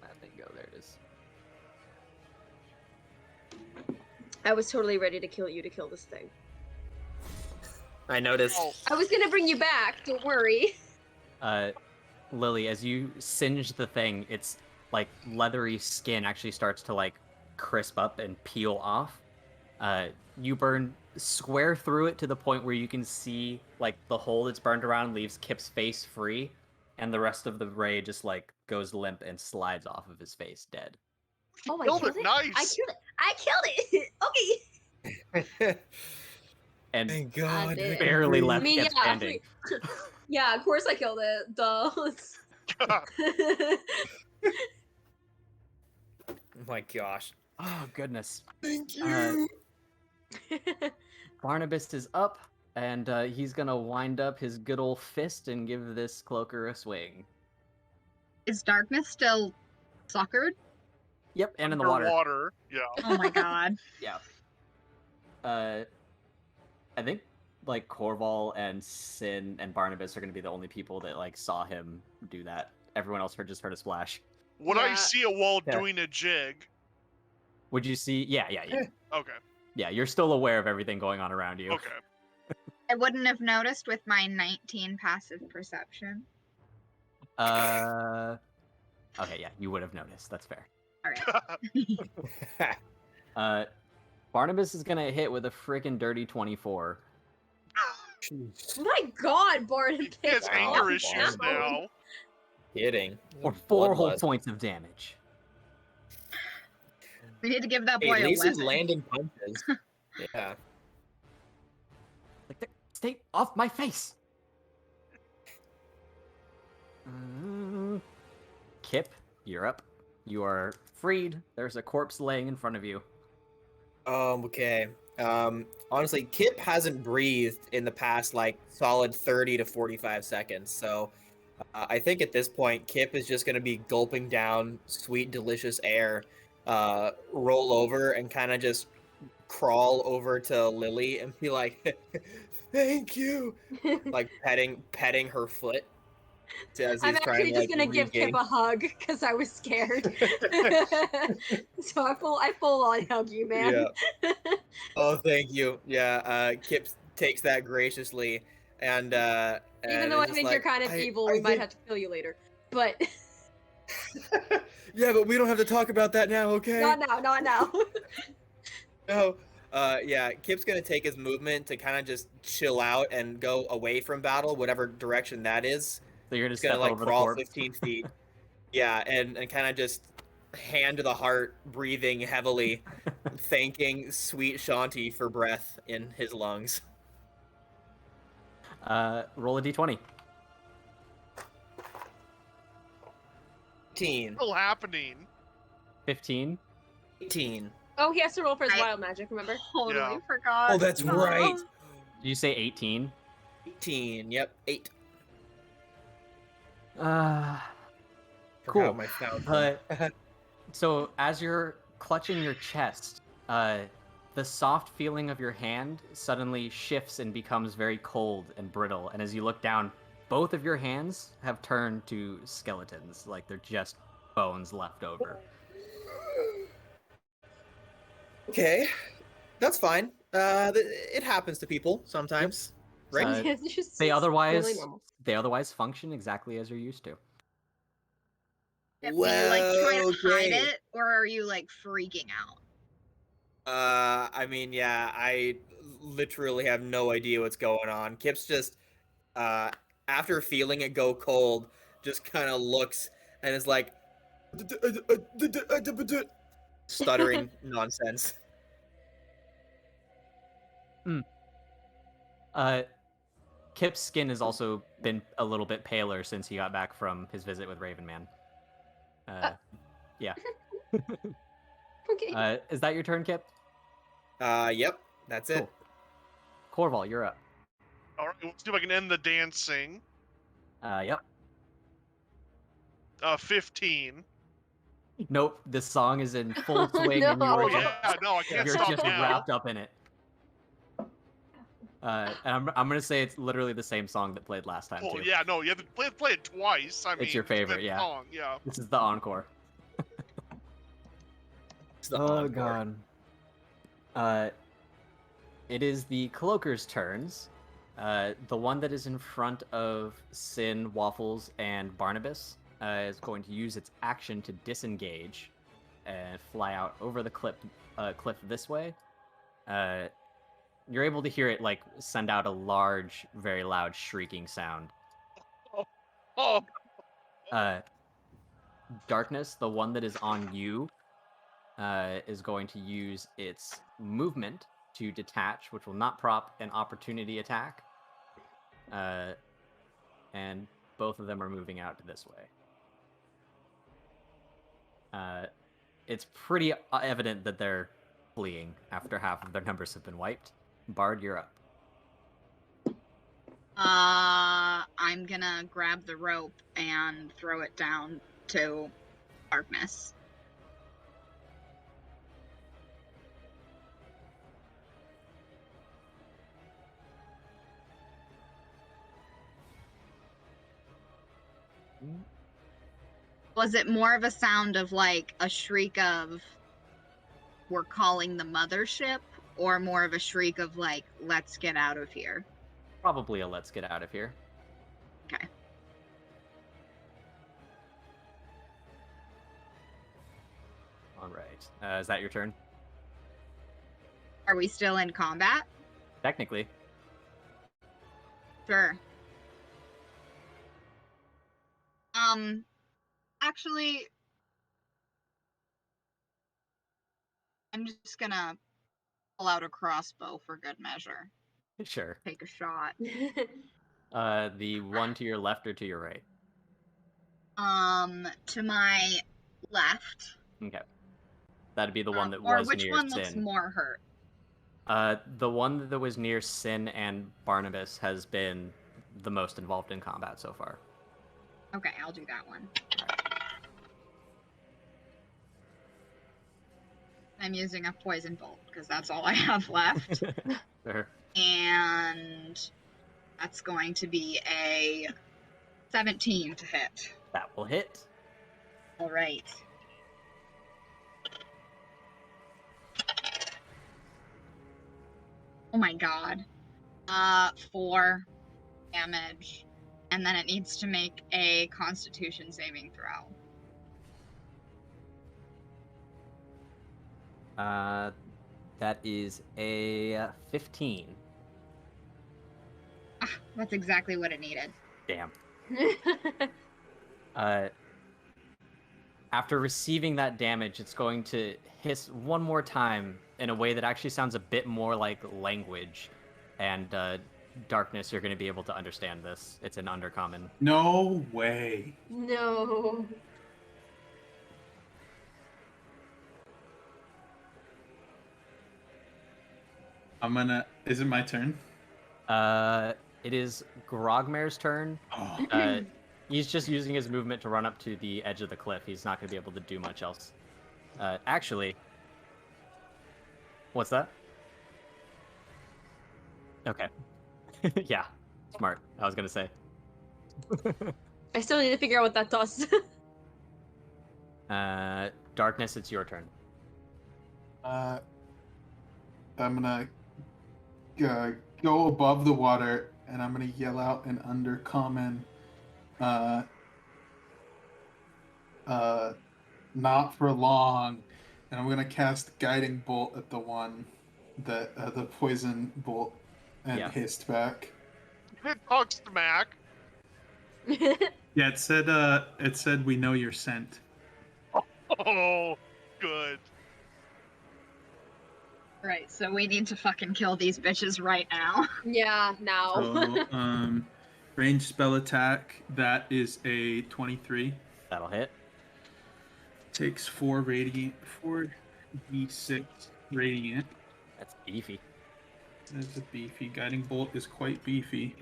[SPEAKER 3] that thing go? There it is.
[SPEAKER 5] I was totally ready to kill you to kill this thing.
[SPEAKER 1] I noticed.
[SPEAKER 4] Oh,
[SPEAKER 5] I was gonna bring you back. Don't worry.
[SPEAKER 3] Lily, as you singe the thing, its like leathery skin actually starts to like crisp up and peel off. You burn square through it to the point where you can see like the hole that's burned around leaves Kip's face free, and the rest of the ray just like goes limp and slides off of his face dead.
[SPEAKER 5] Oh, I
[SPEAKER 4] killed
[SPEAKER 5] killed
[SPEAKER 4] it.
[SPEAKER 5] it.
[SPEAKER 4] Nice.
[SPEAKER 5] I killed it. Okay.
[SPEAKER 3] And
[SPEAKER 1] Thank God.
[SPEAKER 5] did.
[SPEAKER 3] barely
[SPEAKER 5] I
[SPEAKER 3] left
[SPEAKER 5] mean,
[SPEAKER 3] Kip
[SPEAKER 5] yeah,
[SPEAKER 3] standing.
[SPEAKER 5] yeah, of course I killed it. Duh.
[SPEAKER 1] Oh my gosh.
[SPEAKER 3] Oh goodness.
[SPEAKER 1] Thank
[SPEAKER 3] you. Barnabas is up, and he's gonna wind up his good old fist and give this cloaker a swing.
[SPEAKER 2] Is Darkness still suckered?
[SPEAKER 3] Yep, and in the water.
[SPEAKER 4] Yeah.
[SPEAKER 2] Oh my god.
[SPEAKER 3] Yeah. I think like Corval and Sin and Barnabas are gonna be the only people that like saw him do that. Everyone else just heard a splash.
[SPEAKER 4] Would I
[SPEAKER 5] Yeah.
[SPEAKER 4] see a wall
[SPEAKER 1] Yeah.
[SPEAKER 4] doing a jig?
[SPEAKER 3] Would you see? Yeah.
[SPEAKER 4] Okay.
[SPEAKER 3] Yeah, you're still aware of everything going on around you.
[SPEAKER 4] Okay.
[SPEAKER 2] I wouldn't have noticed with my 19 passive perception.
[SPEAKER 3] Okay, yeah, you would have noticed. That's fair.
[SPEAKER 2] Alright.
[SPEAKER 3] Barnabas is gonna hit with a freaking dirty 24.
[SPEAKER 5] My God, Barnabas.
[SPEAKER 4] He has
[SPEAKER 1] Wow,
[SPEAKER 4] anger issues
[SPEAKER 1] Barnabas.
[SPEAKER 4] now.
[SPEAKER 1] Kidding.
[SPEAKER 3] Or 4 whole
[SPEAKER 1] Bloodlust.
[SPEAKER 3] points of damage.
[SPEAKER 2] We need to give that
[SPEAKER 1] Hey,
[SPEAKER 2] boy
[SPEAKER 1] at
[SPEAKER 2] a
[SPEAKER 1] least he's
[SPEAKER 2] weapon.
[SPEAKER 1] landing punches. Yeah.
[SPEAKER 3] Like, stay off my face! Kip, you're up. You are freed. There's a corpse laying in front of you.
[SPEAKER 1] Okay. Honestly, Kip hasn't breathed in the past like solid 30 to 45 seconds. So I think at this point, Kip is just going to be gulping down sweet, delicious air, roll over and kind of just crawl over to Lily and be like, "Thank you," like petting her foot. As
[SPEAKER 5] I'm
[SPEAKER 1] he's trying
[SPEAKER 5] actually
[SPEAKER 1] to,
[SPEAKER 5] just
[SPEAKER 1] like,
[SPEAKER 5] gonna give Kip
[SPEAKER 1] regain-
[SPEAKER 5] a hug because I was scared. So I full on hug you, man.
[SPEAKER 1] Yeah. Oh, thank you. Yeah. Kip takes that graciously, and
[SPEAKER 5] Even though I think you're kind of evil, we might have to kill you later. But
[SPEAKER 1] Yeah, but we don't have to talk about that now, okay?
[SPEAKER 5] not now, not now.
[SPEAKER 1] No. Yeah, Kip's gonna take his movement to kind of just chill out and go away from battle, whatever direction that is.
[SPEAKER 3] So you're
[SPEAKER 1] He's
[SPEAKER 3] just
[SPEAKER 1] gonna
[SPEAKER 3] step
[SPEAKER 1] like
[SPEAKER 3] over the
[SPEAKER 1] crawl
[SPEAKER 3] corpse.
[SPEAKER 1] 15 feet. Yeah, and kind of just hand to the heart, breathing heavily, thanking sweet Shanti for breath in his lungs.
[SPEAKER 3] Roll a d20.
[SPEAKER 1] 18.
[SPEAKER 4] Still happening.
[SPEAKER 3] 15.
[SPEAKER 1] 18.
[SPEAKER 5] Oh, he has to roll for his
[SPEAKER 2] I-
[SPEAKER 5] wild magic, remember?
[SPEAKER 2] Totally
[SPEAKER 4] Yeah.
[SPEAKER 2] forgot.
[SPEAKER 1] Oh, that's right.
[SPEAKER 3] Did you say 18?
[SPEAKER 1] 18. Yep, 8.
[SPEAKER 3] Cool.
[SPEAKER 1] My fountain.
[SPEAKER 3] But so as you're clutching your chest, the soft feeling of your hand suddenly shifts and becomes very cold and brittle. And as you look down, both of your hands have turned to skeletons, like they're just bones left over.
[SPEAKER 1] Okay, that's fine. It happens to people sometimes, right?
[SPEAKER 5] It's just-
[SPEAKER 3] They
[SPEAKER 5] it's
[SPEAKER 3] otherwise
[SPEAKER 5] totally normal.
[SPEAKER 3] function exactly as you're used to.
[SPEAKER 2] Do you like try to hide
[SPEAKER 1] okay.
[SPEAKER 2] it, or are you like freaking out?
[SPEAKER 1] I mean, yeah, I literally have no idea what's going on. Kip's just, after feeling it go cold, just kind of looks and is like, stuttering nonsense.
[SPEAKER 3] Kip's skin has also been a little bit paler since he got back from his visit with Ravenman. Yeah.
[SPEAKER 5] Okay.
[SPEAKER 3] Is that your turn, Kip?
[SPEAKER 1] Yep, that's it.
[SPEAKER 3] Cool. Corval, you're up.
[SPEAKER 4] All right, let's see if I can end the dancing.
[SPEAKER 3] Yep.
[SPEAKER 4] 15.
[SPEAKER 3] Nope, this song is in full swing and you
[SPEAKER 5] No.
[SPEAKER 3] are
[SPEAKER 4] Oh
[SPEAKER 3] just,
[SPEAKER 4] yeah, no, I can't
[SPEAKER 3] you're
[SPEAKER 4] stop
[SPEAKER 3] just
[SPEAKER 4] now.
[SPEAKER 3] wrapped up in it. And I'm gonna say it's literally the same song that played last time
[SPEAKER 4] Oh
[SPEAKER 3] too.
[SPEAKER 4] yeah, no, you have to play it twice. I mean,
[SPEAKER 3] your favorite,
[SPEAKER 4] that
[SPEAKER 3] yeah.
[SPEAKER 4] Song, yeah.
[SPEAKER 3] This is the encore.
[SPEAKER 1] It's the encore.
[SPEAKER 3] God. It is the Cloakers' turns. The one that is in front of Sin, Waffles, and Barnabas is going to use its action to disengage and fly out over the cliff this way. You're able to hear it like send out a large, very loud shrieking sound.
[SPEAKER 4] Oh,
[SPEAKER 3] Darkness, the one that is on you, is going to use its movement to detach, which will not prop an opportunity attack. And both of them are moving out this way. It's pretty evident that they're fleeing after half of their numbers have been wiped. Bard, you're up.
[SPEAKER 2] I'm gonna grab the rope and throw it down to Darkness. Was it more of a sound of like a shriek of we're calling the mothership, or more of a shriek of like let's get out of here?
[SPEAKER 3] Probably a let's get out of here.
[SPEAKER 2] Okay.
[SPEAKER 3] All right. Is that your turn?
[SPEAKER 2] Are we still in combat?
[SPEAKER 3] Technically.
[SPEAKER 2] Sure. Actually, I'm just gonna pull out a crossbow for good measure.
[SPEAKER 3] Sure.
[SPEAKER 2] Take a shot.
[SPEAKER 3] The one to your left or to your right?
[SPEAKER 2] To my left.
[SPEAKER 3] Okay. That'd be the one that
[SPEAKER 2] or
[SPEAKER 3] was
[SPEAKER 2] which
[SPEAKER 3] near
[SPEAKER 2] one
[SPEAKER 3] Sin.
[SPEAKER 2] looks more hurt?
[SPEAKER 3] The one that was near Sin and Barnabas has been the most involved in combat so far.
[SPEAKER 2] Okay, I'll do that one. I'm using a poison bolt because that's all I have left.
[SPEAKER 3] Sure.
[SPEAKER 2] And that's going to be a 17 to hit.
[SPEAKER 3] That will hit.
[SPEAKER 2] All right. Oh my god. 4 damage. And then it needs to make a Constitution saving throw.
[SPEAKER 3] That is a 15.
[SPEAKER 2] Ah, that's exactly what it needed.
[SPEAKER 3] Damn. After receiving that damage, it's going to hiss one more time in a way that actually sounds a bit more like language. And Darkness, you're going to be able to understand this. It's an undercommon.
[SPEAKER 6] No way.
[SPEAKER 5] No.
[SPEAKER 6] Is it my turn?
[SPEAKER 3] It is Grogmare's turn.
[SPEAKER 6] Oh.
[SPEAKER 3] He's just using his movement to run up to the edge of the cliff. He's not going to be able to do much else. Actually, what's that? Okay. Yeah, smart. I was going to say.
[SPEAKER 5] I still need to figure out what that does.
[SPEAKER 3] Darkness, it's your turn.
[SPEAKER 6] I'm gonna go above the water, and I'm gonna yell out an undercommon. Not for long, and I'm gonna cast Guiding Bolt at the one that the poison bolt and hissed back.
[SPEAKER 4] it talks to Mac.
[SPEAKER 6] Yeah, it said we know your scent.
[SPEAKER 4] Oh, good.
[SPEAKER 2] Right, so we need to fucking kill these bitches right now.
[SPEAKER 5] Yeah, now.
[SPEAKER 6] So, range spell attack, that is a 23.
[SPEAKER 3] That'll hit.
[SPEAKER 6] Takes 4d6 radiant.
[SPEAKER 3] That's beefy.
[SPEAKER 6] That's a beefy. Guiding Bolt is quite beefy.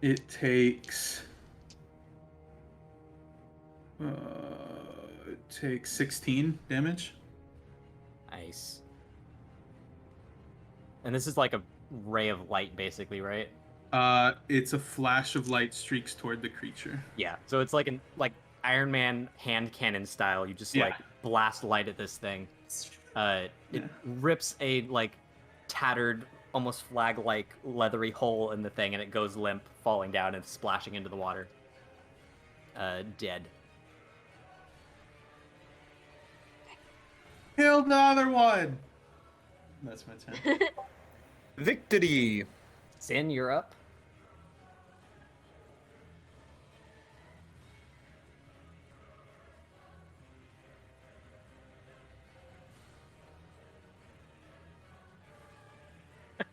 [SPEAKER 6] It takes 16 damage.
[SPEAKER 3] Nice. And this is like a ray of light, basically, right?
[SPEAKER 6] It's a flash of light streaks toward the creature.
[SPEAKER 3] Yeah. So it's like Iron Man hand cannon style. You just like blast light at this thing. It
[SPEAKER 6] Yeah.
[SPEAKER 3] rips a like tattered, almost flag-like leathery hole in the thing, and it goes limp, falling down and splashing into the water. Dead.
[SPEAKER 6] Killed another one. That's my turn.
[SPEAKER 1] Victory.
[SPEAKER 3] Sin, you're up.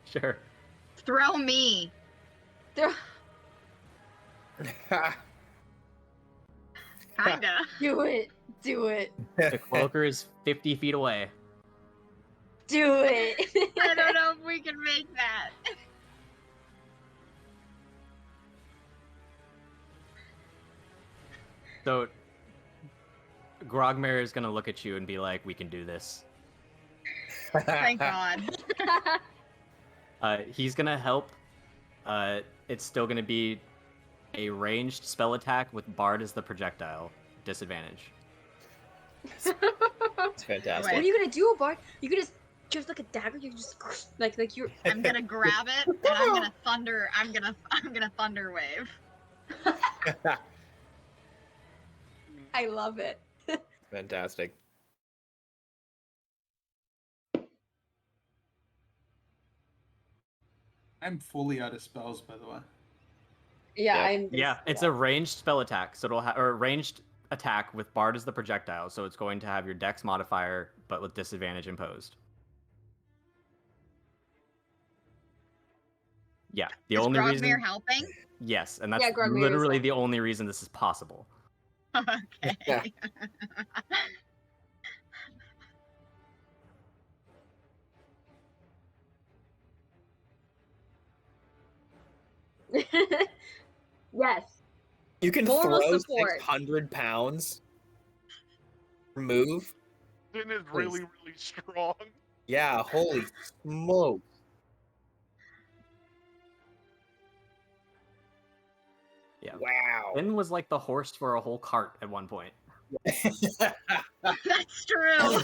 [SPEAKER 3] Sure.
[SPEAKER 2] Throw me.
[SPEAKER 5] Throw-
[SPEAKER 2] Kinda.
[SPEAKER 5] Do it. Do it.
[SPEAKER 3] The cloaker is 50 feet away.
[SPEAKER 5] Do it.
[SPEAKER 2] I don't know if we can make that.
[SPEAKER 3] So Grogmare is gonna look at you and be like, "We can do this."
[SPEAKER 2] Thank God.
[SPEAKER 3] He's gonna help. It's still gonna be a ranged spell attack with Bard as the projectile. Disadvantage.
[SPEAKER 1] It's fantastic.
[SPEAKER 5] What are you gonna do, Bart? You can just like a dagger. You can just like you're.
[SPEAKER 2] I'm gonna grab it and I'm gonna thunder. I'm gonna thunder wave.
[SPEAKER 5] I love it.
[SPEAKER 1] Fantastic.
[SPEAKER 6] I'm fully out of spells, by the way.
[SPEAKER 5] Yeah,
[SPEAKER 1] Yeah.
[SPEAKER 5] I'm.
[SPEAKER 3] Yeah, it's a ranged spell attack, so it'll have or ranged attack with Bard as the projectile, so it's going to have your Dex modifier, but with disadvantage imposed. Yeah, the
[SPEAKER 2] Is
[SPEAKER 3] only
[SPEAKER 2] Grogmere
[SPEAKER 3] reason.
[SPEAKER 2] helping?
[SPEAKER 3] Yes, and that's
[SPEAKER 5] Yeah, Grogmere is
[SPEAKER 3] literally
[SPEAKER 5] helping.
[SPEAKER 3] the only reason this is possible.
[SPEAKER 2] Okay.
[SPEAKER 5] Yes.
[SPEAKER 1] You can
[SPEAKER 5] Moral
[SPEAKER 1] throw
[SPEAKER 5] support.
[SPEAKER 1] 600 pounds. Move.
[SPEAKER 4] Sin is really, really strong.
[SPEAKER 1] Yeah, holy smoke.
[SPEAKER 3] Yeah.
[SPEAKER 1] Wow.
[SPEAKER 3] Finn was like the horse for a whole cart at one point.
[SPEAKER 2] That's true.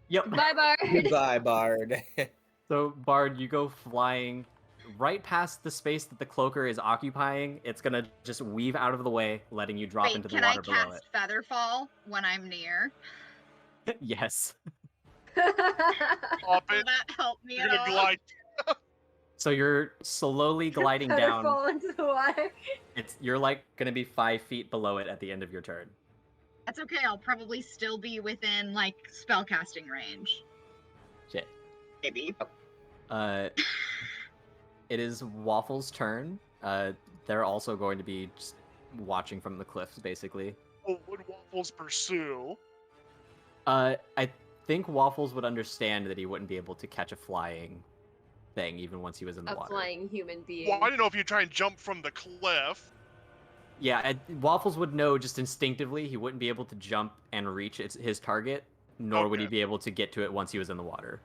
[SPEAKER 3] Yep.
[SPEAKER 5] Bye, Bart.
[SPEAKER 1] Goodbye, Bard.
[SPEAKER 3] So, Bard, you go flying right past the space that the cloaker is occupying. It's gonna just weave out of the way, letting you drop
[SPEAKER 2] Wait,
[SPEAKER 3] into the
[SPEAKER 2] can I
[SPEAKER 3] water below
[SPEAKER 2] cast Featherfall when I'm near?
[SPEAKER 3] it. Yes.
[SPEAKER 4] Pop
[SPEAKER 2] Will
[SPEAKER 4] it.
[SPEAKER 2] that help me
[SPEAKER 4] You're
[SPEAKER 2] at
[SPEAKER 4] gonna
[SPEAKER 2] all?
[SPEAKER 4] glide.
[SPEAKER 3] So you're slowly gliding
[SPEAKER 5] Better
[SPEAKER 3] down.
[SPEAKER 5] fall into the water.
[SPEAKER 3] You're like gonna be 5 feet below it at the end of your turn.
[SPEAKER 2] That's okay. I'll probably still be within like spellcasting range.
[SPEAKER 3] Shit.
[SPEAKER 2] Maybe.
[SPEAKER 3] It is Waffle's turn. They're also going to be just watching from the cliffs, basically.
[SPEAKER 4] Oh, would Waffles pursue?
[SPEAKER 3] I think Waffles would understand that he wouldn't be able to catch a flying thing even once he was in the
[SPEAKER 5] A
[SPEAKER 3] water.
[SPEAKER 5] flying human being.
[SPEAKER 4] Well, I don't know if you try and jump from the cliff.
[SPEAKER 3] Yeah, Waffles would know just instinctively he wouldn't be able to jump and reach his target, nor would he
[SPEAKER 4] Okay.
[SPEAKER 3] be able to get to it once he was in the water.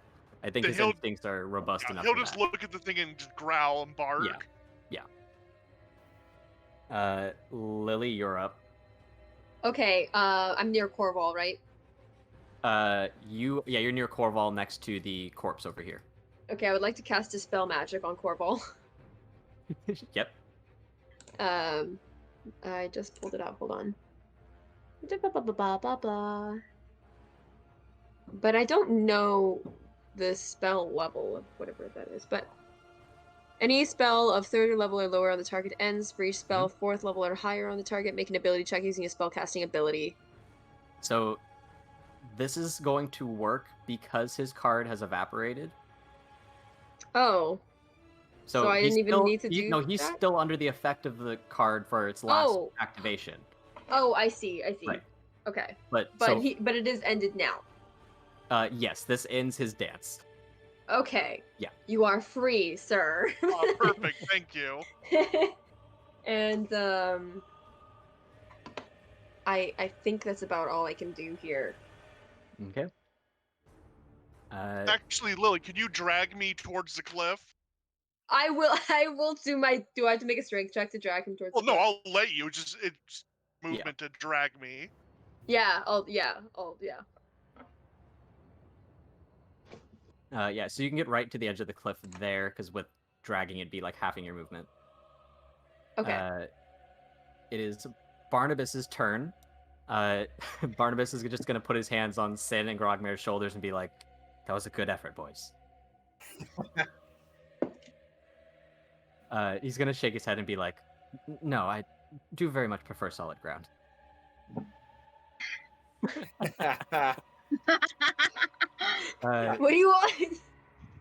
[SPEAKER 3] I think
[SPEAKER 4] Then
[SPEAKER 3] his
[SPEAKER 4] he'll-
[SPEAKER 3] instincts are robust
[SPEAKER 4] Yeah,
[SPEAKER 3] enough
[SPEAKER 4] he'll
[SPEAKER 3] for
[SPEAKER 4] just
[SPEAKER 3] that.
[SPEAKER 4] look at the thing and just growl and bark.
[SPEAKER 3] Lily, you're up.
[SPEAKER 5] Okay, I'm near Corval, right?
[SPEAKER 3] You're near Corval next to the corpse over here.
[SPEAKER 5] Okay, I would like to cast Dispel Magic on Corval.
[SPEAKER 3] Yep.
[SPEAKER 5] I just pulled it out. Hold on. Blah, blah, blah, blah, blah, blah. But I don't know the spell level of whatever that is. But any spell of 3rd level or lower on the target ends. For each spell, 4th level or higher on the target, make an ability check using a spellcasting ability.
[SPEAKER 3] So this is going to work because his card has evaporated.
[SPEAKER 5] Oh. So I
[SPEAKER 3] he's
[SPEAKER 5] didn't even
[SPEAKER 3] still-
[SPEAKER 5] need to do
[SPEAKER 3] No, he's
[SPEAKER 5] that?
[SPEAKER 3] still under the effect of the card for its last
[SPEAKER 5] Oh.
[SPEAKER 3] activation.
[SPEAKER 5] Oh, I see.
[SPEAKER 3] Right.
[SPEAKER 5] Okay.
[SPEAKER 3] But
[SPEAKER 5] But it is ended now.
[SPEAKER 3] yes, this ends his dance.
[SPEAKER 5] Okay.
[SPEAKER 3] Yeah.
[SPEAKER 5] You are free, sir.
[SPEAKER 4] Oh, perfect. Thank you.
[SPEAKER 5] And I think that's about all I can do here.
[SPEAKER 3] Okay.
[SPEAKER 4] Actually, Lily, could you drag me towards the cliff?
[SPEAKER 5] I will do my. Do I have to make a strength check to drag him towards?
[SPEAKER 4] Well,
[SPEAKER 5] the
[SPEAKER 4] no,
[SPEAKER 5] boat?
[SPEAKER 4] I'll let you. Just it's movement to drag me.
[SPEAKER 5] Yeah. Oh.
[SPEAKER 3] Yeah, so you can get right to the edge of the cliff there, because with dragging it'd be like halving your movement.
[SPEAKER 5] Okay.
[SPEAKER 3] It is Barnabas's turn. Barnabas is just going to put his hands on Sin and Grogmare's shoulders and be like, that was a good effort, boys. He's going to shake his head and be like, no, I do very much prefer solid ground.
[SPEAKER 5] What do you want?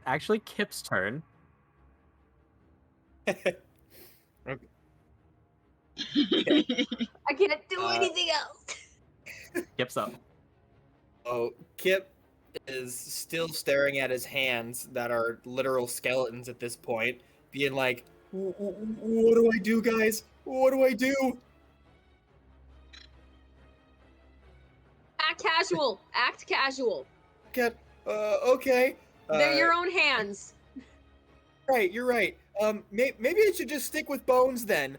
[SPEAKER 3] Actually, Kip's turn.
[SPEAKER 5] I can't do anything else.
[SPEAKER 3] Kip's up.
[SPEAKER 1] Oh, Kip is still staring at his hands that are literal skeletons at this point, being like, what do I do, guys? What do I do?
[SPEAKER 5] Act casual. Act casual.
[SPEAKER 1] Okay.
[SPEAKER 5] They're your own hands.
[SPEAKER 1] Right, you're right. Maybe I should just stick with bones then.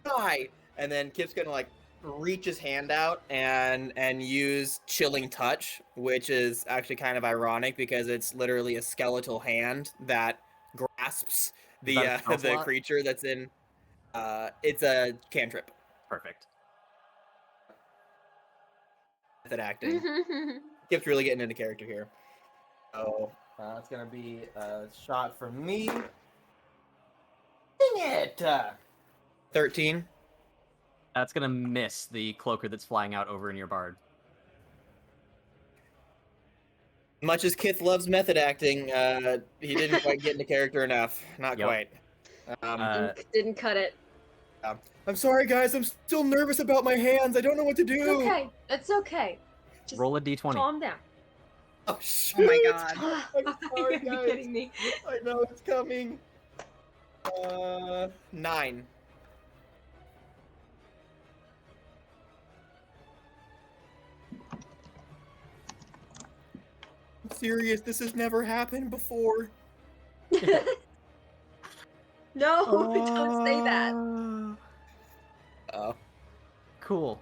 [SPEAKER 1] Hi. And then Kip's gonna like reach his hand out and use chilling touch, which is actually kind of ironic because it's literally a skeletal hand that grasps the the creature that's in. It's a cantrip.
[SPEAKER 3] Perfect.
[SPEAKER 1] Method acting. Kip's really getting into character here. So it's gonna be a shot from me. Dang it! 13.
[SPEAKER 3] That's going to miss the cloaker that's flying out over in your bard.
[SPEAKER 1] Much as Kith loves method acting, he didn't quite get into character enough. Not quite.
[SPEAKER 5] Didn't cut it.
[SPEAKER 1] I'm sorry, guys. I'm still nervous about my hands. I don't know what to do.
[SPEAKER 5] It's okay. It's okay. Just
[SPEAKER 3] roll a d20.
[SPEAKER 5] Calm down.
[SPEAKER 1] Oh, shit.
[SPEAKER 2] Oh my god.
[SPEAKER 1] I'm sorry, guys.
[SPEAKER 5] Are you kidding me?
[SPEAKER 1] I know it's coming. 9. I'm serious. This has never happened before.
[SPEAKER 5] No, don't say that.
[SPEAKER 1] Oh.
[SPEAKER 3] Cool.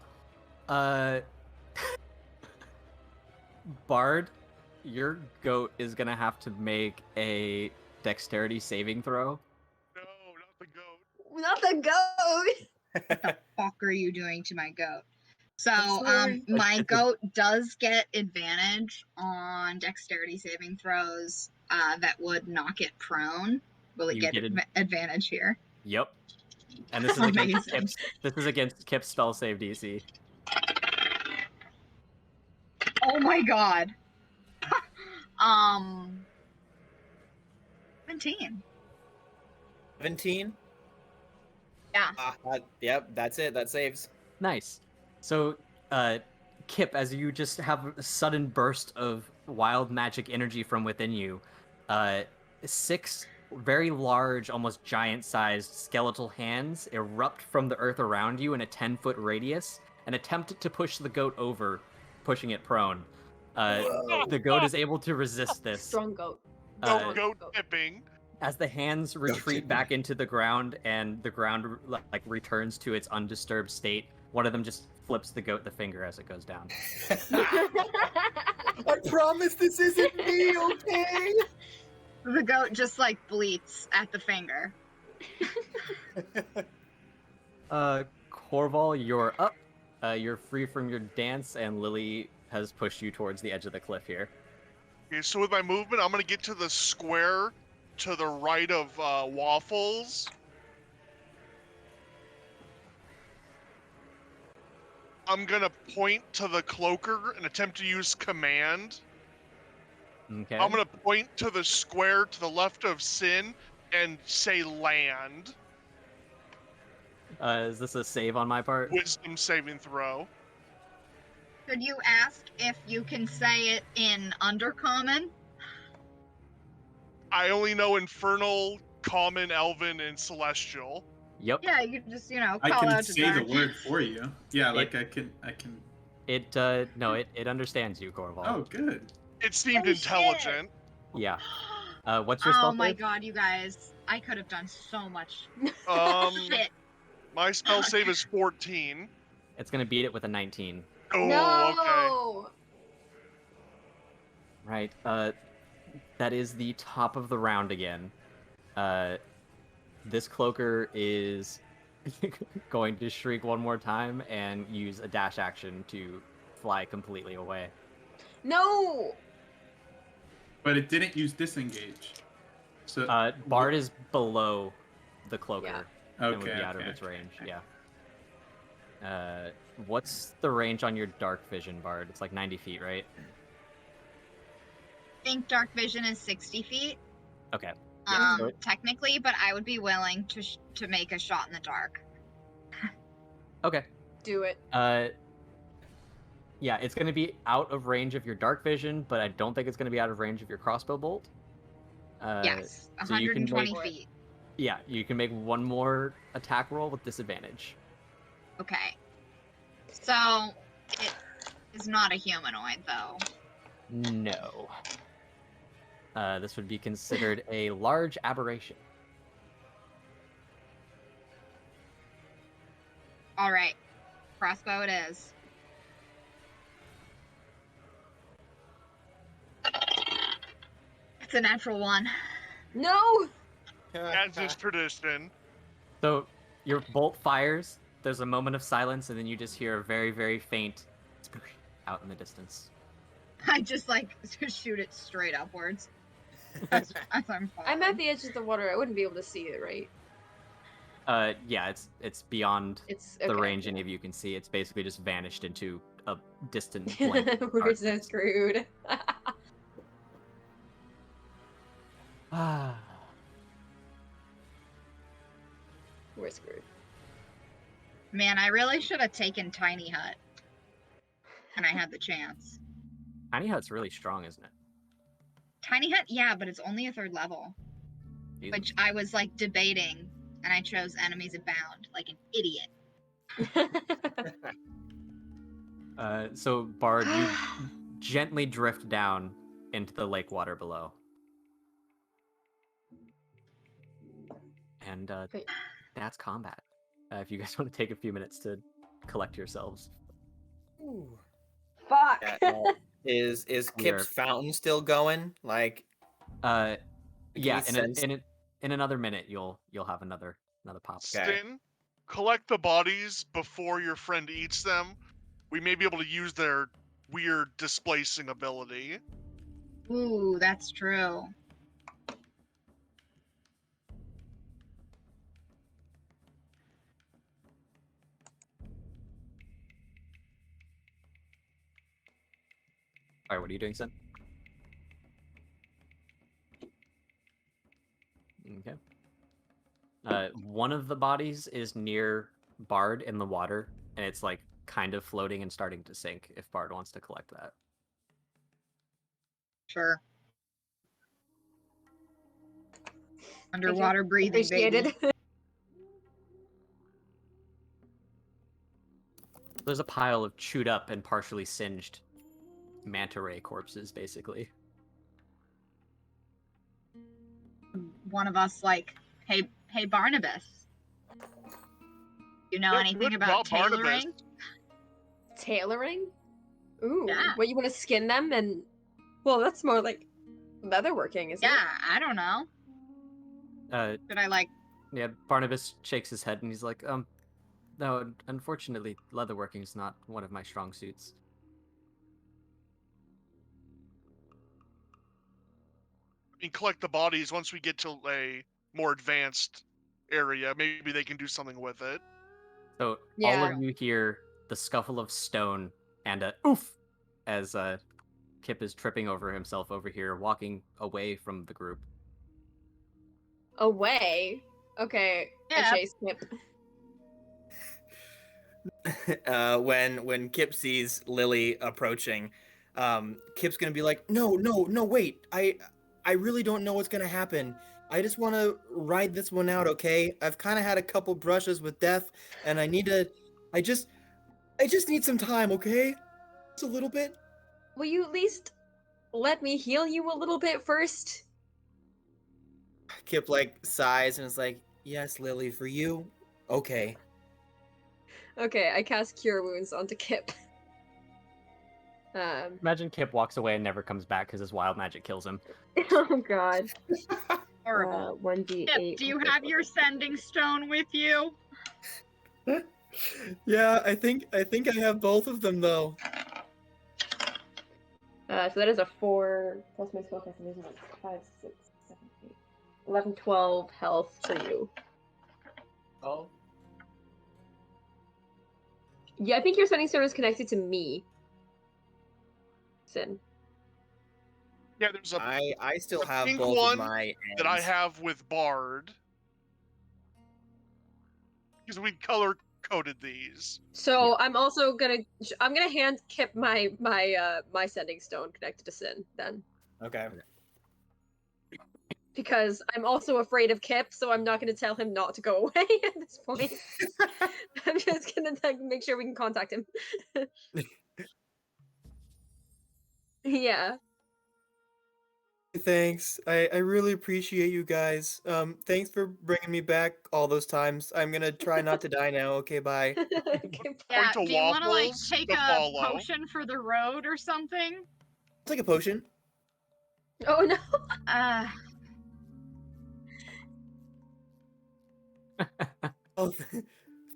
[SPEAKER 3] Bard, your goat is gonna have to make a dexterity saving throw.
[SPEAKER 4] No, not the goat.
[SPEAKER 5] Not the goat.
[SPEAKER 2] What the fuck are you doing to my goat? So,
[SPEAKER 1] sorry.
[SPEAKER 2] my goat does get advantage on dexterity saving throws that would knock it prone. Will it
[SPEAKER 3] You
[SPEAKER 2] get
[SPEAKER 3] get
[SPEAKER 2] advantage here?
[SPEAKER 3] Yep. And this is against
[SPEAKER 2] Amazing.
[SPEAKER 3] Kip's spell save DC.
[SPEAKER 2] Oh my god. 17.
[SPEAKER 1] 17?
[SPEAKER 2] Yeah.
[SPEAKER 1] Yep, that's it. That saves.
[SPEAKER 3] Nice. So, Kip, as you just have a sudden burst of wild magic energy from within you, 6 very large, almost giant-sized skeletal hands erupt from the earth around you in a 10-foot radius and attempt to push the goat over, pushing it prone. The goat is able to resist this.
[SPEAKER 5] Strong goat.
[SPEAKER 4] Goat tipping.
[SPEAKER 3] As the hands retreat back into the ground and the ground like returns to its undisturbed state, one of them just flips the goat the finger as it goes down.
[SPEAKER 1] I promise this isn't me, okay?
[SPEAKER 2] The goat just like bleats at the finger.
[SPEAKER 3] Corval, you're up. You're free from your dance, and Lily has pushed you towards the edge of the cliff here.
[SPEAKER 4] Okay, so with my movement, I'm gonna get to the square to the right of Waffles. I'm gonna point to the cloaker and attempt to use command.
[SPEAKER 3] Okay.
[SPEAKER 4] I'm gonna point to the square to the left of Sin and say land.
[SPEAKER 3] Is this a save on my part?
[SPEAKER 4] Wisdom saving throw.
[SPEAKER 2] Could you ask if you can say it in Undercommon?
[SPEAKER 4] I only know Infernal, Common, Elven, and Celestial.
[SPEAKER 3] Yep.
[SPEAKER 2] Yeah, you could just, call
[SPEAKER 6] I can
[SPEAKER 2] out to
[SPEAKER 6] say the
[SPEAKER 2] Dark.
[SPEAKER 6] word for you. Yeah, like I can.
[SPEAKER 3] It no, it understands you, Corval.
[SPEAKER 6] Oh, good.
[SPEAKER 4] It seemed
[SPEAKER 2] Oh, shit.
[SPEAKER 4] intelligent.
[SPEAKER 3] Yeah. What's your spell
[SPEAKER 2] Oh my
[SPEAKER 3] save?
[SPEAKER 2] god, you guys. I could have done so much shit.
[SPEAKER 4] My spell save is 14.
[SPEAKER 3] It's gonna beat it with a 19.
[SPEAKER 4] Oh, okay.
[SPEAKER 5] No.
[SPEAKER 3] Right. That is the top of the round again. This cloaker is going to shriek one more time and use a dash action to fly completely away.
[SPEAKER 5] No.
[SPEAKER 6] But it didn't use disengage. So
[SPEAKER 3] Bard is below the cloaker
[SPEAKER 5] Yeah.
[SPEAKER 3] and would
[SPEAKER 6] Okay,
[SPEAKER 3] be out of
[SPEAKER 6] okay,
[SPEAKER 3] its range.
[SPEAKER 6] okay.
[SPEAKER 3] Yeah. What's the range on your dark vision, Bard? It's like 90 feet, right?
[SPEAKER 2] I think dark vision is 60 feet.
[SPEAKER 3] Okay. Yeah, so
[SPEAKER 2] Technically, but I would be willing to make a shot in the dark.
[SPEAKER 3] okay.
[SPEAKER 5] Do it.
[SPEAKER 3] Yeah, it's going to be out of range of your dark vision, but I don't think it's going to be out of range of your crossbow bolt.
[SPEAKER 2] Yes,
[SPEAKER 3] so you can
[SPEAKER 2] 120
[SPEAKER 3] make-
[SPEAKER 2] feet.
[SPEAKER 3] Yeah, you can make one more attack roll with disadvantage.
[SPEAKER 2] Okay. So, it is not a humanoid, though.
[SPEAKER 3] No. This would be considered a large aberration.
[SPEAKER 2] Alright. Crossbow it is. It's a natural 1.
[SPEAKER 5] No.
[SPEAKER 4] As is tradition.
[SPEAKER 3] So your bolt fires, there's a moment of silence, and then you just hear a very, very faint out in the distance.
[SPEAKER 2] I just, shoot it straight upwards. As I'm falling.
[SPEAKER 5] I'm at the edge of the water. I wouldn't be able to see it, right?
[SPEAKER 3] Yeah, it's beyond
[SPEAKER 5] It's
[SPEAKER 3] the
[SPEAKER 5] okay.
[SPEAKER 3] range any of you can see. It's basically just vanished into a distant blank.
[SPEAKER 5] We're so
[SPEAKER 3] darkness.
[SPEAKER 5] screwed.
[SPEAKER 3] Ah.
[SPEAKER 5] We're screwed.
[SPEAKER 2] Man, I really should have taken Tiny Hut. And I had the chance.
[SPEAKER 3] Tiny Hut's really strong, isn't it?
[SPEAKER 2] Tiny Hut, yeah, but it's only a 3rd level.
[SPEAKER 3] Jesus.
[SPEAKER 2] Which I was debating, and I chose Enemies Abound, like an idiot.
[SPEAKER 3] So Bard, you gently drift down into the lake water below. And
[SPEAKER 5] Great.
[SPEAKER 3] that's combat. If you guys want to take a few minutes to collect yourselves.
[SPEAKER 1] Ooh.
[SPEAKER 5] Fuck.
[SPEAKER 1] Is
[SPEAKER 3] We
[SPEAKER 1] Kip's
[SPEAKER 3] are-
[SPEAKER 1] fountain still going? Like,
[SPEAKER 3] Yeah,
[SPEAKER 1] he says-
[SPEAKER 3] in another minute you'll have another pop.
[SPEAKER 1] Okay.
[SPEAKER 4] Stin, collect the bodies before your friend eats them. We may be able to use their weird displacing ability.
[SPEAKER 2] Ooh, that's true.
[SPEAKER 3] Alright, what are you doing, Sin? Okay. One of the bodies is near Bard in the water, and it's kind of floating and starting to sink if Bard wants to collect that.
[SPEAKER 2] Sure. Underwater breathing,
[SPEAKER 5] Appreciated.
[SPEAKER 2] baby.
[SPEAKER 3] There's a pile of chewed up and partially singed manta ray corpses, basically.
[SPEAKER 2] One of us hey Barnabas. You know
[SPEAKER 4] Yeah,
[SPEAKER 2] anything
[SPEAKER 4] good
[SPEAKER 2] about
[SPEAKER 4] job, Barnabas.
[SPEAKER 2] tailoring?
[SPEAKER 5] Tailoring? Ooh.
[SPEAKER 2] Yeah.
[SPEAKER 5] What, you want to skin them and... Well, that's more like leatherworking, isn't
[SPEAKER 2] Yeah, I don't know. Should I
[SPEAKER 3] Yeah, Barnabas shakes his head and he's like, no, unfortunately, leatherworking is not one of my strong suits.
[SPEAKER 4] I mean, collect the bodies once we get to a more advanced area. Maybe they can do something with it.
[SPEAKER 3] So all
[SPEAKER 5] Yeah.
[SPEAKER 3] of you hear the scuffle of stone and a oof as Kip is tripping over himself over here, walking away from the group.
[SPEAKER 5] Away? Okay.
[SPEAKER 2] Yeah.
[SPEAKER 5] I chase Kip.
[SPEAKER 1] when Kip sees Lily approaching, Kip's gonna be like, no, wait, I really don't know what's gonna happen. I just want to ride this one out, okay? I've kind of had a couple brushes with death, and I just need some time, okay? Just a little bit.
[SPEAKER 5] Will you at least let me heal you a little bit first?
[SPEAKER 1] Kip like sighs and is like, "Yes, Lily, for you, okay."
[SPEAKER 5] Okay, I cast Cure Wounds onto Kip.
[SPEAKER 3] Imagine Kip walks away and never comes back because his wild magic kills him.
[SPEAKER 5] Oh god.
[SPEAKER 2] Horrible.
[SPEAKER 5] 1d8.
[SPEAKER 2] Yep, do you have your sending stone with you?
[SPEAKER 1] Yeah, I think I have both of them though.
[SPEAKER 5] So that is a 4 plus my spell concentration, 5, 6, 7, 8, 11, 12 health for you.
[SPEAKER 1] Oh.
[SPEAKER 5] Yeah, I think your sending stone is connected to me. Sin.
[SPEAKER 4] Yeah, there's a
[SPEAKER 1] I still
[SPEAKER 4] the
[SPEAKER 1] have
[SPEAKER 4] pink
[SPEAKER 1] both
[SPEAKER 4] one
[SPEAKER 1] of my
[SPEAKER 4] that I
[SPEAKER 1] ends.
[SPEAKER 4] have with Bard. Because we color coded these.
[SPEAKER 5] So
[SPEAKER 3] Yeah.
[SPEAKER 5] I'm also gonna hand Kip my sending stone connected to Sin then.
[SPEAKER 1] Okay.
[SPEAKER 5] Because I'm also afraid of Kip, so I'm not gonna tell him not to go away at this point. I'm just gonna like make sure we can contact him. Yeah.
[SPEAKER 1] Thanks. I really appreciate you guys. Thanks for bringing me back all those times. I'm gonna try not to die now. Okay, bye.
[SPEAKER 2] Yeah,
[SPEAKER 4] to
[SPEAKER 2] do you want to like
[SPEAKER 4] waffles
[SPEAKER 2] take
[SPEAKER 4] to
[SPEAKER 2] a
[SPEAKER 4] follow.
[SPEAKER 2] potion for the road or something?
[SPEAKER 1] Take a potion.
[SPEAKER 5] Oh no.
[SPEAKER 2] Uh,
[SPEAKER 1] Oh,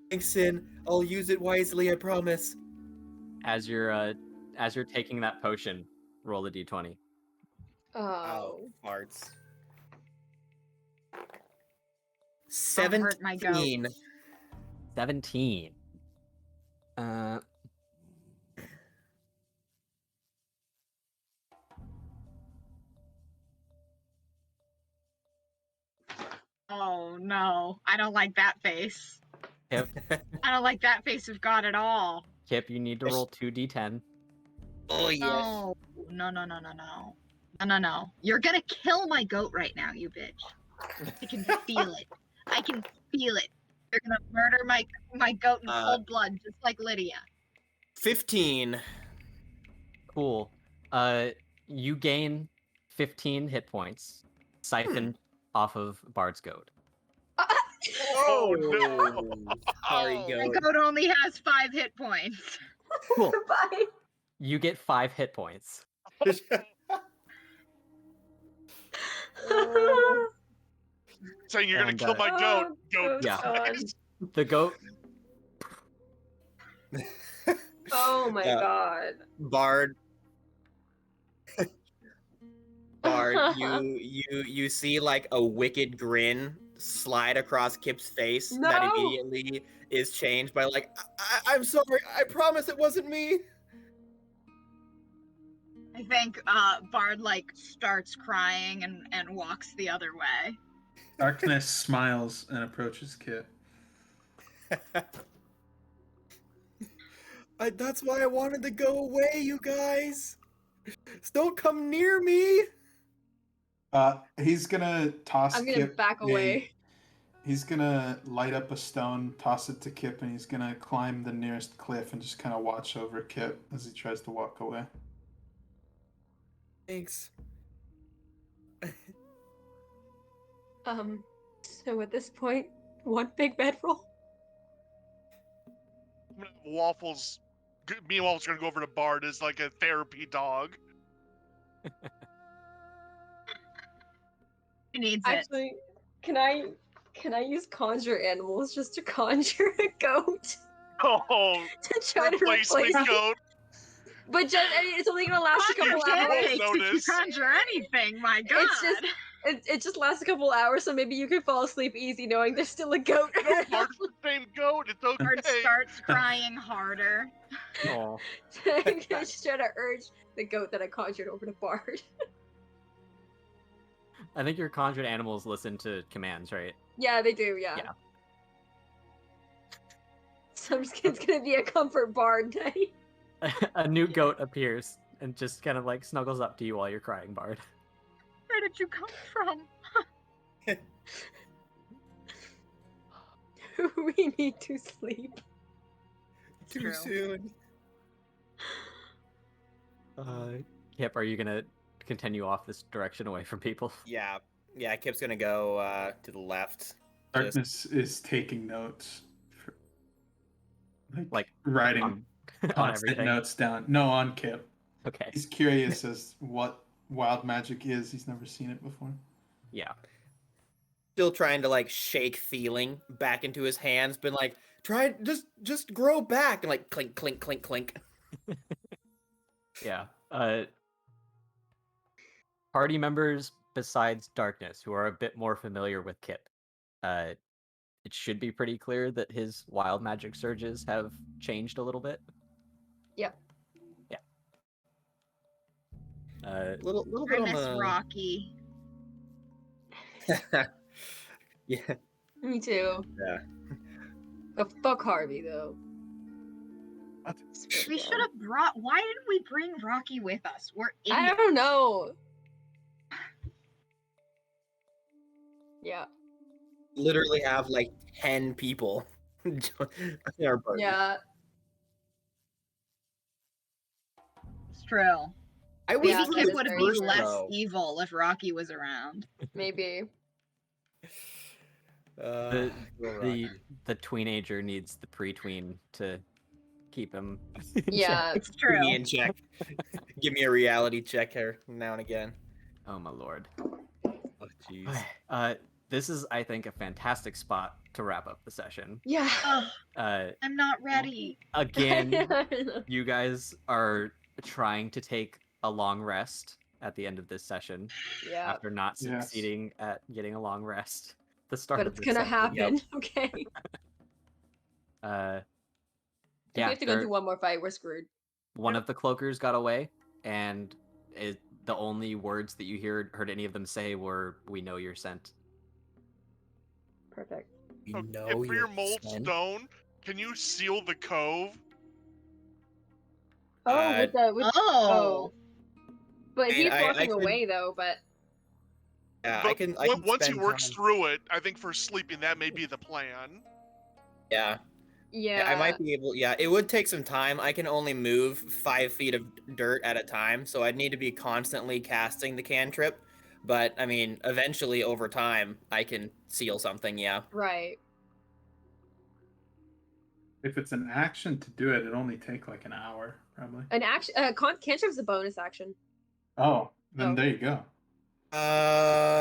[SPEAKER 1] thanks, Sin. I'll use it wisely. I promise.
[SPEAKER 3] As you're taking that potion, roll a d20.
[SPEAKER 5] Oh.
[SPEAKER 1] Farts.
[SPEAKER 2] I'll hurt my goat.
[SPEAKER 1] 17.
[SPEAKER 3] 17.
[SPEAKER 2] Oh no, I don't like that face.
[SPEAKER 3] Kip,
[SPEAKER 2] I don't like that face of God at all.
[SPEAKER 3] Kip, you need to roll 2d10.
[SPEAKER 1] Oh yes.
[SPEAKER 2] No, no, no, no, no, no, no, no, no. You're gonna kill my goat right now, you bitch. I can feel it. I can feel it. You're gonna murder my goat in cold blood, just like Lydia.
[SPEAKER 1] 15.
[SPEAKER 3] Cool. You gain 15 hit points, siphoned off of Bard's goat.
[SPEAKER 4] Oh no!
[SPEAKER 1] Sorry,
[SPEAKER 2] My
[SPEAKER 1] goat.
[SPEAKER 2] goat only has 5 hit points.
[SPEAKER 3] Cool.
[SPEAKER 5] Bye.
[SPEAKER 3] You get 5 hit points.
[SPEAKER 4] Saying you're gonna
[SPEAKER 3] And,
[SPEAKER 4] kill my goat.
[SPEAKER 5] Oh,
[SPEAKER 4] Goat
[SPEAKER 3] yeah.
[SPEAKER 4] dies.
[SPEAKER 3] The goat
[SPEAKER 5] Oh my god.
[SPEAKER 1] Bard. Bard, you see like a wicked grin slide across Kip's face that
[SPEAKER 5] No!
[SPEAKER 1] immediately is changed by like, I'm sorry, I promise it wasn't me.
[SPEAKER 2] I think Bard like starts crying and walks the other way.
[SPEAKER 6] Darkness smiles and approaches Kip.
[SPEAKER 1] That's why I wanted to go away, you guys. Don't come near me.
[SPEAKER 6] He's gonna toss
[SPEAKER 5] I'm gonna
[SPEAKER 6] Kip
[SPEAKER 5] back away.
[SPEAKER 6] He's gonna light up a stone, toss it to Kip, and he's gonna climb the nearest cliff and just kind of watch over Kip as he tries to walk away.
[SPEAKER 1] Thanks.
[SPEAKER 5] So at this point, one big bedroll.
[SPEAKER 4] Waffles. Me and Waffles are gonna go over to Bard as like a therapy dog.
[SPEAKER 2] He needs it.
[SPEAKER 5] Actually, can I use conjure animals just to conjure a goat
[SPEAKER 4] Oh,
[SPEAKER 5] to try to
[SPEAKER 4] replacement
[SPEAKER 5] replace it?
[SPEAKER 4] goat.
[SPEAKER 5] But just, it's only gonna last a couple
[SPEAKER 4] Conjure
[SPEAKER 5] hours.
[SPEAKER 4] animals. Notice.
[SPEAKER 2] Conjure anything, my god.
[SPEAKER 5] It's just it just lasts a couple hours, so maybe you can fall asleep easy knowing there's still a goat
[SPEAKER 4] No,
[SPEAKER 5] around.
[SPEAKER 4] Bard's the same goat. It's okay.
[SPEAKER 2] Bard starts crying harder.
[SPEAKER 3] Oh,
[SPEAKER 5] I'm gonna just try to urge the goat that I conjured over to Bard.
[SPEAKER 3] I think your conjured animals listen to commands, right?
[SPEAKER 5] Yeah, they do. Yeah.
[SPEAKER 3] Yeah.
[SPEAKER 5] So it's gonna be a comfort Bard night.
[SPEAKER 3] A new goat appears and just kind of like snuggles up to you while you're crying, Bard.
[SPEAKER 2] Where did you come from?
[SPEAKER 5] We need to sleep.
[SPEAKER 1] Too
[SPEAKER 2] True.
[SPEAKER 1] soon.
[SPEAKER 3] Kip, are you gonna continue off this direction away from people?
[SPEAKER 1] Yeah. Kip's gonna go to the left.
[SPEAKER 6] Darkness is taking notes.
[SPEAKER 3] Like
[SPEAKER 6] writing
[SPEAKER 3] on
[SPEAKER 6] constant
[SPEAKER 3] everything.
[SPEAKER 6] notes down. No, on Kip.
[SPEAKER 3] Okay.
[SPEAKER 6] He's curious as what wild magic is. He's never seen it before.
[SPEAKER 3] Yeah.
[SPEAKER 1] Still trying to like shake feeling back into his hands, been like, try just grow back, and like clink clink clink clink.
[SPEAKER 3] Yeah. Party members besides Darkness, who are a bit more familiar with Kip, it should be pretty clear that his wild magic surges have changed a little bit.
[SPEAKER 5] Yep.
[SPEAKER 3] Yeah.
[SPEAKER 1] Little
[SPEAKER 2] I
[SPEAKER 1] bit on
[SPEAKER 2] miss
[SPEAKER 1] the
[SPEAKER 2] Rocky.
[SPEAKER 1] yeah.
[SPEAKER 5] Me too.
[SPEAKER 1] Yeah.
[SPEAKER 5] But fuck Harvey though.
[SPEAKER 2] We should have brought. Why didn't we bring Rocky with us? We're
[SPEAKER 5] I
[SPEAKER 2] idiots.
[SPEAKER 5] don't know. Yeah.
[SPEAKER 1] Literally have like 10 people in our party.
[SPEAKER 5] Yeah.
[SPEAKER 2] It's true.
[SPEAKER 1] I was
[SPEAKER 5] Yeah,
[SPEAKER 2] Maybe
[SPEAKER 5] that
[SPEAKER 2] Kip
[SPEAKER 5] is
[SPEAKER 2] would
[SPEAKER 5] very
[SPEAKER 2] be
[SPEAKER 5] true.
[SPEAKER 2] less evil if Rocky was around.
[SPEAKER 5] Maybe.
[SPEAKER 3] The tweenager needs the pre-tween to keep him.
[SPEAKER 5] Yeah.
[SPEAKER 2] It's
[SPEAKER 1] Put
[SPEAKER 2] true.
[SPEAKER 1] me in check. Give me a reality check here now and again.
[SPEAKER 3] Oh my lord.
[SPEAKER 1] Oh jeez.
[SPEAKER 3] This is, I think, a fantastic spot to wrap up the session.
[SPEAKER 5] Yeah.
[SPEAKER 2] I'm not ready.
[SPEAKER 3] Again, you guys are trying to take a long rest at the end of this session
[SPEAKER 5] Yeah.
[SPEAKER 3] after not
[SPEAKER 6] Yes.
[SPEAKER 3] succeeding at getting a long rest. The start
[SPEAKER 5] But
[SPEAKER 3] of
[SPEAKER 5] it's
[SPEAKER 3] this
[SPEAKER 5] gonna
[SPEAKER 3] session.
[SPEAKER 5] happen. Okay.
[SPEAKER 3] If
[SPEAKER 5] We have to go through one more fight. We're screwed.
[SPEAKER 3] one of the cloakers got away, and the only words that you heard any of them say were, "We know you're sent."
[SPEAKER 5] Perfect.
[SPEAKER 1] You
[SPEAKER 4] So,
[SPEAKER 1] know
[SPEAKER 4] Kip, for
[SPEAKER 1] you're
[SPEAKER 4] your mold
[SPEAKER 1] sent.
[SPEAKER 4] stone, can you seal the cove?
[SPEAKER 5] Oh, with the
[SPEAKER 2] Oh.
[SPEAKER 5] But
[SPEAKER 1] I mean,
[SPEAKER 5] he's
[SPEAKER 1] I
[SPEAKER 5] walking
[SPEAKER 1] could-
[SPEAKER 5] away though. But
[SPEAKER 1] Yeah,
[SPEAKER 4] But
[SPEAKER 1] I can
[SPEAKER 4] once he
[SPEAKER 1] spend
[SPEAKER 4] works
[SPEAKER 1] time.
[SPEAKER 4] through it, I think for sleeping that may be the plan.
[SPEAKER 1] Yeah.
[SPEAKER 5] yeah,
[SPEAKER 1] I might be able. Yeah, it would take some time. I can only move 5 feet of dirt at a time, so I'd need to be constantly casting the cantrip. But I mean, eventually, over time, I can seal something. Yeah.
[SPEAKER 5] right.
[SPEAKER 6] If it's an action to do it, it'd only take like an hour, probably.
[SPEAKER 5] An action. Cantrip's a bonus action.
[SPEAKER 6] Oh, then
[SPEAKER 5] Oh.
[SPEAKER 6] there you go.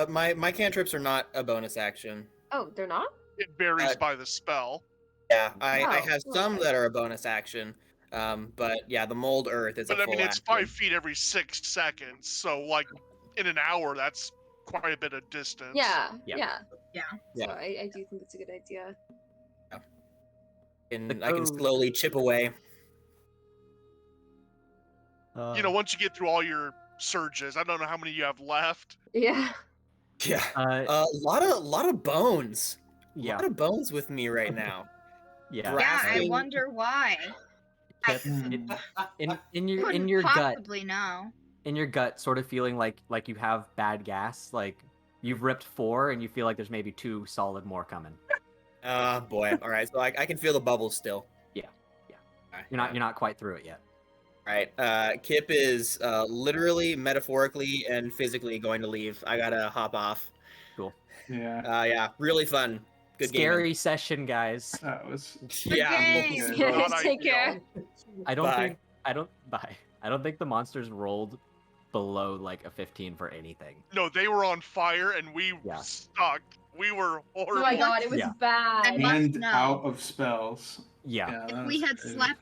[SPEAKER 1] My cantrips are not a bonus action.
[SPEAKER 5] Oh, they're not.
[SPEAKER 4] It varies
[SPEAKER 1] Uh,
[SPEAKER 4] by the spell.
[SPEAKER 1] Yeah, I
[SPEAKER 5] Oh,
[SPEAKER 1] have some
[SPEAKER 5] okay.
[SPEAKER 1] that are a bonus action. But yeah, the mold earth is
[SPEAKER 4] But
[SPEAKER 1] a
[SPEAKER 4] I
[SPEAKER 1] full
[SPEAKER 4] mean, it's
[SPEAKER 1] action.
[SPEAKER 4] 5 feet every 6 seconds, so like in an hour, that's quite a bit of distance.
[SPEAKER 5] Yeah.
[SPEAKER 3] Yeah.
[SPEAKER 5] Yeah.
[SPEAKER 1] Yeah.
[SPEAKER 5] So I do think it's a good idea.
[SPEAKER 1] And
[SPEAKER 3] The
[SPEAKER 1] I can
[SPEAKER 3] code-
[SPEAKER 1] slowly chip away.
[SPEAKER 4] You know, once you get through all your surges, I don't know how many you have left.
[SPEAKER 5] Yeah.
[SPEAKER 1] Yeah.
[SPEAKER 3] Uh,
[SPEAKER 1] A lot of bones. A
[SPEAKER 3] yeah,
[SPEAKER 1] lot of bones with me right now.
[SPEAKER 3] yeah.
[SPEAKER 2] Yeah, I
[SPEAKER 1] Grasping-
[SPEAKER 2] wonder why.
[SPEAKER 3] Kip,
[SPEAKER 6] Hmm.
[SPEAKER 3] in your
[SPEAKER 2] Couldn't
[SPEAKER 3] gut,
[SPEAKER 2] possibly know.
[SPEAKER 3] in your gut, sort of feeling like you have bad gas, like you've ripped 4 and you feel like there's maybe 2 solid more coming.
[SPEAKER 1] Boy. All right. So I can feel the bubbles still.
[SPEAKER 3] Yeah, yeah.
[SPEAKER 1] All right,
[SPEAKER 3] You're not quite through it yet.
[SPEAKER 1] All right. Kip is literally, metaphorically, and physically going to leave. I gotta hop off.
[SPEAKER 6] Yeah,
[SPEAKER 1] Yeah. Really fun. Good
[SPEAKER 3] Scary session, guys.
[SPEAKER 6] that was.
[SPEAKER 1] game. Yeah.
[SPEAKER 2] game.
[SPEAKER 6] Yeah.
[SPEAKER 4] Not
[SPEAKER 5] Take
[SPEAKER 4] ideal.
[SPEAKER 5] care.
[SPEAKER 3] I don't
[SPEAKER 1] Bye.
[SPEAKER 3] think I don't think the monsters rolled below like a 15 for anything.
[SPEAKER 4] No, they were on fire and we
[SPEAKER 3] Yeah.
[SPEAKER 4] sucked. We were
[SPEAKER 5] Oh
[SPEAKER 4] horrible.
[SPEAKER 5] my god, it was
[SPEAKER 3] Yeah.
[SPEAKER 5] bad.
[SPEAKER 2] I must
[SPEAKER 6] And
[SPEAKER 2] know.
[SPEAKER 6] out of spells.
[SPEAKER 3] Yeah.
[SPEAKER 6] Yeah,
[SPEAKER 2] If
[SPEAKER 6] that
[SPEAKER 2] we
[SPEAKER 6] was
[SPEAKER 2] had
[SPEAKER 6] crazy.
[SPEAKER 2] slept